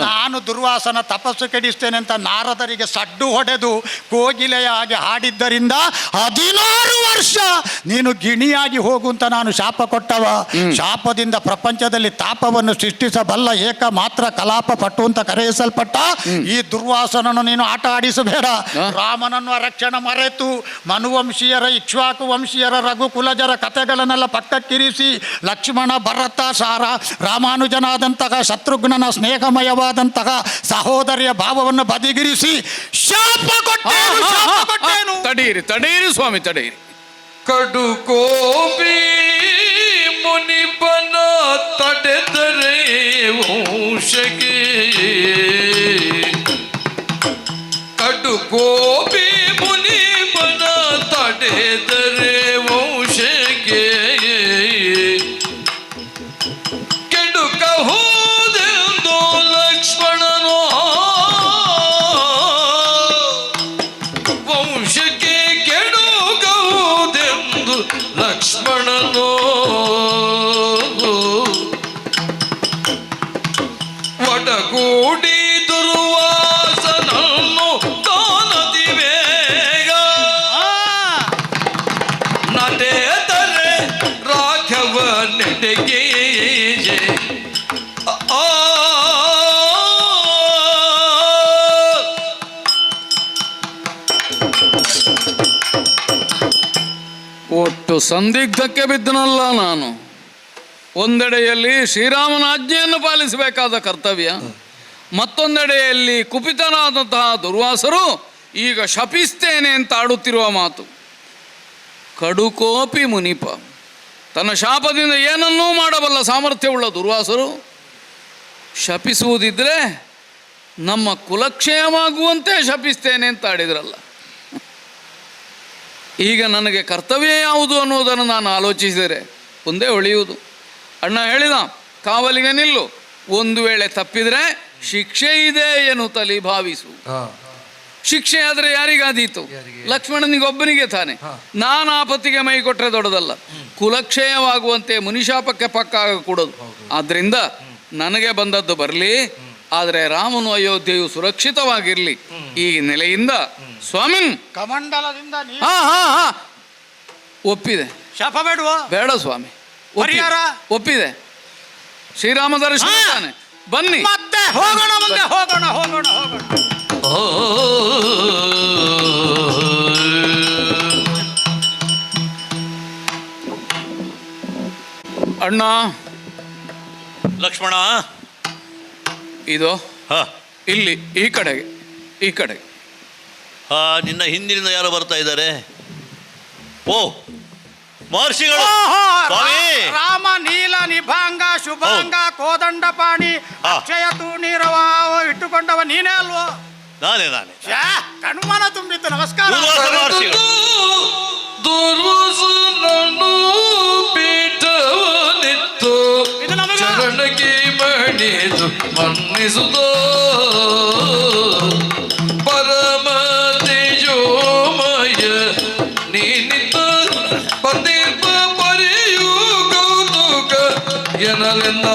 ನಾನು ದುರ್ವಾಸನ ತಪಸ್ಸು ಕೆಡಿಸ್ತೇನೆ ಅಂತ ನಾರದರಿಗೆ ಸಡ್ಡು ಹೊಡೆದು ಕೋಗಿಲೆಯ ಹಾಗೆ ಹಾಡಿದ್ದರಿಂದ 16 ವರ್ಷ ನೀನು ಗಿಣಿಯಾಗಿ ಹೋಗು ಅಂತ ನಾನು ಶಾಪ ಕೊಟ್ಟವ. ಶಾಪದಿಂದ ಪ್ರಪಂಚದಲ್ಲಿ ತಾಪ ವಿಶ್ವವನ್ನು ಸೃಷ್ಟಿಸಬಲ್ಲ ಏಕಮಾತ್ರ ಕಲಾಪ ಪಟ್ಟು ಅಂತ ಕರೆಯಿಸಲ್ಪಟ್ಟ ಈ ದುರ್ವಾಸನನ್ನು ನೀನು ಆಟ ಆಡಿಸಬೇಡ. ರಾಮನನ್ನು ರಕ್ಷಣೆ ಮರೆತು ಮನುವಂಶೀಯರ ಇಕ್ಷ್ವಾಕು ವಂಶೀಯರ ರಘುಕುಲಜರ ಕಥೆಗಳನ್ನೆಲ್ಲ ಪಕ್ಕಕ್ಕಿರಿಸಿ ಲಕ್ಷ್ಮಣ ಭರತ ಸಾರ ರಾಮಾನುಜನಾದಂತಹ ಶತ್ರುಘ್ನನ ಸ್ನೇಹಮಯವಾದಂತಹ ಸಹೋದರಿಯ ಭಾವವನ್ನು ಬದಿಗಿರಿಸಿ ಶಾಪ ಕೊಟ್ಟೇನು. ತಡೆಯಿರಿ ಸ್ವಾಮಿ, ತಡೆಯಿರಿ. ಕಡುಕೋಪಿ ಮುನಿಪನ ತಡೆದರೆ ವಂಶಕ್ಕೆ, ಕಡುಕೋಪಿ ಮುನಿಪನ ತಡೆದರೆ ವಂಶಕ್ಕೆ, ಕೆಡುಕ ಹೋದೆಂದು ಲಕ್ಷ್ಮಣನೋ ವಂಶಕ್ಕೆ, ಕೆಡುಕ ಹೋದೆಂದು ಲಕ್ಷ್ಮಣನೋ ಒಡಗೂಡಿ ದುರ್ವಾಸನನ್ನು ಕಾಣದಿ ಬೇಗ ನಡೆದರೆ ರಾಘವ ನೆಡೆಗೆ ಒಟ್ಟು ಸಂದಿಗ್ಧಕ್ಕೆ ಬಿದ್ದನಲ್ಲ ನಾನು. ಒಂದೆಡೆಯಲ್ಲಿ ಶ್ರೀರಾಮನ ಆಜ್ಞೆಯನ್ನು ಪಾಲಿಸಬೇಕಾದ ಕರ್ತವ್ಯ, ಮತ್ತೊಂದೆಡೆಯಲ್ಲಿ ಕುಪಿತನಾದಂತಹ ದುರ್ವಾಸರು ಈಗ ಶಪಿಸ್ತೇನೆ ಅಂತ ಆಡುತ್ತಿರುವ ಮಾತು. ಕಡುಕೋಪಿ ಮುನಿಪ, ತನ್ನ ಶಾಪದಿಂದ ಏನನ್ನೂ ಮಾಡಬಲ್ಲ ಸಾಮರ್ಥ್ಯವುಳ್ಳ ದುರ್ವಾಸರು ಶಪಿಸುವುದಿದ್ರೆ ನಮ್ಮ ಕುಲಕ್ಷಯವಾಗುವಂತೆ ಶಪಿಸ್ತೇನೆ ಅಂತ ಆಡಿದ್ರಲ್ಲ. ಈಗ ನನಗೆ ಕರ್ತವ್ಯ ಯಾವುದು ಅನ್ನೋದನ್ನು ನಾನು ಆಲೋಚಿಸಿದರೆ ಒಂದೇ ಹೊಳೆಯುವುದು. ಅಣ್ಣ ಹೇಳಿದ ಕಾವಲಿಗೆ ನಿಲ್ಲು, ಒಂದು ವೇಳೆ ತಪ್ಪಿದರೆ ಶಿಕ್ಷೆ ಇದೆ ಎನ್ನುತ್ತಲಿ ಭಾವಿಸು. ಶಿಕ್ಷೆ ಆದರೆ ಯಾರಿಗಾದೀತು? ಲಕ್ಷ್ಮಣನಿಗೊಬ್ಬನಿಗೆ ತಾನೆ. ನಾನು ಆಪತ್ತಿಗೆ ಮೈ ಕೊಟ್ಟರೆ ದೊಡ್ಡದಲ್ಲ, ಕುಲಕ್ಷಯವಾಗುವಂತೆ ಮುನಿಶಾಪಕ್ಕೆ ಪಕ್ಕ ಆಗಕೂಡದು. ಆದ್ದರಿಂದ ನನಗೆ ಬಂದದ್ದು ಬರಲಿ, ಆದರೆ ರಾಮನು ಅಯೋಧ್ಯೆಯು ಸುರಕ್ಷಿತವಾಗಿರಲಿ. ಈ ನೆಲೆಯಿಂದ ಸ್ವಾಮಿ ಕಮಂಡಲದಿಂದ ಒಪ್ಪಿದೆ. ಶಾಪ ಬೇಡುವ ಬೇಡ ಸ್ವಾಮಿ, ಪರಿಹಾರ ಒಪ್ಪಿದೆ. ಶ್ರೀರಾಮ ದರ್ಶನ ತಾನೆ, ಬನ್ನಿ ಮತ್ತೆ ಹೋಗೋಣ, ಮುಂದೆ ಹೋಗೋಣ ಹೋಗೋಣ ಹೋಗೋಣ. ಅಣ್ಣ ಲಕ್ಷ್ಮಣ, ಇದು ಇಲ್ಲಿ ಈ ಕಡೆಗೆ, ಈ ಕಡೆಗೆ. ನಿನ್ನ ಹಿಂದಿನಿಂದ ಯಾರು ಬರ್ತಾ ಇದ್ದಾರೆ? ಓ, ಮಹರ್ಷಿಗಳು. ರಾಮ ನೀಲ ನಿಭಾಂಗ ಶುಭಾಂಗ ಕೋದಂಡಪಾಣಿ ಅಕ್ಷಯ ತೂಣೀರವ ಇಟ್ಟುಕೊಂಡವ ನೀನೇ ಅಲ್ವೋ? ನಾನೇ. ಕಣ್ಮನ ತುಂಬಿತ್ತು. ನಮಸ್ಕಾರ. ದುರ್ವಾಸನನು ಪೀಠವನಿತ್ತು ಚರಣಕ್ಕೆ ಮಣಿದು ಮನ್ನಿಸುತ್ತೋ ಪರಮ ತೇಜೋಮಯ ನೀನಿತ ಪಂದಿರ್ಪ ಪರಿಯು ಕೌತುಕ ಎನ್ನಲೆಂದ.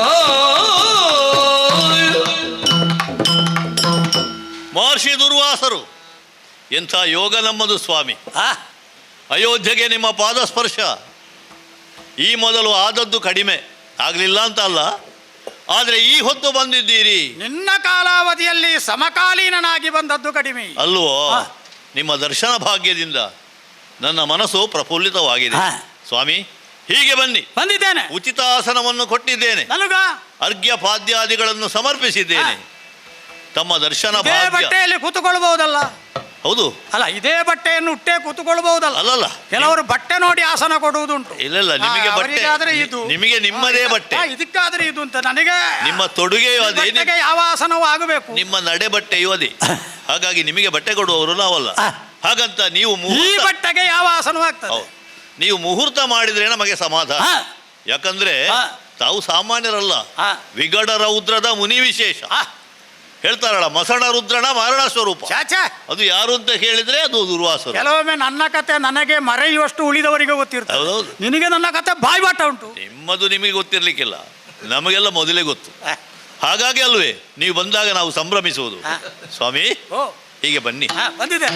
ಮಹರ್ಷಿ ದುರ್ವಾಸರು, ಎಂಥ ಯೋಗ ನಮ್ಮದು ಸ್ವಾಮಿ. ಅಯೋಧ್ಯೆಗೆ ನಿಮ್ಮ ಪಾದ ಸ್ಪರ್ಶ ಈ ಮೊದಲು ಆದದ್ದು ಕಡಿಮೆ, ಆಗಲಿಲ್ಲ ಅಂತ ಅಲ್ಲ, ಆದರೆ ಈ ಹೊತ್ತು ಬಂದಿದ್ದೀರಿ. ನಿನ್ನ ಕಾಲಾವಧಿಯಲ್ಲಿ ಸಮಕಾಲೀನನಾಗಿ ಬಂದದ್ದು ಕಡಿಮೆ ಅಲ್ವೋ? ನಿಮ್ಮ ದರ್ಶನ ಭಾಗ್ಯದಿಂದ ನನ್ನ ಮನಸ್ಸು ಪ್ರಫುಲ್ಲಿತವಾಗಿದೆ ಸ್ವಾಮಿ. ಹೀಗೆ ಬನ್ನಿ. ಬಂದಿದ್ದೇನೆ. ಉಚಿತ ಆಸನವನ್ನು ಕೊಟ್ಟಿದ್ದೇನೆ, ಅರ್ಘ್ಯ ಪಾದ್ಯಾದಿಗಳನ್ನು ಸಮರ್ಪಿಸಿದ್ದೇನೆ. ತಮ್ಮ ದರ್ಶನ ಬಟ್ಟೆಯಲ್ಲಿ ಕೂತುಕೊಳ್ಬಹುದಲ್ಲ? ಹೌದು. ಅಲ್ಲ, ಇದೇ ಬಟ್ಟೆಯನ್ನು ಉಟ್ಟೆ ಕೂತುಕೊಳ್ಬಹುದಲ್ಲ? ಅಲ್ಲಲ್ಲ, ಕೆಲವರು ಬಟ್ಟೆ ನೋಡಿ ಆಸನ ಕೊಡುವುದುಂಟು. ಇಲ್ಲ, ನಿಮಗೆ ಬಟ್ಟೆ, ಇದು ನಿಮಗೆ ನಿಮ್ಮದೇ ಬಟ್ಟೆ, ಇದಕ್ಕಾದ್ರೆ ಇದು ಅಂತ. ನನಗೆ ನಿಮ್ಮ ತೊಡುಗೆಯೂ ಅದೇ, ಯಾವ ಆಸನವೂ ಆಗಬೇಕು, ನಿಮ್ಮ ನಡೆ ಬಟ್ಟೆಯೂ ಅದೇ. ಹಾಗಾಗಿ ನಿಮಗೆ ಬಟ್ಟೆ ಕೊಡುವವರು ನಾವಲ್ಲ. ಹಾಗಂತ ನೀವು ಈ ಬಟ್ಟೆಗೆ ಯಾವ ಆಸನವೂ ಆಗ್ತದೆ. ನೀವು ಮುಹೂರ್ತ ಮಾಡಿದ್ರೆ ನಮಗೆ ಸಮಾಧಾನ. ಯಾಕಂದ್ರೆ ತಾವು ಸಾಮಾನ್ಯರಲ್ಲ, ವಿಗಡ ರೌದ್ರದ ಮುನಿ ವಿಶೇಷ. ಹೇಳ್ತಾರಲ್ಲ, ಮಸಣ ರುದ್ರನ ಮಾರಣ ಸ್ವರೂಪ. ಅದು ಯಾರು ಅಂತ ಹೇಳಿದ್ರೆ ಅದು ದುರ್ವಾಸರು. ಕೆಲವೊಮ್ಮೆ ನನ್ನ ಕತೆ ನನಗೆ ಮರೆಯುವಷ್ಟು ಉಳಿದವರಿಗೆ ಗೊತ್ತಿರ್ತದೆ. ಹೌದೌದು. ನಿನಗೆ ನನ್ನ ಕತೆ ಬಾಯ್ಬಾಟ ಉಂಟು. ನಿಮ್ಮದು ನಿಮಗೆ ಗೊತ್ತಿರ್ಲಿಕ್ಕಿಲ್ಲ, ನಮಗೆಲ್ಲ ಮೊದಲೇ ಗೊತ್ತು. ಹಾಗಾಗಿ ಅಲ್ವೇ ನೀವು ಬಂದಾಗ ನಾವು ಸಂಭ್ರಮಿಸುವುದು. ಸ್ವಾಮಿ, ಹೀಗೆ ಬನ್ನಿ. ಬಂದಿದೆ.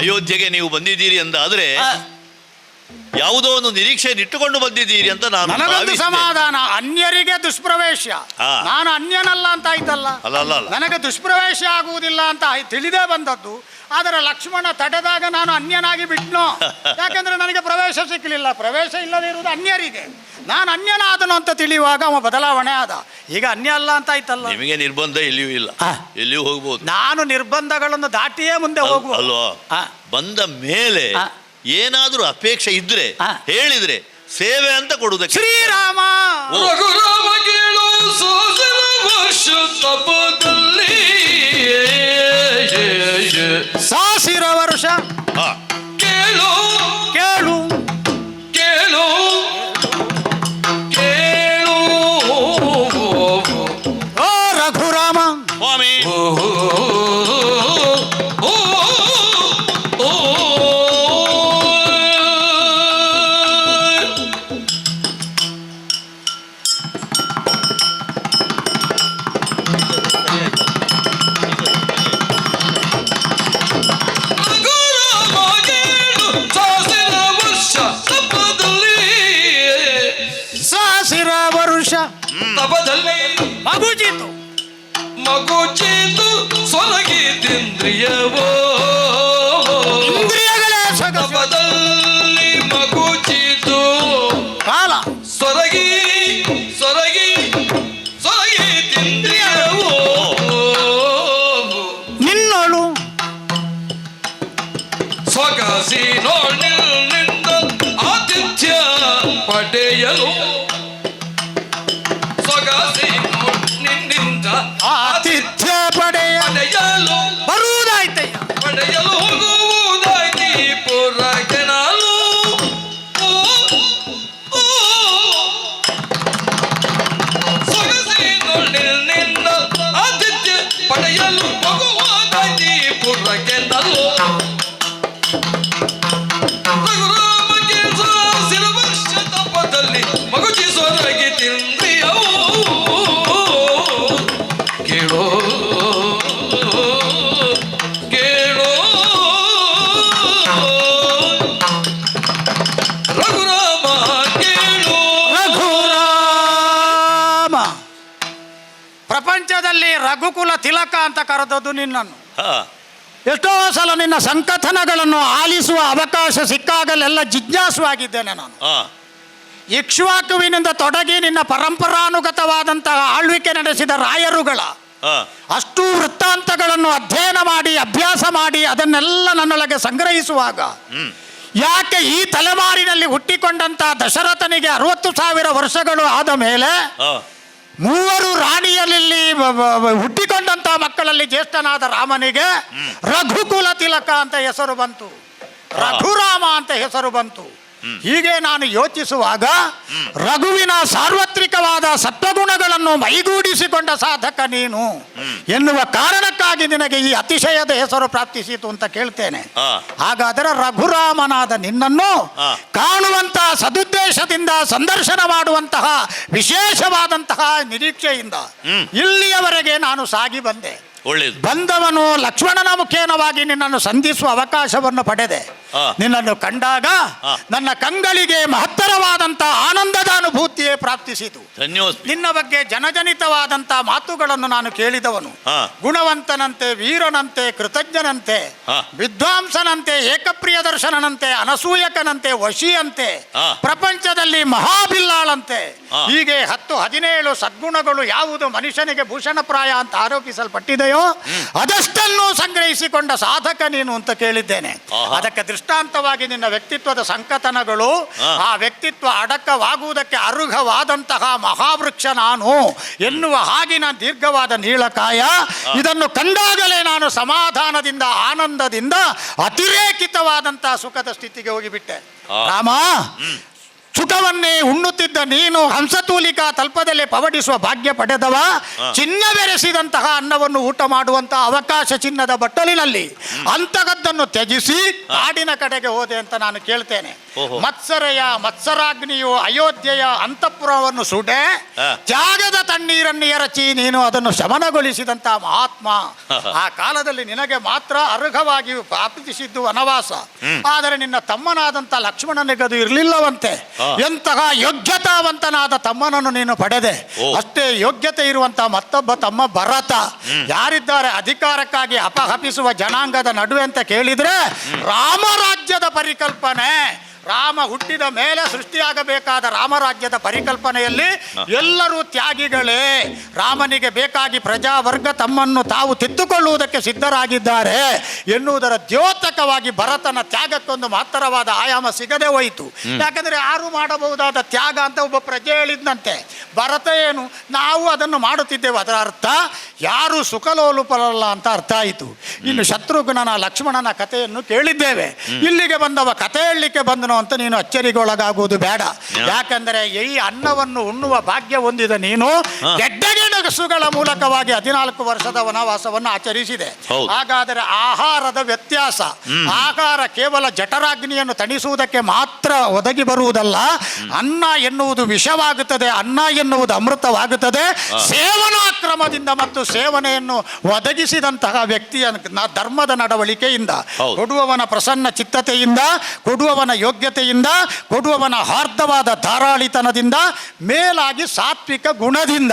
ಅಯೋಧ್ಯೆಗೆ ನೀವು ಬಂದಿದ್ದೀರಿ ಅಂದಾದ್ರೆ ಯಾವುದೋ ಒಂದು ನಿರೀಕ್ಷೆ ಇಟ್ಟುಕೊಂಡು ಬಂದಿದ್ದೀರಿ ಅಂತ ನಾನು ನನಗೊಂದು ಭಾವಿಸಿದೆ. ಸಮಾಧಾನ, ಅನ್ಯರಿಗೆ ದುಷ್ಪ್ರವೇಶ. ಹಾ. ನಾನು ಅನ್ಯನಲ್ಲ ಅಂತ ಆಯ್ತಲ್ಲ. ಅಲ್ಲ. ನನಗೆ ದುಷ್ಪ್ರವೇಶ ಆಗುವುದಿಲ್ಲ ಅಂತ ತಿಳಿದೇ ಬಂದದ್ದು. ಆದರೆ ಲಕ್ಷ್ಮಣ ತಡೆದಾಗ ನಾನು ಅನ್ಯನಾಗಿ ಬಿಟ್ನೋ, ಯಾಕಂದ್ರೆ ನನಗೆ ಪ್ರವೇಶ ಸಿಕ್ಕಲಿಲ್ಲ. ಪ್ರವೇಶ ಇಲ್ಲದೆ ಇರುವುದು ಅನ್ಯರಿಗೆ. ನಾನು ಅನ್ಯನಾದನು ಅಂತ ತಿಳಿಯುವಾಗ ಅವ ಬದಲಾವಣೆ ಆದ. ಈಗ ಅನ್ಯ ಅಲ್ಲ ಅಂತ ಆಯ್ತಲ್ಲ. ನಿಮಗೆ ನಿರ್ಬಂಧ ಎಲ್ಲಿಯೂ ಇಲ್ಲ, ಎಲ್ಲಿಯೂ ಹೋಗ್ಬೋದು. ನಾನು ನಿರ್ಬಂಧಗಳನ್ನು ದಾಟಿಯೇ ಮುಂದೆ ಹೋಗುವ ಅಲ್ವಾ? ಬಂದ ಮೇಲೆ ಏನಾದ್ರೂ ಅಪೇಕ್ಷೆ ಇದ್ರೆ ಹೇಳಿದ್ರೆ ಸೇವೆ ಅಂತ ಕೊಡುವುದಕ್ಕೆ. ಶ್ರೀರಾಮ ರಘುರಾಮ ಕೇಳು ಸೋದರ ವರ್ಷ ತಪದಲ್ಲಿ ಸಾಸಿರ ವರ್ಷ ಕೇಳು ಕೇಳು ಕೇಳು ಕೇಳು ಓ ರಘುರಾಮ ಸ್ವಾಮಿ. ಸಾಸಿರ ವರುಷ ತಪದಲ್ಲಿ ಮಗುಜಿತು ಮಗುಚಿತು ಸೊರಗಿದಿಂದ್ರಿಯವೋ ಇಂದ್ರಿಯಗಳೇ ಸೊಗಸು. ತಪದಲ್ಲಿ ಮಗುಚಿತು ಕಾಲ ಸೊರಗಿ ಸೊರಗಿ ಸೊರಗಿದಿಂದ್ರಿಯವೋ ನಿನ್ನೋಳು ಸೊಗಸಿನೋಳಿನಿಂದ ಆತಿಥ್ಯ ಪಡೆಯಲು ಸೊಗಸಿನೋಳಿನಿಂದ ಆತಿಥ್ಯ ಪಡೆಯ ಪಡೆಯಲು ಬರುವುದಾಯ್ತಯ್ಯ. ಪಡೆಯಲು ಹೋಗುವುದಾಯ್ತಿ ಪುರಕ್ಕೆ ನಾನು ಸೊಗಸಿನೋಳಿನಿಂದ ಆತಿಥ್ಯ ಪಡೆಯಲು ಹೋಗುವುದಾಯ್ತಿ ಪುರಕ್ಕೆ ನಾನು ರಘುರಾಮಕ್ಕೆ ಸಿಲವರ್ಷ ತಪದಲ್ಲಿ ಮಗುಚಿಸೋದಾಗಿ ತಿಂದ್ರಿಯವು ಕೇಳೋ ಕೇಳೋ ರಘುರಾಮ ಕೇಳೋ. ರಘುರಾಮ ಪ್ರಪಂಚದಲ್ಲಿ ರಘುಕುಲ ತಿಲಕ ಅಂತ ಕರೆದದ್ದು ನಿನ್ನನ್ನು. ಎಷ್ಟೋ ಸಲ ನಿನ್ನ ಸಂಕಥನಗಳನ್ನು ಆಲಿಸುವ ಅವಕಾಶ ಸಿಕ್ಕಾಗಲೆಲ್ಲ ಜಿಜ್ಞಾಸುವಾಗಿದ್ದೇನೆ ನಾನು. ಇಕ್ಷ್ವಾಕುವಿನಿಂದ ತೊಡಗಿ ನಿನ್ನ ಪರಂಪರಾನುಗತವಾದಂತಹ ಆಳ್ವಿಕೆ ನಡೆಸಿದ ರಾಯರುಗಳ ಅಷ್ಟೂ ವೃತ್ತಾಂತಗಳನ್ನು ಅಧ್ಯಯನ ಮಾಡಿ ಅಭ್ಯಾಸ ಮಾಡಿ ಅದನ್ನೆಲ್ಲ ನನ್ನೊಳಗೆ ಸಂಗ್ರಹಿಸುವಾಗ ಯಾಕೆ ಈ ತಲೆಮಾರಿನಲ್ಲಿ ಹುಟ್ಟಿಕೊಂಡಂತಹ ದಶರಥನಿಗೆ 60,000 ವರ್ಷಗಳು ಆದ ಮೇಲೆ ಮೂವರು ರಾಣಿಯಲ್ಲಿ ಹುಟ್ಟಿಕೊಂಡಂತಹ ಮಕ್ಕಳಲ್ಲಿ ಜ್ಯೇಷ್ಠನಾದ ರಾಮನಿಗೆ ರಘುಕುಲ ತಿಲಕ ಅಂತ ಹೆಸರು ಬಂತು, ರಘುರಾಮ ಅಂತ ಹೆಸರು ಬಂತು. ಹೀಗೆ ನಾನು ಯೋಚಿಸುವಾಗ ರಘುವಿನ ಸಾರ್ವತ್ರಿಕವಾದ ಸತ್ವಗುಣಗಳನ್ನು ಮೈಗೂಡಿಸಿಕೊಂಡ ಸಾಧಕ ನೀನು ಎನ್ನುವ ಕಾರಣಕ್ಕಾಗಿ ನಿನಗೆ ಈ ಅತಿಶಯದ ಹೆಸರು ಪ್ರಾಪ್ತಿಸಿತು ಅಂತ ಕೇಳ್ತೇನೆ. ಹಾಗಾದರೆ ರಘುರಾಮನಾದ ನಿನ್ನನ್ನು ಕಾಣುವಂತಹ ಸದುದ್ದೇಶದಿಂದ ಸಂದರ್ಶನ ಮಾಡುವಂತಹ ವಿಶೇಷವಾದಂತಹ ನಿರೀಕ್ಷೆಯಿಂದ ಇಲ್ಲಿಯವರೆಗೆ ನಾನು ಸಾಗಿ ಬಂದೆ. ಬಂದವನು ಲಕ್ಷ್ಮಣನ ಮುಖೇನವಾಗಿ ನಿನ್ನನ್ನು ಸಂಧಿಸುವ ಅವಕಾಶವನ್ನು ಪಡೆದೆ. ನಿನ್ನನ್ನು ಕಂಡಾಗ ನನ್ನ ಕಂಗಳಿಗೆ ಮಹತ್ತರವಾದಂತಹ ಆನಂದದ ಅನುಭೂತಿಯೇ ಪ್ರಾಪ್ತಿಸಿತು. ನಿನ್ನ ಬಗ್ಗೆ ಜನಜನಿತವಾದಂಥ ಮಾತುಗಳನ್ನು ನಾನು ಕೇಳಿದವನು. ಗುಣವಂತನಂತೆ, ವೀರನಂತೆ, ಕೃತಜ್ಞನಂತೆ, ವಿದ್ವಾಂಸನಂತೆ, ಏಕಪ್ರಿಯ ದರ್ಶನನಂತೆ, ಅನಸೂಯಕನಂತೆ, ವಶಿಯಂತೆ, ಪ್ರಪಂಚದಲ್ಲಿ ಮಹಾಬಿಲ್ಲಾಳಂತೆ, ಹೀಗೆ 10-17 ಸದ್ಗುಣಗಳು ಯಾವುದು ಮನುಷ್ಯನಿಗೆ ಭೂಷಣಪ್ರಾಯ ಅಂತ ಆರೋಪಿಸಲ್ಪಟ್ಟಿದೆಯೋ ಅದಷ್ಟನ್ನು ಸಂಗ್ರಹಿಸಿಕೊಂಡ ಸಾಧಕ ನೀನು ಅಂತ ಕೇಳಿದ್ದೇನೆ. ಅದಕ್ಕೆ ದೃಷ್ಟಾಂತವಾಗಿ ನಿನ್ನ ವ್ಯಕ್ತಿತ್ವದ ಸಂಕಥನಗಳು, ಆ ವ್ಯಕ್ತಿತ್ವ ಅಡಕವಾಗುವುದಕ್ಕೆ ಅರ್ಹವಾದಂತಹ ಮಹಾವೃಕ್ಷ ನಾನು ಎನ್ನುವ ಹಾಗಿನ ದೀರ್ಘವಾದ ನೀಳಕಾಯ, ಇದನ್ನು ಕಂಡಾಗಲೇ ನಾನು ಸಮಾಧಾನದಿಂದ ಆನಂದದಿಂದ ಅತಿರೇಕಿತವಾದಂತಹ ಸುಖದ ಸ್ಥಿತಿಗೆ ಹೋಗಿಬಿಟ್ಟೆ. ರಾಮ, ಸುಖವನ್ನೇ ಉಣ್ಣುತ್ತಿದ್ದ ನೀನು ಹಂಸತೂಲಿಕಾ ತಲ್ಪದಲ್ಲಿ ಪವಡಿಸುವ ಭಾಗ್ಯ ಪಡೆದವ. ಚಿನ್ನ ಬೆರೆಸಿದಂತಹ ಅನ್ನವನ್ನು ಊಟ ಮಾಡುವಂತಹ ಅವಕಾಶ ಚಿನ್ನದ ಬಟ್ಟಲಿನಲ್ಲಿ ಅಂತಗದ್ದನ್ನು ತ್ಯಜಿಸಿ ಕಾಡಿನ ಕಡೆಗೆ ಹೋದೆ ಅಂತ ನಾನು ಕೇಳ್ತೇನೆ. ಮತ್ಸರಾಗ್ನಿಯು ಅಯೋಧ್ಯೆಯ ಅಂತಃಪುರವನ್ನು ಸುಡೆ ತ್ಯಾಗದ ತಣ್ಣೀರನ್ನು ಎರಚಿ ನೀನು ಅದನ್ನು ಶಮನಗೊಳಿಸಿದಂತಹ ಮಹಾತ್ಮ. ಆ ಕಾಲದಲ್ಲಿ ನಿನಗೆ ಮಾತ್ರ ಅರ್ಹವಾಗಿ ಪ್ರಾಪ್ತಿಸಿದ್ದು ವನವಾಸ. ಆದರೆ ನಿನ್ನ ತಮ್ಮನಾದಂಥ ಲಕ್ಷ್ಮಣನಿಗೆ ಅದು ಇರಲಿಲ್ಲವಂತೆ. ಎಂತಹ ಯೋಗ್ಯತಾವಂತನಾದ ತಮ್ಮನನ್ನು ನೀನು ಪಡೆದೆ. ಅಷ್ಟೇ ಯೋಗ್ಯತೆ ಇರುವಂತಹ ಮತ್ತೊಬ್ಬ ತಮ್ಮ ಭರತ. ಯಾರಿದ್ದಾರೆ ಅಧಿಕಾರಕ್ಕಾಗಿ ಅಪಹಪಿಸುವ ಜನಾಂಗದ ನಡುವೆ ಅಂತ ಕೇಳಿದ್ರೆ ರಾಮರಾಜ್ಯದ ಪರಿಕಲ್ಪನೆ. ರಾಮ ಹುಟ್ಟಿದ ಮೇಲೆ ಸೃಷ್ಟಿಯಾಗಬೇಕಾದ ರಾಮರಾಜ್ಯದ ಪರಿಕಲ್ಪನೆಯಲ್ಲಿ ಎಲ್ಲರೂ ತ್ಯಾಗಿಗಳೇ. ರಾಮನಿಗೆ ಬೇಕಾಗಿ ಪ್ರಜಾವರ್ಗ ತಮ್ಮನ್ನು ತಾವು ತಿದ್ದುಕೊಳ್ಳುವುದಕ್ಕೆ ಸಿದ್ಧರಾಗಿದ್ದಾರೆ ಎನ್ನುವುದರ ದ್ಯೋತಕವಾಗಿ ಭರತನ ತ್ಯಾಗಕ್ಕೊಂದು ಮಹತ್ತರವಾದ ಆಯಾಮ ಸಿಗದೆ ಹೋಯಿತು. ಯಾಕಂದರೆ ಯಾರು ಮಾಡಬಹುದಾದ ತ್ಯಾಗ ಅಂತ ಒಬ್ಬ ಪ್ರಜೆ ಹೇಳಿದ್ದಂತೆ. ಭರತ ಏನು, ನಾವು ಅದನ್ನು ಮಾಡುತ್ತಿದ್ದೇವೆ, ಅದರ ಅರ್ಥ ಯಾರು ಸುಖಲೋಲುಪರಲ್ಲ ಅಂತ ಅರ್ಥ ಆಯಿತು. ಇನ್ನು ಶತ್ರುಘ್ನನ ಲಕ್ಷ್ಮಣನ ಕಥೆಯನ್ನು ಕೇಳಿದ್ದೇವೆ. ಇಲ್ಲಿಗೆ ಬಂದವ ಕಥೆ ಹೇಳಲಿಕ್ಕೆ ಬಂದನು ಅಂತ ನೀನು ಅಚ್ಚರಿಗೊಳಗಾಗುವುದು ಬೇಡ. ಯಾಕಂದರೆ ಈ ಅನ್ನವನ್ನು ಉಣ್ಣುವ ಭಾಗ್ಯ ಹೊಂದಿದ ನೀನು ಗೆಡ್ಡಗೆಣಸುಗಳ ಮೂಲಕವಾಗಿ 14 ವರ್ಷದ ವನವಾಸವನ್ನು ಆಚರಿಸಿದೆ. ಹಾಗಾದರೆ ಆಹಾರದ ವ್ಯತ್ಯಾಸ, ಆಹಾರ ಕೇವಲ ಜಠರಾಗ್ನಿಯನ್ನು ತಣಿಸುವುದಕ್ಕೆ ಮಾತ್ರ ಒದಗಿ ಬರುವುದಲ್ಲ. ಅನ್ನ ಎನ್ನುವುದು ವಿಷವಾಗುತ್ತದೆ, ಅನ್ನ ಎನ್ನುವುದು ಅಮೃತವಾಗುತ್ತದೆ. ಸೇವನಾಕ್ರಮದಿಂದ ಮತ್ತು ಸೇವನೆಯನ್ನು ಒದಗಿಸಿದಂತಹ ವ್ಯಕ್ತಿಯ ಧರ್ಮದ ನಡವಳಿಕೆಯಿಂದ, ಕೊಡುವವನ ಪ್ರಸನ್ನ ಚಿತ್ತತೆಯಿಂದ, ಕೊಡುವವನ ಯೋಗ್ಯತೆಯಿಂದ, ಕೊಡುವವನ ಹಾರ್ದವಾದ ಧಾರಾಳಿತನದಿಂದ, ಮೇಲಾಗಿ ಸಾತ್ವಿಕ ಗುಣದಿಂದ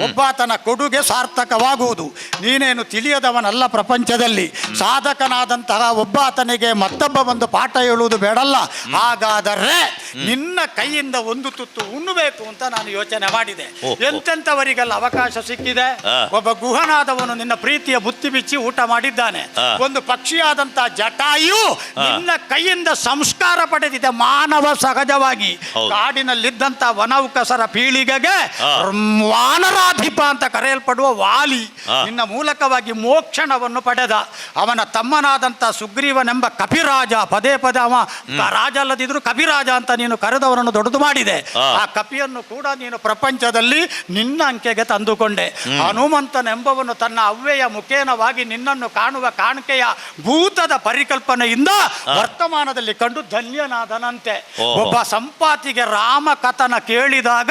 ಒಬ್ಬಾತನ ಕೊಡುಗೆ ಸಾರ್ಥಕವಾಗುವುದು. ನೀನೇನು ತಿಳಿಯದವನಲ್ಲ ಪ್ರಪಂಚದಲ್ಲಿ. ಸಾಧಕನಾದಂತಹ ಒಬ್ಬಾತನಿಗೆ ಮತ್ತೊಬ್ಬ ಒಂದು ಪಾಠ ಹೇಳುವುದು ಬೇಡಲ್ಲ. ಹಾಗಾದರೆ ನಿನ್ನ ಕೈಯಿಂದ ಒಂದು ತುತ್ತು ಉಣ್ಣಬೇಕು ಅಂತ ನಾನು ಯೋಚನೆ ಮಾಡಿದೆ. ಎಂತೆಂಥವರಿಗೆಲ್ಲ ಅವಕಾಶ ಸಿಕ್ಕಿದೆ. ಒಬ್ಬ ಗುಹನಾದವನು ನಿನ್ನ ಪ್ರೀತಿಯ ಬುತ್ತಿ ಬಿಚ್ಚಿ ಊಟ ಮಾಡಿದ್ದಾನೆ. ಒಂದು ಪಕ್ಷಿಯಾದಂತ ಜಟಾಯು ನಿನ್ನ ಕೈಯಿಂದ ಸಂಸ್ಕಾರ ಪಡೆದಿದೆ. ಮಾನವ ಸಹಜವಾಗಿ ಕಾಡಿನಲ್ಲಿದ್ದಂತ ವನೌಕಸರ ಪೀಳಿಗೆಗೆ ವಾನರಾಧಿಪ ಅಂತ ಕರೆಯಲ್ಪಡುವ ವಾಲಿ ನಿನ್ನ ಮೂಲಕವಾಗಿ ಮೋಕ್ಷಣವನ್ನು ಪಡೆದ. ಅವನ ತಮ್ಮನಾದಂತ ಸುಗ್ರೀವನೆಂಬ ಕಪಿರಾಜ, ಪದೇ ಪದೇ ಅವ ರಾಜ ಅಲ್ಲದಿದ್ರು ಕಪಿರಾಜ ಅಂತ ನೀನು ಕರೆದವರನ್ನು ದೊಡ್ಡದು ಮಾಡಿದೆ. ಆ ಕಪಿಯನ್ನು ಕೂಡ ನೀನು ಪ್ರಪಂಚದಲ್ಲಿ ನಿನ್ನ ಅಂಕೆಗೆ ತಂದುಕೊಂಡೆ. ಹನುಮಂತನೆಂಬವನು ತನ್ನ ಅವ್ವೆಯ ಮುಖೇನವಾಗಿ ನಿನ್ನನ್ನು ಕಾಣುವ ಕಾಣಿಕೆಯ ಭೂತದ ಪರಿಕಲ್ಪನೆಯಿಂದ ವರ್ತಮಾನದಲ್ಲಿ ಕಂಡು ಧನ್ಯನಾದನಂತೆ. ಒಬ್ಬ ಸಂಪಾತಿಗೆ ರಾಮ ಕಥನ ಕೇಳಿದಾಗ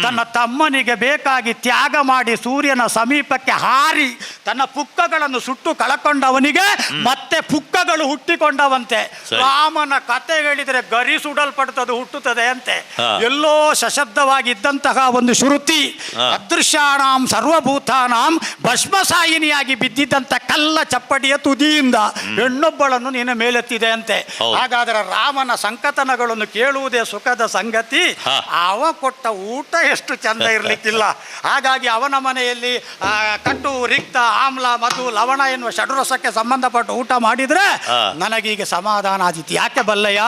ತನ್ನ ತಮ್ಮನಿಗೆ ಬೇಕಾಗಿ ತ್ಯಾಗ ಮಾಡಿ ಸೂರ್ಯನ ಸಮೀಪಕ್ಕೆ ಹಾರಿ ತನ್ನ ಪುಕ್ಕಗಳನ್ನು ಸುಟ್ಟು ಕಳಕೊಂಡವನಿಗೆ ಮತ್ತೆ ಪುಕ್ಕಗಳು ಹುಟ್ಟಿಕೊಂಡವಂತೆ. ರಾಮನ ಕತೆ ಹೇಳಿದರೆ ಗರಿ ಸುಡಲ್ಪಡುತ್ತದೆ, ಹುಟ್ಟುತ್ತದೆ ಅಂತೆ. ಎಲ್ಲೋ ಸಶಬ್ದವಾಗಿದ್ದಂತಹ ಒಂದು ಶ್ರುತಿ, ಅದೃಶ್ಯಾಣಾಂ ಸರ್ವಭೂತಾನಾಂ ಭಸ್ಮಸಾಯಿನಿಯಾಗಿ ಬಿದ್ದಿದ್ದಂಥ ಕಲ್ಲ ಚಪ್ಪಡಿಯ ತುದಿಯಿಂದ ಹೆಣ್ಣೊಬ್ಬಳನ್ನು ನೀನು ಮೇಲೆತ್ತಿದೆ ಅಂತೆ. ಹಾಗಾದರೆ ರಾಮನ ಸಂಕಥನಗಳನ್ನು ಕೇಳುವುದೇ ಸುಖದ ಸಂಗತಿ. ಅವ ಕೊಟ್ಟ ಊಟ ಎಷ್ಟು ಚಂದ ಇರಲಿಕ್ಕಿಲ್ಲ. ಹಾಗಾಗಿ ಅವನ ಮನೆಯಲ್ಲಿ ಕಟ್ಟು, ರಿಕ್ತ, ಆಮ್ಲ, ಮಧು, ಲವಣ ಎನ್ನುವ ಷಡ್ರಸಕ್ಕೆ ಸಂಬಂಧಪಟ್ಟ ಊಟ ಮಾಡಿದ್ರೆ ನನಗೀಗ ಸಮಾಧಾನ ಆದಿತ್ತು. ಯಾಕೆ ಬಲ್ಲಯ್ಯ?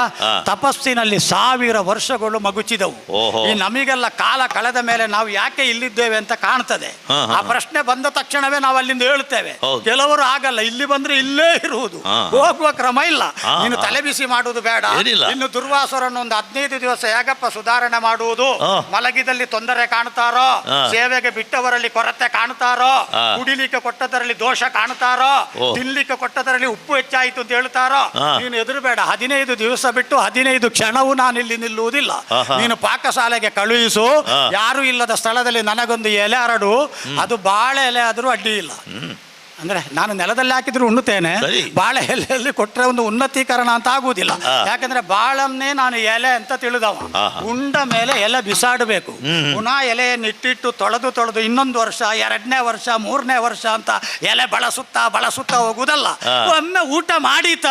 ತಪಸ್ಸಿನಲ್ಲಿ 1000 ವರ್ಷಗಳು ಮಗುಚಿದವು. ಈ ನಮಗೆಲ್ಲ ಕಾಲ ಕಳೆದ ಮೇಲೆ ನಾವು ಯಾಕೆ ಇಲ್ಲಿದ್ದೇವೆ ಅಂತ ಕಾಣ್ತದೆ. ಆ ಪ್ರಶ್ನೆ ಬಂದ ತಕ್ಷಣವೇ ನಾವು ಅಲ್ಲಿಂದ ಹೇಳ್ತೇವೆ. ಕೆಲವರು ಆಗಲ್ಲ, ಇಲ್ಲಿ ಬಂದ್ರೆ ಇಲ್ಲೇ ಇರುವುದು, ಹೋಗುವ ಕ್ರಮ ಇಲ್ಲ. ನೀನು ತಲೆ ಬಿಸಿ ಮಾಡುವುದು ಬೇಡ. ಇನ್ನು ದುರ್ವಾಸರನ್ನು ಒಂದು 15 ದಿವಸ ಯಾಗಪ್ಪ ಸುಧಾರಣೆ ಮಾಡುವುದು. ಮಲಗಿದಲ್ಲಿ ತೊಂದರೆ ಕಾಣ್ತಾರೋ, ಸೇವೆಗೆ ಬಿಟ್ಟವರಲ್ಲಿ ಕೊರತೆ ಕಾಣ್ತಾರೋ, ಕುಡಿಲಿಕ್ಕೆ ಕೊಟ್ಟದರಲ್ಲಿ ದೋಷ ಕಾಣ್ತಾರೋ, ತಿನ್ಲಿಕ್ಕೆ ಕೊಟ್ಟದರಲ್ಲಿ ಉಪ್ಪು ಹೆಚ್ಚಾಯಿತು ಅಂತ ಹೇಳ್ತಾರೋ, ನೀನು ಎದುರು ಬೇಡ. 15 ದಿವಸ ಬಿಟ್ಟು 15 ಕ್ಷಣವೂ ನಾನು ಇಲ್ಲಿ ನಿಲ್ಲುವುದಿಲ್ಲ. ನೀನು ಪಾಕಶಾಲೆಗೆ ಕಳುಹಿಸು. ಯಾರು ಇಲ್ಲದ ಸ್ಥಳದಲ್ಲಿ ನನಗೊಂದು ಎಲೆ ಹರಡು. ಅದು ಬಾಳೆ ಎಲೆ ಆದರೂ ಅಡ್ಡಿ ಇಲ್ಲ. ಅಂದ್ರೆ ನಾನು ನೆಲದಲ್ಲಿ ಹಾಕಿದ್ರು ಉಣ್ಣುತ್ತೇನೆ. ಬಾಳೆ ಎಲೆಯಲ್ಲಿ ಕೊಟ್ಟರೆ ಒಂದು ಉನ್ನತೀಕರಣ ಅಂತ ಆಗುವುದಿಲ್ಲ. ಯಾಕಂದ್ರೆ ಬಾಳನ್ನೇ ನಾನು ಎಲೆ ಅಂತ ತಿಳಿದವ. ಉಂಡ ಮೇಲೆ ಎಲೆ ಬಿಸಾಡಬೇಕು. ಪುನಃ ಎಲೆಯನ್ನಿಟ್ಟಿಟ್ಟು ತೊಳೆದು ಇನ್ನೊಂದು ವರ್ಷ, 2ನೇ ವರ್ಷ, 3ನೇ ವರ್ಷ ಅಂತ ಎಲೆ ಬಳಸುತ್ತಾ ಹೋಗುವುದಲ್ಲ. ಒಮ್ಮೆ ಊಟ ಮಾಡೀತ,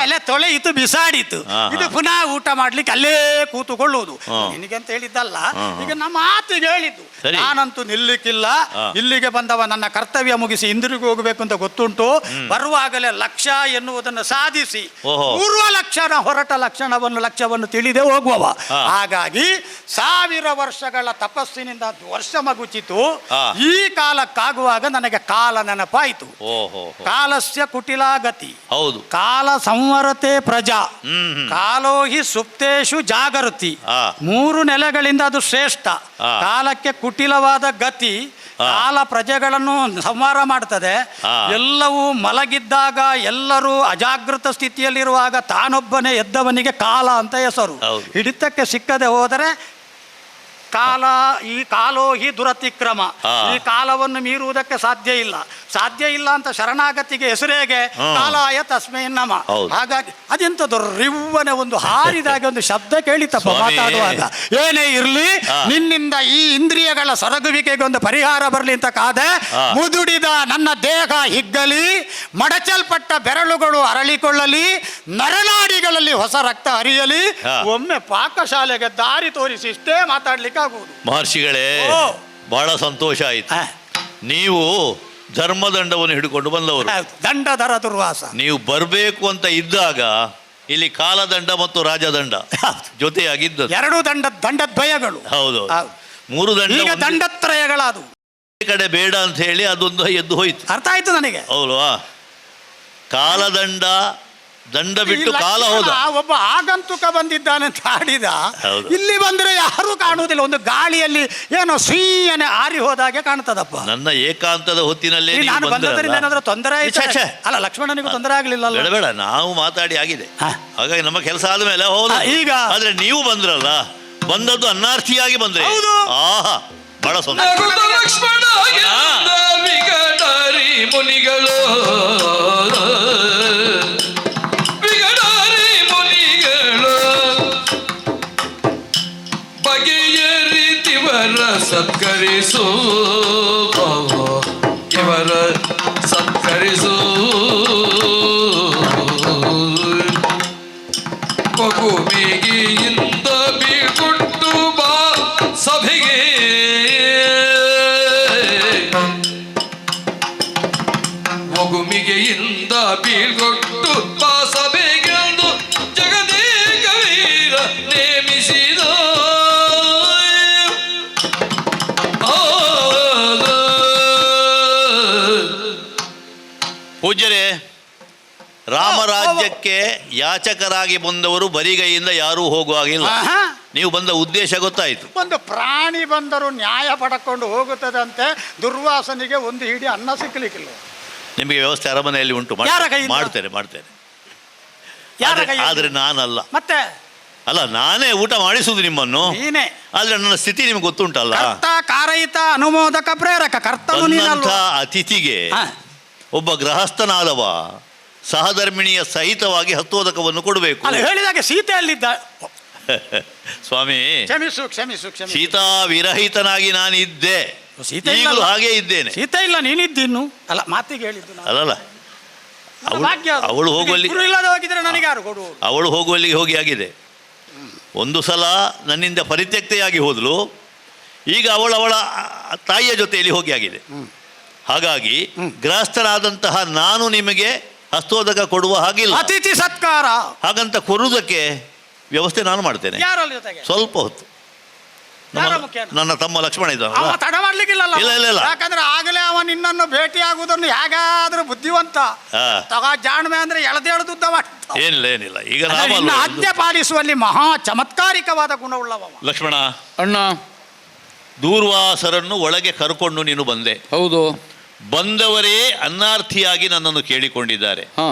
ಎಲೆ ತೊಳೆಯಿತು, ಬಿಸಾಡಿತು, ಇದು ಪುನಃ ಊಟ ಮಾಡ್ಲಿಕ್ಕೆ ಅಲ್ಲೇ ಕೂತುಕೊಳ್ಳುವುದು. ನಿನಗೆ ಅಂತ ಹೇಳಿದ್ದಲ್ಲ, ಈಗ ನಮ್ಮ ಮಾತಿಗೆ ಹೇಳಿದ್ದು. ಸರಿ. ನಾನಂತೂ ನಿಲ್ಲಿಕ್ಕಿಲ್ಲ. ಹಾ. ಇಲ್ಲಿಗೆ ಬಂದವ ನನ್ನ ಕರ್ತವ್ಯ ಮುಗಿಸಿ ಹಿಂದಿರುಗಿ ಹೋಗಬೇಕು ಅಂತ ಗೊತ್ತುಂಟು. ಬರುವಾಗಲೇ ಲಕ್ಷ್ಯ ಎನ್ನುವುದನ್ನು ಸಾಧಿಸಿ ಓಹೋ. ಪೂರ್ವ ಲಕ್ಷಣ ಹೊರಟ ಲಕ್ಷ್ಯವನ್ನು ತಿಳಿದೇ ಹೋಗುವವ. ಹಾ. ಹಾಗಾಗಿ 1000 ವರ್ಷಗಳ ತಪಸ್ಸಿನಿಂದ ವರ್ಷ ಮಗುಚಿತು. ಹಾ. ಈ ಕಾಲಕ್ಕಾಗುವಾಗ ನನಗೆ ಕಾಲ ನೆನಪಾಯಿತು. ಓಹೋ. ಕಾಲಸ್ಯ ಕುಟಿಲಾಗತಿ, ಹೌದು. ಕಾಲ ಸಂವರತೆ ಪ್ರಜಾ, ಹ್ಮ್. ಕಾಲೋ ಹಿ ಸುಪ್ತೇಶು ಜಾಗೃತಿ. ಆ. 3 ನೆಲೆಗಳಿಂದ ಅದು ಶ್ರೇಷ್ಠ. ಆ. ಕಾಲಕ್ಕೆ ಕುಟಿಲವಾದ ಗತಿ, ಆ. ಕಾಲ ಪ್ರಜೆಗಳನ್ನು ಸಂಹಾರ ಮಾಡ್ತದೆ. ಆ. ಎಲ್ಲವೂ ಮಲಗಿದ್ದಾಗ, ಎಲ್ಲರೂ ಅಜಾಗೃತ ಸ್ಥಿತಿಯಲ್ಲಿರುವಾಗ ತಾನೊಬ್ಬನೇ ಎದ್ದವನಿಗೆ ಕಾಲ ಅಂತ ಹೆಸರು. ಹೌದು. ಹಿಡಿತಕ್ಕೆ ಸಿಕ್ಕದೆ ಹೋದರೆ ಕಾಲ, ಈ ಕಾಲೋ ಹಿ ದುರತಿಕ್ರಮ, ಆ. ಈ ಕಾಲವನ್ನು ಮೀರುವುದಕ್ಕೆ ಸಾಧ್ಯ ಇಲ್ಲ ಅಂತ ಶರಣಾಗತಿಗೆ ಹೆಸರೇಗೆ ಕಾಲಾಯ ತಸ್ಮೈ ನಮ. ಹೌದು. ಹಾಗಾಗಿ ಅದೆಂಥದ್ದು ರಿವ್ವನೆ ಒಂದು ಹಾರಿದಾಗ ಒಂದು ಶಬ್ದ ಕೇಳಿತಪ್ಪ ಸ್ವಾಮಿ. ಮಾತಾಡುವಾಗ. ಏನೇ ಇರಲಿ, ನಿನ್ನಿಂದ ಈ ಇಂದ್ರಿಯಗಳ ಸೊರಗುವಿಕೆಗೆ ಒಂದು ಪರಿಹಾರ ಬರಲಿ ಅಂತ ಕಾದೆ. ಮುದುಡಿದ ನನ್ನ ದೇಹ ಹಿಗ್ಗಲಿ, ಮಡಚಲ್ಪಟ್ಟ ಬೆರಳುಗಳು ಅರಳಿಕೊಳ್ಳಲಿ, ನರನಾಡಿಗಳಲ್ಲಿ ಹೊಸ ರಕ್ತ ಹರಿಯಲಿ. ಒಮ್ಮೆ ಪಾಕಶಾಲೆಗೆ ದಾರಿ ತೋರಿಸಿ ಇಷ್ಟೇ ಮಾತಾಡ್ಲಿಕ್ಕೆ ಆಗುವುದು. ಮಹರ್ಷಿಗಳೇ, ಓ. ಬಹಳ ಸಂತೋಷ ಆಯಿತು. ನೀವು ಧರ್ಮದಂಡವನ್ನು ಹಿಡ್ಕೊಂಡು ಬಂದವರು. ದಂಡಧರ ದುರ್ವಾಸ. ನೀವು ಬರಬೇಕು ಅಂತ ಇದ್ದಾಗ ಇಲ್ಲಿ ಕಾಲದಂಡ ಮತ್ತು ರಾಜದಂಡ ಜೊತೆಯಾಗಿದ್ದದ್ದು. 2 ದಂಡದ್ವಯಗಳು. ಹೌದು. ಹೌದು. 3 ದಂಡ ಈಗ ಒಂದೇ ದಂಡತ್ರಯಗಳಾದವು. ಕಡೆ ಬೇಡ ಅಂತ ಹೇಳಿ ಅದೊಂದು ಎದ್ದು ಹೋಯ್ತು. ಅರ್ಥ ಆಯ್ತು ನನಗೆ. ಹೌಲ್ವಾ? ಕಾಲದಂಡ, ದಂಡ ಬಿಟ್ಟು ಕಾಲ ಹೋದ. ಒಬ್ಬ ಆಗಂತುಕ ಬಂದಿದ್ದಾನೆ ಅಂತ ಆಡಿದ. ಹೌದು. ಇಲ್ಲಿ ಬಂದ್ರೆ ಯಾರು ಕಾಣುವುದಿಲ್ಲ. ಒಂದು ಗಾಳಿಯಲ್ಲಿ ಏನೋ ಸೀಯನೆ ಆರಿ ಹೋದಾಗೆ ಕಾಣ್ತದಪ್ಪ. ನನ್ನ ಏಕಾಂತದ ಹೊತ್ತಿನಲ್ಲೇ ನೀವು ನಾನು ಬಂದದ್ರಿಂದ ಬಂದ್ರಲ್ಲ. ಏನಾದ್ರೂ ತೊಂದರೆ ಆಯ್ತು? ಛೆ, ಛೆ. ಅಲ್ಲ, ಲಕ್ಷ್ಮಣನಿಗೂ ತೊಂದರೆ ಆಗ್ಲಿಲ್ಲ. ಬೇಡ ಬೇಡ, ನಾವು ಮಾತಾಡಿ ಆಗಿದೆ. ಹಾ. ಹಾಗಾಗಿ ನಮ್ಮ ಕೆಲಸ ಆದ್ಮೇಲೆ ಹೌದು. ಈಗ ಆದ್ರೆ ನೀವು ಬಂದ್ರಲ್ಲ, ಬಂದದ್ದು ಅನ್ನಾರ್ಥಿಯಾಗಿ ಬಂದ್ರೆ. ಹೌದು. ಆಹಾ, ಬಹಳ ಸಂತೋಷ. ನಗುತ್ತ ಲಕ್ಷ್ಮಣ ಗೆದ್ದ ವಿಗಡಾರಿ ಮುನಿಗಳು, ವಿಗಡಾರಿ ಮುನಿಗಳು ಬಗೆಯ ರೀತಿವರ ಸತ್ಕರಿಸು, ಇವರ ಸತ್ಕರಿಸು. ಮಗುವಿಗೆಯಿಂದ ಬೀಳ್ಕೊಟ್ಟು ಬಾ ಸಭೆಗೆ, ಮಗುಮಿಗೆಯಿಂದ ಬೀಳ್ಕೊಟ್ಟು ಬಾ ಸಭೆಗೆಂದು ಜಗದೇಕ ವೀರ ನೇಮಿಸಿದ. ಪೂಜ್ಯರೇ, ರಾಮರಾಜ್ಯಕ್ಕೆ ಯಾಚಕರಾಗಿ ಬಂದವರು ಬರಿಗೈಯಿಂದ ಯಾರೂ ಹೋಗುವಾಗಿಲ್ಲ. ಆಹಾ. ನೀವು ಬಂದ ಉದ್ದೇಶ ಗೊತ್ತಾಯಿತು. ಒಂದು ಪ್ರಾಣಿ ಬಂದರೂ ನ್ಯಾಯ ಪಡ್ಕೊಂಡು ಹೋಗುತ್ತದಂತೆ. ದುರ್ವಾಸನಿಗೆ ಒಂದು ಹಿಡಿ ಅನ್ನ ಸಿಕ್ಕಲಿಕ್ಕಿಲ್ಲ. ನಿಮಗೆ ವ್ಯವಸ್ಥೆ ಅರಮನೆಯಲ್ಲಿ ಉಂಟು, ಯಾರ ಕೈಯಿಂದ? ಮಾಡ್ತೇನೆ. ಯಾರ ಆದ್ರೆ- ಕೈಯಲ್ಲಿ? ಆದ್ರೆ ನಾನಲ್ಲ. ಮತ್ತೆ ಅಲ್ಲ, ನಾನೇ ಊಟ ಮಾಡಿಸುವುದು ನಿಮ್ಮನ್ನು. ನೀನೇ ಆದ್ರೆ ನನ್ನ ಸ್ಥಿತಿ ನಿಮ್ಗೆ ಗೊತ್ತುಂಟಲ್ಲ. ಕರ್ತ, ಕಾರಯಿತ, ಅನುಮೋದಕ, ಪ್ರೇರಕ. ಕರ್ತನು ನನ್ನಂಥ ನೀನಲ್ವ? ಅತಿಥಿಗೆ ಹಾ. ಒಬ್ಬ ಗೃಹಸ್ಥನಾದವ ಸಹಧರ್ಮಿಣಿಯ ಸಹಿತವಾಗಿ ಹಸ್ತೋದಕವನ್ನು ಕೊಡಬೇಕು. ಅಲ್ಲ, ಹೇಳಿದಾಗೆ ಸೀತೆಯಲ್ಲಿದ್ದ. ಸ್ವಾಮಿ, ಕ್ಷಮಿಸು. ಸೀತಾ ವಿರಹಿತನಾಗಿ ನಾನಿದ್ದೆ, ಸೀತೆ ಈಗಲೂ ಇಲ್ಲ. ಹಾಗೆ ಇದ್ದೇನೆ. ಸೀತೆ ಇಲ್ಲ, ನೀನಿದ್ದೀನು. ಅಲ್ಲ, ಮಾತಿಗೆ ಹೇಳಿದ್ದು ನಾನು. ಅಲ್ಲಲ್ಲ, ನನ್ನ ಭಾಗ್ಯ ಅದು. ಅವಳು ಹೋಗುವಲ್ಲಿ ಗುರು ಇಲ್ಲದೆ ಹೋಗಿದ್ರೆ ನನಗೆ ಯಾರು ಕೊಡುವರು? ಅವಳು ಹೋಗುವಲ್ಲಿಗೆ ಹೋಗಿ ಆಗಿದೆ. ಒಂದು ಸಲ ನನ್ನಿಂದ ಪರಿತ್ಯಕ್ತೆಯಾಗಿ ಹೋದಳು, ಈಗ ಅವಳ ತಾಯಿಯ ಜೊತೆಯಲ್ಲಿ ಹೋಗಿ ಆಗಿದೆ. ಹಾಗಾಗಿ ಗೃಹಸ್ಥರಾದಂತಹ ನಾನು ನಿಮಗೆ ಹಸ್ತೋದಕ ಕೊಡುವ ಹಾಗಿಲ್ಲ. ಅತಿಥಿ ಸತ್ಕಾರ ಹಾಗಂತ ಕೊರುವುದಕ್ಕೆ ವ್ಯವಸ್ಥೆ ನಾನು ಮಾಡ್ತೇನೆ. ಯಾರಲ್ಲಿ ಜೊತೆಗೆ? ಸ್ವಲ್ಪ ಹೊತ್ತು. ಯಾರ ಮುಖ್ಯ? ನನ್ನ ತಮ್ಮ ಲಕ್ಷ್ಮಣ ಇದ್ದಾನಲ್ಲ, ಅವ ತಡ ಮಾಡ್ಲಿಕ್ಕಿಲ್ಲ. ಇಲ್ಲ. ಯಾಕಂದ್ರೆ ಆಗಲೇ ಅವ ನಿನ್ನನ್ನು ಭೇಟಿ ಆಗುವುದನ್ನು ಹೇಗಾದ್ರೂ ಬುದ್ಧಿವಂತ ಜಾಣ್ಮೆ ಅಂದ್ರೆ ಎಳೆದುದ್ದ ಏನಿಲ್ಲ. ಈಗ ನಿನ್ನ ಆಜ್ಞೆ ಪಾಲಿಸುವಲ್ಲಿ ಮಹಾ ಚಮತ್ಕಾರಿಕವಾದ ಗುಣವುಳ್ಳವ. ಲಕ್ಷ್ಮಣ, ಅಣ್ಣ, ದೂರ್ವಾಸರನ್ನು ಒಳಗೆ ಕರ್ಕೊಂಡು ನೀನು ಬಂದೆ. ಹೌದು. ಬಂದವರೇ ಅನ್ನಾರ್ಥಿಯಾಗಿ ನನ್ನನ್ನು ಕೇಳಿಕೊಂಡಿದ್ದಾರೆ. ಹಾ.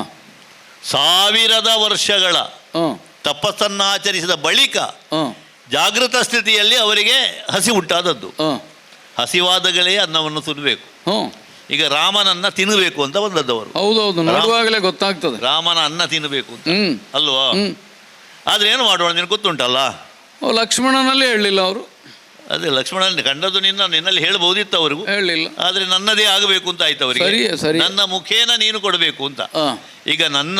1000 ವರ್ಷಗಳ ಹ್ಮ್. ತಪಸ್ಸನ್ನಾಚರಿಸಿದ ಬಳಿಕ ಹ್ಮ್. ಜಾಗೃತ ಸ್ಥಿತಿಯಲ್ಲಿ ಅವರಿಗೆ ಹಸಿ ಉಂಟಾದದ್ದು. ಹ್ಮ್. ಹಸಿವಾದಗಳೇ ಅನ್ನವನ್ನು ತಿನ್ನಬೇಕು. ಹ್ಮ್. ಈಗ ರಾಮನನ್ನ ತಿನ್ನಬೇಕು ಅಂತ ಬಂದದ್ದವರು. ಹೌದೌದು, ನೋಡುವಾಗಲೇ ಗೊತ್ತಾಗ್ತದೆ. ರಾಮನ ಅನ್ನ ತಿನ್ನಬೇಕು ಅಂತ ಅಲ್ವಾ? ಹ್ಮ್. ಆದ್ರೆ ಏನು ಮಾಡೋಣ, ನಿನಗೆ ಗೊತ್ತುಂಟಲ್ಲ. ಲಕ್ಷ್ಮಣನಲ್ಲಿ ಹೇಳಲಿಲ್ಲ ಅವರು. ಅದೇ ಲಕ್ಷ್ಮಣನ ಕಂಡದ್ದು ನಿನ್ನಲ್ಲಿ ಹೇಳ್ಬೋದಿತ್ತು ಅವರಿಗೂ, ಹೇಳಲಿಲ್ಲ. ಆದ್ರೆ ನನ್ನದೇ ಆಗಬೇಕು ಅಂತ ಆಯ್ತು ಅವರಿಗೆ. ಸರಿ. ನನ್ನ ಮುಖೇನ ನೀನು ಕೊಡಬೇಕು ಅಂತ. ಈಗ ನನ್ನ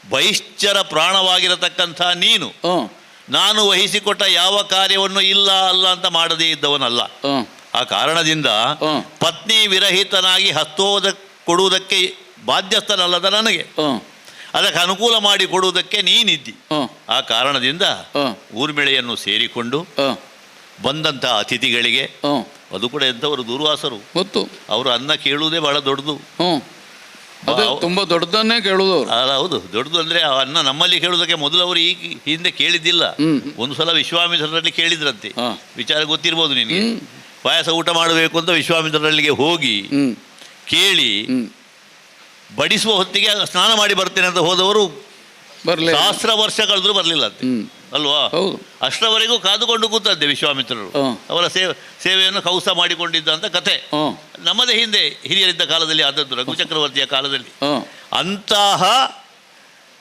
ಬಹಿಶ್ಚರ ಪ್ರಾಣವಾಗಿರತಕ್ಕಂಥ ನೀನು ನಾನು ವಹಿಸಿಕೊಟ್ಟ ಯಾವ ಕಾರ್ಯವನ್ನು ಇಲ್ಲ ಅಲ್ಲ ಅಂತ ಮಾಡದೇ ಇದ್ದವನಲ್ಲ. ಆ ಕಾರಣದಿಂದ ಪತ್ನಿ ವಿರಹಿತನಾಗಿ ಹಸ್ತೋದ ಕೊಡುವುದಕ್ಕೆ ಬಾಧ್ಯಸ್ಥನಲ್ಲದ ನನಗೆ ಅದಕ್ಕೆ ಅನುಕೂಲ ಮಾಡಿ ಕೊಡುವುದಕ್ಕೆ ನೀನಿದ್ದಿ. ಆ ಕಾರಣದಿಂದ ಊರ್ಮಿಳೆಯನ್ನು ಸೇರಿಕೊಂಡು ಬಂದಂಥ ಅತಿಥಿಗಳಿಗೆ, ಅದು ಕೂಡ ಎಂಥವರು ದೂರ್ವಾಸರು, ಗೊತ್ತು, ಅವರು ಅನ್ನ ಕೇಳುವುದೇ ಬಹಳ ದೊಡ್ಡದು. ತುಂಬಾ ದೊಡ್ಡದನ್ನೇ ಕೇಳುವುದು. ಹೌದು, ದೊಡ್ಡದು ಅಂದ್ರೆ ಆ ಅನ್ನ ನಮ್ಮಲ್ಲಿ ಕೇಳುವುದಕ್ಕೆ ಮೊದಲು ಅವರು ಈ ಹಿಂದೆ ಕೇಳಿದ್ದಿಲ್ಲ. ಒಂದು ಸಲ ವಿಶ್ವಾಮಿತ್ರರಲ್ಲಿ ಕೇಳಿದ್ರಂತೆ, ವಿಚಾರ ಗೊತ್ತಿರ್ಬೋದು ನಿನಗೆ. ಪಾಯಸ ಊಟ ಮಾಡಬೇಕು ಅಂತ ವಿಶ್ವಾಮಿತ್ರರಲ್ಲಿಗೆ ಹೋಗಿ ಕೇಳಿ ಬಡಿಸುವ ಹೊತ್ತಿಗೆ ಸ್ನಾನ ಮಾಡಿ ಬರ್ತೇನೆ ಅಂತ ಹೋದವರು ಸಹಸ್ರ ವರ್ಷ ಕಳೆದ್ರು ಬರಲಿಲ್ಲ ಅಂತೆ ಅಲ್ವಾ. ಅಷ್ಟರವರೆಗೂ ಕಾದುಕೊಂಡು ಕೂತದ್ದೆ ವಿಶ್ವಾಮಿತ್ರರು. ಅವರ ಸೇವೆಯನ್ನು ಕೌಸ ಮಾಡಿಕೊಂಡಿದ್ದ ಅಂತ ಕಥೆ ನಮ್ಮದೇ ಹಿಂದೆ ಹಿರಿಯರಿದ್ದ ಕಾಲದಲ್ಲಿ ಆದದ್ದು, ರಘು ಚಕ್ರವರ್ತಿಯ ಕಾಲದಲ್ಲಿ. ಅಂತಹ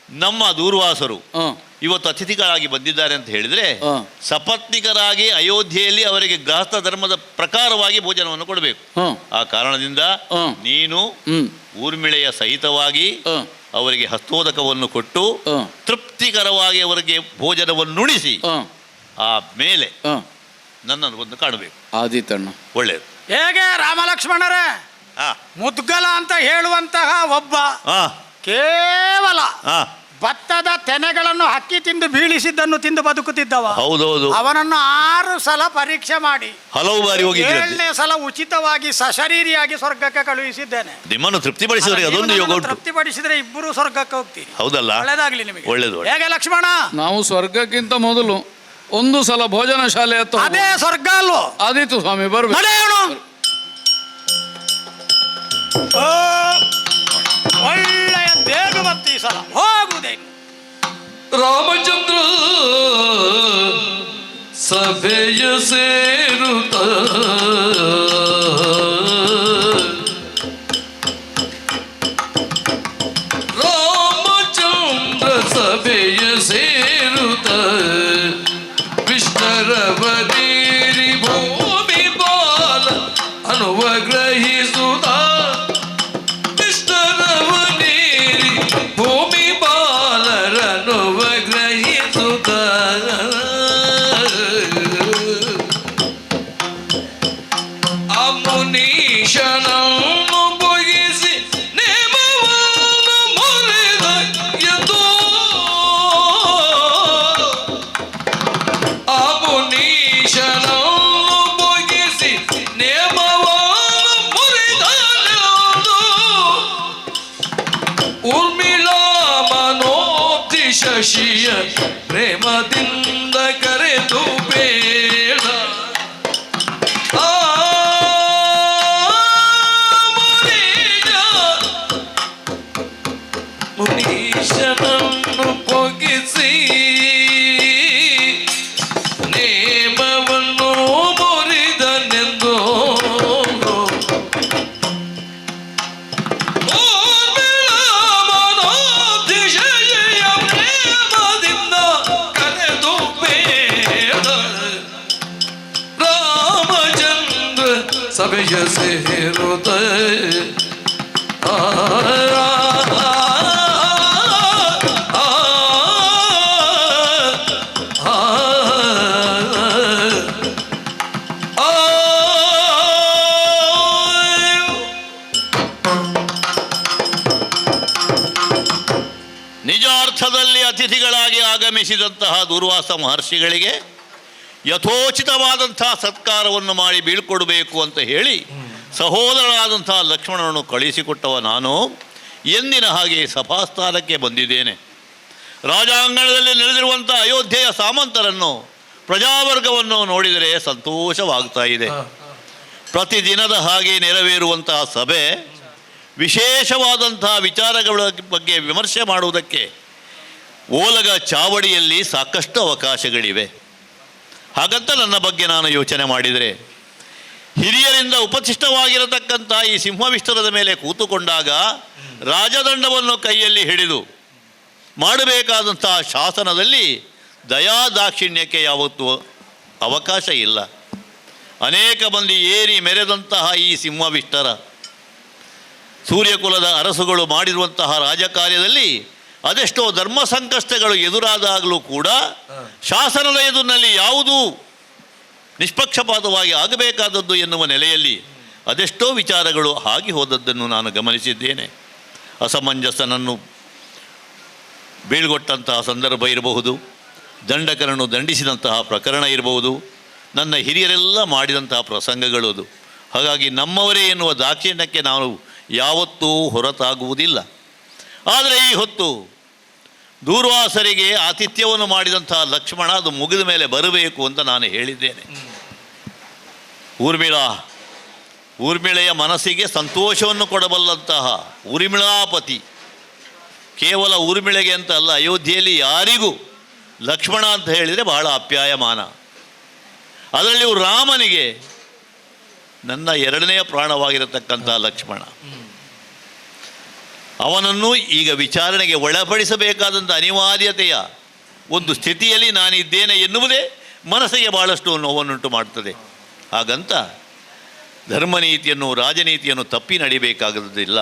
ನಮ್ಮ ದೂರ್ವಾಸರು ಇವತ್ತು ಅತಿಥಿಗಳಾಗಿ ಬಂದಿದ್ದಾರೆ ಅಂತ ಹೇಳಿದ್ರೆ, ಸಪತ್ನಿಕರಾಗಿ ಅಯೋಧ್ಯೆಯಲ್ಲಿ ಅವರಿಗೆ ಗೃಹಸ್ಥ ಧರ್ಮದ ಪ್ರಕಾರವಾಗಿ ಭೋಜನವನ್ನು ಕೊಡಬೇಕು. ಆ ಕಾರಣದಿಂದ ನೀನು ಊರ್ಮಿಳೆಯ ಸಹಿತವಾಗಿ ಅವರಿಗೆ ಹಸ್ತೋದಕವನ್ನು ಕೊಟ್ಟು ತೃಪ್ತಿಕರವಾಗಿ ಅವರಿಗೆ ಭೋಜನವನ್ನುಣಿಸಿ ಆ ಮೇಲೆ ನನ್ನನ್ನು ಬಂದು ಕಾಣಬೇಕು. ಆದಿತಣ್ಣ, ಒಳ್ಳೆಯದು. ಹೇಗೆ ರಾಮಲಕ್ಷ್ಮಣರೇ, ಮುದ್ಗಲ ಅಂತ ಹೇಳುವಂತಹ ಒಬ್ಬ ಕೇವಲ ಭತ್ತದ ತೆನೆಗಳನ್ನು ಹಕ್ಕಿ ತಿಂದು ಬೀಳಿಸಿದ್ದನ್ನು ತಿಂದು ಬದುಕುತ್ತಿದ್ದವ. ಹೌದೌದು. ಅವನನ್ನು 6 ಸಲ ಪರೀಕ್ಷೆ ಮಾಡಿ ಹಲವು ಬಾರಿ ಹೋಗಿ 7ನೇ ಸಲ ಉಚಿತವಾಗಿ ಸಶರೀರಿಯಾಗಿ ಸ್ವರ್ಗಕ್ಕೆ ಕಳುಹಿಸಿದ್ದೇನೆ. ನಿಮ್ಮನ್ನು ತೃಪ್ತಿಪಡಿಸಿದರೆ ಅದೊಂದು ಯೋಗ ಉಂಟು. ತೃಪ್ತಿಪಡಿಸಿದರೆ ಇಬ್ಬರು ಸ್ವರ್ಗಕ್ಕೆ ಹೋಗ್ತೀರಿ. ಹೌದಲ್ಲ? ಒಳ್ಳೆದಾಗ್ಲಿ ನಿಮಗೆ. ಒಳ್ಳೆದು. ಹೇಗೆ ಲಕ್ಷ್ಮಣ? ನಾವು ಸ್ವರ್ಗಕ್ಕಿಂತ ಮೊದಲು ಒಂದು ಸಲ ಭೋಜನ ಶಾಲೆ ಹತ್ತು. ಅದೇ ಸ್ವರ್ಗ ಅಲ್ವೋ? ಆದೀತು ಸ್ವಾಮಿ, ಬರ್ಬೇಕು. ಒಳ್ಳೆಯ ದೇಗ ಬಂತು ಈ ಸಲ, ಹೋಗುವುದೇನು? ರಾಮಚಂದ್ರ ಸಭೆಯ ಸೇರುತ್ತ ರಾಮಚಂದ್ರ ಸಭೆಯ ಸೇರುತ್ತ ವಿಷ್ಣರವನೇರಿ ಭೂಮಿ ಬಾಲ ಅನುವಗ್ರಹಿಸುತ್ತ ಭೂಮಿ ಬಾಲರನುವಗ್ರಹಿಸುತ್ತ ಅಮುನೀಶನನ್ನು ಬೊಗಿಸಿ ನೇಮವನ್ನು ಮುರಿದ ಎಂದು ಅಮುನೀಶನನ್ನು ಬೊಗಿಸಿ ನೇಮವನ್ನು ಮುರಿದ ಊರ್ಮಿಳಾ ಮನೋಬ್ಧಿ ಶಶಿಯ ಪ್ರೇಮದಿಂದ ಕರೆದು ಬೇಡ ಮುನೀಶನನ್ನು ಪೊಗಿಸಿ ನೇಮವನ್ನು ಮುರಿದನೆಂದು ಸಭೆಯ ಸೇರುತ್ತ ನಿಜಾರ್ಥದಲ್ಲಿ ಅತಿಥಿಗಳಾಗಿ ಆಗಮಿಸಿದಂತಹ ದೂರ್ವಾಸ ಮಹರ್ಷಿಗಳಿಗೆ ಯಥೋಚಿತವಾದಂಥ ಸತ್ಕಾರವನ್ನು ಮಾಡಿ ಬೀಳ್ಕೊಡಬೇಕು ಅಂತ ಹೇಳಿ ಸಹೋದರನಾದಂಥ ಲಕ್ಷ್ಮಣನನ್ನು ಕಳಿಸಿಕೊಟ್ಟವ ನಾನು ಎಂದಿನ ಹಾಗೆ ಸಭಾಸ್ಥಾನಕ್ಕೆ ಬಂದಿದ್ದೇನೆ. ರಾಜಾಂಗಣದಲ್ಲಿ ನೆಲೆದಿರುವಂಥ ಅಯೋಧ್ಯೆಯ ಸಾಮಂತರನ್ನು, ಪ್ರಜಾವರ್ಗವನ್ನು ನೋಡಿದರೆ ಸಂತೋಷವಾಗ್ತಾ ಇದೆ. ಪ್ರತಿದಿನದ ಹಾಗೆ ನೆರವೇರುವಂತಹ ಸಭೆ, ವಿಶೇಷವಾದಂತಹ ವಿಚಾರಗಳ ಬಗ್ಗೆ ವಿಮರ್ಶೆ ಮಾಡುವುದಕ್ಕೆ ಓಲಗ ಚಾವಡಿಯಲ್ಲಿ ಸಾಕಷ್ಟು ಅವಕಾಶಗಳಿವೆ. ಹಾಗಂತ ನನ್ನ ಬಗ್ಗೆ ನಾನು ಯೋಚನೆ ಮಾಡಿದರೆ, ಹಿರಿಯರಿಂದ ಉಪತಿಷ್ಠವಾಗಿರತಕ್ಕಂಥ ಈ ಸಿಂಹವಿಷ್ಟರದ ಮೇಲೆ ಕೂತುಕೊಂಡಾಗ ರಾಜದಂಡವನ್ನು ಕೈಯಲ್ಲಿ ಹಿಡಿದು ಮಾಡಬೇಕಾದಂತಹ ಶಾಸನದಲ್ಲಿ ದಯಾದಾಕ್ಷಿಣ್ಯಕ್ಕೆ ಯಾವತ್ತೂ ಅವಕಾಶ ಇಲ್ಲ. ಅನೇಕ ಮಂದಿ ಏರಿ ಮೆರೆದಂತಹ ಈ ಸಿಂಹವಿಷ್ಟರ ಸೂರ್ಯಕುಲದ ಅರಸುಗಳು ಮಾಡಿರುವಂತಹ ರಾಜಕಾರ್ಯದಲ್ಲಿ ಅದೆಷ್ಟೋ ಧರ್ಮ ಸಂಕಷ್ಟಗಳು ಎದುರಾದಾಗಲೂ ಕೂಡ ಶಾಸನದ ಎದುರಿನಲ್ಲಿ ಯಾವುದೂ ನಿಷ್ಪಕ್ಷಪಾತವಾಗಿ ಆಗಬೇಕಾದದ್ದು ಎನ್ನುವ ನೆಲೆಯಲ್ಲಿ ಅದೆಷ್ಟೋ ವಿಚಾರಗಳು ಆಗಿ ಹೋದದ್ದನ್ನು ನಾನು ಗಮನಿಸಿದ್ದೇನೆ. ಅಸಮಂಜಸನನ್ನು ಬೀಳ್ಗೊಟ್ಟಂತಹ ಸಂದರ್ಭ ಇರಬಹುದು, ದಂಡಕರನ್ನು ದಂಡಿಸಿದಂತಹ ಪ್ರಕರಣ ಇರಬಹುದು, ನನ್ನ ಹಿರಿಯರೆಲ್ಲ ಮಾಡಿದಂತಹ ಪ್ರಸಂಗಗಳು ಅದು. ಹಾಗಾಗಿ ನಮ್ಮವರೇ ಎನ್ನುವ ದಾಕ್ಷಿಣ್ಯಕ್ಕೆ ನಾವು ಯಾವತ್ತೂ ಹೊರತಾಗುವುದಿಲ್ಲ. ಆದರೆ ಈ ಹೊತ್ತು ದೂರ್ವಾಸರಿಗೆ ಆತಿಥ್ಯವನ್ನು ಮಾಡಿದಂತಹ ಲಕ್ಷ್ಮಣ ಅದು ಮುಗಿದ ಮೇಲೆ ಬರಬೇಕು ಅಂತ ನಾನು ಹೇಳಿದ್ದೇನೆ. ಊರ್ಮಿಳೆಯ ಮನಸ್ಸಿಗೆ ಸಂತೋಷವನ್ನು ಕೊಡಬಲ್ಲಂತಹ ಊರ್ಮಿಳಾಪತಿ, ಕೇವಲ ಊರ್ಮಿಳೆಗೆ ಅಂತ ಅಲ್ಲ, ಅಯೋಧ್ಯೆಯಲ್ಲಿ ಯಾರಿಗೂ ಲಕ್ಷ್ಮಣ ಅಂತ ಹೇಳಿದರೆ ಬಹಳ ಅಪ್ಯಾಯಮಾನ. ಅದರಲ್ಲಿಯೂ ರಾಮನಿಗೆ ನನ್ನ ಎರಡನೆಯ ಪ್ರಾಣವಾಗಿರತಕ್ಕಂಥ ಲಕ್ಷ್ಮಣ, ಅವನನ್ನು ಈಗ ವಿಚಾರಣೆಗೆ ಒಳಪಡಿಸಬೇಕಾದಂಥ ಅನಿವಾರ್ಯತೆಯ ಒಂದು ಸ್ಥಿತಿಯಲ್ಲಿ ನಾನಿದ್ದೇನೆ ಎನ್ನುವುದೇ ಮನಸ್ಸಿಗೆ ಭಾಳಷ್ಟು ನೋವನ್ನುಂಟು ಮಾಡ್ತದೆ. ಹಾಗಂತ ಧರ್ಮನೀತಿಯನ್ನು ರಾಜನೀತಿಯನ್ನು ತಪ್ಪಿ ನಡಿಬೇಕಾಗದಿಲ್ಲ.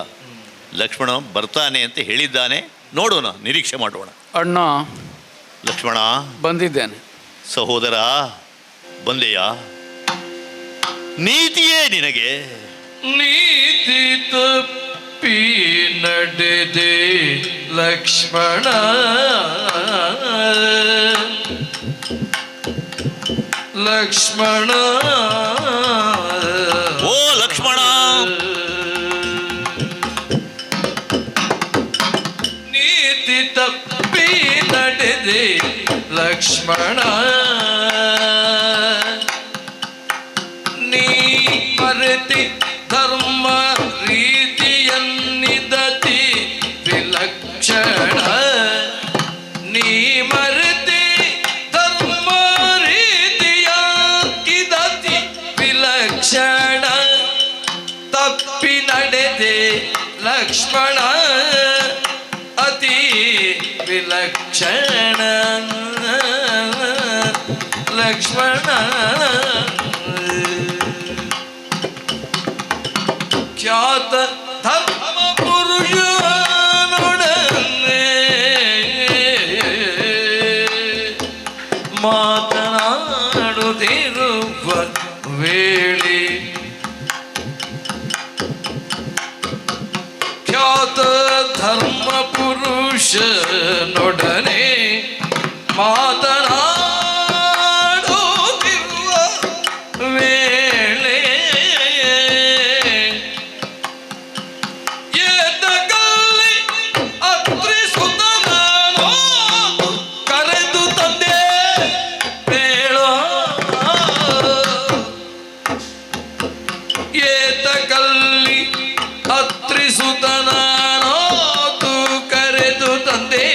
ಲಕ್ಷ್ಮಣ ಬರ್ತಾನೆ ಅಂತ ಹೇಳಿದ್ದಾನೆ, ನೋಡೋಣ, ನಿರೀಕ್ಷೆ ಮಾಡೋಣ. ಅಣ್ಣ, ಲಕ್ಷ್ಮಣ ಬಂದಿದ್ದೇನೆ. ಸಹೋದರ ಬಂದೆಯಾ? ನೀತಿಯೇ ನಿನಗೆ? ನೀತಿ ತಪ್ಪಿ ನಡೆದೆ ಲಕ್ಷ್ಮಣ, ಲಕ್ಷ್ಮಣ, ಓ ಲಕ್ಷ್ಮಣ, ನೀತಿ ತಪ್ಪಿ ನಡೆದೆ ಲಕ್ಷ್ಮಣ, ನೀ ಮರೆತಿ ಧರ್ಮ ರೀತಿಯನ್ನಿದತಿ ವಿಲಕ್ಷಣ, ನೀ ಮರೆತಿ ಧರ್ಮ ರೀತಿಯ ಇದತಿ ವಿಲಕ್ಷಣ, ತಪ್ಪಿ ನಡೆದೆ ಲಕ್ಷ್ಮಣ, ಅತಿ ವಿಲಕ್ಷಣ ಲಕ್ಷ್ಮಣ. ಖ್ಯಾತ ಧರ್ಮ ಪುರುಷನೊಡನೆ ಮಾತನಾಡುತ್ತಿರುವ ವೇಳೆ, ಖ್ಯಾತ ಧರ್ಮ ಪುರುಷನೊಡನೆ ಮಾತನಾಡುತ್ತಿರುವ ವೇಳೆ, ಏತಗಲ್ಲಿ ಅತ್ರಿ ಸುತನೋ ಕರೆದು ತಂದೆ ಬೇಳೋ, ಏತಗಲ್ಲಿ ಅತ್ರಿ ಸುತನೋ ಕರೆದು ತಂದೆ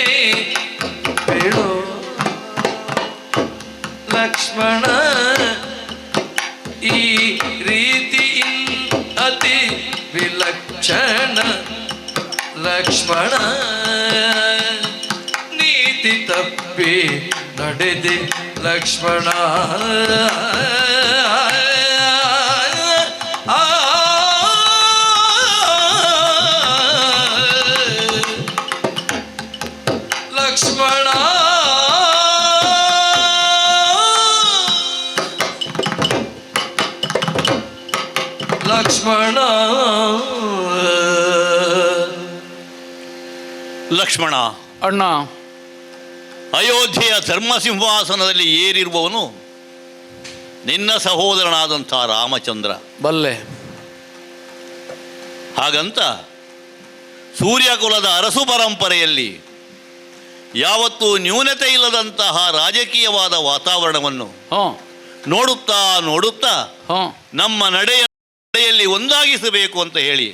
ಬೇಳೋ, ಲಕ್ಷ್ಮಣ ಈ ರೀತಿ ಅತಿ ವಿಲಕ್ಷಣ ಲಕ್ಷ್ಮಣ, ನೀತಿ ತಪ್ಪಿ ನಡೆದೆ ಲಕ್ಷ್ಮಣ, ಲಕ್ಷ್ಮಣ, ಲಕ್ಷ್ಮಣ. ಲಕ್ಷ್ಮಣ, ಅಣ್ಣ, ಅಯೋಧ್ಯೆಯ ಧರ್ಮಸಿಂಹಾಸನದಲ್ಲಿ ಏರಿರುವವನು ನಿನ್ನ ಸಹೋದರನಾದಂಥ ರಾಮಚಂದ್ರ. ಬಲ್ಲೆ. ಹಾಗಂತ ಸೂರ್ಯಕುಲದ ಅರಸು ಪರಂಪರೆಯಲ್ಲಿ ಯಾವತ್ತೂ ನ್ಯೂನತೆ ಇಲ್ಲದಂತಹ ರಾಜಕೀಯವಾದ ವಾತಾವರಣವನ್ನು ನೋಡುತ್ತಾ ನೋಡುತ್ತಾ ನಮ್ಮ ನಡೆಯಲ್ಲಿ ಒಂದಾಗಿಸಬೇಕು ಅಂತ ಹೇಳಿ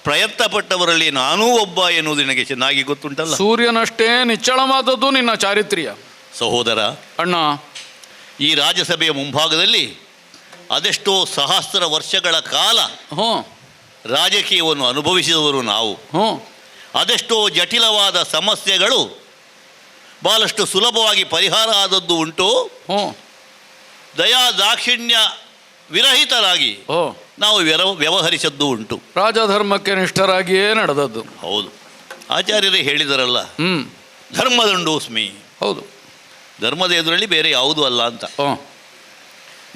ಪ್ರಯತ್ನ ಪಟ್ಟವರಲ್ಲಿ ನಾನೂ ಒಬ್ಬ ಎನ್ನುವುದು ನಿನಗೆ ಚೆನ್ನಾಗಿ ಗೊತ್ತುಂಟಲ್ಲ. ಸೂರ್ಯನಷ್ಟೇ ನಿಚ್ಚಳವಾದದ್ದು ನಿನ್ನ ಚಾರಿತ್ರ್ಯ. ಸಹೋದರ, ಅಣ್ಣ, ಈ ರಾಜ್ಯಸಭೆಯ ಮುಂಭಾಗದಲ್ಲಿ ಅದೆಷ್ಟೋ ಸಹಸ್ರ ವರ್ಷಗಳ ಕಾಲ ರಾಜಕೀಯವನ್ನು ಅನುಭವಿಸಿದವರು ನಾವು. ಅದೆಷ್ಟೋ ಜಟಿಲವಾದ ಸಮಸ್ಯೆಗಳು ಬಹಳಷ್ಟು ಸುಲಭವಾಗಿ ಪರಿಹಾರ ಆದದ್ದು ಉಂಟು. ದಯಾ ದಾಕ್ಷಿಣ್ಯ ವಿರಹಿತರಾಗಿ ನಾವು ವ್ಯವಹರಿಸದ್ದು ಉಂಟು. ರಾಜಧರ್ಮಕ್ಕೆ ನಿಷ್ಠರಾಗಿಯೇ ನಡೆದದ್ದು. ಹೌದು, ಆಚಾರ್ಯರೇ ಹೇಳಿದರಲ್ಲ, ಧರ್ಮದಂಡೋಸ್ಮಿ. ಹೌದು, ಧರ್ಮದ ಎದುರಲ್ಲಿ ಬೇರೆ ಯಾವುದೂ ಅಲ್ಲ ಅಂತ.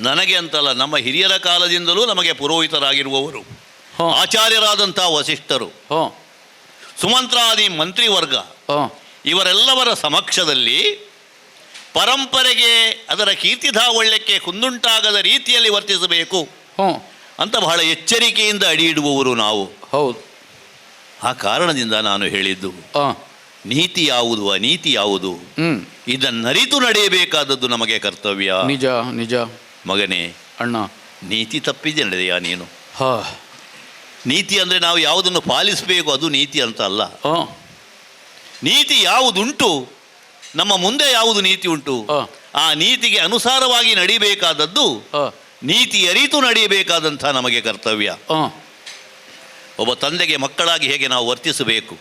ನನಗೆ ಅಂತಲ್ಲ, ನಮ್ಮ ಹಿರಿಯರ ಕಾಲದಿಂದಲೂ ನಮಗೆ ಪುರೋಹಿತರಾಗಿರುವವರು ಆಚಾರ್ಯರಾದಂಥ ವಸಿಷ್ಠರು, ಸುಮಂತ್ರಾದಿ ಮಂತ್ರಿವರ್ಗ, ಇವರೆಲ್ಲವರ ಸಮಕ್ಷದಲ್ಲಿ ಪರಂಪರೆಗೆ ಅದರ ಕೀರ್ತಿಧಾವಳ್ಯಕ್ಕೆ ಕುಂದುಂಟಾಗದ ರೀತಿಯಲ್ಲಿ ವರ್ತಿಸಬೇಕು ಅಂತ ಬಹಳ ಎಚ್ಚರಿಕೆಯಿಂದ ಅಡಿ ಇಡುವವರು ನಾವು. ಹೌದು. ಆ ಕಾರಣದಿಂದ ನಾನು ಹೇಳಿದ್ದು, ನೀತಿ ಯಾವುದು ಅನೀತಿ ಯಾವುದು ಇದನ್ನರಿತು ನಡೆಯಬೇಕಾದದ್ದು ನಮಗೆ ಕರ್ತವ್ಯ. ನಿಜ ನಿಜ ಮಗನೇ. ಅಣ್ಣ, ನೀತಿ ತಪ್ಪಿದೆ ನಡೆದೆಯಾ ನೀನು? ಹ, ನೀತಿ ಅಂದರೆ ನಾವು ಯಾವುದನ್ನು ಪಾಲಿಸಬೇಕು ಅದು ನೀತಿ ಅಂತ ಅಲ್ಲ. ನೀತಿ ಯಾವುದುಂಟು, ನಮ್ಮ ಮುಂದೆ ಯಾವುದು ನೀತಿ ಉಂಟು, ಆ ನೀತಿಗೆ ಅನುಸಾರವಾಗಿ ನಡಿಬೇಕಾದದ್ದು ನೀತಿ ಅರಿತು ನಡೆಯಬೇಕಾದಂಥ ನಮಗೆ ಕರ್ತವ್ಯ. ಒಬ್ಬ ತಂದೆಗೆ ಮಕ್ಕಳಾಗಿ ಹೇಗೆ ನಾವು ವರ್ತಿಸಬೇಕು,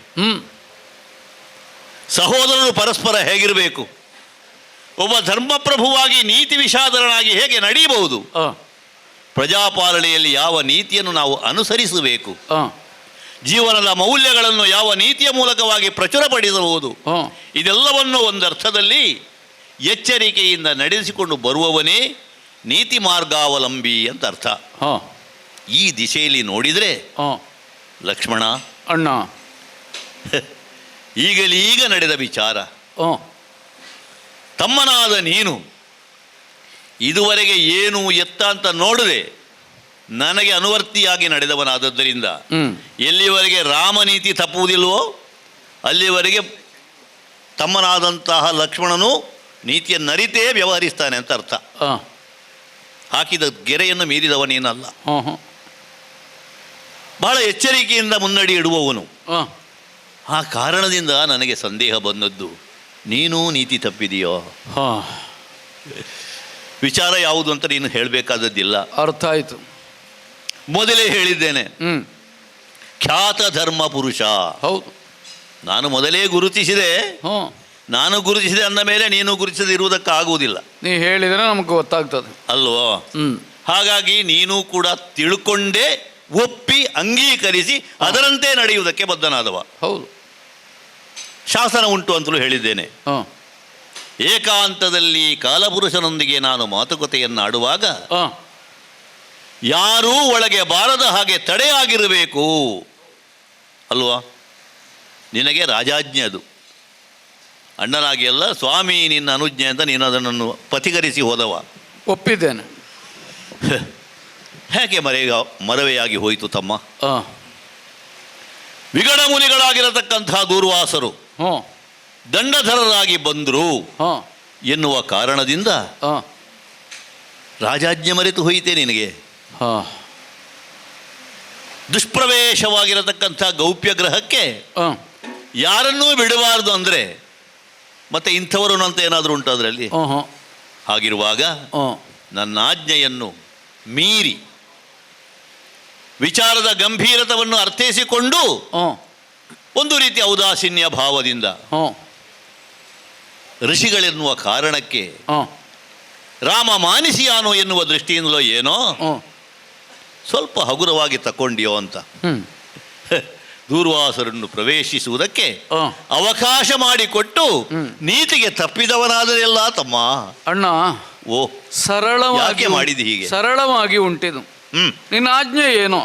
ಸಹೋದರರು ಪರಸ್ಪರ ಹೇಗಿರಬೇಕು, ಒಬ್ಬ ಧರ್ಮಪ್ರಭುವಾಗಿ ನೀತಿ ವಿಷಾದರನಾಗಿ ಹೇಗೆ ನಡೆಯಬಹುದು, ಪ್ರಜಾಪಾಲನೆಯಲ್ಲಿ ಯಾವ ನೀತಿಯನ್ನು ನಾವು ಅನುಸರಿಸಬೇಕು, ಜೀವನದ ಮೌಲ್ಯಗಳನ್ನು ಯಾವ ನೀತಿಯ ಮೂಲಕವಾಗಿ ಪ್ರಚುರಪಡಿಸಬಹುದು, ಇದೆಲ್ಲವನ್ನು ಒಂದರ್ಥದಲ್ಲಿ ಎಚ್ಚರಿಕೆಯಿಂದ ನಡೆಸಿಕೊಂಡು ಬರುವವನೇ ನೀತಿ ಮಾರ್ಗಾವಲಂಬಿ ಅಂತ ಅರ್ಥ. ಈ ದಿಶೆಯಲ್ಲಿ ನೋಡಿದರೆ ಲಕ್ಷ್ಮಣ ಅಣ್ಣ, ಈಗಲೀಗ ನಡೆದ ವಿಚಾರ, ತಮ್ಮನಾದ ನೀನು ಇದುವರೆಗೆ ಏನು ಎತ್ತ ಅಂತ ನೋಡದೆ ನನಗೆ ಅನುವರ್ತಿಯಾಗಿ ನಡೆದವನಾದದ್ದರಿಂದ ಎಲ್ಲಿವರೆಗೆ ರಾಮನೀತಿ ತಪ್ಪುವುದಿಲ್ವೋ ಅಲ್ಲಿವರೆಗೆ ತಮ್ಮನಾದಂತಹ ಲಕ್ಷ್ಮಣನು ನೀತಿಯನ್ನರಿತೇ ವ್ಯವಹರಿಸ್ತಾನೆ ಅಂತ ಅರ್ಥ. ಹಾಕಿದ ಗೆರೆಯನ್ನು ಮೀರಿದವನೇನಲ್ಲ, ಬಹಳ ಎಚ್ಚರಿಕೆಯಿಂದ ಮುನ್ನಡಿ ಇಡುವವನು. ಆ ಕಾರಣದಿಂದ ನನಗೆ ಸಂದೇಹ ಬಂದದ್ದು, ನೀನು ನೀತಿ ತಪ್ಪಿದೆಯೋ? ವಿಚಾರ ಯಾವುದು ಅಂತ ನೀನು ಹೇಳಬೇಕಾದದ್ದಿಲ್ಲ, ಅರ್ಥ ಆಯಿತು. ಮೊದಲೇ ಹೇಳಿದ್ದೇನೆ, ಖ್ಯಾತ ಧರ್ಮ ಪುರುಷ. ಹೌದು, ನಾನು ಮೊದಲೇ ಗುರುತಿಸಿದೆ. ನಾನು ಗುರುತಿಸಿದೆ ಅಂದ ಮೇಲೆ ನೀನು ಗುರುತಿಸದಿರುವುದಕ್ಕಾಗುವುದಿಲ್ಲ. ನೀ ಹೇಳಿದರೆ ನಮಗೆ ಗೊತ್ತಾಗ್ತದೆ ಅಲ್ವೋ? ಹಾಗಾಗಿ ನೀನು ಕೂಡ ತಿಳ್ಕೊಂಡೇ ಒಪ್ಪಿ ಅಂಗೀಕರಿಸಿ ಅದರಂತೆ ನಡೆಯುವುದಕ್ಕೆ ಬದ್ಧನಾದವ. ಹೌದು, ಶಾಸನ ಉಂಟು ಅಂತಲೂ ಹೇಳಿದ್ದೇನೆ. ಏಕಾಂತದಲ್ಲಿ ಕಾಲಪುರುಷನೊಂದಿಗೆ ನಾನು ಮಾತುಕತೆಯನ್ನಾಡುವಾಗ ಯಾರೂ ಒಳಗೆ ಬಾರದ ಹಾಗೆ ತಡೆಯಾಗಿರಬೇಕು ಅಲ್ವಾ? ನಿನಗೆ ರಾಜಾಜ್ಞೆ ಅದು, ಅಣ್ಣನಾಗಿ ಅಲ್ಲ, ಸ್ವಾಮಿ ನಿನ್ನ ಅನುಜ್ಞೆ ಅಂತ ನೀನು ಅದನ್ನು ಪಥಿಕರಿಸಿ ಹೋದವ. ಒಪ್ಪಿದ್ದೇನೆ. ಹೇಗೆ ಮರವೆಯಾಗಿ ಹೋಯಿತು ತಮ್ಮ? ವಿಗಡ ಮುನಿಗಳಾಗಿರತಕ್ಕಂಥ ದೂರ್ವಾಸರು ದಂಡಧರರಾಗಿ ಬಂದರು ಎನ್ನುವ ಕಾರಣದಿಂದ ರಾಜಾಜ್ಞೆ ಮರೆತು ಹೋಯಿತೆ ನಿನಗೆ. ದುಷ್ಪ್ರವೇಶವಾಗಿರತಕ್ಕಂಥ ಗೌಪ್ಯ ಗ್ರಹಕ್ಕೆ ಯಾರನ್ನೂ ಬಿಡಬಾರ್ದು ಅಂದರೆ ಮತ್ತೆ ಇಂಥವರು ಅಂತ ಏನಾದರೂ ಉಂಟು ಅದರಲ್ಲಿ? ಹಾಗಿರುವಾಗ ನನ್ನ ಆಜ್ಞೆಯನ್ನು ಮೀರಿ ವಿಚಾರದ ಗಂಭೀರತವನ್ನು ಅರ್ಥೈಸಿಕೊಂಡು ಒಂದು ರೀತಿಯ ಔದಾಸೀನ್ಯ ಭಾವದಿಂದ ಋಷಿಗಳೆನ್ನುವ ಕಾರಣಕ್ಕೆ ರಾಮ ಮಾನಿಸಿಯಾನೋ ಎನ್ನುವ ದೃಷ್ಟಿಯಿಂದಲೋ ಏನೋ ಸ್ವಲ್ಪ ಹಗುರವಾಗಿ ತಗೊಂಡಿಯೋ ಅಂತ ದೂರ್ವಾಸರನ್ನು ಪ್ರವೇಶಿಸುವುದಕ್ಕೆ ಅವಕಾಶ ಮಾಡಿಕೊಟ್ಟು ನೀತಿಗೆ ತಪ್ಪಿದವನಾದರೆಲ್ಲ ತಮ್ಮ. ಅಣ್ಣ, ಓ ಸರಳವಾಗಿ ಮಾಡಿದ ಹೀಗೆ ಸರಳವಾಗಿ ಉಂಟಿದು. ನಿನ್ನ ಆಜ್ಞೆ ಏನೋ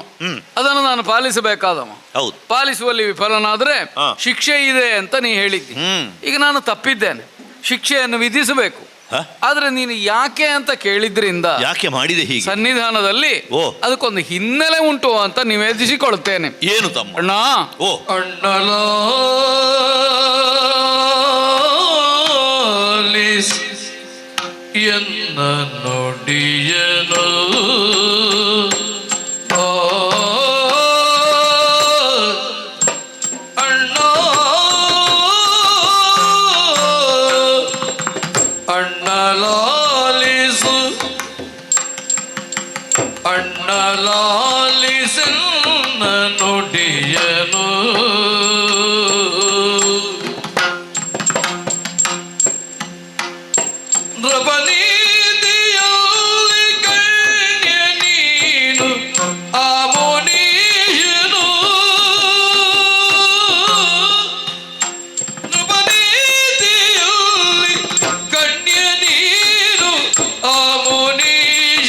ಅದನ್ನು ನಾನು ಪಾಲಿಸಬೇಕಾದವ. ಹೌದು, ಪಾಲಿಸುವಲ್ಲಿ ವಿಫಲನಾದ್ರೆ ಶಿಕ್ಷೆ ಇದೆ ಅಂತ ನೀ ಹೇಳಿದ್ದಿ. ಈಗ ನಾನು ತಪ್ಪಿದ್ದೇನೆ, ಶಿಕ್ಷೆಯನ್ನು ವಿಧಿಸಬೇಕು. ಆದ್ರೆ ನೀನು ಯಾಕೆ ಅಂತ ಕೇಳಿದ್ರಿಂದ ಯಾಕೆ ಮಾಡಿದೆ ಹೀಗೆ ಸನ್ನಿಧಾನದಲ್ಲಿ ಅದಕ್ಕೊಂದು ಹಿನ್ನೆಲೆ ಉಂಟು ಅಂತ ನಿವೇದಿಸಿಕೊಳ್ತೇನೆ. ಏನು ತಮ್ಮ? ಅಣ್ಣ, ಎನ್ನ ನುಡಿಯನು ಅಣ್ಣಲಾಲಿಸನ್ನ ನುಡಿಯನು ನೃಪನೀತಿಯಲ್ಲಿ ಕಣ್ಯ ನೀನು ಆ ಮುನಿಯನು ನೃಪನೀತಿಯಲ್ಲಿ ಕಣ್ಯ ನೀನು ಆ ಮುನಿಯನು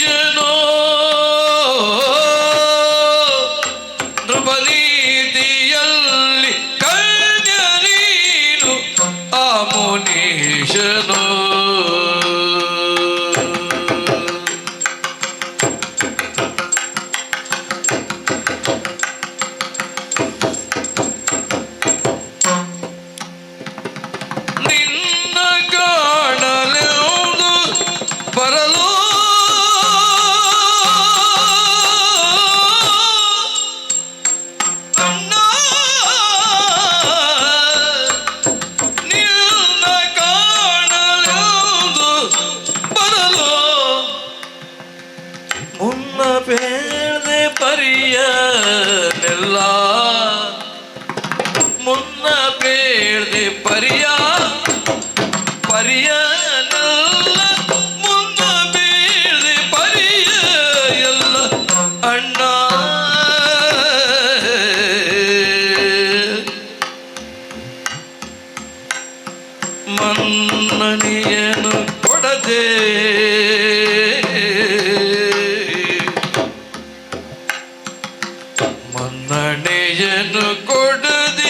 ಮನ್ನಣೆಯನ್ನು ಕೊಡದೆ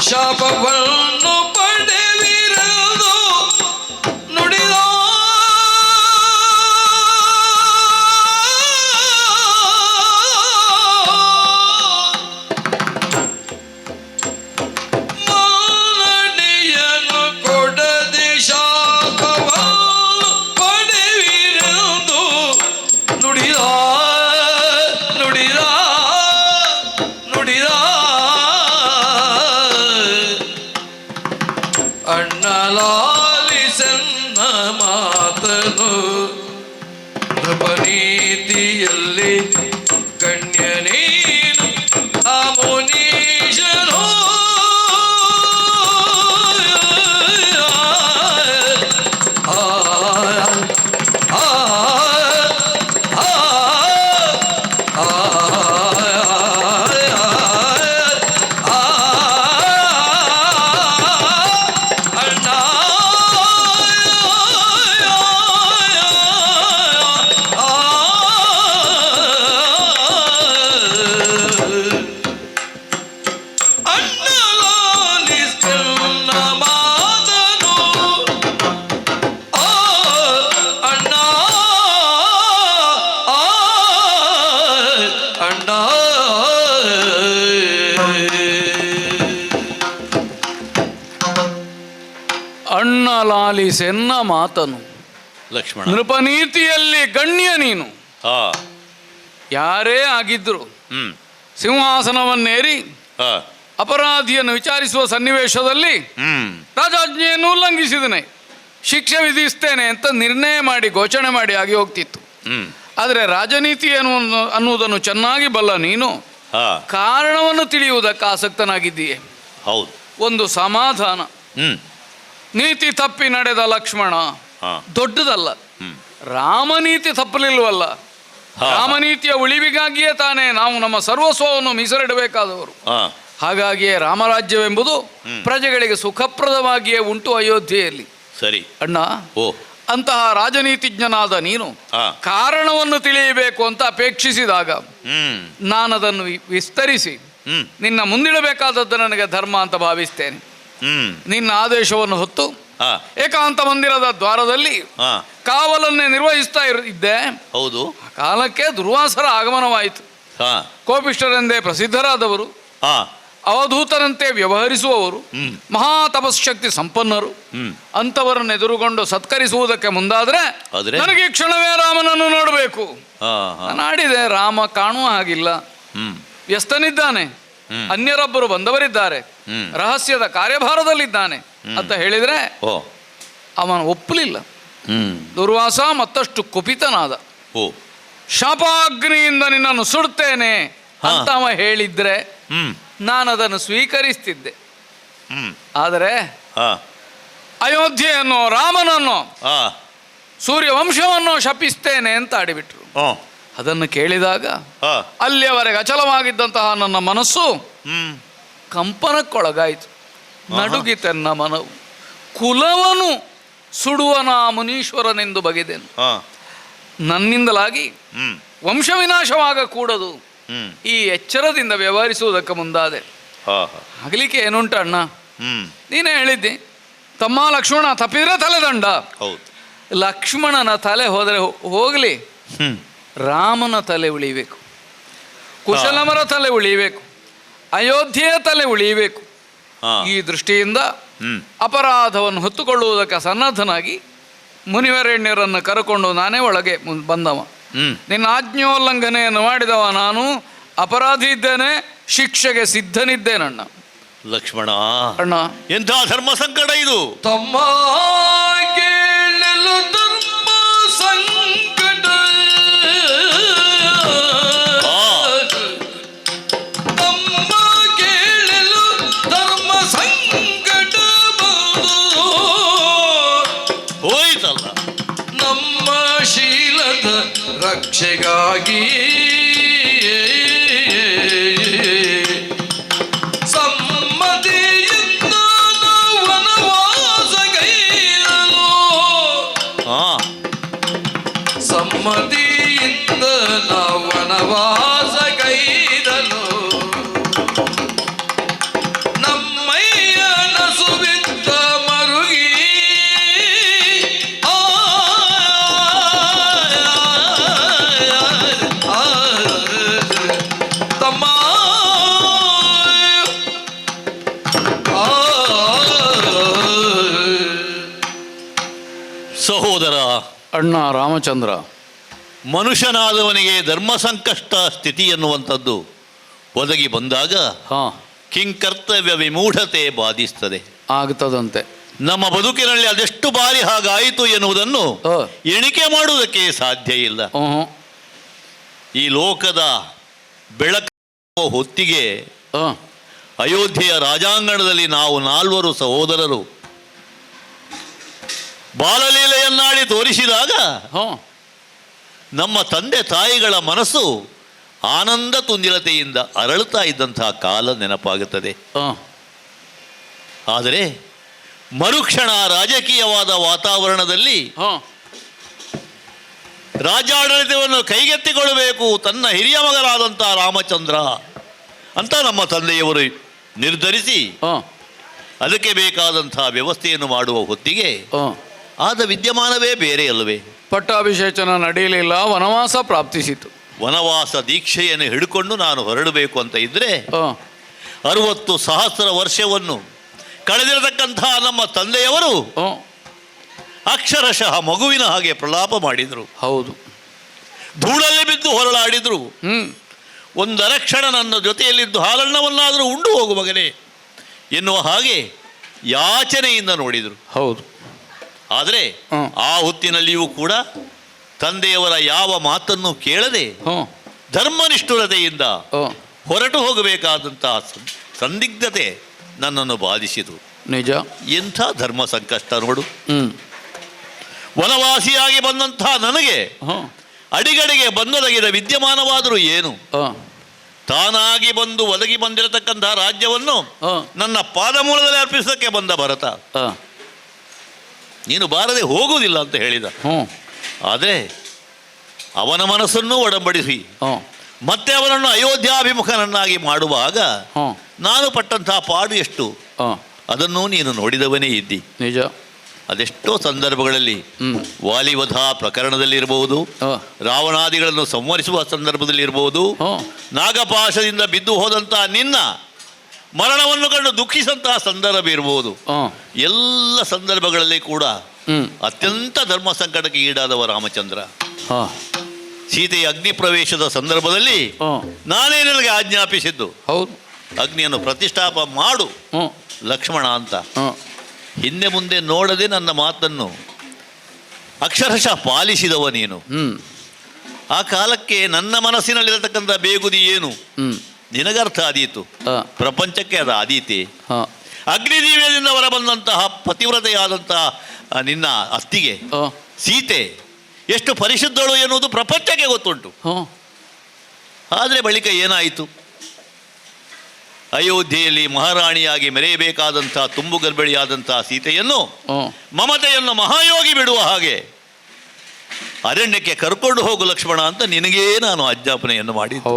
ಶಾಪವನ್ನು ಪಡೆವಿರದು ನುಡಿದ ಮನ್ನಣೆಯನ್ನು ಕೊಡದೆ ಶಾಪವನ್ನು ಪಡೆವಿರದು ನುಡಿದ ನುಡಿದ ನುಡಿದ ಅಣ್ಣಲಾಲಿಸನ್ನ ಮಾತನು ನೃಪನೀತಿಯಲ್ಲಿ ಗಣ್ಯನೇನು ಆ ಮುನೀಶನೋ ಆ ಆ ಅಣ್ಣ ಲಾಲಿಸೆನ್ನ ಮಾತನು ಲಕ್ಷ್ಮಣ, ನೃಪನೀತಿಯಲ್ಲಿ ಗಣ್ಯ ನೀನು. ಹಾ ಯಾರೇ ಆಗಿದ್ರು ಹ್ಮ್ ಸಿಂಹಾಸನವನ್ನೇರಿ ಹಾ ಅಪರಾಧಿಯನ್ನು ವಿಚಾರಿಸುವ ಸನ್ನಿವೇಶದಲ್ಲಿ ಹ್ಮ್ ರಾಜಾಜ್ಞೆಯನ್ನು ಉಲ್ಲಂಘಿಸಿದನೆ, ಶಿಕ್ಷೆ ವಿಧಿಸ್ತೇನೆ ಅಂತ ನಿರ್ಣಯ ಮಾಡಿ ಘೋಷಣೆ ಮಾಡಿ ಆಗಿ ಹೋಗ್ತಿತ್ತು. ಹ್ಮ್ ಆದರೆ ರಾಜನೀತಿ ಅನ್ನುವುದನ್ನು ಚೆನ್ನಾಗಿ ಬಲ್ಲ ನೀನು ಹಾ ಕಾರಣವನ್ನು ತಿಳಿಯುವುದಕ್ಕೆ ಆಸಕ್ತನಾಗಿದ್ದೀಯೆ. ಹೌದು. ಒಂದು ಸಮಾಧಾನ. ಹ್ಮ್ ನೀತಿ ತಪ್ಪಿ ನಡೆದ ಲಕ್ಷ್ಮಣ ಹಾ ದೊಡ್ಡದಲ್ಲ, ಹ್ಮ್ ರಾಮನೀತಿ ತಪ್ಪಲಿಲ್ವಲ್ಲ. ಹಾ. ರಾಮನೀತಿಯ ಉಳಿವಿಗಾಗಿಯೇ ತಾನೇ ನಾವು ನಮ್ಮ ಸರ್ವಸ್ವವನ್ನು ಮೀಸಲಿಡಬೇಕಾದವರು. ಹಾ ಹಾಗಾಗಿಯೇ ರಾಮರಾಜ್ಯವೆಂಬುದು ಪ್ರಜೆಗಳಿಗೆ ಸುಖಪ್ರದವಾಗಿಯೇ ಉಂಟು ಅಯೋಧ್ಯೆಯಲ್ಲಿ. ಸರಿ. ಅಣ್ಣ, ಓ ಅಂತಹ ರಾಜನೀತಿಜ್ಞನಾದ ನೀನು ಹಾ ಕಾರಣವನ್ನು ತಿಳಿಯಬೇಕು ಅಂತ ಅಪೇಕ್ಷಿಸಿದಾಗ ಹ್ಮ್ ನಾನದನ್ನು ವಿಸ್ತರಿಸಿ ಹ್ಮ್ ನಿನ್ನ ಮುಂದಿಡಬೇಕಾದದ್ದು ನನಗೆ ಧರ್ಮ ಅಂತ ಭಾವಿಸ್ತೇನೆ. ಹ್ಮ್ ನಿನ್ನ ಆದೇಶವನ್ನು ಹೊತ್ತು ಹಾ ಏಕಾಂತ ಮಂದಿರದ ದ್ವಾರದಲ್ಲಿ ಹಾ ಕಾವಲನ್ನೇ ನಿರ್ವಹಿಸ್ತಾ ಇದ್ದೆ. ಹೌದು. ಆ ಕಾಲಕ್ಕೆ ದುರ್ವಾಸರ ಆಗಮನವಾಯಿತು. ಹಾ ಕೋಪಿಷ್ಠರೆಂದೇ ಪ್ರಸಿದ್ಧರಾದವರು, ಹಾ ಅವಧೂತರಂತೆ ವ್ಯವಹರಿಸುವವರು, ಹ್ಮ್ ಮಹಾ ತಪಶಕ್ತಿ ಸಂಪನ್ನರು. ಹ್ಮ್ ಅಂಥವರನ್ನು ಎದುರುಗೊಂಡು ಸತ್ಕರಿಸುವುದಕ್ಕೆ ಮುಂದಾದ್ರೆ ಆದ್ರೆ? ನನಗೆ ಈ ಕ್ಷಣವೇ ರಾಮನನ್ನು ನೋಡಬೇಕು. ಹಾ ಹಾ ನಾನು ಆಡಿದೆ, ರಾಮ ಕಾಣುವ ಹಾಗಿಲ್ಲ, ಹ್ಮ್ ವ್ಯಸ್ತನಿದ್ದಾನೆ, ಹ್ಮ್. ಅನ್ಯರೊಬ್ಬರು ಬಂದವರಿದ್ದಾರೆ, ಹ್ಮ್. ರಹಸ್ಯದ ಕಾರ್ಯಭಾರದಲ್ಲಿದ್ದಾನೆ ಅಂತ ಹೇಳಿದ್ರೆ ಓ ಅವನು ಒಪ್ಪಲಿಲ್ಲ. ಹ್ಮ್ ದುರ್ವಾಸ ಮತ್ತಷ್ಟು ಕುಪಿತನಾದ. ಓ ಶಾಪಾಗ್ನಿಯಿಂದ ನಿನ್ನನ್ನು ಸುಡ್ತೇನೆ ಅಂತ ಅವ ಹೇಳಿದ್ರೆ ಹ್ಮ್ ನಾನು ಅದನ್ನು ಸ್ವೀಕರಿಸ್ತಿದ್ದೆ. ಹ್ಮ್ ಆದರೆ ಹಾ ಅಯೋಧ್ಯೆಯನ್ನು, ರಾಮನನ್ನು, ಹಾ ಸೂರ್ಯವಂಶವನ್ನು ಶಪಿಸ್ತೇನೆ ಅಂತ ಆಡಿಬಿಟ್ರು. ಓ ಅದನ್ನು ಕೇಳಿದಾಗ ಹಾ ಅಲ್ಲಿಯವರೆಗೆ ಅಚಲವಾಗಿದ್ದಂತಹ ನನ್ನ ಮನಸ್ಸು ಹ್ಮ್ ಕಂಪನಕ್ಕೊಳಗಾಯಿತು. ನಡುಗಿತೆನ್ನ ಮನವು. ಕುಲವನು ಸುಡುವನ ಮುನೀಶ್ವರನೆಂದು ಬಗೆದೆನು. ಹಾ ನನ್ನಿಂದಲಾಗಿ ಹ್ಮ್ ವಂಶ ವಿನಾಶವಾಗ ಕೂಡದು. ಹ್ಮ್ ಈ ಎಚ್ಚರದಿಂದ ವ್ಯವಹರಿಸುವುದಕ್ಕೆ ಮುಂದಾದೆ. ಹಾ ಹಾ ಆಗಲಿಕ್ಕೆ ಏನುಂಟ ಅಣ್ಣ, ಹ್ಮ್ ನೀನೇ ಹೇಳಿದ್ದಿ, ತಮ್ಮ ಲಕ್ಷ್ಮಣ ತಪ್ಪಿದ್ರೆ ತಲೆದಂಡ. ಹೌದು. ಲಕ್ಷ್ಮಣನ ತಲೆ ಹೋದರೆ ಹೋಗಲಿ, ಹ್ಮ್ ರಾಮನ ತಲೆ ಉಳಿಬೇಕು, ಕುಶಲಮರ ತಲೆ ಉಳಿಬೇಕು, ಅಯೋಧ್ಯೆಯ ತಲೆ ಉಳಿಯಬೇಕು. ಹಾ ಈ ದೃಷ್ಟಿಯಿಂದ ಹ್ಮ್ ಅಪರಾಧವನ್ನು ಹೊತ್ತುಕೊಳ್ಳುವುದಕ್ಕೆ ಸನ್ನದ್ಧನಾಗಿ ಮುನಿವರೆಣ್ಯರನ್ನು ಕರೆಕೊಂಡು ನಾನೇ ಒಳಗೆ ಬಂದವ. ಹ್ಮ್ ನಿನ್ನ ಆಜ್ಞೋಲ್ಲಂಘನೆಯನ್ನು ಮಾಡಿದವ ನಾನು ಅಪರಾಧಿ ಇದ್ದೇನೆ, ಶಿಕ್ಷೆಗೆ ಸಿದ್ಧನಿದ್ದೇನಣ್ಣ. ಲಕ್ಷ್ಮಣ, ಅಣ್ಣ, ಎಂಥ ಧರ್ಮ ಸಂಕಟ ಇದು. ತಮ್ಮ ಕೇಳಲು ಧರ್ಮ ಸಂಕಟ, ತಮ್ಮ ಕೇಳಲು ಧರ್ಮ ಸಂಕಟ ಬಂದು ಹೋಯ್ತಲ್ಲ. ನಮ್ಮ ಶೀಲದ ರಕ್ಷೆಗಾಗಿ ಸಮ್ಮತಿಯಿಂದ ನಾವು ವನವಾಸಗೈರಲು, ಸಮ್ಮತಿಯಿಂದ ನಾವು ವನವಾಸಗೈರಲು ಅಣ್ಣ ರಾಮಚಂದ್ರ, ಮನುಷ್ಯನಾದವನಿಗೆ ಧರ್ಮ ಸಂಕಷ್ಟ ಸ್ಥಿತಿ ಎನ್ನುವಂಥದ್ದು ಒದಗಿ ಬಂದಾಗ ಹಾಂ, ಕಿಂಕರ್ತವ್ಯ ವಿಮೂಢತೆ ಬಾಧಿಸ್ತದೆ. ಆಗ್ತದಂತೆ. ನಮ್ಮ ಬದುಕಿನಲ್ಲಿ ಅದೆಷ್ಟು ಬಾರಿ ಹಾಗಾಯಿತು ಎನ್ನುವುದನ್ನು ಎಣಿಕೆ ಮಾಡುವುದಕ್ಕೆ ಸಾಧ್ಯ ಇಲ್ಲ. ಈ ಲೋಕದ ಬೆಳಕು ಹೊತ್ತಿಗೆ ಅಯೋಧ್ಯೆಯ ರಾಜಾಂಗಣದಲ್ಲಿ ನಾವು 4 ಸಹೋದರರು ಬಾಲಲೀಲೆಯನ್ನಾಡಿ ತೋರಿಸಿದಾಗ ನಮ್ಮ ತಂದೆ ತಾಯಿಗಳ ಮನಸ್ಸು ಆನಂದ ತುಂದಿಲತೆಯಿಂದ ಅರಳುತ್ತಾ ಇದ್ದಂತಹ ಕಾಲ ನೆನಪಾಗುತ್ತದೆ. ಆದರೆ ಮರುಕ್ಷಣ ರಾಜಕೀಯವಾದ ವಾತಾವರಣದಲ್ಲಿ ರಾಜ್ಯಾಡಳಿತವನ್ನು ಕೈಗೆತ್ತಿಕೊಳ್ಳಬೇಕು ತನ್ನ ಹಿರಿಯ ಮಗನಾದಂಥ ರಾಮಚಂದ್ರ ಅಂತ ನಮ್ಮ ತಂದೆಯವರು ನಿರ್ಧರಿಸಿ ಅದಕ್ಕೆ ಬೇಕಾದಂಥ ವ್ಯವಸ್ಥೆಯನ್ನು ಮಾಡುವ ಹೊತ್ತಿಗೆ ಆದ ವಿದ್ಯಮಾನವೇ ಬೇರೆ ಅಲ್ಲವೇ? ಪಟ್ಟಾಭಿಷೇಚನ ನಡೆಯಲಿಲ್ಲ, ವನವಾಸ ಪ್ರಾಪ್ತಿಸಿತು. ವನವಾಸ ದೀಕ್ಷೆಯನ್ನು ಹಿಡ್ಕೊಂಡು ನಾನು ಹೊರಡಬೇಕು ಅಂತ ಇದ್ದರೆ 60,000 ವರ್ಷವನ್ನು ಕಳೆದಿರತಕ್ಕಂಥ ನಮ್ಮ ತಂದೆಯವರು ಅಕ್ಷರಶಃ ಮಗುವಿನ ಹಾಗೆ ಪ್ರಲಾಪ ಮಾಡಿದರು. ಹೌದು, ಧೂಳಲ್ಲಿ ಬಿದ್ದು ಹೊರಳಾಡಿದ್ರು. ಒಂದರಕ್ಷಣ ನನ್ನ ಜೊತೆಯಲ್ಲಿದ್ದು ಹಾಲಣ್ಣವನ್ನಾದರೂ ಉಂಡು ಹೋಗು ಮಗನೇ ಎನ್ನುವ ಹಾಗೆ ಯಾಚನೆಯಿಂದ ನೋಡಿದರು. ಹೌದು. ಆದರೆ ಆ ಹೊತ್ತಿನಲ್ಲಿಯೂ ಕೂಡ ತಂದೆಯವರ ಯಾವ ಮಾತನ್ನು ಕೇಳದೆ ಧರ್ಮನಿಷ್ಠುರತೆಯಿಂದ ಹೊರಟು ಹೋಗಬೇಕಾದಂತಹ ಸಂದಿಗ್ಧತೆ ನನ್ನನ್ನು ಬಾಧಿಸಿತು. ನಿಜ. ಎಂಥ ಧರ್ಮ ಸಂಕಷ್ಟ ನೋಡು. ವನವಾಸಿಯಾಗಿ ಬಂದಂತಹ ನನಗೆ ಅಡಿಗಡೆಗೆ ಬಂದೊದಗಿದ ವಿದ್ಯಮಾನವಾದರೂ ಏನು? ತಾನಾಗಿ ಬಂದು ಒದಗಿ ಬಂದಿರತಕ್ಕಂತಹ ರಾಜ್ಯವನ್ನು ನನ್ನ ಪಾದಮೂಲದಲ್ಲಿ ಅರ್ಪಿಸೋಕ್ಕೆ ಬಂದ ಭರತ ನೀನು ಬಾರದೆ ಹೋಗುವುದಿಲ್ಲ ಅಂತ ಹೇಳಿದ. ಆದರೆ ಅವನ ಮನಸ್ಸನ್ನು ಒಡಂಬಡಿಸಿ ಮತ್ತೆ ಅವನನ್ನು ಅಯೋಧ್ಯಾಭಿಮುಖನನ್ನಾಗಿ ಮಾಡುವಾಗ ನಾನು ಪಟ್ಟಂತಹ ಪಾಡು ಎಷ್ಟು ಅದನ್ನು ನೀನು ನೋಡಿದವನೇ ಇದ್ದಿ. ನಿಜ. ಅದೆಷ್ಟೋ ಸಂದರ್ಭಗಳಲ್ಲಿ ವಾಲಿವಧ ಪ್ರಕರಣದಲ್ಲಿರಬಹುದು, ರಾವಣಾದಿಗಳನ್ನು ಸಂವರಿಸುವ ಸಂದರ್ಭದಲ್ಲಿರಬಹುದು, ನಾಗಪಾಶದಿಂದ ಬಿದ್ದು ಹೋದಂತಹ ನಿನ್ನ ಮರಣವನ್ನು ಕಂಡು ದುಃಖಿಸಂತಹ ಸಂದರ್ಭ ಇರಬಹುದು. ಎಲ್ಲ ಸಂದರ್ಭಗಳಲ್ಲಿ ಕೂಡ ಅತ್ಯಂತ ಧರ್ಮ ಸಂಕಟಕ್ಕೆ ಈಡಾದವ ರಾಮಚಂದ್ರ. ಸೀತೆಯ ಅಗ್ನಿ ಪ್ರವೇಶದ ಸಂದರ್ಭದಲ್ಲಿ ನಾನೇ ನಿನಗೆ ಆಜ್ಞಾಪಿಸಿದ್ದು ಅಗ್ನಿಯನ್ನು ಪ್ರತಿಷ್ಠಾಪ ಮಾಡು ಲಕ್ಷ್ಮಣ ಅಂತ. ಹಿಂದೆ ಮುಂದೆ ನೋಡದೆ ನನ್ನ ಮಾತನ್ನು ಅಕ್ಷರಶಃ ಪಾಲಿಸಿದವ ನೀನು. ಆ ಕಾಲಕ್ಕೆ ನನ್ನ ಮನಸ್ಸಿನಲ್ಲಿರತಕ್ಕಂಥ ಬೇಗುದಿ ಏನು ನಿನಗರ್ಥ ಆದೀತು, ಪ್ರಪಂಚಕ್ಕೆ ಅದು ಆದೀತೆ. ಅಗ್ನಿದೀವ್ಯದಿಂದ ಹೊರಬಂದಂತಹ ಪತಿವ್ರತೆಯಾದಂತಹ ನಿನ್ನ ಅತ್ತಿಗೆ ಸೀತೆ ಎಷ್ಟು ಪರಿಶುದ್ಧಳು ಎನ್ನುವುದು ಪ್ರಪಂಚಕ್ಕೆ ಗೊತ್ತುಂಟು. ಆದರೆ ಬಳಿಕ ಏನಾಯಿತು? ಅಯೋಧ್ಯೆಯಲ್ಲಿ ಮಹಾರಾಣಿಯಾಗಿ ಮೆರೆಯಬೇಕಾದಂಥ ತುಂಬು ಗರ್ಭಿಣಿಯಾದಂತಹ ಸೀತೆಯನ್ನು ಮಮತೆಯನ್ನು ಮಹಾಯೋಗಿ ಬಿಡುವ ಹಾಗೆ ಅರಣ್ಯಕ್ಕೆ ಕರ್ಕೊಂಡು ಹೋಗು ಲಕ್ಷ್ಮಣ ಅಂತ ನಿನಗೇ ನಾನು ಆಜ್ಞಾಪನೆಯನ್ನು ಮಾಡಿದ್ದು.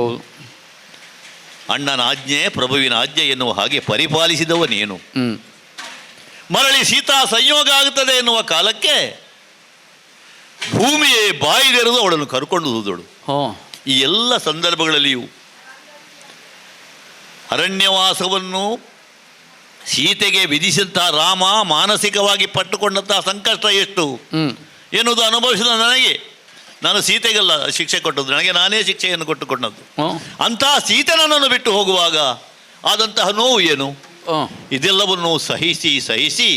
ಅಣ್ಣನ ಆಜ್ಞೆ ಪ್ರಭುವಿನ ಆಜ್ಞೆ ಎನ್ನುವ ಹಾಗೆ ಪರಿಪಾಲಿಸಿದವ ನೀನು. ಮರಳಿ ಸೀತಾ ಸಂಯೋಗ ಆಗುತ್ತದೆ ಎನ್ನುವ ಕಾಲಕ್ಕೆ ಭೂಮಿಯೇ ಬಾಯಿದೆರೆದು ಅವಳನ್ನು ಕರ್ಕೊಂಡು ಹೋದಳು. ಈ ಎಲ್ಲ ಸಂದರ್ಭಗಳಲ್ಲಿಯೂ ಅರಣ್ಯವಾಸವನ್ನು ಸೀತೆಗೆ ವಿಧಿಸಿದಂತಹ ರಾಮ ಮಾನಸಿಕವಾಗಿ ಪಟ್ಟುಕೊಂಡಂತಹ ಸಂಕಷ್ಟ ಎಷ್ಟು ಎನ್ನುವುದು ಅನುಭವಿಸಿದ ನನಗೆ. ನಾನು ಸೀತೆಗೆಲ್ಲ ಶಿಕ್ಷೆ ಕೊಟ್ಟದ್ದು, ನನಗೆ ನಾನೇ ಶಿಕ್ಷೆಯನ್ನು ಕೊಟ್ಟುಕೊಂಡದ್ದು. ಅಂತಹ ಸೀತೆ ನನ್ನನ್ನು ಬಿಟ್ಟು ಹೋಗುವಾಗ ಆದಂತಹ ನೋವು ಏನು? ಇದೆಲ್ಲವನ್ನು ಸಹಿಸಿ ಸಹಿಸಿ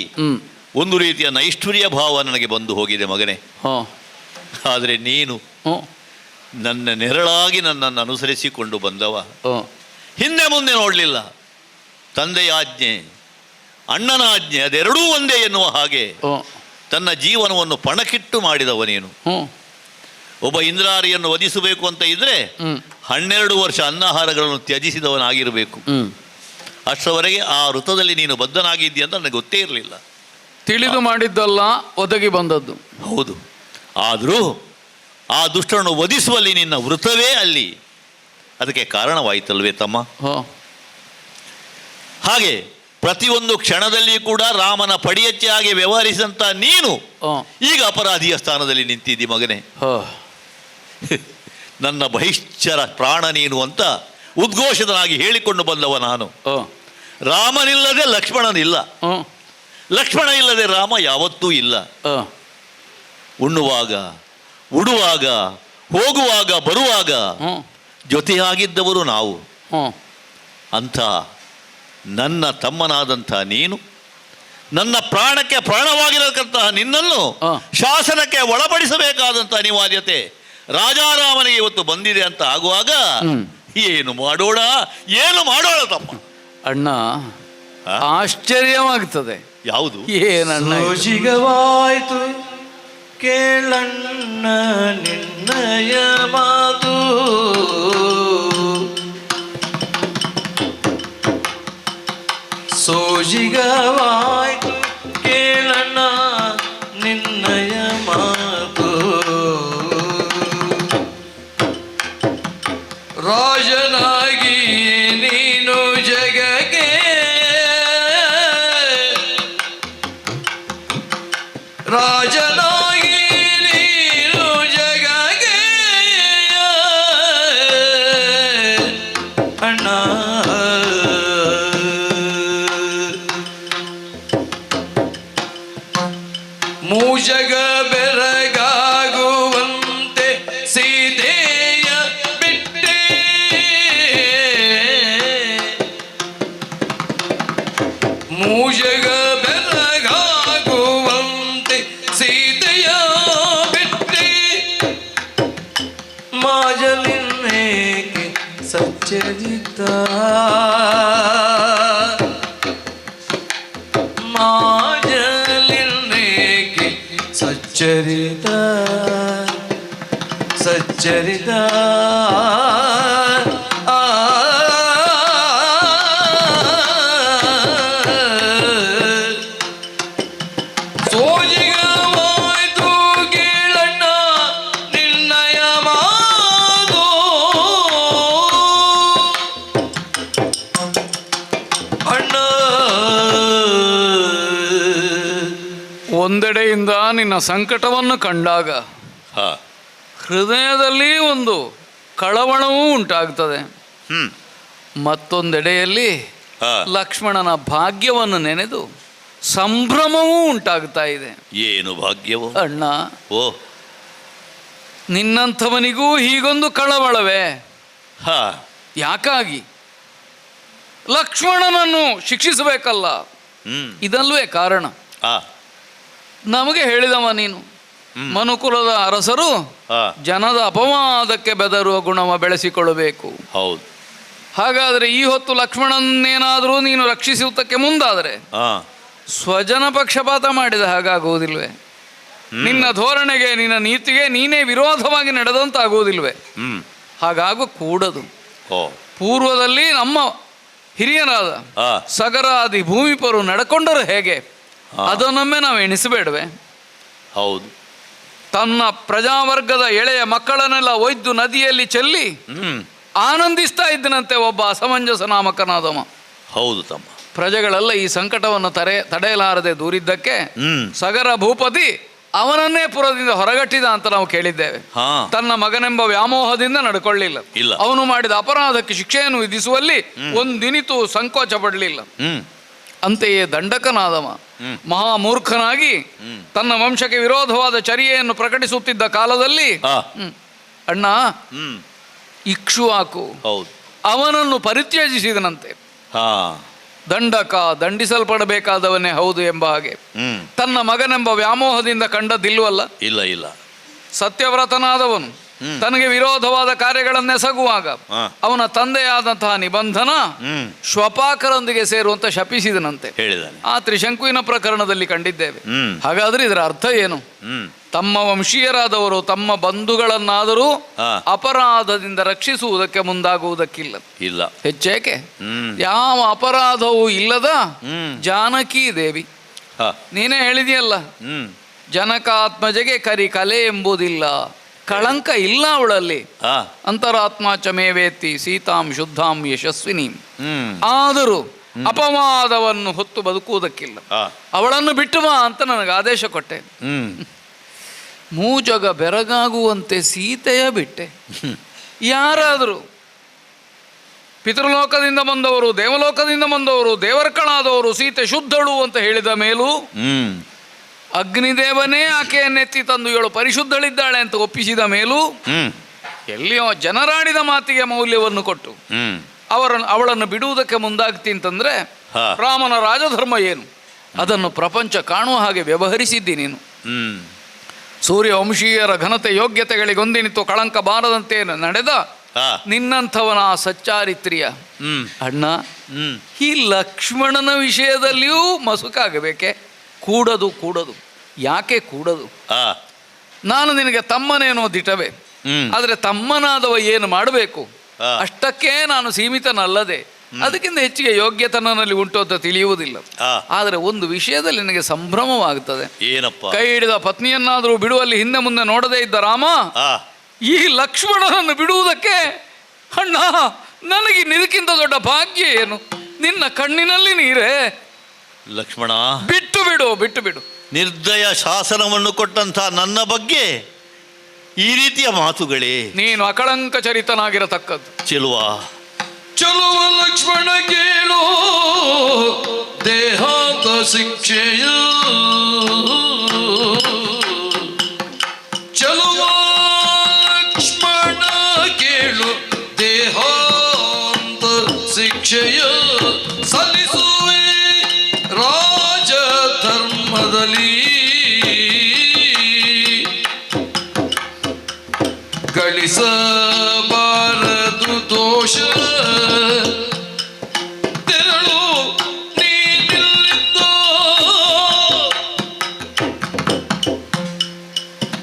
ಒಂದು ರೀತಿಯ ನೈಷ್ಠುರ್ಯ ಭಾವ ನನಗೆ ಬಂದು ಹೋಗಿದೆ ಮಗನೇ. ಆದರೆ ನೀನು ನನ್ನ ನೆರಳಾಗಿ ನನ್ನನ್ನು ಅನುಸರಿಸಿಕೊಂಡು ಬಂದವ, ಹಿಂದೆ ಮುಂದೆ ನೋಡಲಿಲ್ಲ. ತಂದೆಯ ಆಜ್ಞೆ ಅಣ್ಣನ ಆಜ್ಞೆ ಅದೆರಡೂ ಒಂದೇ ಎನ್ನುವ ಹಾಗೆ ತನ್ನ ಜೀವನವನ್ನು ಪಣಕ್ಕಿಟ್ಟು ಮಾಡಿದವ ನೀನು. ಒಬ್ಬ ಇಂದ್ರಾರಿಯನ್ನು ವಧಿಸಬೇಕು ಅಂತ ಇದ್ರೆ 12 ವರ್ಷ ಅನ್ನಾಹಾರಗಳನ್ನು ತ್ಯಜಿಸಿದವನಾಗಿರಬೇಕು. ಅಷ್ಟರವರೆಗೆ ಆ ವೃತ್ತದಲ್ಲಿ ನೀನು ಬದ್ಧನಾಗಿದ್ದೀಯ ಅಂತ ನನಗೆ ಗೊತ್ತೇ ಇರಲಿಲ್ಲ. ತಿಳಿದು ಮಾಡಿದ್ದಲ್ಲ, ಒದಗಿ ಬಂದದ್ದು. ಹೌದು. ಆದರೂ ಆ ದುಷ್ಟರನ್ನು ವಧಿಸುವಲ್ಲಿ ನಿನ್ನ ವೃತ್ತವೇ ಅಲ್ಲಿ ಅದಕ್ಕೆ ಕಾರಣವಾಯಿತಲ್ವೇ ತಮ್ಮ? ಹಾಗೆ ಪ್ರತಿಯೊಂದು ಕ್ಷಣದಲ್ಲಿ ಕೂಡ ರಾಮನ ಪಡಿಯಚ್ಚಾಗಿ ವ್ಯವಹರಿಸಿದಂತ ನೀನು ಈಗ ಅಪರಾಧಿಯ ಸ್ಥಾನದಲ್ಲಿ ನಿಂತಿದ್ದಿ ಮಗನೇ. ನನ್ನ ಬಹಿಶ್ಚರ ಪ್ರಾಣ ನೀನು ಅಂತ ಉದ್ಘೋಷಿತನಾಗಿ ಹೇಳಿಕೊಂಡು ಬಂದವ ನಾನು. ರಾಮನಿಲ್ಲದೆ ಲಕ್ಷ್ಮಣನಿಲ್ಲ, ಲಕ್ಷ್ಮಣ ಇಲ್ಲದೆ ರಾಮ ಯಾವತ್ತೂ ಇಲ್ಲ. ಉಣ್ಣುವಾಗ, ಉಡುವಾಗ, ಹೋಗುವಾಗ, ಬರುವಾಗ ಹ್ಞೂ ಜೊತೆಯಾಗಿದ್ದವರು ನಾವು. ಹ್ಞೂ ಅಂಥ ನನ್ನ ತಮ್ಮನಾದಂಥ ನೀನು, ನನ್ನ ಪ್ರಾಣಕ್ಕೆ ಪ್ರಾಣವಾಗಿರತಕ್ಕಂತಹ ನಿನ್ನನ್ನು ಶಾಸನಕ್ಕೆ ಒಳಪಡಿಸಬೇಕಾದಂಥ ಅನಿವಾರ್ಯತೆ ರಾಜಾರಾಮನಿಗೆ ಇವತ್ತು ಬಂದಿದೆ ಅಂತ ಆಗುವಾಗ ಏನು ಮಾಡೋಣ, ಏನು ಮಾಡೋಣ ತಮ್ಮ? ಅಣ್ಣ, ಆಶ್ಚರ್ಯವಾಗ್ತದೆ. ಯಾವುದು? ಏನಣ್ಣ ಸೋಜಿಗವಾಯ್ತು ಕೇಳಣ್ಣ ನಿನ್ನಯ ಮಾತು, ಸೋಜಿಗವಾಯ್ತು ಕೇಳಣ್ಣ ನಿನ್ನಯ ಮಾತು. ರಾಜನಾಗಿ ನೀನು ಜಗಕ್ಕೆ, ರಾಜನಾಗಿ ನೀನು ಜಗಕ್ಕೆ ಅಣ್ಣ ಮೂಜಗ ಬೆರಗಾಗುವಂತೆ ಸೀತೆಯ ಬಿಟ್ಟೆ, ಮೂಜಗ ಬೆರಗಾಗುವಂತೆ ಸೀತೆಯ ಬಿಟ್ಟೆ, ಮಾಜಲಿನ್ನೇಕೆ ಸಚ್ಚರಿತ, ಮಾಜಲಿನ್ನೇಕೆ ಸಚ್ಚರಿತ, ಸಚ್ಚರಿತ ಸೋಜಿಗವಾಯ್ತು ಕೇಳಣ್ಣ ನಿನ್ನಯ ಮಾತು, ಅಣ್ಣ. ಒಂದೆಡೆಯಿಂದ ನಿನ್ನ ಸಂಕಟವನ್ನು ಕಂಡಾಗ ಹಾ, ಹೃದಯದಲ್ಲಿ ಒಂದು ಕಳವಳವೂ ಉಂಟಾಗ್ತದೆ. ಮತ್ತೊಂದೆಡೆಯಲ್ಲಿ ಹಾ. ಲಕ್ಷ್ಮಣನ ಭಾಗ್ಯವನ್ನು ನೆನೆದು ಸಂಭ್ರಮವೂ ಉಂಟಾಗ್ತಾ ಇದೆ. ಏನು ಭಾಗ್ಯವು ಅಣ್ಣ, ಓ, ನಿನ್ನಂಥವನಿಗೂ ಹೀಗೊಂದು ಕಳವಳವೇ? ಹಾ, ಯಾಕಾಗಿ? ಲಕ್ಷ್ಮಣನನ್ನು ಶಿಕ್ಷಿಸಬೇಕಲ್ಲ, ಇದಲ್ವೇ ಕಾರಣ. ಹಾ, ನಮಗೆ ಹೇಳಿದವ ನೀನು. ಮನುಕುಲದ ಅರಸರು ಹಾ, ಜನದ ಅಪವಾದಕ್ಕೆ ಬೆದರುವ ಗುಣವ ಬೆಳೆಸಿಕೊಳ್ಳಬೇಕು. ಹೌದು. ಹಾಗಾದರೆ ಈ ಹೊತ್ತು ಲಕ್ಷ್ಮಣನ್ನೇನಾದರೂ ನೀನು ರಕ್ಷಿಸುವುದಕ್ಕೆ ಮುಂದಾದರೆ ಹಾ, ಸ್ವಜನ ಪಕ್ಷಪಾತ ಮಾಡಿದ ಹಾಗಾಗುವುದಿಲ್ವೇ? ನಿನ್ನ ಧೋರಣೆಗೆ, ನಿನ್ನ ನೀತಿಗೆ ನೀನೇ ವಿರೋಧವಾಗಿ ನಡೆದಂತಾಗುವುದಿಲ್ವೇ? ಹಾಗಾಗ ಕೂಡದು. ಓ, ಪೂರ್ವದಲ್ಲಿ ನಮ್ಮ ಹಿರಿಯರಾದ ಹಾ, ಸಗರಾದಿ ಭೂಮಿಪರು ನಡ್ಕೊಂಡರು ಹೇಗೆ, ಅದನ್ನೊಮ್ಮೆ ನಾವು ಎಣಿಸಬೇಡವೆ? ಹೌದು. ತನ್ನ ಪ್ರಜಾವರ್ಗದ ಎಳೆಯ ಮಕ್ಕಳನ್ನೆಲ್ಲ ಒಯ್ದು ನದಿಯಲ್ಲಿ ಚೆಲ್ಲಿ ಆನಂದಿಸ್ತಾ ಇದ್ದನಂತೆ ಒಬ್ಬ ಅಸಮಂಜಸ ನಾಮಕನಾದವ. ಹೌದು ತಮ್ಮ. ಪ್ರಜೆಗಳೆಲ್ಲ ಈ ಸಂಕಟವನ್ನು ತಡೆಯಲಾರದೆ ದೂರಿದ್ದಕ್ಕೆ ಸಗರ ಭೂಪತಿ ಅವನನ್ನೇ ಪುರದಿಂದ ಹೊರಗಟ್ಟಿದ ಅಂತ ನಾವು ಕೇಳಿದ್ದೇವೆ. ತನ್ನ ಮಗನೆಂಬ ವ್ಯಾಮೋಹದಿಂದ ನಡ್ಕೊಳ್ಳಿಲ್ಲ. ಅವನು ಮಾಡಿದ ಅಪರಾಧಕ್ಕೆ ಶಿಕ್ಷೆಯನ್ನು ವಿಧಿಸುವಲ್ಲಿ ಒಂದಿನಿತೂ ಸಂಕೋಚ ಪಡಲಿಲ್ಲ. ಅಂತೆಯೇ ದಂಡಕನಾದವ ಮಹಾಮೂರ್ಖನಾಗಿ ತನ್ನ ವಂಶಕ್ಕೆ ವಿರೋಧವಾದ ಚರ್ಯೆಯನ್ನು ಪ್ರಕಟಿಸುತ್ತಿದ್ದ ಕಾಲದಲ್ಲಿ ಅಣ್ಣ ಇಕ್ಷ್ವಾಕು ಅವನನ್ನು ಪರಿತ್ಯಜಿಸಿದನಂತೆ. ದಂಡಕ ದಂಡಿಸಲ್ಪಡಬೇಕಾದವನೇ ಹೌದು ಎಂಬ ಹಾಗೆ ತನ್ನ ಮಗನೆಂಬ ವ್ಯಾಮೋಹದಿಂದ ಕಂಡದ್ದಿಲ್ವಲ್ಲ. ಇಲ್ಲ ಇಲ್ಲ. ಸತ್ಯವ್ರತನಾದವನು ತನಗೆ ವಿರೋಧವಾದ ಕಾರ್ಯಗಳನ್ನೆಸಗುವಾಗ ಅವನ ತಂದೆಯಾದಂತಹ ನಿಬಂಧನ ಶ್ವಪಾಕರೊಂದಿಗೆ ಸೇರುವಂತ ಶಪಿಸಿದನಂತೆ. ಆ ತ್ರಿಶಂಕುವಿನ ಪ್ರಕರಣದಲ್ಲಿ ಕಂಡಿದ್ದೇವೆ. ಹಾಗಾದ್ರೆ ಇದರ ಅರ್ಥ ಏನು? ತಮ್ಮ ವಂಶೀಯರಾದವರು ತಮ್ಮ ಬಂಧುಗಳನ್ನಾದರೂ ಅಪರಾಧದಿಂದ ರಕ್ಷಿಸುವುದಕ್ಕೆ ಮುಂದಾಗುವುದಕ್ಕಿಲ್ಲ. ಇಲ್ಲ. ಹೆಚ್ಚೇಕೆ? ಯಾವ ಅಪರಾಧವೂ ಇಲ್ಲದ ಜಾನಕಿ ದೇವಿ. ನೀನೇ ಹೇಳಿದೆಯಲ್ಲ, ಜನಕಾತ್ಮಜಗೆ ಕಲೆ ಎಂಬುದಿಲ್ಲ, ಕಳಂಕ ಇಲ್ಲ ಅವಳಲ್ಲಿ. ಅಂತರಾತ್ಮ ಚಮೇವೇತ್ತಿ ಸೀತಾಂ ಶುದ್ಧಾಂ ಯಶಸ್ವಿನೀಂ. ಆದರೂ ಅಪವಾದವನ್ನು ಹೊತ್ತು ಬದುಕುವುದಕ್ಕಿಲ್ಲ. ಅವಳನ್ನು ಬಿಟ್ಟು ಬಾ ಅಂತ ನನಗೆ ಆದೇಶ ಕೊಟ್ಟೆ. ಮೂಜಗ ಬೆರಗಾಗುವಂತೆ ಸೀತೆಯ ಬಿಟ್ಟೆ. ಯಾರಾದರೂ ಪಿತೃಲೋಕದಿಂದ ಬಂದವರು, ದೇವಲೋಕದಿಂದ ಬಂದವರು, ದೇವರ್ಕಳಾದವರು ಸೀತೆ ಶುದ್ಧಳು ಅಂತ ಹೇಳಿದ ಮೇಲೂ ಅಗ್ನಿದೇವನೇ ಆಕೆಯನ್ನೆತ್ತಿ ತಂದು ಇವಳು ಪರಿಶುದ್ಧಳಿದ್ದಾಳೆ ಅಂತ ಒಪ್ಪಿಸಿದ ಮೇಲೂ ಎಲ್ಲಿಯೋ ಜನರಾಡಿದ ಮಾತಿಗೆ ಮೌಲ್ಯವನ್ನು ಕೊಟ್ಟು ಅವಳನ್ನು ಬಿಡುವುದಕ್ಕೆ ಮುಂದಾಗ್ತೀನಿ ಅಂತಂದ್ರೆ ರಾಮನ ರಾಜಧರ್ಮ ಏನು ಅದನ್ನು ಪ್ರಪಂಚ ಕಾಣುವ ಹಾಗೆ ವ್ಯವಹರಿಸಿದ್ದಿ ನೀನು. ಸೂರ್ಯವಂಶೀಯರ ಘನತೆ ಯೋಗ್ಯತೆಗಳಿಗೊಂದಿನಿತ್ತು ಕಳಂಕ ಬಾರದಂತೆ ನಡೆದ ನಿನ್ನಂಥವನ ಸಚ್ಚಾರಿತ್ರ್ಯ ಅಣ್ಣ ಈ ಲಕ್ಷ್ಮಣನ ವಿಷಯದಲ್ಲಿಯೂ ಮಸುಕಾಗಬೇಕೆ? ಕೂಡದು ಯಾಕೆ ಕೂಡದು? ನಾನು ನಿನಗೆ ತಮ್ಮನೇನೋ ದಿಟವೇ, ಆದರೆ ತಮ್ಮನಾದವ ಏನು ಮಾಡಬೇಕು ಅಷ್ಟಕ್ಕೆ ನಾನು ಸೀಮಿತನಲ್ಲದೆ ಅದಕ್ಕಿಂತ ಹೆಚ್ಚಿಗೆ ಯೋಗ್ಯತೆ ನನ್ನಲ್ಲಿ ಉಂಟು ಅಂತ ತಿಳಿಯುವುದಿಲ್ಲ. ಆದರೆ ಒಂದು ವಿಷಯದಲ್ಲಿ ನನಗೆ ಸಂಭ್ರಮವಾಗುತ್ತದೆ. ಏನಪ್ಪ? ಕೈ ಹಿಡಿದ ಪತ್ನಿಯನ್ನಾದರೂ ಬಿಡುವಲ್ಲಿ ಹಿಂದೆ ಮುಂದೆ ನೋಡದೇ ಇದ್ದ ರಾಮ ಈ ಲಕ್ಷ್ಮಣನನ್ನು ಬಿಡುವುದಕ್ಕೆ ಅಣ್ಣ ನನಗೆ ಇದಕ್ಕಿಂತ ದೊಡ್ಡ ಭಾಗ್ಯ ಏನು? ನಿನ್ನ ಕಣ್ಣಿನಲ್ಲಿ ನೀರೇ. ಲಕ್ಷ್ಮಣ, ಬಿಟ್ಟು ಬಿಡು. ನಿರ್ದಯ ಶಾಸನವನ್ನು ಕೊಟ್ಟಂತ ನನ್ನ ಬಗ್ಗೆ ಈ ರೀತಿಯ ಮಾತುಗಳೇ? ನೀನು ಅಕಳಂಕ ಚರಿತನಾಗಿರತಕ್ಕದ್ದು. ಚೆಲುವ ಲಕ್ಷ್ಮಣ ಕೇಳು ದೇಹಾಂತ ಶಿಕ್ಷೆಯ ಚಲುವ ಲಕ್ಷ್ಮಣ ಕೇಳು ದೇಹಾಂತ ಶಿಕ್ಷೆಯ ಸಲ್ಲಿಸುವೆ ರಾಜ ಧರ್ಮದಲ್ಲಿ ಗಳಿಸಬಾರದು ದೋಷ ತೆರಳು ನೀನಿಲ್ಲಿದ್ದ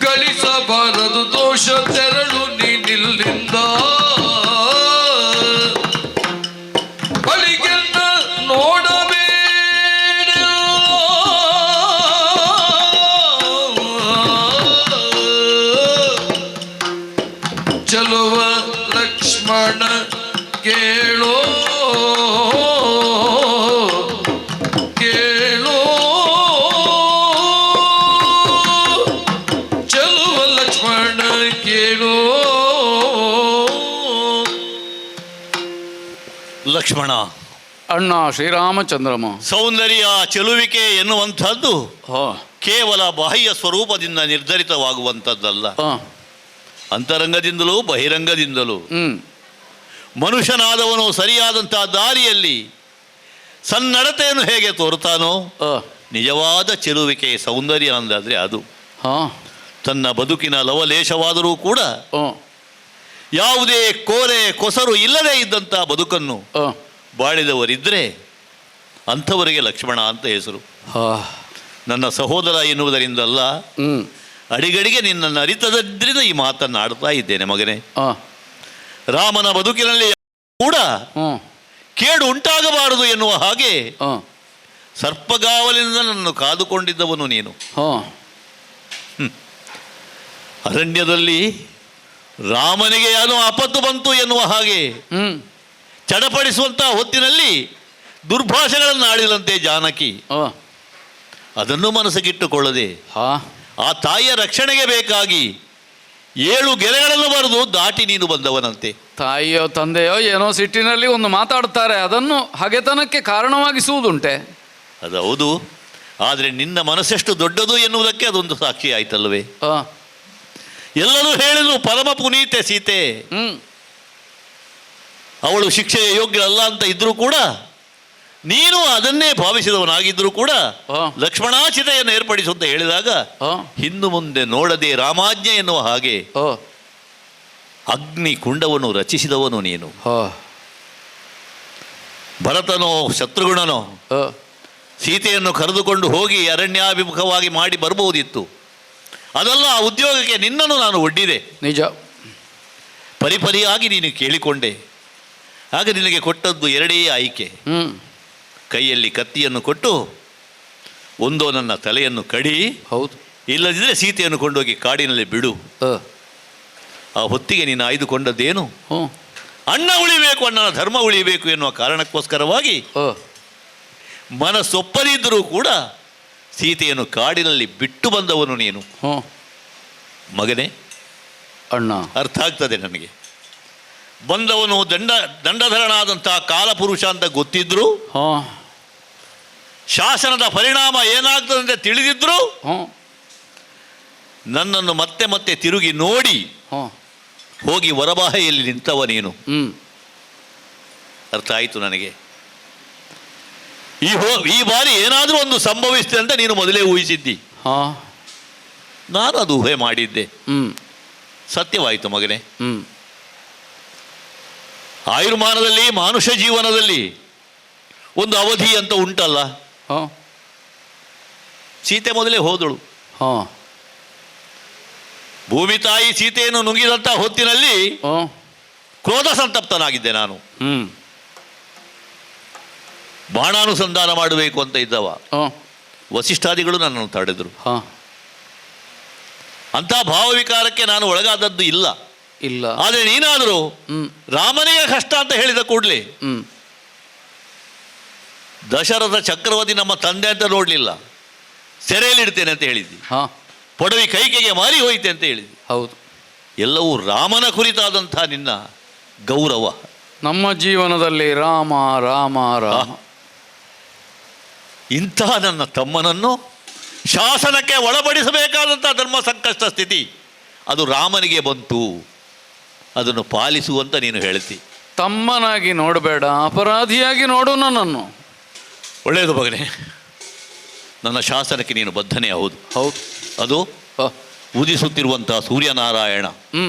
ಗಳಿಸಬಾರದು ದೋಷ ತೆರಳು ನೀನಿಲ್ಲಿಂದ ಬಳಿಗೆನ್ನ ನೋಡಬೇಡ ಚಲುವ ಲಕ್ಷ್ಮಣ ಕೇಳೋ ಚಲುವ ಲಕ್ಷ್ಮಣ ಕೇಳೋ. ಲಕ್ಷ್ಮಣ, ಅಣ್ಣ ಶ್ರೀರಾಮಚಂದ್ರಮ, ಸೌಂದರ್ಯ ಚೆಲುವಿಕೆ ಎನ್ನುವಂಥದ್ದು ಕೇವಲ ಬಾಹ್ಯ ಸ್ವರೂಪದಿಂದ ನಿರ್ಧರಿತವಾಗುವಂಥದ್ದಲ್ಲ, ಅಂತರಂಗದಿಂದಲೂ ಬಹಿರಂಗದಿಂದಲೂ. ಮನುಷ್ಯನಾದವನು ಸರಿಯಾದಂತಹ ದಾರಿಯಲ್ಲಿ ಸನ್ನಡತೆಯನ್ನು ಹೇಗೆ ತೋರುತ್ತಾನೋ ನಿಜವಾದ ಚೆಲುವಿಕೆ ಸೌಂದರ್ಯ ಅಂದಾದರೆ ಅದು. ತನ್ನ ಬದುಕಿನ ಲವಲೇಶವಾದರೂ ಕೂಡ ಯಾವುದೇ ಕೋರೆ ಕೊಸರು ಇಲ್ಲದೇ ಇದ್ದಂಥ ಬದುಕನ್ನು ಬಾಳಿದವರಿದ್ದರೆ ಅಂಥವರಿಗೆ ಲಕ್ಷ್ಮಣ ಅಂತ ಹೆಸರು. ನನ್ನ ಸಹೋದರ ಎನ್ನುವುದರಿಂದಲ್ಲ, ಅಡಿಗಡಿಗೆ ನಿನ್ನನ್ನು ಅರಿತದ್ರಿಂದ ಈ ಮಾತನ್ನು ಆಡ್ತಾ ಇದ್ದೇನೆ ಮಗನೇ. ರಾಮನ ಬದುಕಿನಲ್ಲಿ ಕೂಡ ಕೇಡು ಉಂಟಾಗಬಾರದು ಎನ್ನುವ ಹಾಗೆ ಸರ್ಪಗಾವಲಿನಿಂದ ನನ್ನನ್ನು ಕಾದುಕೊಂಡಿದ್ದವನು ನೀನು. ಅರಣ್ಯದಲ್ಲಿ ರಾಮನಿಗೆ ಏನೋ ಆಪತ್ತು ಬಂತು ಎನ್ನುವ ಹಾಗೆ ಚಡಪಡಿಸುವಂತಹ ಹೊತ್ತಿನಲ್ಲಿ ದುರ್ಭಾಷೆಗಳನ್ನು ಆಡಿದಂತೆ ಜಾನಕಿ ಅದನ್ನು ಮನಸ್ಸಿಗಿಟ್ಟುಕೊಳ್ಳದೆ ಆ ತಾಯಿಯ ರಕ್ಷಣೆಗೆ ಬೇಕಾಗಿ 7 ಗೆರೆಗಳನ್ನು ಬರೆದು ದಾಟಿ ನೀನು ಬಂದವನಂತೆ. ತಾಯಿಯೋ ತಂದೆಯೋ ಏನೋ ಸಿಟ್ಟಿನಲ್ಲಿ ಒಂದು ಮಾತಾಡ್ತಾರೆ, ಅದನ್ನು ಹಗೆತನಕ್ಕೆ ಕಾರಣವಾಗಿಸುವುದುಂಟೆ. ಅದು ಹೌದು, ಆದರೆ ನಿನ್ನ ಮನಸ್ಸೆಷ್ಟು ದೊಡ್ಡದು ಎನ್ನುವುದಕ್ಕೆ ಅದೊಂದು ಸಾಕ್ಷಿ ಆಯ್ತಲ್ವೇ. ಎಲ್ಲರೂ ಹೇಳಿದ್ರು ಪರಮ ಪುನೀತೆ ಸೀತೆ, ಅವಳು ಶಿಕ್ಷೆಯ ಯೋಗ್ಯ ಅಲ್ಲ ಅಂತ ಇದ್ರೂ ಕೂಡ ನೀನು ಅದನ್ನೇ ಭಾವಿಸಿದವನಾಗಿದ್ರೂ ಕೂಡ ಲಕ್ಷ್ಮಣಾಚಿತೆಯನ್ನು ಏರ್ಪಡಿಸು ಅಂತ ಹೇಳಿದಾಗ ಹಿಂದು ಮುಂದೆ ನೋಡದೆ ರಾಮಾಜ್ಞೆ ಎನ್ನುವ ಹಾಗೆ ಅಗ್ನಿ ಕುಂಡವನ್ನು ರಚಿಸಿದವನು ನೀನು. ಭರತನೋ ಶತ್ರುಘ್ನನೋ ಸೀತೆಯನ್ನು ಕರೆದುಕೊಂಡು ಹೋಗಿ ಅರಣ್ಯಾಭಿಮುಖವಾಗಿ ಮಾಡಿ ಬರಬಹುದಿತ್ತು. ಅದೆಲ್ಲ ಆ ಉದ್ಯೋಗಕ್ಕೆ ನಿನ್ನನ್ನು ನಾನು ಒಡ್ಡಿದೆ. ನಿಜ. ಪರಿಪರಿಯಾಗಿ ನೀನು ಕೇಳಿಕೊಂಡೆ. ಆಗ ನಿನಗೆ ಕೊಟ್ಟದ್ದು 2 ಆಯ್ಕೆ. ಕೈಯಲ್ಲಿ ಕತ್ತಿಯನ್ನು ಕೊಟ್ಟು ಒಂದೋ ನನ್ನ ತಲೆಯನ್ನು ಕಡಿ, ಹೌದು, ಇಲ್ಲದಿದ್ದರೆ ಸೀತೆಯನ್ನು ಕೊಂಡೋಗಿ ಕಾಡಿನಲ್ಲಿ ಬಿಡು. ಆ ಹೊತ್ತಿಗೆ ನೀನು ಆಯ್ದುಕೊಂಡದ್ದೇನು? ಅಣ್ಣ ಉಳಿಬೇಕು, ಅಣ್ಣನ ಧರ್ಮ ಉಳಿಬೇಕು ಎನ್ನುವ ಕಾರಣಕ್ಕೋಸ್ಕರವಾಗಿ ಮನಸ್ಸೊಪ್ಪದಿದ್ದರೂ ಕೂಡ ಸೀತೆಯನ್ನು ಕಾಡಿನಲ್ಲಿ ಬಿಟ್ಟು ಬಂದವನು ನೀನು. ಮಗನೇ, ಅಣ್ಣ ಅರ್ಥ ಆಗ್ತದೆ ನನಗೆ. ಬಂದವನು ದಂಡಧರನಾದಂತಹ ಕಾಲಪುರುಷ ಅಂತ ಗೊತ್ತಿದ್ರು ಶಾಸನದ ಪರಿಣಾಮ ಏನಾಗ್ತದೆ ಅಂತ ತಿಳಿದಿದ್ರು ಹ್ಞೂ ನನ್ನನ್ನು ಮತ್ತೆ ಮತ್ತೆ ತಿರುಗಿ ನೋಡಿ ಹ್ಞೂ ಹೋಗಿ ಹೊರಬಾಹೆಯಲ್ಲಿ ನಿಂತವ ನೀನು. ಹ್ಞೂ ಅರ್ಥ ಆಯಿತು ನನಗೆ. ಈ ಬಾರಿ ಏನಾದರೂ ಒಂದು ಸಂಭವಿಸಿದೆ ಅಂತ ನೀನು ಮೊದಲೇ ಊಹಿಸಿದ್ದಿ. ಹಾಂ ನಾನು ಅದು ಊಹೆ ಮಾಡಿದ್ದೆ. ಹ್ಞೂ ಸತ್ಯವಾಯಿತು ಮಗನೇ. ಹ್ಞೂ ಆಯುರ್ಮಾನದಲ್ಲಿ ಮಾನುಷ ಜೀವನದಲ್ಲಿ ಒಂದು ಅವಧಿ ಅಂತ ಉಂಟಲ್ಲ. ಹಾಂ ಸೀತೆ ಮೊದಲೇ ಹೋದಳು. ಹಾಂ ಭೂಮಿ ತಾಯಿ ಸೀತೆಯನ್ನು ನುಂಗಿದಂಥ ಹೊತ್ತಿನಲ್ಲಿ ಹಾಂ ಕ್ರೋಧ ಸಂತಪ್ತನಾಗಿದ್ದೆ ನಾನು. ಹ್ಞೂ ಬಾಣಾನುಸಂಧಾನ ಮಾಡಬೇಕು ಅಂತ ಇದ್ದವ. ಹಾಂ ವಸಿಷ್ಠಾದಿಗಳು ನನ್ನನ್ನು ತಡೆದರು. ಹಾಂ ಅಂಥ ಭಾವವಿಕಾರಕ್ಕೆ ನಾನು ಒಳಗಾದದ್ದು ಇಲ್ಲ. ಇಲ್ಲ. ಆದರೆ ನೀನಾದರೂ ಹ್ಞೂ ರಾಮನಿಗೆ ಕಷ್ಟ ಅಂತ ಹೇಳಿದ ಕೂಡಲೇ ಹ್ಞೂ ದಶರಥ ಚಕ್ರವರ್ತಿ ನಮ್ಮ ತಂದೆ ಅಂತ ನೋಡಲಿಲ್ಲ, ಸೆರೆಯಲ್ಲಿಡ್ತೇನೆ ಅಂತ ಹೇಳಿದ್ದಿ. ಹಾಂ ಪೊಡವಿ ಕೈಕೆಗೆ ಮಾರಿ ಹೋಯ್ತೆ ಅಂತ ಹೇಳಿದ್ದಿ. ಹೌದು. ಎಲ್ಲವೂ ರಾಮನ ಕುರಿತಾದಂಥ ನಿನ್ನ ಗೌರವ. ನಮ್ಮ ಜೀವನದಲ್ಲಿ ರಾಮ ರಾಮ ರಾಮ. ಇಂಥ ನನ್ನ ತಮ್ಮನನ್ನು ಶಾಸನಕ್ಕೆ ಒಳಪಡಿಸಬೇಕಾದಂಥ ಧರ್ಮ ಸಂಕಷ್ಟ ಸ್ಥಿತಿ ಅದು ರಾಮನಿಗೆ ಬಂತು. ಅದನ್ನು ಪಾಲಿಸುವಂತ ನೀನು ಹೇಳ್ತಿ. ತಮ್ಮನಾಗಿ ನೋಡಬೇಡ, ಅಪರಾಧಿಯಾಗಿ ನೋಡು ನನ್ನನ್ನು. ಒಳ್ಳೆಯದು ಮಗನೇ. ನನ್ನ ಶಾಸನಕ್ಕೆ ನೀನು ಬದ್ಧನೇ. ಹೌದು ಹೌದು. ಅದು ಉದಿಸುತ್ತಿರುವಂತಹ ಸೂರ್ಯನಾರಾಯಣ ಹ್ಞೂ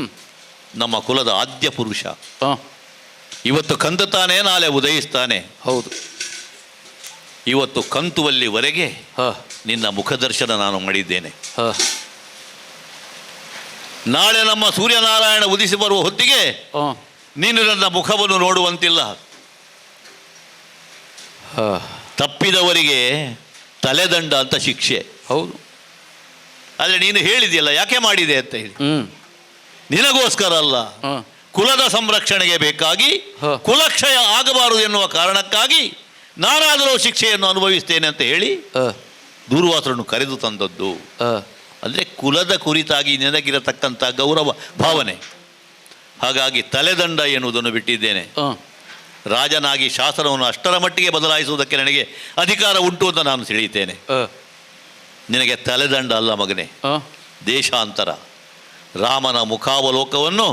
ನಮ್ಮ ಕುಲದ ಆದ್ಯ ಪುರುಷ. ಹಾಂ ಇವತ್ತು ಕಂದುತ್ತಾನೆ, ನಾಳೆ ಉದಯಿಸ್ತಾನೆ. ಹೌದು. ಇವತ್ತು ಕಂತುವಲ್ಲಿವರೆಗೆ ಹಾಂ ನಿನ್ನ ಮುಖದರ್ಶನ ನಾನು ಮಾಡಿದ್ದೇನೆ. ಹಾಂ ನಾಳೆ ನಮ್ಮ ಸೂರ್ಯನಾರಾಯಣ ಉದಿಸಿ ಬರುವ ಹೊತ್ತಿಗೆ ಹಾಂ ನೀನು ನನ್ನ ಮುಖವನ್ನು ನೋಡುವಂತಿಲ್ಲ. ಹಾಂ ತಪ್ಪಿದವರಿಗೆ ತಲೆದಂಡ ಅಂತ ಶಿಕ್ಷೆ. ಹೌದು. ಆದರೆ ನೀನು ಹೇಳಿದೆಯಲ್ಲ, ಯಾಕೆ ಮಾಡಿದೆ ಅಂತ ಹೇಳಿ. ಹ್ಞೂ ನಿನಗೋಸ್ಕರ ಅಲ್ಲ, ಹಾಂ ಕುಲದ ಸಂರಕ್ಷಣೆಗೆ ಬೇಕಾಗಿ, ಹ. ಕುಲಕ್ಷಯ ಆಗಬಾರದು ಎನ್ನುವ ಕಾರಣಕ್ಕಾಗಿ ನಾನಾದರೂ ಶಿಕ್ಷೆಯನ್ನು ಅನುಭವಿಸ್ತೇನೆ ಅಂತ ಹೇಳಿ ದೂರ್ವಾಸರನ್ನು ಕರೆದು ತಂದದ್ದು. ಅಂದರೆ ಕುಲದ ಕುರಿತಾಗಿ ನಿನಗಿರತಕ್ಕಂಥ ಗೌರವ ಭಾವನೆ. ಹಾಗಾಗಿ ತಲೆದಂಡ ಎನ್ನುವುದನ್ನು ಬಿಟ್ಟಿದ್ದೇನೆ. ರಾಜನಾಗಿ ಶಾಸನವನ್ನು ಅಷ್ಟರ ಮಟ್ಟಿಗೆ ಬದಲಾಯಿಸುವುದಕ್ಕೆ ನನಗೆ ಅಧಿಕಾರ ಉಂಟು ಅಂತ ನಾನು ತಿಳಿಯುತ್ತೇನೆ. ನಿನಗೆ ತಲೆದಂಡ ಅಲ್ಲ ಮಗನೇ, ದೇಶಾಂತರ. ರಾಮನ ಮುಖಾವಲೋಕವನ್ನು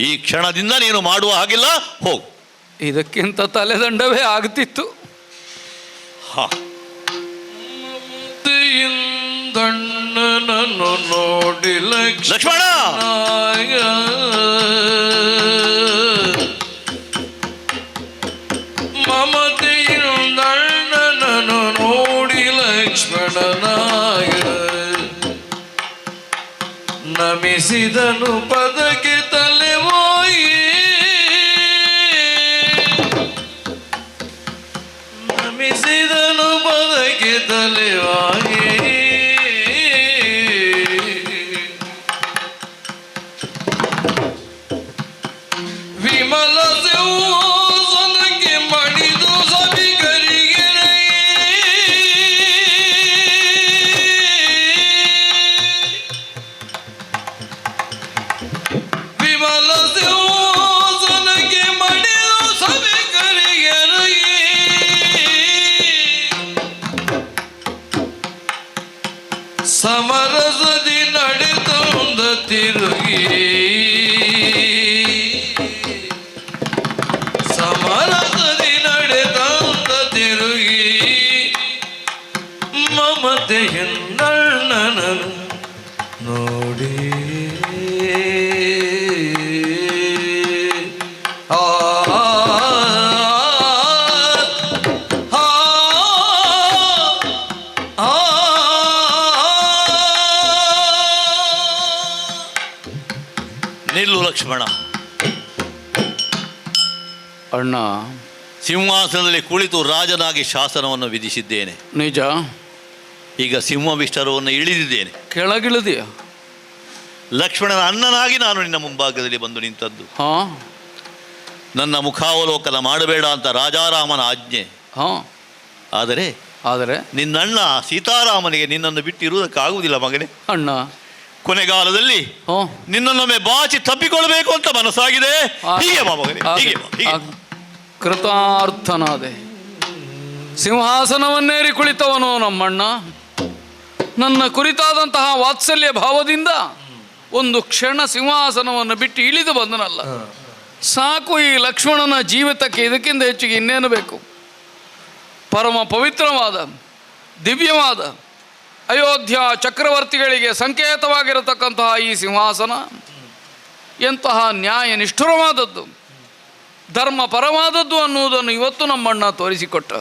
ಈ ಕ್ಷಣದಿಂದ ನೀನು ಮಾಡುವ ಹಾಗಿಲ್ಲ. ಹೋಗು. ಇದಕ್ಕಿಂತ ತಲೆದಂಡವೇ ಆಗ್ತಿತ್ತು. ದಂಡನನ್ನು ನೋಡಿ ಲಕ್ಷ್ಮಣ, ಮಮತೆಯಿಂದಣ್ಣನನ್ನು ನೋಡಿ ಲಕ್ಷ್ಮಣನಾಯ ನಮಿಸಿದನು ಪದಕ್ಕೆ ತಲೆವಾಯಿ, ನಮಿಸಿದನು ಪದಕ್ಕೆ ತಲೆವಾಯಿ. ವಿಮಲ ಸಿಂಹಾಸನಕ್ಕೆ ಮಡಿದು ಸಭಿಕರಿಗೆ ವಿಮಲ ಸಿಂಹಾಸನಕ್ಕೆ ಮಡಿದು ಸಭಿಕರಿಗೆ ಸಮರಸದಿ ನಡೆತೊಂದ ತಿರುಗಿ, ಸಮರಸದಿ ನಡೆತೊಂದ ತಿರುಗಿ ಮಮತೆಯನ್ನಣ್ಣನನ್ನು ನೋಡಿ ಆ ನಿಲ್ಲು ಲಕ್ಷ್ಮಣ. ಅಣ್ಣ, ಸಿಂಹಾಸನದಲ್ಲಿ ಕುಳಿತು ರಾಜನಾಗಿ ಶಾಸನವನ್ನು ವಿಧಿಸಿದ್ದೇನೆ. ನಿಜ. ಈಗ ಸಿಂಹವಿಷ್ಟರವನ್ನು ಇಳಿದಿದ್ದೇನೆ. ಕೆಳಗಿಳಿದೆಯಾ? ಲಕ್ಷ್ಮಣನ ಅಣ್ಣನಾಗಿ ನಾನು ನಿನ್ನ ಮುಂಭಾಗದಲ್ಲಿ ಬಂದು ನಿಂತದ್ದು. ಹಾಂ ನನ್ನ ಮುಖಾವಲೋಕನ ಮಾಡಬೇಡ ಅಂತ ರಾಜಾರಾಮನ ಆಜ್ಞೆ. ಹಾಂ ಆದರೆ ಆದರೆ ನಿನ್ನಣ್ಣ ಸೀತಾರಾಮನಿಗೆ ನಿನ್ನನ್ನು ಬಿಟ್ಟಿರುವುದಕ್ಕಾಗುವುದಿಲ್ಲ ಮಗನೇ. ಅಣ್ಣ, ಕೊನೆಗಾಲದಲ್ಲಿ ನಿನ್ನನ್ನೊಮ್ಮೆ ಬಾಚಿ ತಪ್ಪಿಕೊಳ್ಬೇಕು ಅಂತ ಮನಸ್ಸಾಗಿದೆ. ಹೀಗೆ ಬಾ ಮಗನೇ, ಹೀಗೆ ಬಾ, ಹೀಗೆ. ಕೃತಾರ್ಥನಾದೆ. ಸಿಂಹಾಸನವನ್ನೇರಿ ಕುಳಿತವನು ನಮ್ಮಣ್ಣ. ನನ್ನ ಕುರಿತಾದಂತಹ ವಾತ್ಸಲ್ಯ ಭಾವದಿಂದ ಒಂದು ಕ್ಷಣ ಸಿಂಹಾಸನವನ್ನು ಬಿಟ್ಟು ಇಳಿದು ಬಂದನಲ್ಲ. ಸಾಕು, ಈ ಲಕ್ಷ್ಮಣನ ಜೀವಿತಕ್ಕೆ ಇದಕ್ಕಿಂತ ಹೆಚ್ಚಿಗೆ ಇನ್ನೇನು ಬೇಕು? ಪರಮ ಪವಿತ್ರವಾದ ದಿವ್ಯವಾದ ಅಯೋಧ್ಯ ಚಕ್ರವರ್ತಿಗಳಿಗೆ ಸಂಕೇತವಾಗಿರತಕ್ಕಂತಹ ಈ ಸಿಂಹಾಸನ ಎಂತಹ ನ್ಯಾಯ ನಿಷ್ಠುರವಾದದ್ದು, ಧರ್ಮ ಪರವಾದದ್ದು ಅನ್ನುವುದನ್ನು ಇವತ್ತು ನಮ್ಮಣ್ಣ ತೋರಿಸಿಕೊಟ್ಟ.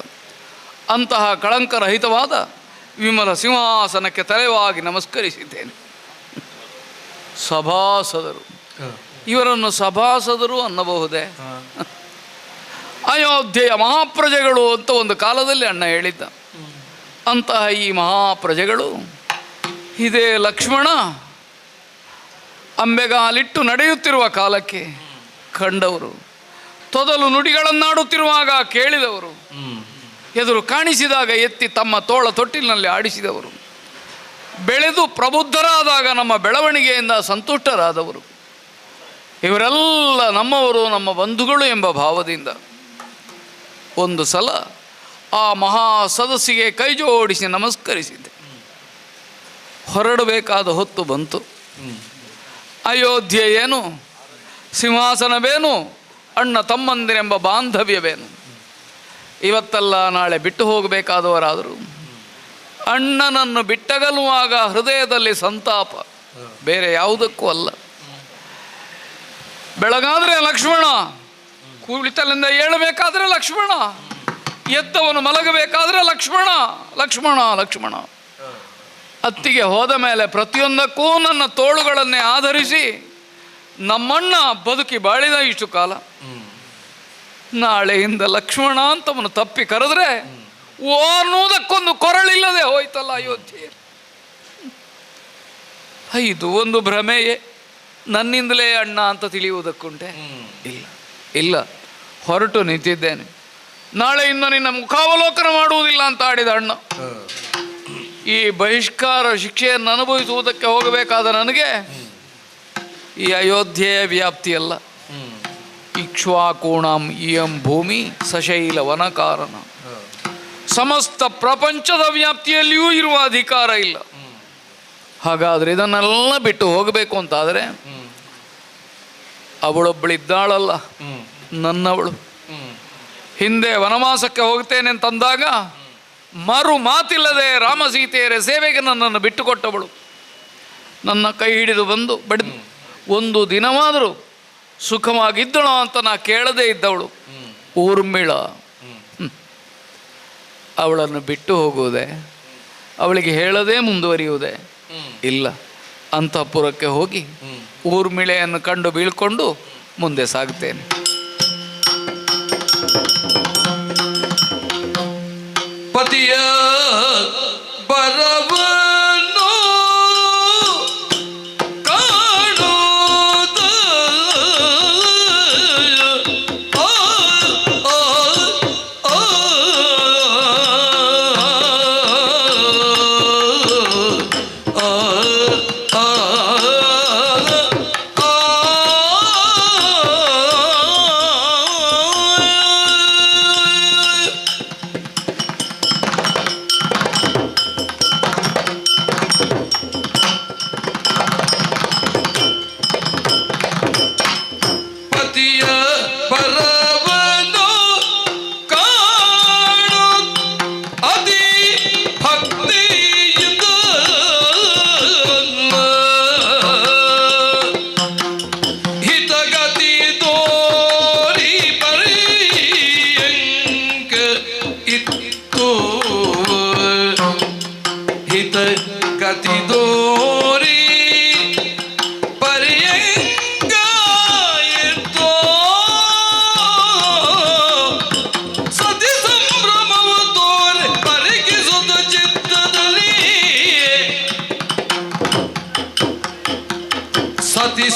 ಅಂತಹ ಕಳಂಕರಹಿತವಾದ ವಿಮಲ ಸಿಂಹಾಸನಕ್ಕೆ ತಲೆವಾಗಿ ನಮಸ್ಕರಿಸಿದ್ದೇನೆ. ಸಭಾಸದರು, ಇವರನ್ನು ಸಭಾಸದರು ಅನ್ನಬಹುದೇ? ಅಯೋಧ್ಯೆಯ ಮಹಾಪ್ರಜೆಗಳು ಅಂತ ಒಂದು ಕಾಲದಲ್ಲಿ ಅಣ್ಣ ಹೇಳಿದ್ದ. ಅಂತಹ ಈ ಮಹಾಪ್ರಜೆಗಳು ಇದೇ ಲಕ್ಷ್ಮಣ ಅಂಬೆಗಾಲಿಟ್ಟು ನಡೆಯುತ್ತಿರುವ ಕಾಲಕ್ಕೆ ಕಂಡವರು, ತೊದಲು ನುಡಿಗಳನ್ನಾಡುತ್ತಿರುವಾಗ ಕೇಳಿದವರು, ಎದುರು ಕಾಣಿಸಿದಾಗ ಎತ್ತಿ ತಮ್ಮ ತೋಳ ತೊಟ್ಟಿಲಿನಲ್ಲಿ ಆಡಿಸಿದವರು, ಬೆಳೆದು ಪ್ರಬುದ್ಧರಾದಾಗ ನಮ್ಮ ಬೆಳವಣಿಗೆಯಿಂದ ಸಂತುಷ್ಟರಾದವರು, ಇವರೆಲ್ಲ ನಮ್ಮವರು, ನಮ್ಮ ಬಂಧುಗಳು ಎಂಬ ಭಾವದಿಂದ ಒಂದು ಸಲ ಆ ಮಹಾ ಸದಸ್ಸಿಗೆ ಕೈ ಜೋಡಿಸಿ ನಮಸ್ಕರಿಸಿದ್ದೆ. ಹೊರಡಬೇಕಾದ ಹೊತ್ತು ಬಂತು. ಅಯೋಧ್ಯೆ ಏನು, ಸಿಂಹಾಸನವೇನು, ಅಣ್ಣ ತಮ್ಮಂದಿರೆಂಬ ಬಾಂಧವ್ಯವೇನು, ಇವತ್ತಲ್ಲ ನಾಳೆ ಬಿಟ್ಟು ಹೋಗಬೇಕಾದವರಾದರು. ಅಣ್ಣನನ್ನು ಬಿಟ್ಟಗಲುವಾಗ ಹೃದಯದಲ್ಲಿ ಸಂತಾಪ, ಬೇರೆ ಯಾವುದಕ್ಕೂ ಅಲ್ಲ. ಬೆಳಗಾದರೆ ಲಕ್ಷ್ಮಣ, ಕುಳಿತಲಿಂದ ಏಳಬೇಕಾದ್ರೆ ಲಕ್ಷ್ಮಣ, ಎದ್ದವನು ಮಲಗಬೇಕಾದ್ರೆ ಲಕ್ಷ್ಮಣ ಲಕ್ಷ್ಮಣ ಲಕ್ಷ್ಮಣ. ಅತ್ತಿಗೆ ಹೋದ ಮೇಲೆ ಪ್ರತಿಯೊಂದಕ್ಕೂ ನನ್ನ ತೋಳುಗಳನ್ನೇ ಆಧರಿಸಿ ನಮ್ಮಣ್ಣ ಬದುಕಿ ಬಾಳಿದ ಇಷ್ಟು ಕಾಲ. ನಾಳೆಯಿಂದ ಲಕ್ಷ್ಮಣ ಅಂತವನು ತಪ್ಪಿ ಕರೆದ್ರೆ ಓ ಅನ್ನುವುದಕ್ಕೊಂದು ಕೊರಳಿಲ್ಲದೆ ಹೋಯ್ತಲ್ಲ ಅಯೋಧ್ಯೆ. ಇದು ಒಂದು ಭ್ರಮೆಯೇ, ನನ್ನಿಂದಲೇ ಅಣ್ಣ ಅಂತ ತಿಳಿಯುವುದಕ್ಕುಂಟೆ? ಇಲ್ಲ ಇಲ್ಲ, ಹೊರಟು ನಿಂತಿದ್ದೇನೆ. ನಾಳೆಯಿಂದ ನಿನ್ನ ಮುಖಾವಲೋಕನ ಮಾಡುವುದಿಲ್ಲ ಅಂತ ಆಡಿದ ಅಣ್ಣ. ಈ ಬಹಿಷ್ಕಾರ ಶಿಕ್ಷೆಯನ್ನು ಅನುಭವಿಸುವುದಕ್ಕೆ ಹೋಗಬೇಕಾದ ನನಗೆ ಈ ಅಯೋಧ್ಯೆಯ ವ್ಯಾಪ್ತಿಯಲ್ಲ. ಇಕ್ಷ್ವಾಕೂಣಂ ಇಯಂ ಭೂಮಿ ಸಶೈಲ ವನ ಕಾರಣ, ಸಮಸ್ತ ಪ್ರಪಂಚದ ವ್ಯಾಪ್ತಿಯಲ್ಲಿಯೂ ಇರುವ ಅಧಿಕಾರ ಇಲ್ಲ. ಹಾಗಾದರೆ ಇದನ್ನೆಲ್ಲ ಬಿಟ್ಟು ಹೋಗಬೇಕು ಅಂತಾದರೆ ಅವಳೊಬ್ಬಳಿದ್ದಾಳಲ್ಲ, ನನ್ನವಳು. ಹಿಂದೆ ವನವಾಸಕ್ಕೆ ಹೋಗ್ತೇನೆ ಅಂತಂದಾಗ ಮರು ಮಾತಿಲ್ಲದೆ ರಾಮ ಸೀತೆಯರ ಸೇವೆಗೆ ನನ್ನನ್ನು ಬಿಟ್ಟುಕೊಟ್ಟವಳು. ನನ್ನ ಕೈ ಹಿಡಿದು ಬಂದು ಬಡಿದು ಒಂದು ದಿನವಾದರೂ ಸುಖವಾಗಿದ್ದಳು ಅಂತ ನಾ ಕೇಳದೇ ಇದ್ದವಳು ಊರ್ಮಿಳ. ಅವಳನ್ನು ಬಿಟ್ಟು ಹೋಗುವುದೇ, ಅವಳಿಗೆ ಹೇಳದೇ ಮುಂದುವರಿಯುವುದೇ? ಇಲ್ಲ, ಅಂತಃಪುರಕ್ಕೆ ಹೋಗಿ ಊರ್ಮಿಳೆಯನ್ನು ಕಂಡು ಬೀಳ್ಕೊಂಡು ಮುಂದೆ ಸಾಗುತ್ತೇನೆ. ಪತಿಯ ಬರವನು ಕಾಣುವುದು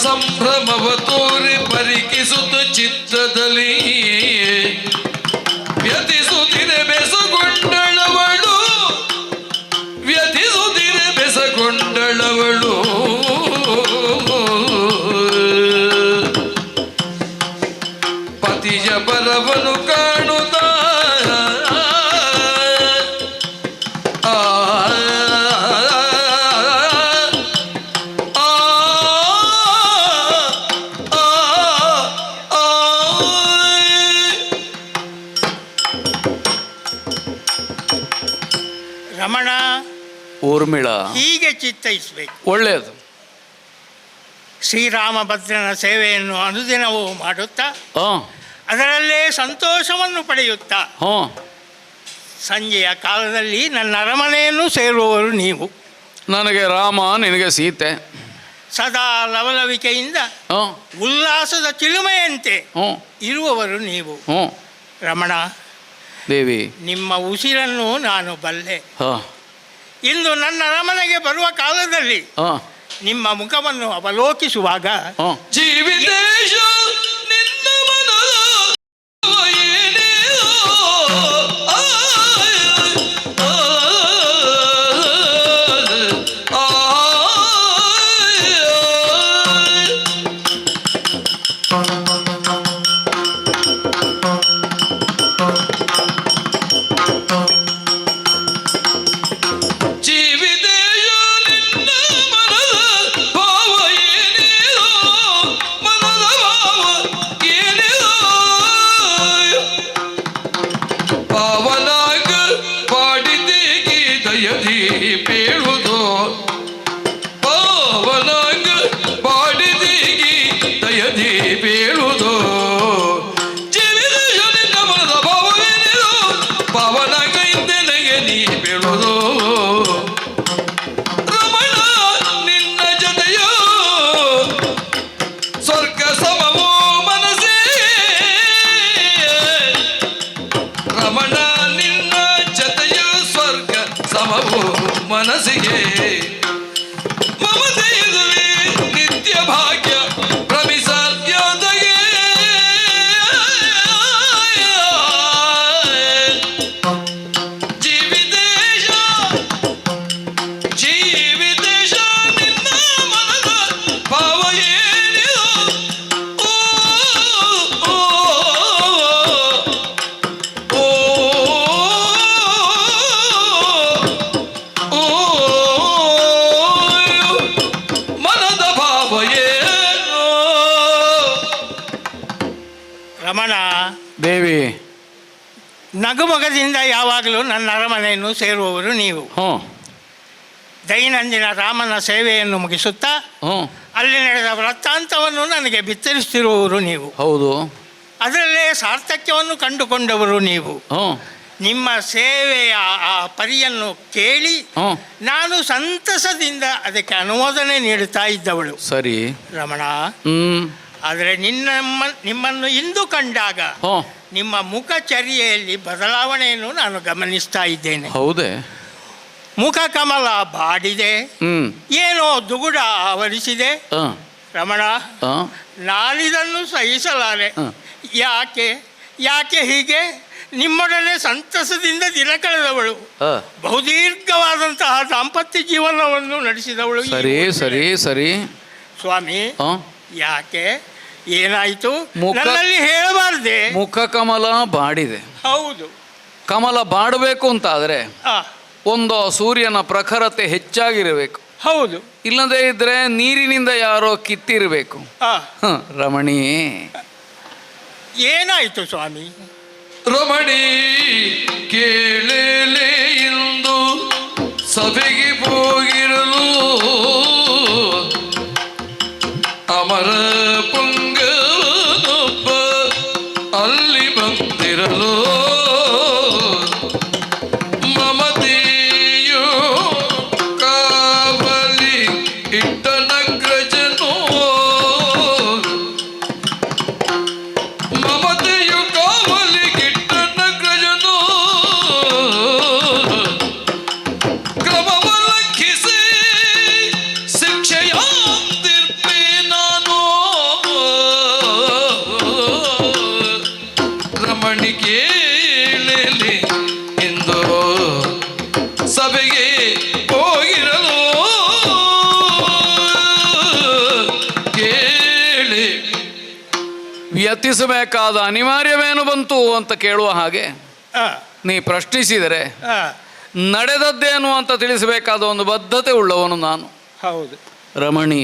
ಸಂಭ್ರಮವ ತೋರಿ ಪರಿಕಿಸುತ್ತ ಚಿತ್ತದಲ್ಲಿ ವ್ಯತಿಸುತ್ತಿದೆ ಬೆಸಗೊಂಡಳವಳು, ವ್ಯತಿಸುತ್ತಿದೆ ಬೆಸಗೊಂಡಳವಳು. ಪತಿಯ ಬರವನು ಕಾಣುತ್ತ ರಮಣ, ಊರ್ಮಿಳ, ಹೀಗೆ ಚಿತ್ತೈಸಬೇಕು. ಒಳ್ಳೆಯದು. ಶ್ರೀರಾಮಭದ್ರನ ಸೇವೆಯನ್ನು ಅನುದಿನವೂ ಮಾಡುತ್ತಾ ಹಾಂ ಅದರಲ್ಲೇ ಸಂತೋಷವನ್ನು ಪಡೆಯುತ್ತಾ ಹಾಂ ಸಂಜೆಯ ಕಾಲದಲ್ಲಿ ನನ್ನ ಅರಮನೆಯನ್ನು ಸೇರುವವರು ನೀವು. ನನಗೆ ರಾಮ, ನಿನಗೆ ಸೀತೆ. ಸದಾ ಲವಲವಿಕೆಯಿಂದ ಹಾಂ ಉಲ್ಲಾಸದ ಚಿಲುಮೆಯಂತೆ ಹ್ಞೂ ಇರುವವರು ನೀವು. ಹ್ಞೂ ರಮಣ, ದೇವಿ. ನಿಮ್ಮ ಉಸಿರನ್ನು ನಾನು ಬಲ್ಲೆ. ಹಾಂ ಇಂದು ನನ್ನ ಅರಮನೆಗೆ ಬರುವ ಕಾಲದಲ್ಲಿ ಹಾಂ ನಿಮ್ಮ ಮುಖವನ್ನು ಅವಲೋಕಿಸುವಾಗ ಹಾಂ ಜೀವಿತೇಶ ನಿನ್ನ ಮನದ ಏನೇನೋ ಮನಸ್ಸಿಗೆ ಮಮತೆಯುದುವೆ ನಿತ್ಯ ಭಾಗ್ಯ ಭ್ರಮಿಸಾಧ್ಯೋದಗೆ ಜೀವಿತೇಶ ಜೀವಿತೇಶ ನಿನ್ನ ಮನದ ಭಾವ ಏನಿದು ರಮಣ, ದೇವಿ. ನಗುಮೊಗದಿಂದ ಯಾವಾಗಲೂ ನನ್ನ ಅರಮನೆಯನ್ನು ಸೇರುವವರು ನೀವು. ಹ್ಞೂ ದೈನಂದಿನ ರಾಮನ ಸೇವೆಯನ್ನು ಮುಗಿಸುತ್ತಾ ಹ್ಞೂ ಅಲ್ಲಿ ನಡೆದ ವೃತ್ತಾಂತವನ್ನು ನನಗೆ ಬಿತ್ತರಿಸುತ್ತಿರುವವರು ನೀವು. ಹೌದು. ಅದರಲ್ಲೇ ಸಾರ್ಥಕ್ಯವನ್ನು ಕಂಡುಕೊಂಡವರು ನೀವು. ಹ್ಞೂ ನಿಮ್ಮ ಸೇವೆಯ ಆ ಪರಿಯನ್ನು ಕೇಳಿ ಹ್ಞೂ ನಾನು ಸಂತಸದಿಂದ ಅದಕ್ಕೆ ಅನುಮೋದನೆ ನೀಡುತ್ತಾ ಇದ್ದವಳು. ಸರಿ ರಮಣ, ಹ್ಞೂ ಆದರೆ ನಿಮ್ಮನ್ನು ಇಂದು ಕಂಡಾಗ ಹ್ಞೂ ನಿಮ್ಮ ಮುಖಚರ್ಯೆಯಲ್ಲಿ ಬದಲಾವಣೆಯನ್ನು ನಾನು ಗಮನಿಸ್ತಾ ಇದ್ದೇನೆ. ಹೌದೇ? ಮುಖ ಕಮಲ ಬಾಡಿದೆ, ಹ್ಞೂ ಏನೋ ದುಗುಡ ಆವರಿಸಿದೆ. ಹಾಂ ರಮಣ, ಹಾಂ ನಾನಿದನ್ನು ಸಹಿಸಲಾರೆ. ಹಾಂ ಯಾಕೆ ಯಾಕೆ ಹೀಗೆ? ನಿಮ್ಮೊಡನೆ ಸಂತಸದಿಂದ ದಿನ ಕಳೆದವಳು, ಹಾಂ ಬಹುದೀರ್ಘವಾದಂತಹ ದಾಂಪತ್ಯ ಜೀವನವನ್ನು ನಡೆಸಿದವಳು. ಸರಿ ಸರಿ ಸರಿ ಸ್ವಾಮಿ, ಹಾಂ ಯಾಕೆ? ಏನಾಯಿತು? ಮುಖ- ನನ್ನಲ್ಲಿ ಹೇಳಬಾರ್ದೆ? ಮುಖ ಕಮಲ ಬಾಡಿದೆ. ಹೌದು. ಕಮಲ ಬಾಡಬೇಕು ಅಂತಾದರೆ ಆ, ಒಂದು ಸೂರ್ಯನ ಪ್ರಖರತೆ ಹೆಚ್ಚಾಗಿರಬೇಕು. ಹೌದು. ಇಲ್ಲದೇ ಇದ್ರೆ ನೀರಿನಿಂದ ಯಾರೋ ಕಿತ್ತಿರಬೇಕು. ಆ, ರಮಣಿ, ಏನಾಯಿತು ಸ್ವಾಮಿ? ರಮಣಿ ಕೇಳಲೇ ಇಂದು ಸಭೆಗೆ ಹೋಗಿರಲು ಅಮರ ಪುಂಗನೊಬ್ಬ ಅಲ್ಲಿ ಬಂದಿರಲು ಮಮತೆಯು ಕಾವಲಿ ಇಟ್ಟ ನಗ್ರಜನು ಮಮತೆಯು ಕಾವಲಿ ಇಟ್ಟ ನಗ್ರಜನು ಕ್ರಮವಲಂಘಿಸಿ ಶಿಕ್ಷೆಯ ಕೇಳಲಿ ಎಂದು ಸಭೆಗೆ ಹೋಗಿರಲು ಕೇಳಿ ವ್ಯತಿಸಬೇಕಾದ ಅನಿವಾರ್ಯವೇನು ಬಂತು ಅಂತ ಕೇಳುವ ಹಾಗೆ ಆ, ನೀ ಪ್ರಶ್ನಿಸಿದರೆ ಆ, ನಡೆದದ್ದೇನು ಅಂತ ತಿಳಿಸಬೇಕಾದ ಒಂದು ಬದ್ಧತೆ ಉಳ್ಳವನು ನಾನು. ಹೌದು ರಮಣಿ,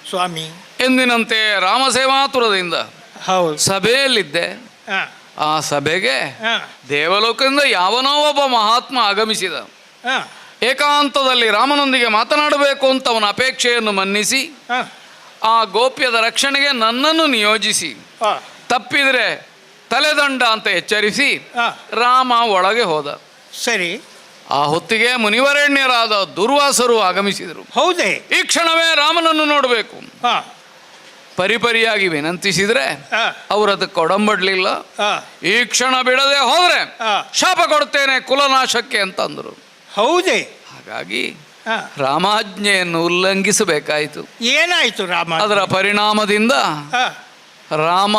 ಸ್ವಾಮಿ. ಎಂದಿನಂತೆ ರಾಮಸೇವಾತುರದಿಂದ ಹೌದು. ಸಭೆಯಲ್ಲಿದ್ದೆ. ಆ, ಆ ಸಭೆಗೆ ಆ, ದೇವಲೋಕದಿಂದ ಯಾವನೋ ಒಬ್ಬ ಮಹಾತ್ಮ ಆಗಮಿಸಿದ. ಏಕಾಂತದಲ್ಲಿ ರಾಮನೊಂದಿಗೆ ಮಾತನಾಡಬೇಕು ಅಂತ ಅವನ ಅಪೇಕ್ಷೆಯನ್ನು ಮನ್ನಿಸಿ ಆ ಗೋಪ್ಯದ ರಕ್ಷಣೆಗೆ ನನ್ನನ್ನು ನಿಯೋಜಿಸಿ ತಪ್ಪಿದರೆ ತಲೆದಂಡ ಅಂತ ಎಚ್ಚರಿಸಿ ರಾಮ ಒಳಗೆ ಹೋದ. ಸರಿ. ಆ ಹೊತ್ತಿಗೆ ಮುನಿವರೇಣ್ಯರಾದ ದುರ್ವಾಸರು ಆಗಮಿಸಿದರು. ಹೌದೇ? ಈ ಕ್ಷಣವೇ ರಾಮನನ್ನು ನೋಡಬೇಕು ಪರಿಪರಿಯಾಗಿ ವಿನಂತಿಸಿದ್ರೆ ಅವರು ಅದಕ್ಕೆ ಒಡಂಬಡ್ಲಿಲ್ಲ. ಈ ಕ್ಷಣ ಬಿಡದೆ ಹೋದ್ರೆ ಶಾಪ ಕೊಡ್ತೇನೆ ಕುಲನಾಶಕ್ಕೆ ಅಂತ ಅಂದರು. ಹೌದೇ? ಹಾಗಾಗಿ ರಾಮಾಜ್ಞೆಯನ್ನು ಉಲ್ಲಂಘಿಸಬೇಕಾಯಿತು. ಏನಾಯ್ತು ರಾಮ? ಅದರ ಪರಿಣಾಮದಿಂದ ರಾಮ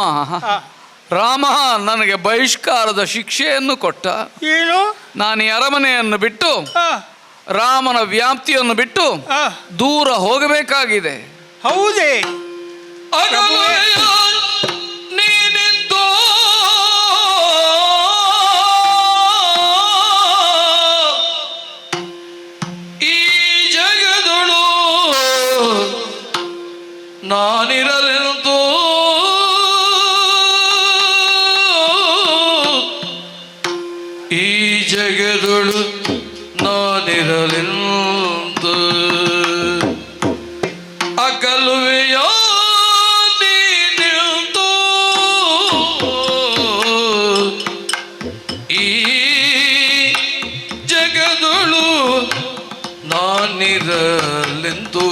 ನನಗೆ ಬಹಿಷ್ಕಾರದ ಶಿಕ್ಷೆಯನ್ನು ಕೊಟ್ಟ. ಏನು? ನಾನು ಈ ಅರಮನೆಯನ್ನು ಬಿಟ್ಟು ರಾಮನ ವ್ಯಾಪ್ತಿಯನ್ನು ಬಿಟ್ಟು ದೂರ ಹೋಗಬೇಕಾಗಿದೆ. ಹೌದೇ? ನೀನಿಂದು ಈ ಜಗದಳು ನಾನಿರಲೆಂದು ಈ ಜಗದಳು ನಾನಿರಲೆಂದು ಅಗಲುವೆಯೋ ನೀನಿಂದು ಈ ಜಗದಳು ನಾನಿರಲೆಂದು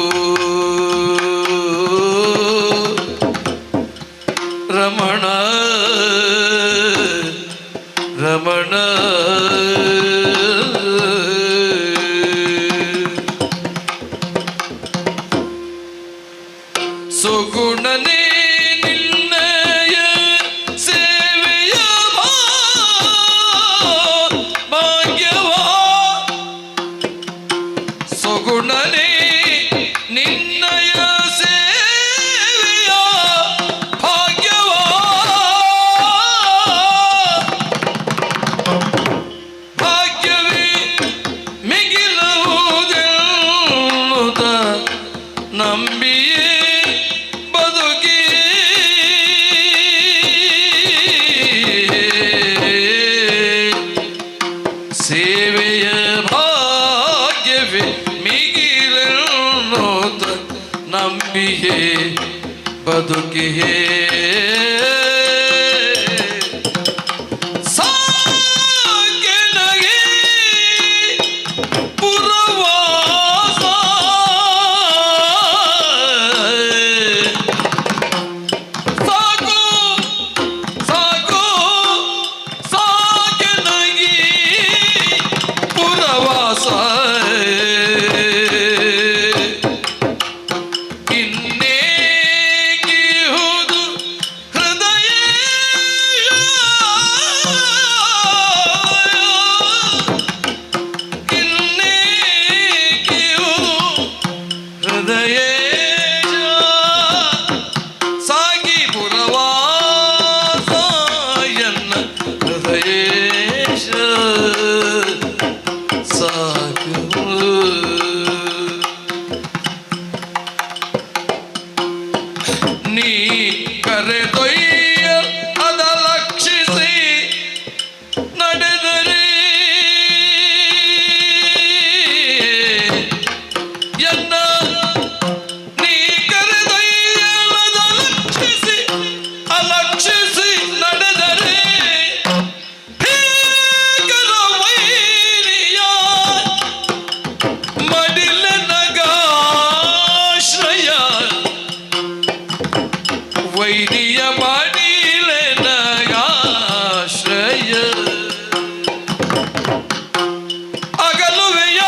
ರಮಣ ರಮಣ ಸುಗುಣನೇ ನಿನ್ನಯ ಸೇವೆಯ ಭಾಗ್ಯವಾ ಸುಗುಣನೇ ನಿನ್ನಯ ಸೇವೆಯ ಭಾಗ್ಯವಾ ಭಾಗ್ಯವೇ ಮಿಗಿಲುವುದೆನ್ನುತ್ತ ನಂಬಿಯೇ ಬದುಕಿ ಸೇವೆಯ ಭಾಗ್ಯವೇ ಮಿಗಿಲೆನ್ನುತ್ತ ನಂಬಿಯೇ ಬದುಕಿಯೇ ಸಾಕೆನಗೆ ಪುರವಾಸ ಸಾಕು ಸಾಕು ಸಾಕೆನಗೆ ಪುರವಾಸ ಇನ್ನೇಗಿಹುದು ಹೃದಯ ಇನ್ನೇಗಿಹುದು ಹೃದಯ ಸಾಗಿ ಪುರವಾಸ ಎನ್ನ ಹೃದಯೇಶ ಸಾಕು ನೀ ಕರೆದೊಯ್ಯ ಅದ ಲಕ್ಷಿಸಿ ನಡೆದರೆ ಎನ್ನ ನೀ ಕರೆದೊಯ್ಯ ಅದ ಲಕ್ಷಿಸಿ ಅಲಕ್ಷಿಸಿ ನಡೆದರೆ ಭೀಕರ ವೈರಿಯ ಮಡಿಲ ನಗಾಶ್ರಯ ವೈರಿಯ ಮಾಡಿಲ ನಗಾಶ್ರಯ ಅಗಲುವೆಯ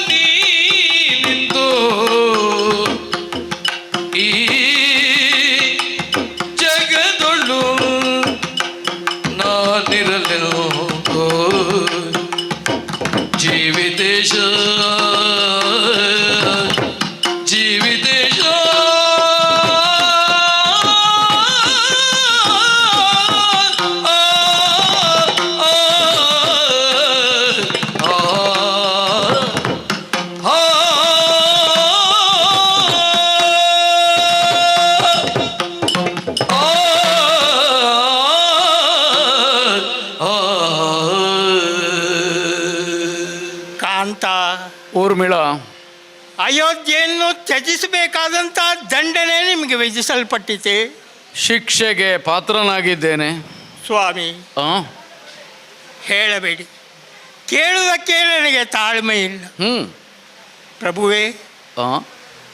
ನೀನಿಂದು ಈ ಜಗದೊಳು ನಾನಿರಲೆಂದು ಜೀವಿತೇಶ ಜೀವಿತೇಶ ಆ ಊರ್ಮಿಳಾ, ಅಯೋಧ್ಯೆಯನ್ನು ತ್ಯಜಿಸಬೇಕಾದಂಥ ದಂಡನೆ ನಿಮಗೆ ವಿಧಿಸಲ್ಪಟ್ಟಿದೆ. ಶಿಕ್ಷೆಗೆ ಪಾತ್ರನಾಗಿದ್ದೇನೆ. ಸ್ವಾಮಿ, ಆ? ಹೇಳಬೇಡಿ, ಕೇಳುವುದಕ್ಕೆ ನನಗೆ ತಾಳ್ಮೆ ಇಲ್ಲ. ಪ್ರಭುವೇ, ಆ?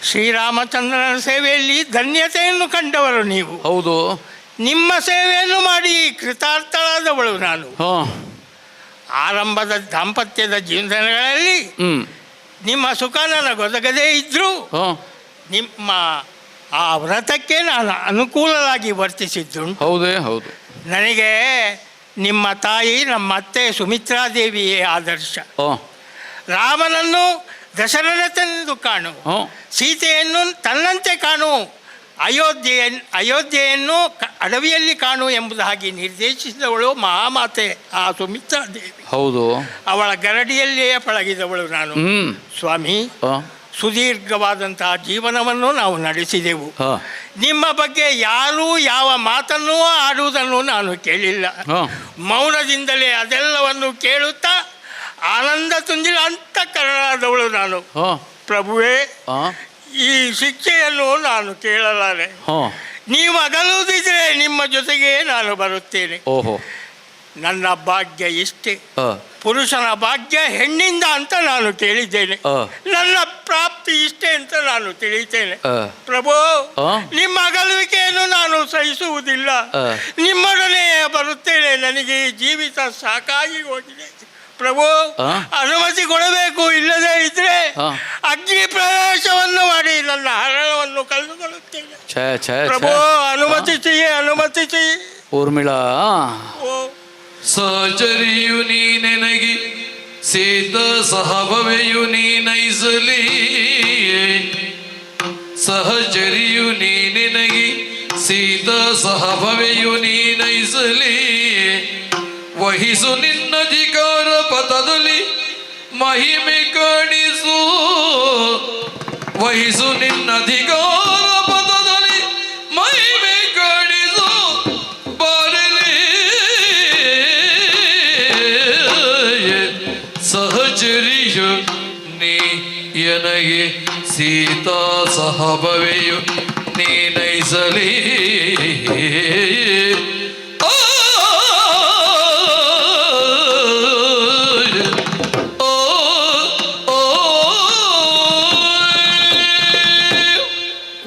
ಶ್ರೀರಾಮಚಂದ್ರನ ಸೇವೆಯಲ್ಲಿ ಧನ್ಯತೆಯನ್ನು ಕಂಡವರು ನೀವು. ಹೌದು. ನಿಮ್ಮ ಸೇವೆಯನ್ನು ಮಾಡಿ ಕೃತಾರ್ಥಳಾದವಳು ನಾನು. ಆರಂಭದ ದಾಂಪತ್ಯದ ಜೀವನಗಳಲ್ಲಿ ನಿಮ್ಮ ಸುಖ ನನಗೊದಗದೇ ಇದ್ದರೂ ನಿಮ್ಮ ಆ ವ್ರತಕ್ಕೆ ನಾನು ಅನುಕೂಲವಾಗಿ ವರ್ತಿಸಿದ್ದುಂಟು. ಹೌದೇ ಹೌದು. ನನಗೆ ನಿಮ್ಮ ತಾಯಿ, ನಮ್ಮ ಅತ್ತೆ ಸುಮಿತ್ರಾದೇವಿಯೇ ಆದರ್ಶ. ರಾಮನನ್ನು ದಶರಥನೆಂದು ಕಾಣು, ಸೀತೆಯನ್ನು ತನ್ನಂತೆ ಕಾಣು, ಅಯೋಧ್ಯೆಯನ್ನು ಅಡವಿಯಲ್ಲಿ ಕಾಣು ಎಂಬುದಾಗಿ ನಿರ್ದೇಶಿಸಿದವಳು ಮಹಾಮಾತೆ ಆ ಸುಮಿತ್ರಾದೇವಿ. ಹೌದು. ಅವಳ ಗರಡಿಯಲ್ಲಿಯೇ ಪಳಗಿದವಳು ನಾನು. ಸ್ವಾಮಿ, ಸುದೀರ್ಘವಾದಂತಹ ಜೀವನವನ್ನು ನಾವು ನಡೆಸಿದೆವು. ನಿಮ್ಮ ಬಗ್ಗೆ ಯಾರೂ ಯಾವ ಮಾತನ್ನೂ ಆಡುವುದನ್ನು ನಾನು ಕೇಳಿಲ್ಲ. ಮೌನದಿಂದಲೇ ಅದೆಲ್ಲವನ್ನು ಕೇಳುತ್ತಾ ಆನಂದ ತುಂದಿದ ಅಂತಃಕರಣಾದವಳು ನಾನು. ಪ್ರಭುವೇ, ಈ ಶಿಕ್ಷೆಯನ್ನು ನಾನು ಕೇಳಲಾರೆ. ನೀವು ಅಗಲುವುದಿದ್ರೆ ನಿಮ್ಮ ಜೊತೆಗೆ ನಾನು ಬರುತ್ತೇನೆ. ನನ್ನ ಭಾಗ್ಯ ಇಷ್ಟೇ. ಪುರುಷನ ಭಾಗ್ಯ ಹೆಣ್ಣಿಂದ ಅಂತ ನಾನು ಕೇಳಿದ್ದೇನೆ. ನನ್ನ ಪ್ರಾಪ್ತಿ ಇಷ್ಟೇ ಅಂತ ನಾನು ತಿಳಿತೇನೆ. ಪ್ರಭು, ನಿಮ್ಮ ಅಗಲುವಿಕೆಯನ್ನು ನಾನು ಸಹಿಸುವುದಿಲ್ಲ. ನಿಮ್ಮೊಡನೆ ಬರುತ್ತೇನೆ. ನನಗೆ ಈ ಜೀವಿತ ಸಾಕಾಗಿ ಹೋಗಿದೆ. ಪ್ರಭು, ಅನುಮತಿ ಕೊಡಬೇಕು. ಇಲ್ಲದೇ ಇದ್ರೆ ಅಗ್ನಿ ಪ್ರವೇಶವನ್ನು ಮಾಡಿ ನನ್ನ ಹರಣವನ್ನು ಕಳೆದುಕೊಳ್ಳುತ್ತೇನೆ. ಪ್ರಭು, ಅನುಮತಿಸಿ, ಅನುಮತಿಸಿ. ಊರ್ಮಿಳಾ, ಸಹಚರಿಯು ನೀನೆನಗಿ ಸೀತ ಸಹಭವೆಯು ನೀನೈಸಲಿ. ಸಹಚರಿಯು ನೀನೆನಗಿ ಸೀತ ಸಹಭವೆಯು ನೀನೈಸಲಿ. ವಹಿಸು ನಿನ್ನಧಿಕಾರ ಪಥದಲ್ಲಿ ಮಹಿಮೆ ಕಾಣಿಸು. ವಹಿಸು ನಿನ್ನಧಿಕಾರ ಪಥದಲ್ಲಿ ಮಹಿಮೆ ಕಾಣಿಸು. ಬಾರಲಿ ಸಹಚರಿಯು ನೀ ಎನಗೆ ಸೀತಾ ಸಹಭವೆಯು ನೀನೈಸಲಿ.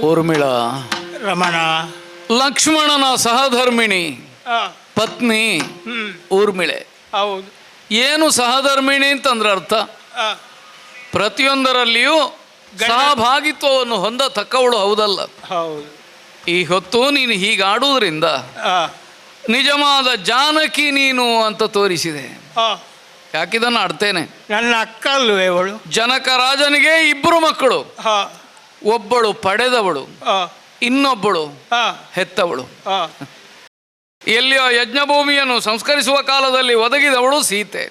ಊರ್ಮಿಳಾ, ರಮಣ, ಲಕ್ಷ್ಮಣನ ಸಹಧರ್ಮಿಣಿ ಪತ್ನಿ ಊರ್ಮಿಳೆ. ಹೌದು. ಏನು ಸಹಧರ್ಮಿಣಿ ಅಂತಂದ್ರೆ ಅರ್ಥ, ಪ್ರತಿಯೊಂದರಲ್ಲಿಯೂ ಸಹಭಾಗಿತ್ವವನ್ನು ಹೊಂದತಕ್ಕವಳು. ಹೌದಲ್ಲ? ಹೌದು. ಈ ಹೊತ್ತು ನೀನು ಹೀಗಾಡುವುದರಿಂದ ನಿಜವಾದ ಜಾನಕಿ ನೀನು ಅಂತ ತೋರಿಸಿದೆ. ಯಾಕಿದನ್ನು ಆಡ್ತೇನೆ. ನನ್ನ ಅಕ್ಕ ಅಲ್ವೇ ಅವಳು? ಜನಕ ರಾಜನಿಗೆ ಇಬ್ಬರು ಮಕ್ಕಳು. ಒಬ್ಬಳು ಪಡೆದವಳು, ಇನ್ನೊಬ್ಬಳು ಹೆತ್ತವಳು. ಎಲ್ಲಿಯೋ ಯಜ್ಞಭೂಮಿಯನ್ನು ಸಂಸ್ಕರಿಸುವ ಕಾಲದಲ್ಲಿ ಒದಗಿದವಳು ಸೀತೆ.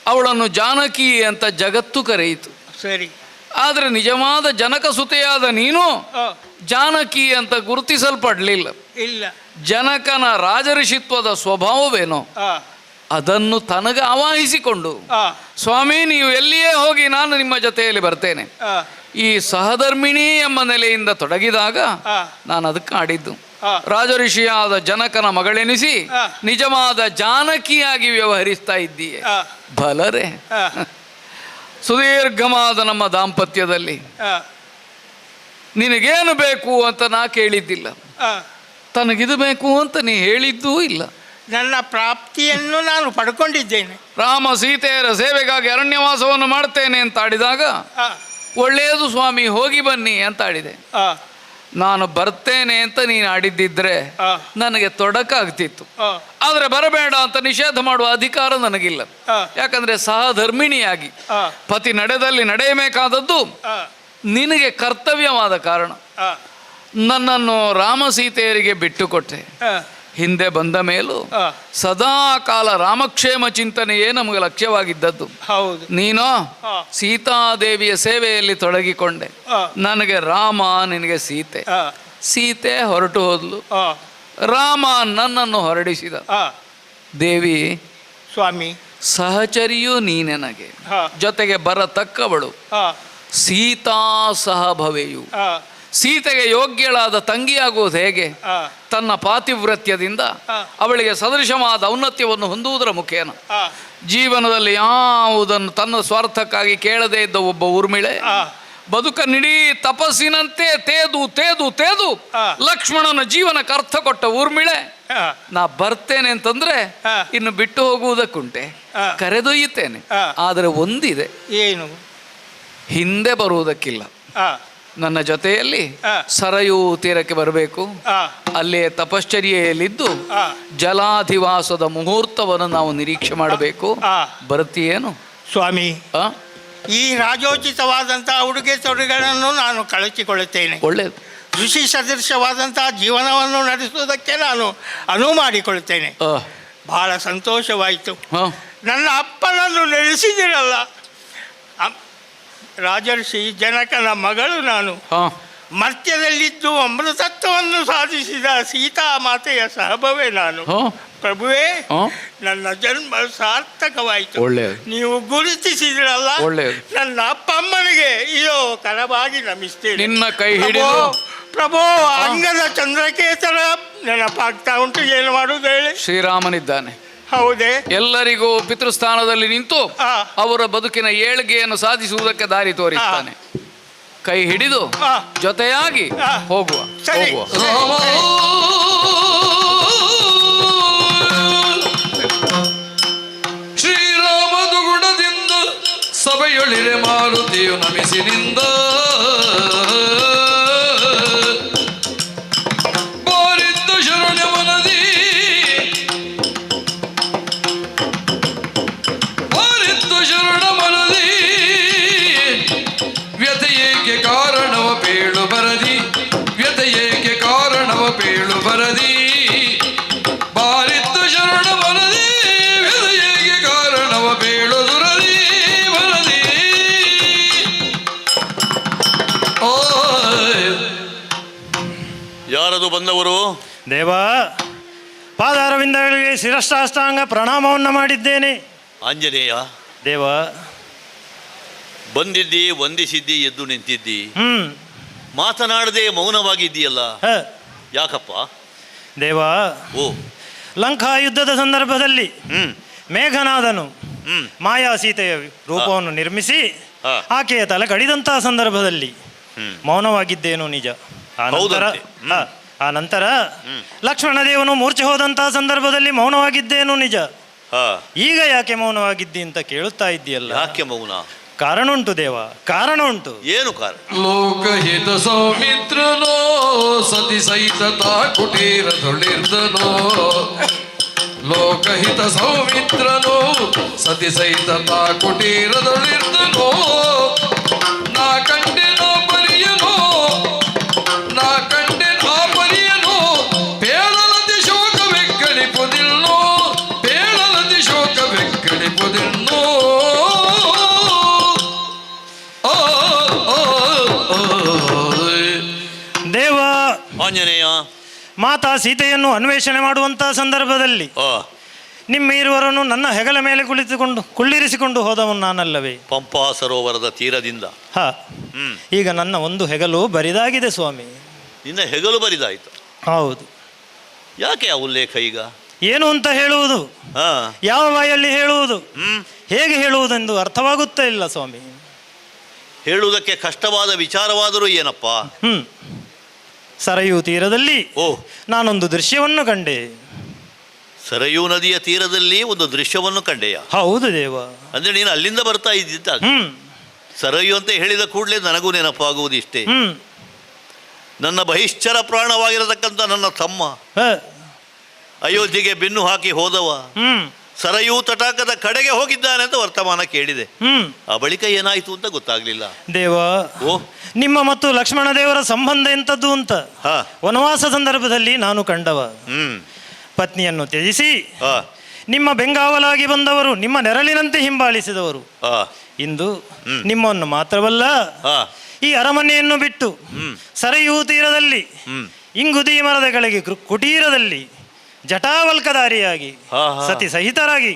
ಅವಳನ್ನು ಜಾನಕಿ ಅಂತ ಜಗತ್ತು ಕರೆಯಿತು. ಸರಿ. ಆದರೆ ನಿಜವಾದ ಜನಕ ಸುತೆಯಾದ ನೀನು ಜಾನಕಿ ಅಂತ ಗುರುತಿಸಲ್ಪಡಲಿಲ್ಲ. ಇಲ್ಲ. ಜನಕನ ರಾಜಋಷಿತ್ವದ ಸ್ವಭಾವವೇನೋ ಅದನ್ನು ತನಗೆ ಆವಾಹಿಸಿಕೊಂಡು, ಸ್ವಾಮಿ ನೀವು ಎಲ್ಲಿಯೇ ಹೋಗಿ ನಾನು ನಿಮ್ಮ ಜೊತೆಯಲ್ಲಿ ಬರ್ತೇನೆ, ಈ ಸಹಧರ್ಮಿಣಿ ಎಂಬ ನೆಲೆಯಿಂದ ತೊಡಗಿದಾಗ ನಾನು ಅದಕ್ಕೆ ಆಡಿದ್ದು. ರಾಜಋಷಿಯಾದ ಜನಕನ ಮಗಳೆನಿಸಿ ನಿಜವಾದ ಜಾನಕಿಯಾಗಿ ವ್ಯವಹರಿಸ್ತಾ ಇದ್ದೀಯೆ. ಬಲರೆ, ಸುದೀರ್ಘವಾದ ನಮ್ಮ ದಾಂಪತ್ಯದಲ್ಲಿ ನಿನಗೇನು ಬೇಕು ಅಂತ ನಾ ಕೇಳಿದ್ದಿಲ್ಲ, ತನಗಿದು ಬೇಕು ಅಂತ ನೀ ಹೇಳಿದ್ದೂ ಇಲ್ಲ. ನನ್ನ ಪ್ರಾಪ್ತಿಯನ್ನು ನಾನು ಪಡ್ಕೊಂಡಿದ್ದೇನೆ. ರಾಮ ಸೀತೆಯರ ಸೇವೆಗಾಗಿ ಅರಣ್ಯವಾಸವನ್ನು ಮಾಡ್ತೇನೆ ಅಂತ ಆಡಿದಾಗ, ಒಳ್ಳೆಯದು ಸ್ವಾಮಿ ಹೋಗಿ ಬನ್ನಿ ಅಂತ ಆಡಿದೆ. ನಾನು ಬರ್ತೇನೆ ಅಂತ ನೀನು ಆಡಿದ್ದಿದ್ರೆ ನನಗೆ ತೊಡಕಾಗ್ತಿತ್ತು. ಆದರೆ ಬರಬೇಡ ಅಂತ ನಿಷೇಧ ಮಾಡುವ ಅಧಿಕಾರ ನನಗಿಲ್ಲ. ಯಾಕಂದ್ರೆ ಸಹಧರ್ಮಿಣಿಯಾಗಿ ಪತಿ ನಡೆದಲ್ಲಿ ನಡೆಯಬೇಕಾದದ್ದು ನಿನಗೆ ಕರ್ತವ್ಯವಾದ ಕಾರಣ ನನ್ನನ್ನು ರಾಮ ಸೀತೆಯರಿಗೆ ಬಿಟ್ಟುಕೊಟ್ಟೆ. ಹಿಂದೆ ಬಂದ ಮೇಲೂ ಸದಾ ಕಾಲ ರಾಮಕ್ಷೇಮ ಚಿಂತನೆಯೇ ನಮಗೆ ಲಕ್ಷ್ಯವಾಗಿದ್ದದ್ದು. ಹೌದು. ನೀನೋ ಸೀತಾದೇವಿಯ ಸೇವೆಯಲ್ಲಿ ತೊಡಗಿಕೊಂಡೆ. ನನಗೆ ರಾಮ, ನಿನಗೆ ಸೀತೆ. ಸೀತೆ ಹೊರಟು ಹೋದ್ಲು, ರಾಮ ನನ್ನನ್ನು ಹೊರಡಿಸಿದ. ದೇವಿ, ಸ್ವಾಮಿ, ಸಹಚರಿಯೂ ನೀನೆನಗೆ, ಜೊತೆಗೆ ಬರತಕ್ಕವಳು ಸೀತಾ ಸಹ ಭವೆಯು. ಸೀತೆಗೆ ಯೋಗ್ಯಳಾದ ತಂಗಿಯಾಗುವುದು ಹೇಗೆ? ತನ್ನ ಪಾತಿವ್ರತ್ಯದಿಂದ ಅವಳಿಗೆ ಸದೃಶವಾದ ಔನ್ನತ್ಯವನ್ನು ಹೊಂದುವುದರ ಮುಖೇನ. ಜೀವನದಲ್ಲಿ ಯಾವುದನ್ನು ತನ್ನ ಸ್ವಾರ್ಥಕ್ಕಾಗಿ ಕೇಳದೇ ಇದ್ದ ಒಬ್ಬ ಊರ್ಮಿಳೆ ಬದುಕನ್ನಿಡೀ ತಪಸ್ಸಿನಂತೆ ತೇದು ತೇದು ತೇದು ಲಕ್ಷ್ಮಣನ ಜೀವನಕ್ಕೆ ಅರ್ಥ ಕೊಟ್ಟ ಊರ್ಮಿಳೆ ನಾ ಬರ್ತೇನೆ ಅಂತಂದ್ರೆ ಇನ್ನು ಬಿಟ್ಟು ಹೋಗುವುದಕ್ಕುಂಟೆ, ಕರೆದೊಯ್ಯುತ್ತೇನೆ. ಆದರೆ ಒಂದಿದೆ, ಏನು? ಹಿಂದೆ ಬರುವುದಕ್ಕಿಲ್ಲ. ನನ್ನ ಜೊತೆಯಲ್ಲಿ ಸರಯೂ ತೀರಕ್ಕೆ ಬರಬೇಕು. ಅಲ್ಲೇ ತಪಶ್ಚರ್ಯೆಯಲ್ಲಿದ್ದು ಜಲಾಧಿವಾಸದ ಮುಹೂರ್ತವನ್ನು ನಾವು ನಿರೀಕ್ಷೆ ಮಾಡಬೇಕು. ಬರ್ತೀಯೇನು ಸ್ವಾಮಿ? ಈ ರಾಜೋಚಿತವಾದಂತಹ ಉಡುಗೆ ತೊಡುಗೆಗಳನ್ನು ನಾನು ಕಳಚಿಕೊಳ್ಳುತ್ತೇನೆ. ಒಳ್ಳೆಯದು. ಋಷಿ ಸದೃಶವಾದಂತಹ ಜೀವನವನ್ನು ನಡೆಸುವುದಕ್ಕೆ ನಾನು ಅನುವು ಮಾಡಿಕೊಳ್ಳುತ್ತೇನೆ. ಬಹಳ ಸಂತೋಷವಾಯಿತು. ನನ್ನ ಅಪ್ಪನನ್ನು ನೆಲೆಸಿದಿರಲ್ಲ. ರಾಜರ್ಷಿ ಜನಕನ ಮಗಳು ನಾನು. ಮರ್ತ್ಯದಲ್ಲಿದ್ದು ಅಮೃತತ್ವವನ್ನು ಸಾಧಿಸಿದ ಸೀತಾ ಮಾತೆಯ ಸಹಭವೇ ನಾನು. ಪ್ರಭುವೇ, ನನ್ನ ಜನ್ಮ ಸಾರ್ಥಕವಾಯಿತು. ನೀವು ಗುರುತಿಸಿದ್ರಲ್ಲ, ನನ್ನ ಅಪ್ಪ ಅಮ್ಮನಿಗೆ ಇದೋ ಕರವಾಗಿ ನಮಿಸ್ತೇನೆ. ನಿನ್ನ ಕೈ ಹಿಡಿದು ಪ್ರಭು, ಅಂಗದ ಚಂದ್ರಕೇತರ ನೆನಪಾಗ್ತಾ ಉಂಟು. ಏನು ಮಾಡುವುದು ಹೇಳಿ? ಶ್ರೀರಾಮನಿದ್ದಾನೆ. ಹೌದೇ? ಎಲ್ಲರಿಗೂ ಪಿತೃಸ್ಥಾನದಲ್ಲಿ ನಿಂತು ಅವರ ಬದುಕಿನ ಏಳ್ಗೆಯನ್ನು ಸಾಧಿಸುವುದಕ್ಕೆ ದಾರಿ ತೋರಿಸ್ತಾನೆ. ಕೈ ಹಿಡಿದು ಜೊತೆಯಾಗಿ ಹೋಗುವ. ಶ್ರೀರಾಮದು ಗುಣದಿಂದ ಸಭೆಯೊಳಿರೆ ಮಾರುತಿಯು ನಮಿಸಿನಿಂದ ಬಾರಿದ್ದು ಶರಣ್ಯವನದಿ ಶರಣಮನದಿ ವ್ಯಥೆಯೇಕೆ ಕಾರಣವ ಬೇಳು ಬರದಿ ವ್ಯಥೆಯೇಕೆ ಕಾರಣವ ಬೇಳು ಬರದಿ ಬಾರಿತ್ತು ಶರಣಮನದಿ ವ್ಯಥೆಯೇಕೆ ಕಾರಣವ ಬೇಳು ದುರದಿ ಬರದಿ. ಯಾರದು ಬಂದವರು? ದೇವ, ಪಾದಾರವಿಂದಗಳಿಗೆ ಶಿರಷ್ಟಾಷ್ಟಾಂಗ ಪ್ರಣಾಮವನ್ನು ಮಾಡಿದ್ದೇನೆ. ಆಂಜನೇಯ ದೇವ, ಬಂದಿದ್ದಿ, ವಂದಿಸಿದ್ದಿ, ಎದ್ದು ನಿಂತಿದ್ದಿ, ಮಾತನಾಡದೆ ಮೌನವಾಗಿದ್ದೀಯಲ್ಲ, ಯಾಕಪ್ಪ? ದೇವ, ಲಂಕಾ ಯುದ್ಧದ ಸಂದರ್ಭದಲ್ಲಿ ಮೇಘನಾದನು ಮಾಯಾ ಸೀತೆಯ ರೂಪವನ್ನು ನಿರ್ಮಿಸಿ ಆಕೆಯ ತಲೆ ಕಡಿದಂತಹ ಸಂದರ್ಭದಲ್ಲಿ ಮೌನವಾಗಿದ್ದೇನು ನಿಜ. ಆ ನಂತರ ಲಕ್ಷ್ಮಣದೇವನು ಮೂರ್ಛೆ ಹೋದಂತಹ ಸಂದರ್ಭದಲ್ಲಿ ಮೌನವಾಗಿದ್ದೇನು ನಿಜ. ಈಗ ಯಾಕೆ ಮೌನವಾಗಿದ್ದಿ ಅಂತ ಕೇಳುತ್ತಾ ಇದ್ದೀಯಲ್ಲ? ಯಾಕೆ ಮೌನ? ಕಾರಣ ಉಂಟು ದೇವ, ಕಾರಣ ಉಂಟು. ಏನು ಕಾರಣ? ಲೋಕಹಿತ ಸೌಮಿತ್ರನೋ ಸತಿ ಸಹಿತ ಕುಟೀರದೊಳಿರ್ದನೋ ಲೋಕಹಿತ ಸೌಮಿತ್ರನೋ ಸತಿ ಸಹಿತ ಕುಟೀರದೊಳಿರ್ದನೋ ನಾ ಕಂಡೆ ನಾ ಪರಿಯನೋ ನಾ ಕಂಡೆ ನಾ ಪರಿಯನೋ ಪೇಳಲತಿ ಶೋಕವೆಕ್ಕಳಿಪುದಿಲ್ನೋ ಪೇಳಲತಿ ಶೋಕವೆಕ್ಕಳಿಪುದಿಲ್ನೋ. ದೇವ, ಆಂಜನೇಯ, ಮಾತಾ ಸೀತೆಯನ್ನು ಅನ್ವೇಷಣೆ ಮಾಡುವಂತಹ ಸಂದರ್ಭದಲ್ಲಿ ನಿಮ್ಮಿರುವರನ್ನು ನನ್ನ ಹೆಗಲ ಮೇಲೆ ಕುಳ್ಳಿರಿಸಿಕೊಂಡು ಹೋದವನು ನಾನಲ್ಲವೇ? ಪಂಪಾ ಸರೋವರದ ತೀರದಿಂದ. ಈಗ ನನ್ನ ಒಂದು ಹೆಗಲು ಬರಿದಾಗಿದೆ ಸ್ವಾಮಿ. ನಿನ್ನ ಹೆಗಲು ಬರಿದಾಯಿತು? ಹೌದು. ಯಾಕೆ ಆ ಉಲ್ಲೇಖ ಈಗ? ಏನು ಅಂತ ಹೇಳುವುದು, ಯಾವ ಬಾಯಲ್ಲಿ ಹೇಳುವುದು, ಹೇಗೆ ಹೇಳುವುದೆಂದು ಅರ್ಥವಾಗುತ್ತಾ ಇಲ್ಲ ಸ್ವಾಮಿ. ಹೇಳುವುದಕ್ಕೆ ಕಷ್ಟವಾದ ವಿಚಾರವಾದರೂ ಏನಪ್ಪ? ಸರಯೂ ತೀರದಲ್ಲಿ ನಾನೊಂದು ದೃಶ್ಯವನ್ನು ಕಂಡೆ. ಸರಯೂ ನದಿಯ ತೀರದಲ್ಲಿ ಒಂದು ದೃಶ್ಯವನ್ನು ಕಂಡೆಯ? ಹೌದು ದೇವ. ಅಂದ್ರೆ ನೀನು ಅಲ್ಲಿಂದ ಬರ್ತಾ ಇದ್ದಿದ್ದ? ಸರಯೂ ಅಂತ ಹೇಳಿದ ಕೂಡಲೇ ನನಗೂ ನೆನಪಾಗುವುದು ಇಷ್ಟೇ. ನನ್ನ ಬಹಿಶ್ಚರ ಪ್ರಾಣವಾಗಿರತಕ್ಕಂಥ ನನ್ನ ತಮ್ಮ ಅಯೋಧ್ಯೆಗೆ ಬೆನ್ನು ಹಾಕಿ ಹೋದವ ಸರಯೂ ತಟಾಕದ ಕಡೆಗೆ ಹೋಗಿದ್ದಾನೆ ಅಂತ ವರ್ತಮಾನ ಕೇಳಿದೆ. ಆ ಬಳಿಕ ಏನಾಯಿತು ಅಂತ ಗೊತ್ತಾಗ್ಲಿಲ್ಲ ದೇವ. ನಿಮ್ಮ ಮತ್ತು ಲಕ್ಷ್ಮಣ ದೇವರ ಸಂಬಂಧ ಎಂಥದ್ದು ಅಂತ ವನವಾಸ ಸಂದರ್ಭದಲ್ಲಿ ನಾನು ಕಂಡವ. ಪತ್ನಿಯನ್ನು ತ್ಯಜಿಸಿ ನಿಮ್ಮ ಬೆಂಗಾವಲಾಗಿ ಬಂದವರು, ನಿಮ್ಮ ನೆರಳಿನಂತೆ ಹಿಂಬಾಲಿಸಿದವರು, ಇಂದು ನಿಮ್ಮನ್ನು ಮಾತ್ರವಲ್ಲ ಈ ಅರಮನೆಯನ್ನು ಬಿಟ್ಟು ಸರಯೂ ತೀರದಲ್ಲಿ ಇಂಗುದಿ ಮರದ ಕೆಳಗೆ ಕುಟೀರದಲ್ಲಿ ಜಟಾವಲ್ಕಧಾರಿಯಾಗಿ ಸತಿ ಸಹಿತರಾಗಿ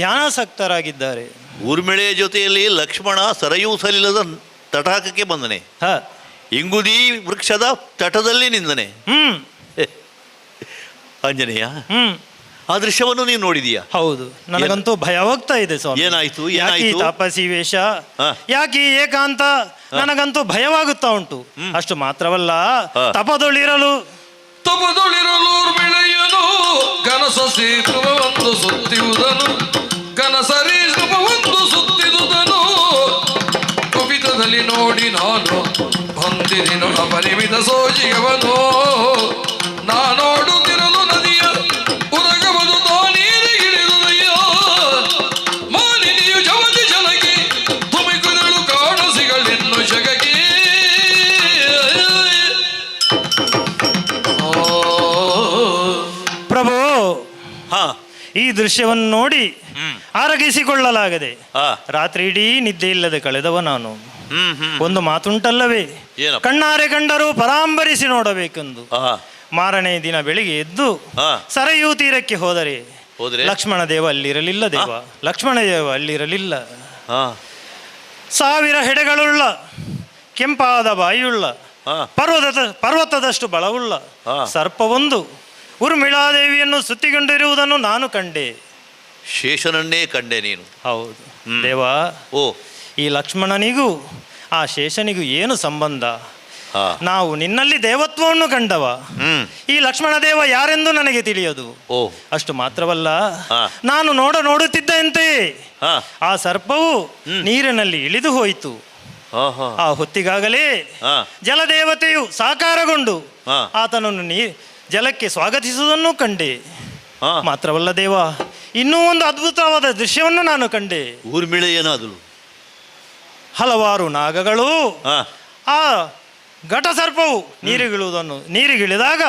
ಧ್ಯಾನಾಸಕ್ತರಾಗಿದ್ದಾರೆ. ಊರ್ಮಿಳೆಯ ಜೊತೆಯಲ್ಲಿ ಲಕ್ಷ್ಮಣ ಸರಯೂ ಸಲಿಲದ ತಟಾಕಕ್ಕೆ ಬಂದನೆ, ಇಂಗುದಿ ವೃಕ್ಷದ ತಟದಲ್ಲಿ ನಿಂದನೆ. ಆಂಜನೇಯ, ಆ ದೃಶ್ಯವನ್ನು ನೀನು ನೋಡಿದೀಯಾ? ಹೌದು, ನನಗಂತೂ ಭಯವಾಗ್ತಾ ಇದೆ ಸ್ವಾಮಿ. ಏನಾಯ್ತು? ಯಾಕೆ ತಾಪಸಿ ವೇಷ, ಯಾಕೆ ಏಕಾಂತ, ನನಗಂತೂ ಭಯವಾಗುತ್ತಾ ಉಂಟು. ಅಷ್ಟು ಮಾತ್ರವಲ್ಲ, ತಪದೊಳಿರಲು ಊರ್ಮಿಳೆಯನು ಕನಸಸಿ ಧ್ರುವವೊಂದು ಸುತ್ತಿಯುವುದನು, ಕನಸರಿ ಧ್ರುವವೊಂದು ಸುತ್ತಿದುದನು ಕುಪಿತದಲ್ಲಿ ನೋಡಿ ನಾನು ಹೊಂದಿದಿನು ಅಪರಿಮಿತ ಸೋಜಿಗವನು. ನಾನೋಡುತ್ತಿರಲು ನದಿಯ ಉರಗವದು ತಾನೀರಿಗಿಳಿದುದಯ್ಯ, ಮಾಲಿನಿಯು ಜವದಿ ಜಲಗಿ ತುಮಿಕುದಳು ಕಾಣಸಿಗಳಿನ್ನು ಜಗಗಿ. ಪ್ರಭು, ಈ ದೃಶ್ಯವನ್ನು ನೋಡಿ ಆರಗಿಸಿಕೊಳ್ಳಲಾಗದೆ ರಾತ್ರಿ ಇಡೀ ನಿದ್ದೆ ಇಲ್ಲದೆ ಕಳೆದವ ನಾನು. ಒಂದು ಮಾತುಂಟಲ್ಲವೇ, ಕಣ್ಣಾರೆ ಕಂಡರೂ ಪರಾಂಬರಿಸಿ ನೋಡಬೇಕೆಂದು. ಮಾರನೇ ದಿನ ಬೆಳಿಗ್ಗೆ ಎದ್ದು ಸರಯೂ ತೀರಕ್ಕೆ ಹೋದರೆ ಲಕ್ಷ್ಮಣ ದೇವ ಅಲ್ಲಿರಲಿಲ್ಲ. ಲಕ್ಷ್ಮಣ ದೇವ ಅಲ್ಲಿರಲಿಲ್ಲ. 1000 ಹೆಡೆಗಳುಳ್ಳ ಕೆಂಪಾದ ಬಾಯಿಯುಳ್ಳ ಪರ್ವತದಷ್ಟು ಬಲವುಳ್ಳ ಸರ್ಪವೊಂದು ಊರ್ಮಿಳಾದೇವಿಯನ್ನು ಸುತ್ತಿಕೊಂಡಿರುವುದನ್ನು ನಾನು ಕಂಡೆ. ಶೇಷನನ್ನೇ ಕಂಡೆ ನೀನು? ಹೌದು ದೇವ. ಈ ಲಕ್ಷ್ಮಣನಿಗೂ ಆ ಶೇಷನಿಗೂ ಏನು ಸಂಬಂಧ? ನಾವು ನಿನ್ನಲ್ಲಿ ದೇವತ್ವವನ್ನು ಕಂಡವ. ಈ ಲಕ್ಷ್ಮಣ ದೇವ ಯಾರೆಂದು ನನಗೆ ತಿಳಿಯದು. ಅಷ್ಟು ಮಾತ್ರವಲ್ಲ, ನಾನು ನೋಡುತ್ತಿದ್ದಂತೆ ಆ ಸರ್ಪವು ನೀರಿನಲ್ಲಿ ಇಳಿದು ಹೋಯಿತು. ಆ ಹೊತ್ತಿಗಾಗಲೇ ಜಲದೇವತೆಯು ಸಾಕಾರಗೊಂಡು ಆತನನ್ನು ಜಲಕ್ಕೆ ಸ್ವಾಗತಿಸುವುದನ್ನು ಕಂಡೆ. ಮಾತ್ರವಲ್ಲ ದೇವ, ಇನ್ನೂ ಒಂದು ಅದ್ಭುತವಾದ ದೃಶ್ಯವನ್ನು ನಾನು ಕಂಡೆ. ಊರ್ಮಿಳೆ ಏನಾದಳು? ಹಲವಾರು ನಾಗಗಳು ಆ ಘಟಸರ್ಪವು ನೀರಿಗಿಳಿದಾಗ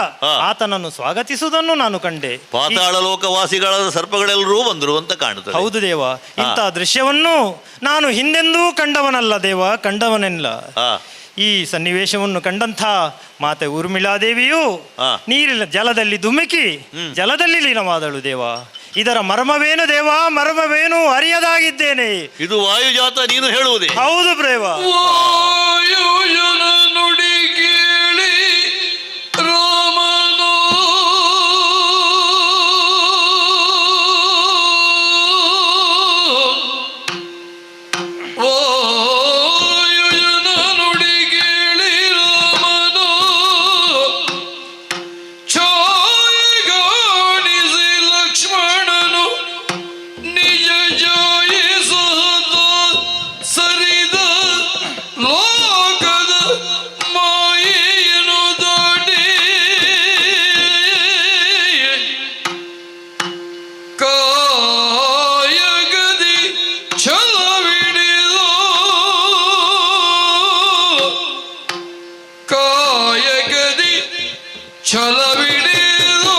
ಆತನನ್ನು ಸ್ವಾಗತಿಸುವುದನ್ನು ನಾನು ಕಂಡೆ. ಪಾತಾಳ ಲೋಕವಾಸಿಗಳಾದ ಸರ್ಪಗಳೆಲ್ಲರೂ ಬಂದರು ಅಂತ ಕಾಣುತ್ತದೆ. ಹೌದು ದೇವ, ಇಂಥ ದೃಶ್ಯವನ್ನು ನಾನು ಹಿಂದೆಂದೂ ಕಂಡವನಲ್ಲ ದೇವ, ಕಂಡವನೆಲ್ಲ. ಈ ಸನ್ನಿವೇಶವನ್ನು ಕಂಡಂಥ ಮಾತೆ ಊರ್ಮಿಳಾದೇವಿಯು ನೀರಿನ ಜಲದಲ್ಲಿ ಧುಮುಕಿ ಜಲದಲ್ಲಿ ಲೀನವಾದಳು ದೇವ. ಇದರ ಮರ್ಮವೇನು ದೇವ, ಮರ್ಮವೇನು ಅರಿಯದಾಗಿದ್ದೇನೆ. ಇದು ವಾಯುಜಾತ, ನೀನು ಹೇಳುವುದೇ? ಹೌದು ಪ್ರೇಮ. ವಾಯುಜನ ನುಡಿ ಕೇಳಿ ರಾಮನು ಛಲವಿಡಿದು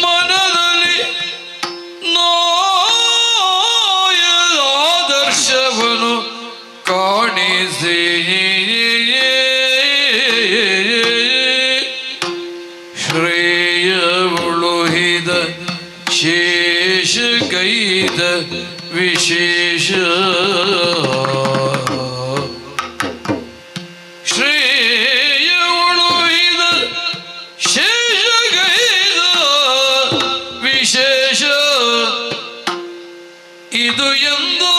ಮನದಲ್ಲಿ ನೋಯದ ಆದರ್ಶವನ್ನು ಕಾಣಿಸಿ ಶ್ರೇಯವುಳುಹಿದ ಶೇಷ ಕೈದ ವಿಶೇಷ ಇದು ಎಂದೋ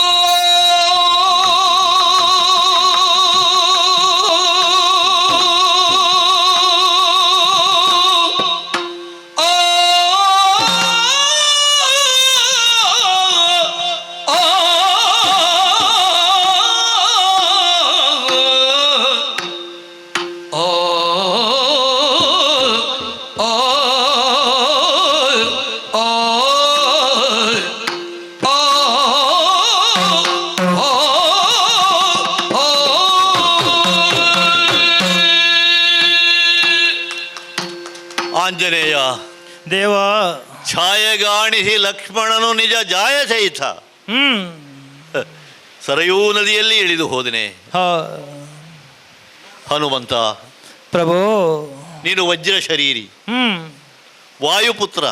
ಆಂಜನೇಯ ದೇವ, ಛಾಯೆಗಾಣಿಸಿ ಲಕ್ಷ್ಮಣನು ನಿಜ ಜಾಯ ಸಹಿತ ಸರಯೂ ನದಿಯಲ್ಲಿ ಇಳಿದು ಹೋದನೆ. ಹನುಮಂತ ಪ್ರಭು, ನೀನು ವಜ್ರ ಶರೀರಿ, ವಾಯುಪುತ್ರ,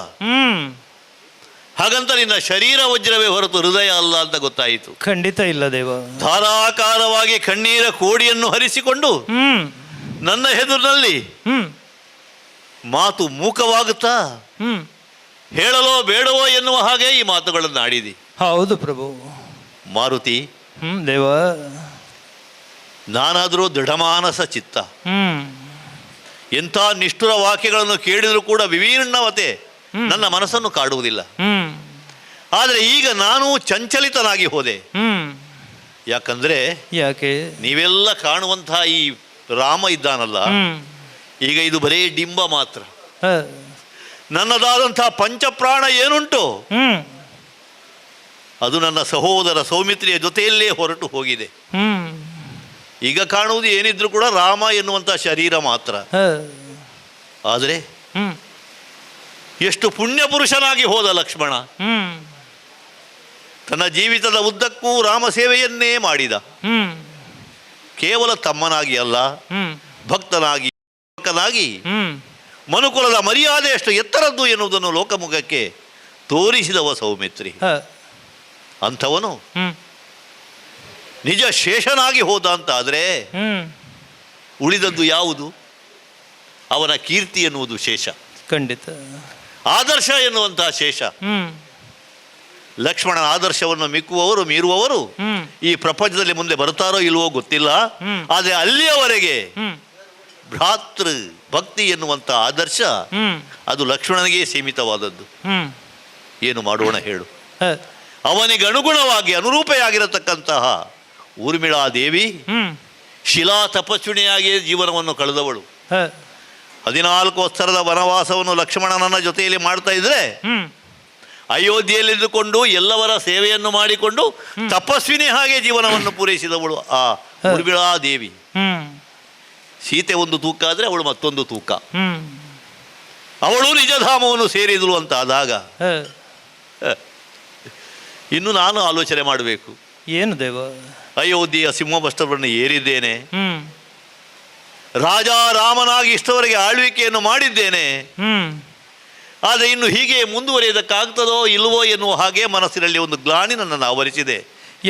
ಹಾಗಂತ ನಿನ್ನ ಶರೀರ ವಜ್ರವೇ ಹೊರತು ಹೃದಯ ಅಲ್ಲ ಅಂತ ಗೊತ್ತಾಯಿತು. ಖಂಡಿತ ಇಲ್ಲ ದೇವ. ಧಾರಾಕಾರವಾಗಿ ಕಣ್ಣೀರ ಕೋಡಿಯನ್ನು ಹರಿಸಿಕೊಂಡು ನನ್ನ ಎದುರಿನಲ್ಲಿ ಮಾತು ಮೂಕವಾಗುತ್ತಾ ಹೇಳಲೋ ಬೇಡವೋ ಎನ್ನುವ ಹಾಗೆ ಈ ಮಾತುಗಳನ್ನು ಆಡಿದಿ. ಹೌದು ಪ್ರಭು. ಮಾರುತಿ, ದೇವ, ನಾನಾದರೂ ದೃಢಮಾನಸ ಚಿತ್ತ. ಎಂಥ ನಿಷ್ಠುರ ವಾಕ್ಯಗಳನ್ನು ಕೇಳಿದರೂ ಕೂಡ ವಿವೀರ್ಣವತೆ ನನ್ನ ಮನಸ್ಸನ್ನು ಕಾಡುವುದಿಲ್ಲ. ಆದರೆ ಈಗ ನಾನು ಚಂಚಲಿತನಾಗಿ ಹೋದೆ. ಯಾಕಂದ್ರೆ ಯಾಕೆ? ನೀವೆಲ್ಲ ಕಾಣುವಂತಹ ಈ ರಾಮ ಇದ್ದಾನಲ್ಲ, ಈಗ ಇದು ಬರೀ ಡಿಂಬ ಮಾತ್ರ. ನನ್ನದಾದಂತಹ ಪಂಚಪ್ರಾಣ ಏನುಂಟು ಅದು ನನ್ನ ಸಹೋದರ ಸೌಮಿತ್ರಿಯ ಜೊತೆಯಲ್ಲೇ ಹೊರಟು ಹೋಗಿದೆ. ಈಗ ಕಾಣುವುದು ಏನಿದ್ರು ಕೂಡ ರಾಮ ಎನ್ನುವಂಥ ಶರೀರ ಮಾತ್ರ. ಆದರೆ ಎಷ್ಟು ಪುಣ್ಯ ಪುರುಷನಾಗಿ ಹೋದ ಲಕ್ಷ್ಮಣ. ತನ್ನ ಜೀವಿತದ ಉದ್ದಕ್ಕೂ ರಾಮ ಸೇವೆಯನ್ನೇ ಮಾಡಿದ. ಕೇವಲ ತಮ್ಮನಾಗಿ ಅಲ್ಲ, ಭಕ್ತನಾಗಿ, ಮನುಕುಲದ ಮರ್ಯಾದೆ ಎಷ್ಟು ಎತ್ತರದ್ದು ಎನ್ನುವುದನ್ನು ಲೋಕಮುಖಕ್ಕೆ ತೋರಿಸಿದವ ಸೌಮಿತ್ರಿ. ಅಂಥವನು ನಿಜ ಶೇಷನಾಗಿ ಹೋದ ಅಂತ ಆದರೆ ಉಳಿದದ್ದು ಯಾವುದು? ಅವನ ಕೀರ್ತಿ ಎನ್ನುವುದು ಶೇಷ. ಖಂಡಿತ. ಆದರ್ಶ ಎನ್ನುವಂತಹ ಶೇಷ. ಲಕ್ಷ್ಮಣನ ಆದರ್ಶವನ್ನು ಮೀರುವವರು ಈ ಪ್ರಪಂಚದಲ್ಲಿ ಮುಂದೆ ಬರ್ತಾರೋ ಇಲ್ವೋ ಗೊತ್ತಿಲ್ಲ. ಆದರೆ ಅಲ್ಲಿಯವರೆಗೆ ಭ್ರಾತೃ ಭಕ್ತಿ ಎನ್ನುವಂಥ ಆದರ್ಶ ಅದು ಲಕ್ಷ್ಮಣನಿಗೆ ಸೀಮಿತವಾದದ್ದು. ಏನು ಮಾಡೋಣ ಹೇಳು? ಅವನಿಗೆ ಅನುಗುಣವಾಗಿ ಅನುರೂಪೆಯಾಗಿರತಕ್ಕಂತಹ ಊರ್ಮಿಳಾದೇವಿ ಶಿಲಾ ತಪಸ್ವಿಣಿಯಾಗಿ ಜೀವನವನ್ನು ಕಳೆದವಳು. 14 ವರ್ಷದ ವನವಾಸವನ್ನು ಲಕ್ಷ್ಮಣನನ್ನ ಜೊತೆಯಲ್ಲಿ ಮಾಡ್ತಾ ಇದ್ರೆ ಅಯೋಧ್ಯೆಯಲ್ಲಿದ್ದುಕೊಂಡು ಎಲ್ಲವರ ಸೇವೆಯನ್ನು ಮಾಡಿಕೊಂಡು ತಪಸ್ವಿನಿ ಹಾಗೆ ಜೀವನವನ್ನು ಪೂರೈಸಿದವಳು ಆ ಊರ್ಮಿಳಾದೇವಿ. ಸೀತೆ ಒಂದು ತೂಕ ಆದರೆ ಅವಳು ಮತ್ತೊಂದು ತೂಕ. ಅವಳು ನಿಜಧಾಮವನ್ನು ಸೇರಿದಳು ಅಂತ ಆದಾಗ ಇನ್ನು ನಾನು ಆಲೋಚನೆ ಮಾಡಬೇಕು. ಏನು ದೇವ? ಅಯೋಧ್ಯೆಯ ಸಿಂಹಭಷ್ಟವನ್ನು ಏರಿದ್ದೇನೆ, ರಾಜ ರಾಮನಾಗಿ ಇಷ್ಟವರೆಗೆ ಆಳ್ವಿಕೆಯನ್ನು ಮಾಡಿದ್ದೇನೆ. ಆದರೆ ಇನ್ನು ಹೀಗೆ ಮುಂದುವರಿಯೋದಕ್ಕಾಗ್ತದೋ ಇಲ್ವೋ ಎನ್ನುವ ಹಾಗೆ ಮನಸ್ಸಿನಲ್ಲಿ ಒಂದು ಗ್ಲಾನಿ ನನ್ನನ್ನು ಆವರಿಸಿದೆ.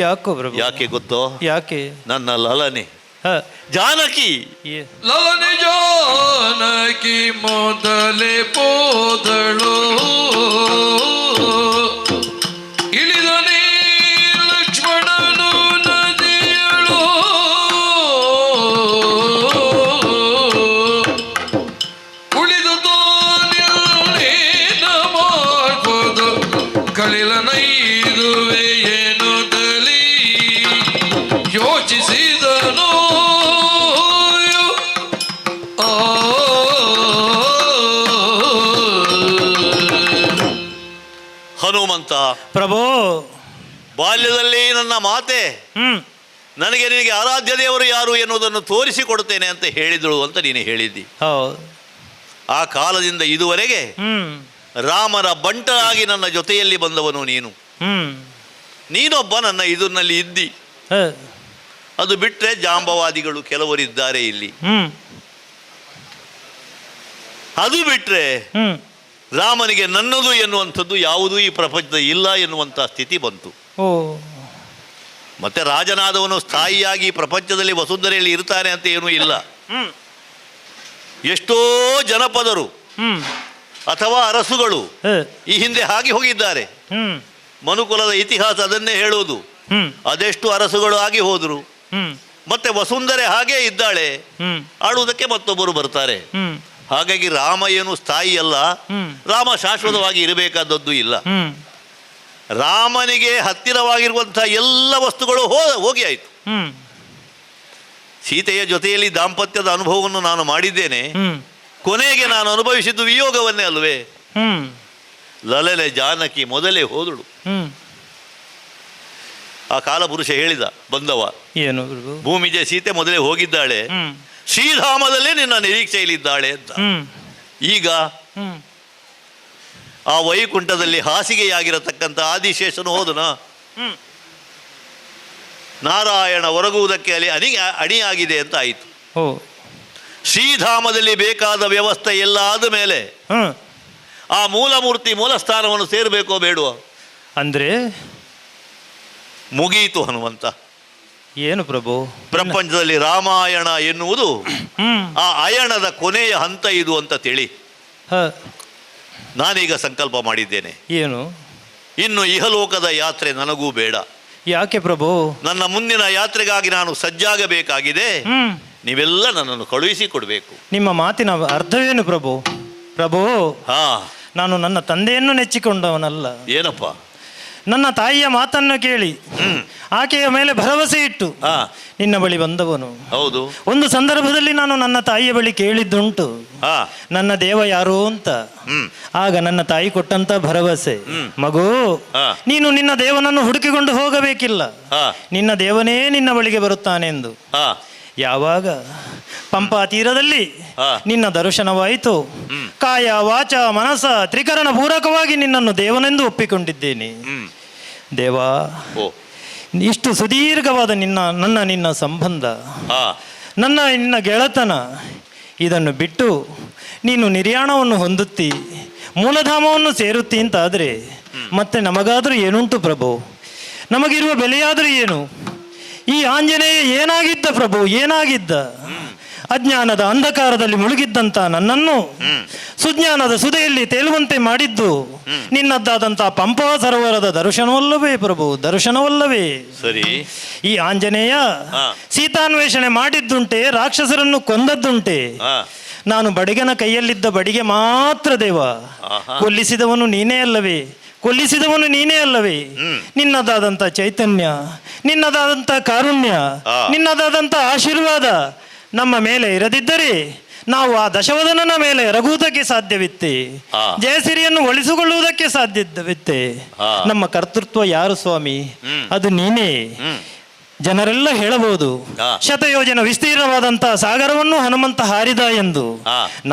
ಯಾಕೋ ಪ್ರಭು? ಯಾಕೆ ಗೊತ್ತೋ? ಯಾಕೆ? ನನ್ನ ಲಲನೆ ಜಾನಕಿ. ಲಲನೆ ಜಾನಕಿ ಮೊದಲೇ ಪೋದಳು, ಇಳಿದನೇ ಲಕ್ಷ್ಮಣನು ನದಿಯಳು, ಉಳಿದುದೋ ನಿರ್ಣೇನ ಮಾಡ್ಬೋದು ಕಳಿಲನೈದುವೆ ಎನ್ನುತ್ತಲೀ ಯೋಚಿಸಿದನು. ಹನುಮಂತ ಪ್ರಭು, ಬಾಲ್ಯದಲ್ಲಿ ನನ್ನ ಮಾತೆ ನನಗೆ ನಿನಗೆ ಆರಾಧ್ಯ ದೇವರು ಯಾರು ಎನ್ನುವುದನ್ನು ತೋರಿಸಿಕೊಡುತ್ತೇನೆ ಅಂತ ಹೇಳಿದಳು ಅಂತ ನೀನು ಹೇಳಿದ್ದಿ. ಆ ಕಾಲದಿಂದ ಇದುವರೆಗೆ ರಾಮನ ಬಂಟನಾಗಿ ನನ್ನ ಜೊತೆಯಲ್ಲಿ ಬಂದವನು ನೀನು. ನೀನೊಬ್ಬ ನನ್ನ ಇದರಲ್ಲಿ ಇದ್ದಿ. ಅದು ಬಿಟ್ಟರೆ ಜಾಂಬವಾದಿಗಳು ಕೆಲವರಿದ್ದಾರೆ ಇಲ್ಲಿ. ಅದು ಬಿಟ್ಟರೆ ರಾಮನಿಗೆ ನನ್ನದು ಎನ್ನುವಂಥದ್ದು ಯಾವುದೂ ಈ ಪ್ರಪಂಚದ ಇಲ್ಲ ಎನ್ನುವಂಥ ಸ್ಥಿತಿ ಬಂತು. ಮತ್ತೆ ರಾಜನಾದವನು ಸ್ಥಾಯಿಯಾಗಿ ಪ್ರಪಂಚದಲ್ಲಿ ವಸುಂಧರೆಯಲ್ಲಿ ಇರ್ತಾನೆ ಅಂತ ಏನೂ ಇಲ್ಲ. ಎಷ್ಟೋ ಜನಪದರು ಅಥವಾ ಅರಸುಗಳು ಈ ಹಿಂದೆ ಹಾಗೆ ಹೋಗಿದ್ದಾರೆ. ಮನುಕುಲದ ಇತಿಹಾಸ ಅದನ್ನೇ ಹೇಳುವುದು. ಅದೆಷ್ಟು ಅರಸುಗಳು ಆಗಿ ಹೋದರು, ಮತ್ತೆ ವಸುಂಧರೆ ಹಾಗೇ ಇದ್ದಾಳೆ, ಆಳುವುದಕ್ಕೆ ಮತ್ತೊಬ್ಬರು ಬರ್ತಾರೆ. ಹಾಗಾಗಿ ರಾಮ ಏನು ಸ್ಥಾಯಿ ಅಲ್ಲ, ರಾಮ ಶಾಶ್ವತವಾಗಿ ಇರಬೇಕಾದದ್ದು ಇಲ್ಲ. ರಾಮನಿಗೆ ಹತ್ತಿರವಾಗಿರುವಂತಹ ಎಲ್ಲ ವಸ್ತುಗಳು ಹೋಗಿ ಆಯಿತು. ಸೀತೆಯ ಜೊತೆಯಲ್ಲಿ ದಾಂಪತ್ಯದ ಅನುಭವವನ್ನು ನಾನು ಮಾಡಿದ್ದೇನೆ. ಕೊನೆಗೆ ನಾನು ಅನುಭವಿಸಿದ್ದು ವಿಯೋಗವನ್ನೇ ಅಲ್ವೇ. ಲಲನೆ ಜಾನಕಿ ಮೊದಲೇ ಹೋದಳು. ಆ ಕಾಲಪುರುಷ ಹೇಳಿದ ಬಂದವ, ಏನು ಭೂಮಿಜೆ ಸೀತೆ ಮೊದಲೇ ಹೋಗಿದ್ದಾಳೆ, ಶ್ರೀಧಾಮದಲ್ಲೇ ನಿನ್ನ ನಿರೀಕ್ಷೆಯಲ್ಲಿದ್ದಾಳೆ ಅಂತ. ಈಗ ಆ ವೈಕುಂಠದಲ್ಲಿ ಹಾಸಿಗೆಯಾಗಿರತಕ್ಕಂಥ ಆದಿಶೇಷನು ಹೋದನ. ನಾರಾಯಣ ಒರಗುವುದಕ್ಕೆ ಅಲ್ಲಿ ಅಣಿಯಾಗಿದೆ ಅಂತ ಆಯಿತು. ಶ್ರೀಧಾಮದಲ್ಲಿ ಬೇಕಾದ ವ್ಯವಸ್ಥೆ ಎಲ್ಲ ಆದ ಮೇಲೆ ಆ ಮೂಲಮೂರ್ತಿ ಮೂಲಸ್ಥಾನವನ್ನು ಸೇರಬೇಕೋ ಬೇಡವೋ? ಅಂದ್ರೆ ಮುಗಿಯಿತು ಹನುಮಂತ. ಏನು ಪ್ರಭು? ಪ್ರಪಂಚದಲ್ಲಿ ರಾಮಾಯಣ ಎನ್ನುವುದು ಹ್ಮ್ ಆ ಅಯಣದ ಕೊನೆಯ ಹಂತ ಇದು ಅಂತ ತಿಳಿ. ಹ ನಾನೀಗ ಸಂಕಲ್ಪ ಮಾಡಿದ್ದೇನೆ, ಏನು? ಇನ್ನು ಇಹಲೋಕದ ಯಾತ್ರೆ ನನಗೂ ಬೇಡ. ಯಾಕೆ ಪ್ರಭು? ನನ್ನ ಮುಂದಿನ ಯಾತ್ರೆಗಾಗಿ ನಾನು ಸಜ್ಜಾಗಬೇಕಾಗಿದೆ. ಹ್ಮ್ ನೀವೆಲ್ಲ ನನ್ನನ್ನು ಕಳುಹಿಸಿ ಕೊಡಬೇಕು. ನಿಮ್ಮ ಮಾತಿನ ಅರ್ಥವೇನು ಪ್ರಭು? ಪ್ರಭು, ಹಾ, ನಾನು ನನ್ನ ತಂದೆಯನ್ನು ನೆಚ್ಚಿಕೊಂಡವನಲ್ಲ. ಏನಪ್ಪ? ನನ್ನ ತಾಯಿಯ ಮಾತನ್ನು ಕೇಳಿ ಆಕೆಯ ಮೇಲೆ ಭರವಸೆ ಇಟ್ಟು ಹಾ, ನಿನ್ನ ಬಳಿ ಬಂದವನು. ಹೌದು. ಒಂದು ಸಂದರ್ಭದಲ್ಲಿ ನಾನು ನನ್ನ ತಾಯಿಯ ಬಳಿ ಕೇಳಿದ್ದುಂಟು, ಹಾ, ನನ್ನ ದೇವ ಯಾರು ಅಂತ. ಆಗ ನನ್ನ ತಾಯಿ ಕೊಟ್ಟಂತ ಭರವಸೆ, ಮಗು ಹಾ. ನೀನು ನಿನ್ನ ದೇವನನ್ನು ಹುಡುಕಿಕೊಂಡು ಹೋಗಬೇಕಿಲ್ಲ, ಹಾ, ನಿನ್ನ ದೇವನೇ ನಿನ್ನ ಬಳಿಗೆ ಬರುತ್ತಾನೆಂದು. ಹಾ, ಯಾವಾಗ ಪಂಪಾ ತೀರದಲ್ಲಿ ಹಾ. ನಿನ್ನ ದರ್ಶನವಾಯಿತು, ಕಾಯ ವಾಚ ಮನಸ ತ್ರಿಕರಣ ಪೂರಕವಾಗಿ ನಿನ್ನನ್ನು ದೇವನೆಂದು ಒಪ್ಪಿಕೊಂಡಿದ್ದೇನೆ. ದೇವಾ, ಓ, ಇಷ್ಟು ಸುದೀರ್ಘವಾದ ನಿನ್ನ ಸಂಬಂಧ, ಹಾ, ನಿನ್ನ ಗೆಳತನ, ಇದನ್ನು ಬಿಟ್ಟು ನೀನು ನಿರ್ಯಾಣವನ್ನು ಹೊಂದುತ್ತಿ ಮೂಲಧಾಮವನ್ನು ಸೇರುತ್ತಿ ಅಂತಾದರೆ ಮತ್ತೆ ನಮಗಾದರೂ ಏನುಂಟು ಪ್ರಭು? ನಮಗಿರುವ ಬೆಲೆಯಾದರೂ ಏನು? ಈ ಆಂಜನೇಯ ಏನಾಗಿದ್ದ ಪ್ರಭು, ಏನಾಗಿದ್ದ? ಅಜ್ಞಾನದ ಅಂಧಕಾರದಲ್ಲಿ ಮುಳುಗಿದ್ದಂಥ ನನ್ನನ್ನು ಸುಜ್ಞಾನದ ಸುದೆಯಲ್ಲಿ ತೇಲುವಂತೆ ಮಾಡಿದ್ದು ನಿನ್ನದ್ದಾದಂಥ ಪಂಪಾ ಸರೋವರದ ದರ್ಶನವಲ್ಲವೇ ಪ್ರಭು, ದರ್ಶನವಲ್ಲವೇ? ಸರಿ. ಈ ಆಂಜನೇಯ ಸೀತಾನ್ವೇಷಣೆ ಮಾಡಿದ್ದುಂಟೆ, ರಾಕ್ಷಸರನ್ನು ಕೊಂದದ್ದುಂಟೆ. ನಾನು ಬಡಿಗನ ಕೈಯಲ್ಲಿದ್ದ ಬಡಿಗೆ ಮಾತ್ರ ದೇವ. ಕೊಲ್ಲಿಸಿದವನು ನೀನೇ ಅಲ್ಲವೇ? ಕೊಲ್ಲಿಸಿದವನು ನೀನೇ ಅಲ್ಲವೇ? ನಿನ್ನದಾದಂಥ ಚೈತನ್ಯ, ನಿನ್ನದಾದಂಥ ಕಾರುಣ್ಯ, ನಿನ್ನದಾದಂಥ ಆಶೀರ್ವಾದ ನಮ್ಮ ಮೇಲೆ ಇರದಿದ್ದರೆ ನಾವು ಆ ದಶವದನನ ಮೇಲೆ ಎರಗುವುದಕ್ಕೆ ಸಾಧ್ಯವಿತ್ತೆ, ಜಯಸಿರಿಯನ್ನು ಒಲಿಸಿಕೊಳ್ಳುವುದಕ್ಕೆ ಸಾಧ್ಯವಿತ್ತೆ. ನಮ್ಮ ಕರ್ತೃತ್ವ ಯಾರು ಸ್ವಾಮಿ? ಅದು ನೀನೇ. ಜನರೆಲ್ಲ ಹೇಳಬಹುದು ಶತಯೋಜನ ವಿಸ್ತೀರ್ಣವಾದಂತಹ ಸಾಗರವನ್ನು ಹನುಮಂತ ಹಾರಿದ ಎಂದು.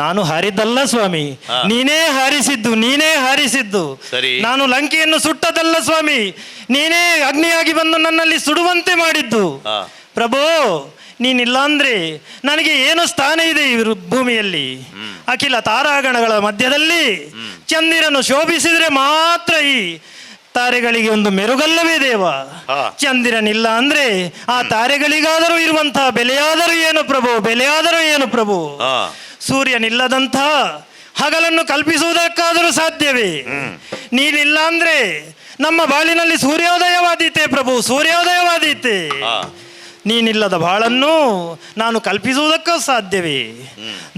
ನಾನು ಹಾರಿದ್ದಲ್ಲ ಸ್ವಾಮಿ, ನೀನೇ ಹಾರಿಸಿದ್ದು, ನೀನೇ ಹಾರಿಸಿದ್ದು. ನಾನು ಲಂಕೆಯನ್ನು ಸುಟ್ಟದಲ್ಲ ಸ್ವಾಮಿ, ನೀನೇ ಅಗ್ನಿಯಾಗಿ ಬಂದು ನನ್ನಲ್ಲಿ ಸುಡುವಂತೆ ಮಾಡಿದ್ದು. ಪ್ರಭೋ, ನೀನಿಲ್ಲ ಅಂದ್ರೆ ನನಗೆ ಏನು ಸ್ಥಾನ ಇದೆ ಈ ಭೂಮಿಯಲ್ಲಿ? ಅಖಿಲ ತಾರಾಗಣಗಳ ಮಧ್ಯದಲ್ಲಿ ಚಂದಿರನು ಶೋಭಿಸಿದ್ರೆ ಮಾತ್ರ ಈ ತಾರೆಗಳಿಗೆ ಒಂದು ಮೆರುಗಲ್ಲವೇ ದೇವ? ಚಂದಿರನಿಲ್ಲ ಅಂದ್ರೆ ಆ ತಾರೆಗಳಿಗಾದರೂ ಇರುವಂತಹ ಬೆಲೆಯಾದರೂ ಏನು ಪ್ರಭು, ಬೆಲೆಯಾದರೂ ಏನು ಪ್ರಭು? ಸೂರ್ಯನಿಲ್ಲದಂಥ ಹಗಲನ್ನು ಕಲ್ಪಿಸುವುದಕ್ಕಾದರೂ ಸಾಧ್ಯವೇ? ನೀನಿಲ್ಲ ಅಂದ್ರೆ ನಮ್ಮ ಬಾಳಿನಲ್ಲಿ ಸೂರ್ಯೋದಯವಾದೀತೆ ಪ್ರಭು, ಸೂರ್ಯೋದಯವಾದೀತೆ. ನೀನಿಲ್ಲದ ಬಾಳನ್ನು ನಾನು ಕಲ್ಪಿಸುವುದಕ್ಕೂ ಸಾಧ್ಯವೇ?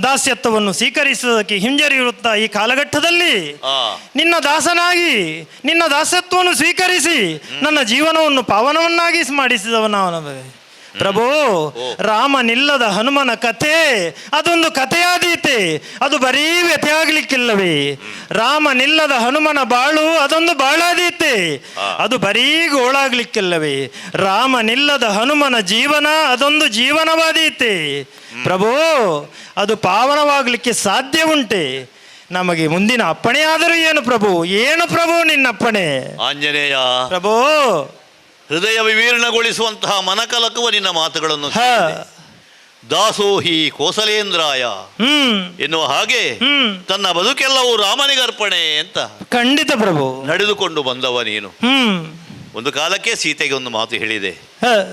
ದಾಸ್ಯತ್ವವನ್ನು ಸ್ವೀಕರಿಸುವುದಕ್ಕೆ ಹಿಂಜರಿಯುತ್ತಾ ಈ ಕಾಲಘಟ್ಟದಲ್ಲಿ ನಿನ್ನ ದಾಸನಾಗಿ ನಿನ್ನ ದಾಸ್ಯತ್ವವನ್ನು ಸ್ವೀಕರಿಸಿ ನನ್ನ ಜೀವನವನ್ನು ಪಾವನವನ್ನಾಗಿ ಮಾಡಿಸಿದವನವೇ ಪ್ರಭು. ರಾಮನಿಲ್ಲದ ಹನುಮನ ಕಥೆ ಅದೊಂದು ಕಥೆಯಾದೀತೆ, ಅದು ಬರೀ ವ್ಯಥೆಯಾಗಲಿಕ್ಕಿಲ್ಲವೇ? ರಾಮನಿಲ್ಲದ ಹನುಮನ ಬಾಳು ಅದೊಂದು ಬಾಳಾದೀತೆ, ಅದು ಬರೀ ಗೋಳಾಗ್ಲಿಕ್ಕಿಲ್ಲವೇ? ರಾಮನಿಲ್ಲದ ಹನುಮನ ಜೀವನ ಅದೊಂದು ಜೀವನವಾದೀತೆ ಪ್ರಭು, ಅದು ಪಾವನವಾಗಲಿಕ್ಕೆ ಸಾಧ್ಯ ಉಂಟೆ? ನಮಗೆ ಮುಂದಿನ ಅಪ್ಪಣೆ ಆದರೂ ಏನು ಪ್ರಭು? ಏನು ಪ್ರಭು ನಿನ್ನಪ್ಪಣೆ? ಆಂಜನೇಯ ಪ್ರಭು, ಹೃದಯ ವಿವೀರ್ಣಗೊಳಿಸುವಂತಹ ಮನಕಲಕುವ ನಿನ್ನ ಮಾತುಗಳನ್ನು ದಾಸೋಹಿ ಕೋಸಲೇಂದ್ರಾಯ ಎನ್ನುವ ಹಾಗೆ ತನ್ನ ಬದುಕೆಲ್ಲವೂ ರಾಮನಿಗರ್ಪಣೆ ಅಂತ ಖಂಡಿತ ಪ್ರಭು ನಡೆದುಕೊಂಡು ಬಂದವ ನೀನು. ಒಂದು ಕಾಲಕ್ಕೆ ಸೀತೆಗೆ ಒಂದು ಮಾತು ಹೇಳಿದೆ,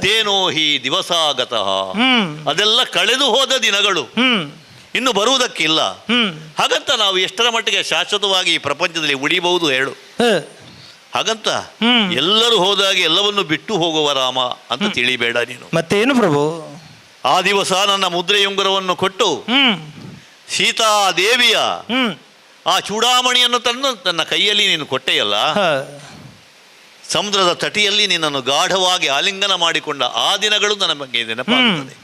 ತೇನೋ ಹಿ ದಿವಸಾಗತಃ, ಅದೆಲ್ಲ ಕಳೆದು ಹೋದ ದಿನಗಳು, ಇನ್ನು ಬರುವುದಕ್ಕಿಲ್ಲ. ಹಾಗಂತ ನಾವು ಎಷ್ಟರ ಮಟ್ಟಿಗೆ ಶಾಶ್ವತವಾಗಿ ಈ ಪ್ರಪಂಚದಲ್ಲಿ ಉಳಿಬಹುದು ಹೇಳು? ಹಾಗಂತ ಎಲ್ಲರೂ ಹೋದಾಗೆ ಎಲ್ಲವನ್ನು ಬಿಟ್ಟು ಹೋಗುವ ರಾಮ ಅಂತ ತಿಳಿಬೇಡ ನೀನು. ಮತ್ತೇನು ಪ್ರಭು? ಆ ದಿವಸ ನನ್ನ ಮುದ್ರೆಯುಂಗುರವನ್ನು ಕೊಟ್ಟು ಸೀತಾ ದೇವಿಯ ಆ ಚೂಡಾಮಣಿಯನ್ನು ತಂದು ನನ್ನ ಕೈಯಲ್ಲಿ ನೀನು ಕೊಟ್ಟೆಯಲ್ಲ, ಸಮುದ್ರದ ತಟಿಯಲ್ಲಿ ನಿನ್ನನ್ನು ಗಾಢವಾಗಿ ಆಲಿಂಗನ ಮಾಡಿಕೊಂಡ ಆ ದಿನಗಳು ನನ್ನ ಬಗ್ಗೆ ನೆನಪಾಗುತ್ತದೆ.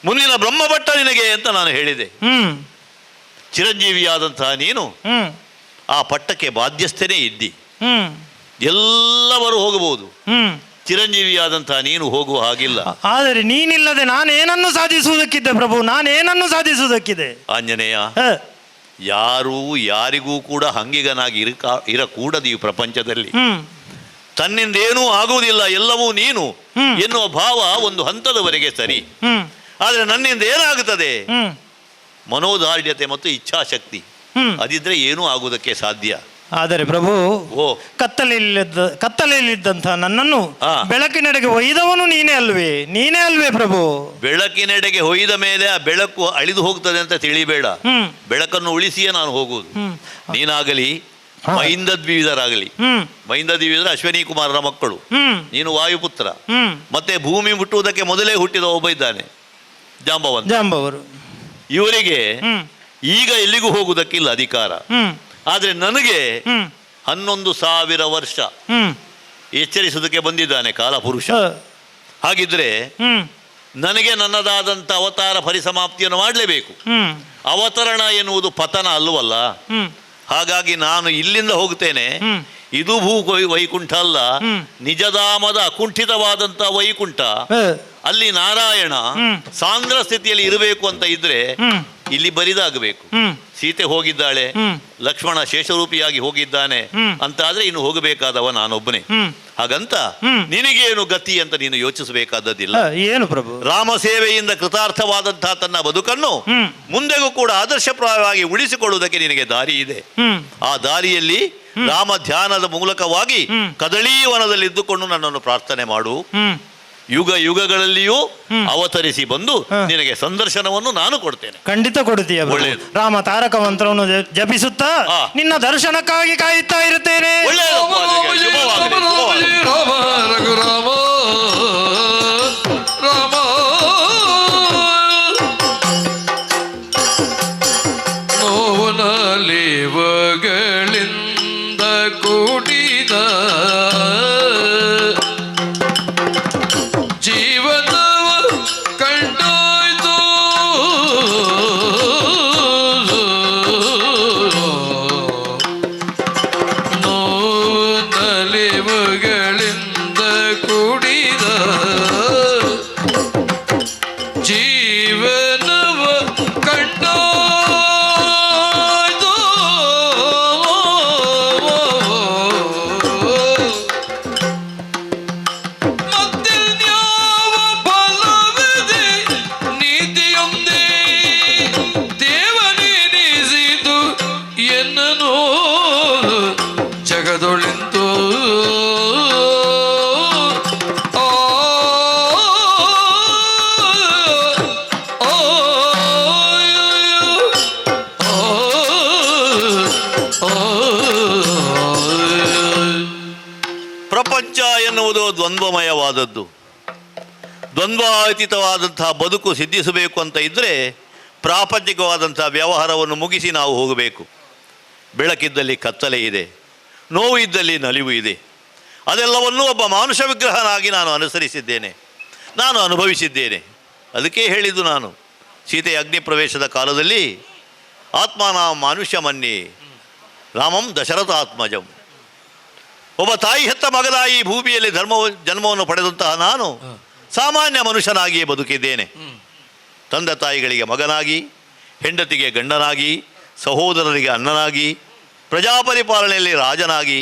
ಮುಂದಿನ ಬ್ರಹ್ಮಭಟ್ಟ ನಿನಗೆ ಅಂತ ನಾನು ಹೇಳಿದೆ. ಚಿರಂಜೀವಿಯಾದಂತಹ ನೀನು ಆ ಪಟ್ಟಕ್ಕೆ ಬಾಧ್ಯಸ್ಥನೇ ಇದ್ದಿ. ಎಲ್ಲವರು ಹೋಗಬಹುದು, ಚಿರಂಜೀವಿಯಾದಂತಹ ನೀನು ಹೋಗುವ ಹಾಗಿಲ್ಲ. ಆದರೆ ನೀನಿಲ್ಲದೆ ನಾನೇನನ್ನು ಸಾಧಿಸುವುದಕ್ಕಿದ್ದೆ ಪ್ರಭು, ನಾನೇನನ್ನು ಸಾಧಿಸುವುದಕ್ಕಿದೆ? ಆಂಜನೇಯ, ಯಾರೂ ಯಾರಿಗೂ ಕೂಡ ಹಂಗಿಗನಾಗಿ ಇರಕೂಡದು ಈ ಪ್ರಪಂಚದಲ್ಲಿ. ತನ್ನಿಂದೇನೂ ಆಗುವುದಿಲ್ಲ, ಎಲ್ಲವೂ ನೀನು ಎನ್ನುವ ಭಾವ ಒಂದು ಹಂತದವರೆಗೆ ಸರಿ. ಆದರೆ ನನ್ನಿಂದ ಏನಾಗುತ್ತದೆ? ಮನೋದಾರ್ಢ್ಯತೆ ಮತ್ತು ಇಚ್ಛಾಶಕ್ತಿ ಅದಿದ್ರೆ ಏನೂ ಆಗುವುದಕ್ಕೆ ಸಾಧ್ಯ. ಆದರೆ ಪ್ರಭು, ಓ ಕತ್ತಲೆಯಲ್ಲಿದ್ದಂಥ ನನ್ನನ್ನು ಆ. ಬೆಳಕಿನೆಡೆಗೆ ಒಯ್ದವನು ನೀನೇ ಅಲ್ವೇ ಪ್ರಭು? ಬೆಳಕಿನೆಡೆಗೆ ಹೊಯ್ದ ಮೇಲೆ ಆ ಬೆಳಕು ಅಳಿದು ಹೋಗ್ತದೆ ಅಂತ ತಿಳಿಬೇಡ. ಬೆಳಕನ್ನು ಉಳಿಸಿಯೇ ನಾನು ಹೋಗುವುದು. ನೀನಾಗಲಿ ಮಹಿಂದದ್ವಿವಿಧರಾಗಲಿ, ಮಹಿಂದದ್ವಿವಿಧರ ಅಶ್ವಿನಿ ಕುಮಾರರ ಮಕ್ಕಳು, ನೀನು ವಾಯುಪುತ್ರ, ಮತ್ತೆ ಭೂಮಿ ಮುಟ್ಟುವುದಕ್ಕೆ ಮೊದಲೇ ಹುಟ್ಟಿದ ಒಬ್ಬ ಇದ್ದಾನೆ ಜಾಂಬವರು. ಇವರಿಗೆ ಈಗ ಎಲ್ಲಿಗೂ ಹೋಗುವುದಕ್ಕಿಲ್ಲ ಅಧಿಕಾರ. ಆದರೆ ನನಗೆ 11,000 ವರ್ಷ ಎಚ್ಚರಿಸುವುದಕ್ಕೆ ಬಂದಿದ್ದಾನೆ ಕಾಲಪುರುಷ. ಹಾಗಿದ್ರೆ ನನಗೆ ನನ್ನದಾದಂಥ ಅವತಾರ ಪರಿಸಮಾಪ್ತಿಯನ್ನು ಮಾಡಲೇಬೇಕು. ಅವತರಣ ಎನ್ನುವುದು ಪತನ ಅಲ್ಲವಲ್ಲ. ಹಾಗಾಗಿ ನಾನು ಇಲ್ಲಿಂದ ಹೋಗ್ತೇನೆ. ಇದು ವೈಕುಂಠ ಅಲ್ಲ, ನಿಜಧಾಮದ ಅಕುಂಠಿತವಾದಂಥ ವೈಕುಂಠ. ಅಲ್ಲಿ ನಾರಾಯಣ ಸಾಂದ್ರ ಸ್ಥಿತಿಯಲ್ಲಿ ಇರಬೇಕು ಅಂತ ಇದ್ರೆ ಇಲ್ಲಿ ಬರಿದಾಗಬೇಕು. ಸೀತೆ ಹೋಗಿದ್ದಾಳೆ, ಲಕ್ಷ್ಮಣ ಶೇಷರೂಪಿಯಾಗಿ ಹೋಗಿದ್ದಾನೆ ಅಂತ ಆದ್ರೆ ಇನ್ನು ಹೋಗಬೇಕಾದವ ನಾನೊಬ್ಬನೇ. ಹಾಗಂತ ನಿನಗೇನು ಗತಿ ಅಂತ ನೀನು ಯೋಚಿಸಬೇಕಾದದ್ದಿಲ್ಲ. ಏನು ಪ್ರಭು? ರಾಮ ಸೇವೆಯಿಂದ ಕೃತಾರ್ಥವಾದಂತಹ ತನ್ನ ಬದುಕನ್ನು ಮುಂದೆಗೂ ಕೂಡ ಆದರ್ಶಪ್ರಾಯವಾಗಿ ಉಳಿಸಿಕೊಳ್ಳುವುದಕ್ಕೆ ನಿನಗೆ ದಾರಿ ಇದೆ. ಆ ದಾರಿಯಲ್ಲಿ ರಾಮ ಧ್ಯಾನದ ಮೂಲಕವಾಗಿ ಕದಳೀವನದಲ್ಲಿದ್ದುಕೊಂಡು ನನ್ನನ್ನು ಪ್ರಾರ್ಥನೆ ಮಾಡು. ಯುಗ ಯುಗಗಳಲ್ಲಿಯೂ ಅವತರಿಸಿ ಬಂದು ನಿನಗೆ ಸಂದರ್ಶನವನ್ನು ನಾನು ಕೊಡ್ತೇನೆ. ಖಂಡಿತ ಕೊಡ್ತೀಯ. ಒಳ್ಳೆಯದು. ರಾಮ ತಾರಕ ಮಂತ್ರವನ್ನು ಜಪಿಸುತ್ತಾ ನಿನ್ನ ದರ್ಶನಕ್ಕಾಗಿ ಕಾಯುತ್ತಾ ಇರುತ್ತೇನೆ. ರಾಮ ರಘುರಾಮ ರಾಮ ನೋವನಲಿವಗಳಿಂದ ಕೂಡಿದ ದ್ವಂದ್ವಮಯವಾದದ್ದು. ದ್ವಂದ್ವಾತೀತವಾದಂತಹ ಬದುಕು ಸಿದ್ಧಿಸಬೇಕು ಅಂತ ಇದ್ದರೆ ಪ್ರಾಪಂಚಿಕವಾದಂತಹ ವ್ಯವಹಾರವನ್ನು ಮುಗಿಸಿ ನಾವು ಹೋಗಬೇಕು. ಬೆಳಕಿದ್ದಲ್ಲಿ ಕತ್ತಲೆ ಇದೆ, ನೋವು ಇದ್ದಲ್ಲಿ ನಲಿವು ಇದೆ. ಅದೆಲ್ಲವನ್ನೂ ಒಬ್ಬ ಮಾನುಷ ವಿಗ್ರಹನಾಗಿ ನಾನು ಅನುಸರಿಸಿದ್ದೇನೆ, ನಾನು ಅನುಭವಿಸಿದ್ದೇನೆ. ಅದಕ್ಕೆ ಹೇಳಿದ್ದು ನಾನು ಸೀತೆಯ ಅಗ್ನಿ ಪ್ರವೇಶದ ಕಾಲದಲ್ಲಿ ಆತ್ಮಾನಾಂ ಮಾನುಷ್ಯಮನ್ಯೇ ರಾಮಂ ದಶರಥಾತ್ಮಜಂ. ಒಬ್ಬ ತಾಯಿ ಹೆತ್ತ ಮಗನಾಗಿ ಭೂಮಿಯಲ್ಲಿ ಜನ್ಮವನ್ನು ಪಡೆದಂತಹ ನಾನು ಸಾಮಾನ್ಯ ಮನುಷ್ಯನಾಗಿಯೇ ಬದುಕಿದ್ದೇನೆ. ತಂದೆ ತಾಯಿಗಳಿಗೆ ಮಗನಾಗಿ, ಹೆಂಡತಿಗೆ ಗಂಡನಾಗಿ, ಸಹೋದರರಿಗೆ ಅಣ್ಣನಾಗಿ, ಪ್ರಜಾಪರಿಪಾಲನೆಯಲ್ಲಿ ರಾಜನಾಗಿ,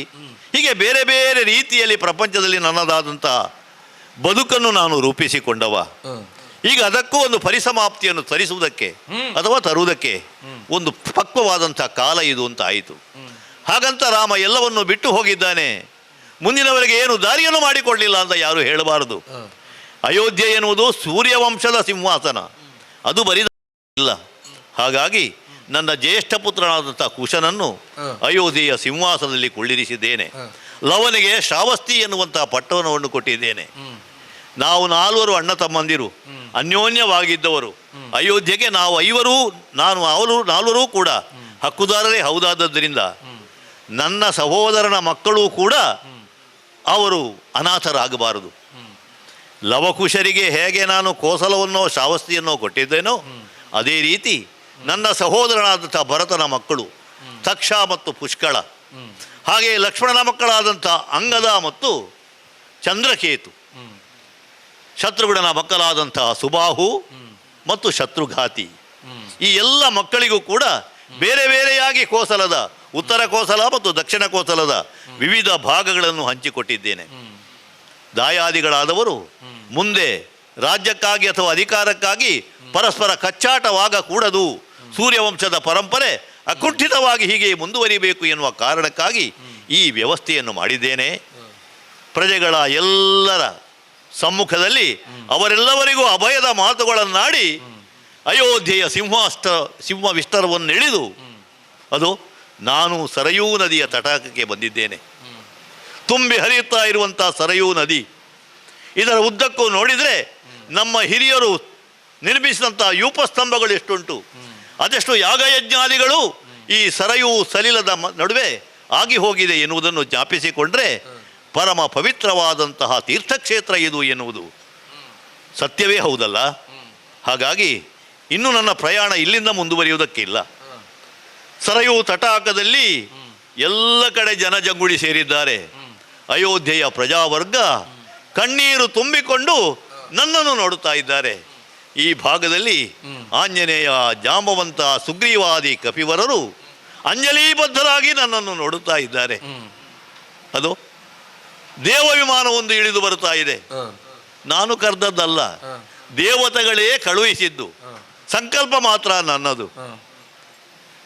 ಹೀಗೆ ಬೇರೆ ಬೇರೆ ರೀತಿಯಲ್ಲಿ ಪ್ರಪಂಚದಲ್ಲಿ ನನ್ನದಾದಂತಹ ಬದುಕನ್ನು ನಾನು ರೂಪಿಸಿಕೊಂಡವ. ಈಗ ಅದಕ್ಕೂ ಒಂದು ಪರಿಸಮಾಪ್ತಿಯನ್ನು ತರಿಸುವುದಕ್ಕೆ ಅಥವಾ ತರುವುದಕ್ಕೆ ಒಂದು ಪಕ್ವವಾದಂಥ ಕಾಲ ಇದು ಅಂತ ಆಯಿತು. ಹಾಗಂತ ರಾಮ ಎಲ್ಲವನ್ನು ಬಿಟ್ಟು ಹೋಗಿದ್ದಾನೆ, ಮುಂದಿನವರೆಗೆ ಏನು ದಾರಿಯನ್ನು ಮಾಡಿಕೊಳ್ಳಲಿಲ್ಲ ಅಂತ ಯಾರು ಹೇಳಬಾರದು. ಅಯೋಧ್ಯೆ ಎನ್ನುವುದು ಸೂರ್ಯವಂಶದ ಸಿಂಹಾಸನ, ಅದು ಬರಿದ ಇಲ್ಲ. ಹಾಗಾಗಿ ನನ್ನ ಜ್ಯೇಷ್ಠ ಪುತ್ರನಾದಂಥ ಕುಶನನ್ನು ಅಯೋಧ್ಯೆಯ ಸಿಂಹಾಸನದಲ್ಲಿ ಕುಳ್ಳಿರಿಸಿದ್ದೇನೆ. ಲವನಿಗೆ ಶ್ರಾವಸ್ತಿ ಎನ್ನುವಂತಹ ಪಟ್ಟಣವನ್ನು ಕೊಟ್ಟಿದ್ದೇನೆ. ನಾವು 4 ಅಣ್ಣ ತಮ್ಮಂದಿರು, ಅನ್ಯೋನ್ಯವಾಗಿದ್ದವರು. ಅಯೋಧ್ಯೆಗೆ ನಾವು 5 ನಾನು ಅವರು 4 ಕೂಡ ಹಕ್ಕುದಾರರೇ ಹೌದಾದ್ದರಿಂದ ನನ್ನ ಸಹೋದರನ ಮಕ್ಕಳು ಕೂಡ ಅವರು ಅನಾಥರಾಗಬಾರದು. ಲವಕುಶರಿಗೆ ಹೇಗೆ ನಾನು ಕೋಸಲವನ್ನೋ ಶ್ರಾವಸ್ತಿಯನ್ನೋ ಕೊಟ್ಟಿದ್ದೇನೋ ಅದೇ ರೀತಿ ನನ್ನ ಸಹೋದರನಾದಂಥ ಭರತನ ಮಕ್ಕಳು ತಕ್ಷ ಮತ್ತು ಪುಷ್ಕಳ, ಹಾಗೆ ಲಕ್ಷ್ಮಣನ ಮಕ್ಕಳಾದಂಥ ಅಂಗದ ಮತ್ತು ಚಂದ್ರಕೇತು, ಶತ್ರುಘ್ನನ ಮಕ್ಕಳಾದಂತಹ ಸುಬಾಹು ಮತ್ತು ಶತ್ರುಘಾತಿ, ಈ ಎಲ್ಲ ಮಕ್ಕಳಿಗೂ ಕೂಡ ಬೇರೆ ಬೇರೆಯಾಗಿ ಕೋಸಲದ ಉತ್ತರ ಕೋಸಲ ಮತ್ತು ದಕ್ಷಿಣ ಕೋಸಲದ ವಿವಿಧ ಭಾಗಗಳನ್ನು ಹಂಚಿಕೊಟ್ಟಿದ್ದೇನೆ. ದಾಯಾದಿಗಳಾದವರು ಮುಂದೆ ರಾಜ್ಯಕ್ಕಾಗಿ ಅಥವಾ ಅಧಿಕಾರಕ್ಕಾಗಿ ಪರಸ್ಪರ ಕಚ್ಚಾಟವಾಗ ಕೂಡದು. ಸೂರ್ಯವಂಶದ ಪರಂಪರೆ ಅಕುಂಠಿತವಾಗಿ ಹೀಗೆ ಮುಂದುವರಿಬೇಕು ಎನ್ನುವ ಕಾರಣಕ್ಕಾಗಿ ಈ ವ್ಯವಸ್ಥೆಯನ್ನು ಮಾಡಿದ್ದೇನೆ. ಪ್ರಜೆಗಳ ಎಲ್ಲರ ಸಮ್ಮುಖದಲ್ಲಿ ಅವರೆಲ್ಲವರಿಗೂ ಅಭಯದ ಮಾತುಗಳನ್ನಾಡಿ ಅಯೋಧ್ಯೆಯ ಸಿಂಹ ವಿಸ್ತಾರವನ್ನು ಎಳೆದು ಅದು ನಾನು ಸರಯೂ ನದಿಯ ತಟಾಕಕ್ಕೆ ಬಂದಿದ್ದೇನೆ. ತುಂಬಿ ಹರಿಯುತ್ತಾ ಇರುವಂಥ ಸರಯೂ ನದಿ, ಇದರ ಉದ್ದಕ್ಕೂ ನೋಡಿದರೆ ನಮ್ಮ ಹಿರಿಯರು ನಿರ್ಮಿಸಿದಂಥ ಯೂಪಸ್ತಂಭಗಳು ಎಷ್ಟುಂಟು, ಅದೆಷ್ಟು ಯಾಗಯಜ್ಞಾದಿಗಳು ಈ ಸರಯೂ ಸಲಿಲದ ನಡುವೆ ಆಗಿ ಹೋಗಿದೆ ಎನ್ನುವುದನ್ನು ಜ್ಞಾಪಿಸಿಕೊಂಡ್ರೆ ಪರಮ ಪವಿತ್ರವಾದಂತಹ ತೀರ್ಥಕ್ಷೇತ್ರ ಇದು ಎನ್ನುವುದು ಸತ್ಯವೇ ಹೌದಲ್ಲ. ಹಾಗಾಗಿ ಇನ್ನು ನನ್ನ ಪ್ರಯಾಣ ಇಲ್ಲಿಂದ ಮುಂದುವರಿಯುವುದಕ್ಕಿಲ್ಲ. ಸರಯೂ ತಟಾಕದಲ್ಲಿ ಎಲ್ಲ ಕಡೆ ಜನಜಂಗುಳಿ ಸೇರಿದ್ದಾರೆ. ಅಯೋಧ್ಯೆಯ ಪ್ರಜಾವರ್ಗ ಕಣ್ಣೀರು ತುಂಬಿಕೊಂಡು ನನ್ನನ್ನು ನೋಡುತ್ತಾ ಇದ್ದಾರೆ. ಈ ಭಾಗದಲ್ಲಿ ಆಂಜನೇಯ, ಜಾಂಬವಂತ, ಸುಗ್ರೀವಾದಿ ಕಪಿವರರು ಅಂಜಲೀಬದ್ಧರಾಗಿ ನನ್ನನ್ನು ನೋಡುತ್ತಾ ಇದ್ದಾರೆ. ಅದು ದೇವ ವಿಮಾನವೊಂದು ಇಳಿದು ಬರುತ್ತಾ ಇದೆ. ನಾನು ಕರೆದದ್ದಲ್ಲ, ದೇವತೆಗಳೇ ಕಳುಹಿಸಿದ್ದು. ಸಂಕಲ್ಪ ಮಾತ್ರ ನನ್ನದು,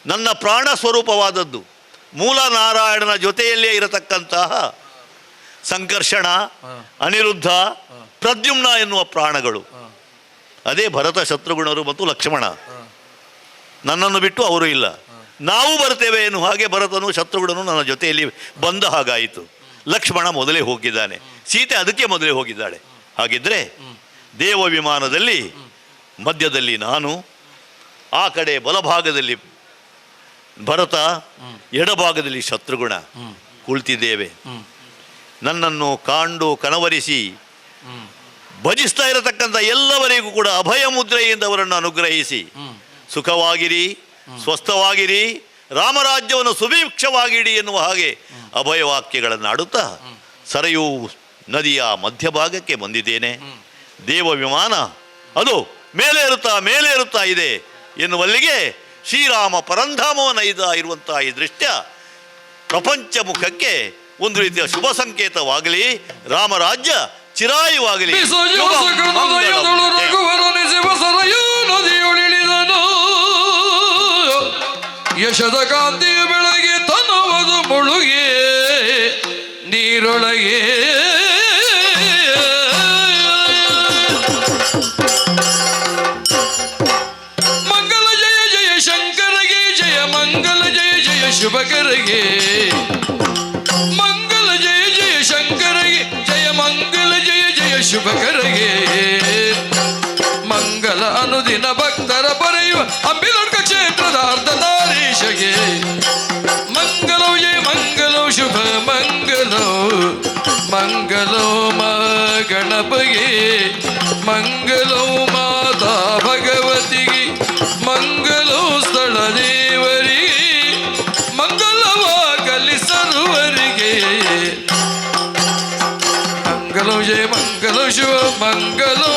ನನ್ನ ಪ್ರಾಣ ಸ್ವರೂಪವಾದದ್ದು. ಮೂಲ ನಾರಾಯಣನ ಜೊತೆಯಲ್ಲೇ ಇರತಕ್ಕಂತಹ ಸಂಕರ್ಷಣ, ಅನಿರುದ್ಧ, ಪ್ರದ್ಯುಮ್ನ ಎನ್ನುವ ಪ್ರಾಣಗಳು, ಅದೇ ಭರತ, ಶತ್ರುಘ್ನರು ಮತ್ತು ಲಕ್ಷ್ಮಣ. ನನ್ನನ್ನು ಬಿಟ್ಟು ಅವರು ಇಲ್ಲ. ನಾವು ಬರ್ತೇವೆ ಎನ್ನುವ ಹಾಗೆ ಭರತನು ಶತ್ರುಘ್ನನು ನನ್ನ ಜೊತೆಯಲ್ಲಿ ಬಂದ ಹಾಗಾಯಿತು. ಲಕ್ಷ್ಮಣ ಮೊದಲೇ ಹೋಗಿದ್ದಾನೆ, ಸೀತೆ ಅದಕ್ಕೆ ಮೊದಲೇ ಹೋಗಿದ್ದಾಳೆ. ಹಾಗಿದ್ರೆ ದೇವ ವಿಮಾನದಲ್ಲಿ ಮಧ್ಯದಲ್ಲಿ ನಾನು, ಆ ಕಡೆ ಬಲಭಾಗದಲ್ಲಿ ಭರತ, ಎಡಭಾಗದಲ್ಲಿ ಶತ್ರುಘ್ನ ಕುಳಿತಿದ್ದೇವೆ. ನನ್ನನ್ನು ಕಾಂಡು ಕನವರಿಸಿ ಭಜಿಸ್ತಾ ಇರತಕ್ಕಂಥ ಎಲ್ಲವರಿಗೂ ಕೂಡ ಅಭಯ ಮುದ್ರೆಯಿಂದ ಅವರನ್ನು ಅನುಗ್ರಹಿಸಿ ಸುಖವಾಗಿರಿ, ಸ್ವಸ್ಥವಾಗಿರಿ, ರಾಮರಾಜ್ಯವನ್ನು ಸುಭಿಕ್ಷವಾಗಿಡಿ ಎನ್ನುವ ಹಾಗೆ ಅಭಯವಾಕ್ಯಗಳನ್ನು ಆಡುತ್ತಾ ಸರಯೂ ನದಿಯ ಮಧ್ಯಭಾಗಕ್ಕೆ ಬಂದಿದ್ದೇನೆ. ದೇವ ವಿಮಾನ ಅದು ಮೇಲೇರುತ್ತಾ ಇದೆ ಎನ್ನುವಲ್ಲಿಗೆ ಶ್ರೀರಾಮ ಪರಂಧಾಮವನೈದ ಇರುವಂತಹ ಈ ದೃಶ್ಯ ಪ್ರಪಂಚ ಮುಖಕ್ಕೆ ಒಂದು ರೀತಿಯ ಶುಭ ಸಂಕೇತವಾಗಲಿ. ರಾಮರಾಜ್ಯ ಚಿರಾಯುವಾಗಲಿ. ಯಶದ ಕಾಂತಿಯ ಬೆಳಗ್ಗೆ ತನವದು ಮುಳುಗೆ ನೀರೊಳಗೆ ಮಂಗಲ ಜಯ ಜಯ ಶಂಕರಗೆ ಜಯ ಮಂಗಲ ಜಯ ಜಯ ಶುಭಕರಗೆ ಮಂಗಲ ಜಯ ಜಯ ಶಂಕರಗೆ ಜಯ ಮಂಗಲ ಜಯ ಜಯ ಶುಭಕರಗೆ ಮಂಗಲ ಅನುದಿನ ಭಕ್ತರ ಬರೆಯುವ ಅಂಬಿಲೋರ್ಕ ಕ್ಷೇತ್ರದ ಅರ್ಧನಾರೀಶಗೆ ಮಂಗಲೋ ಜಯ ಮಂಗಲೋ ಶುಭ ಮಂಗಲೋ ಮಂಗಲೋ ಮಾ ಗಣಪಗೆ ಮಂಗಲೋ ಮಾತಾ ಭಗವತಿಗೆ ಮಂಗಲೋ ಸ್ಥಳ ದೇವರಿಗೆ ಮಂಗಲವಾಗಲಿ ಸರ್ವರಿಗೆ ಮಂಗಲೋ ಜಯ ಮಂಗಲೋ ಶುಭ ಮಂಗಲೋ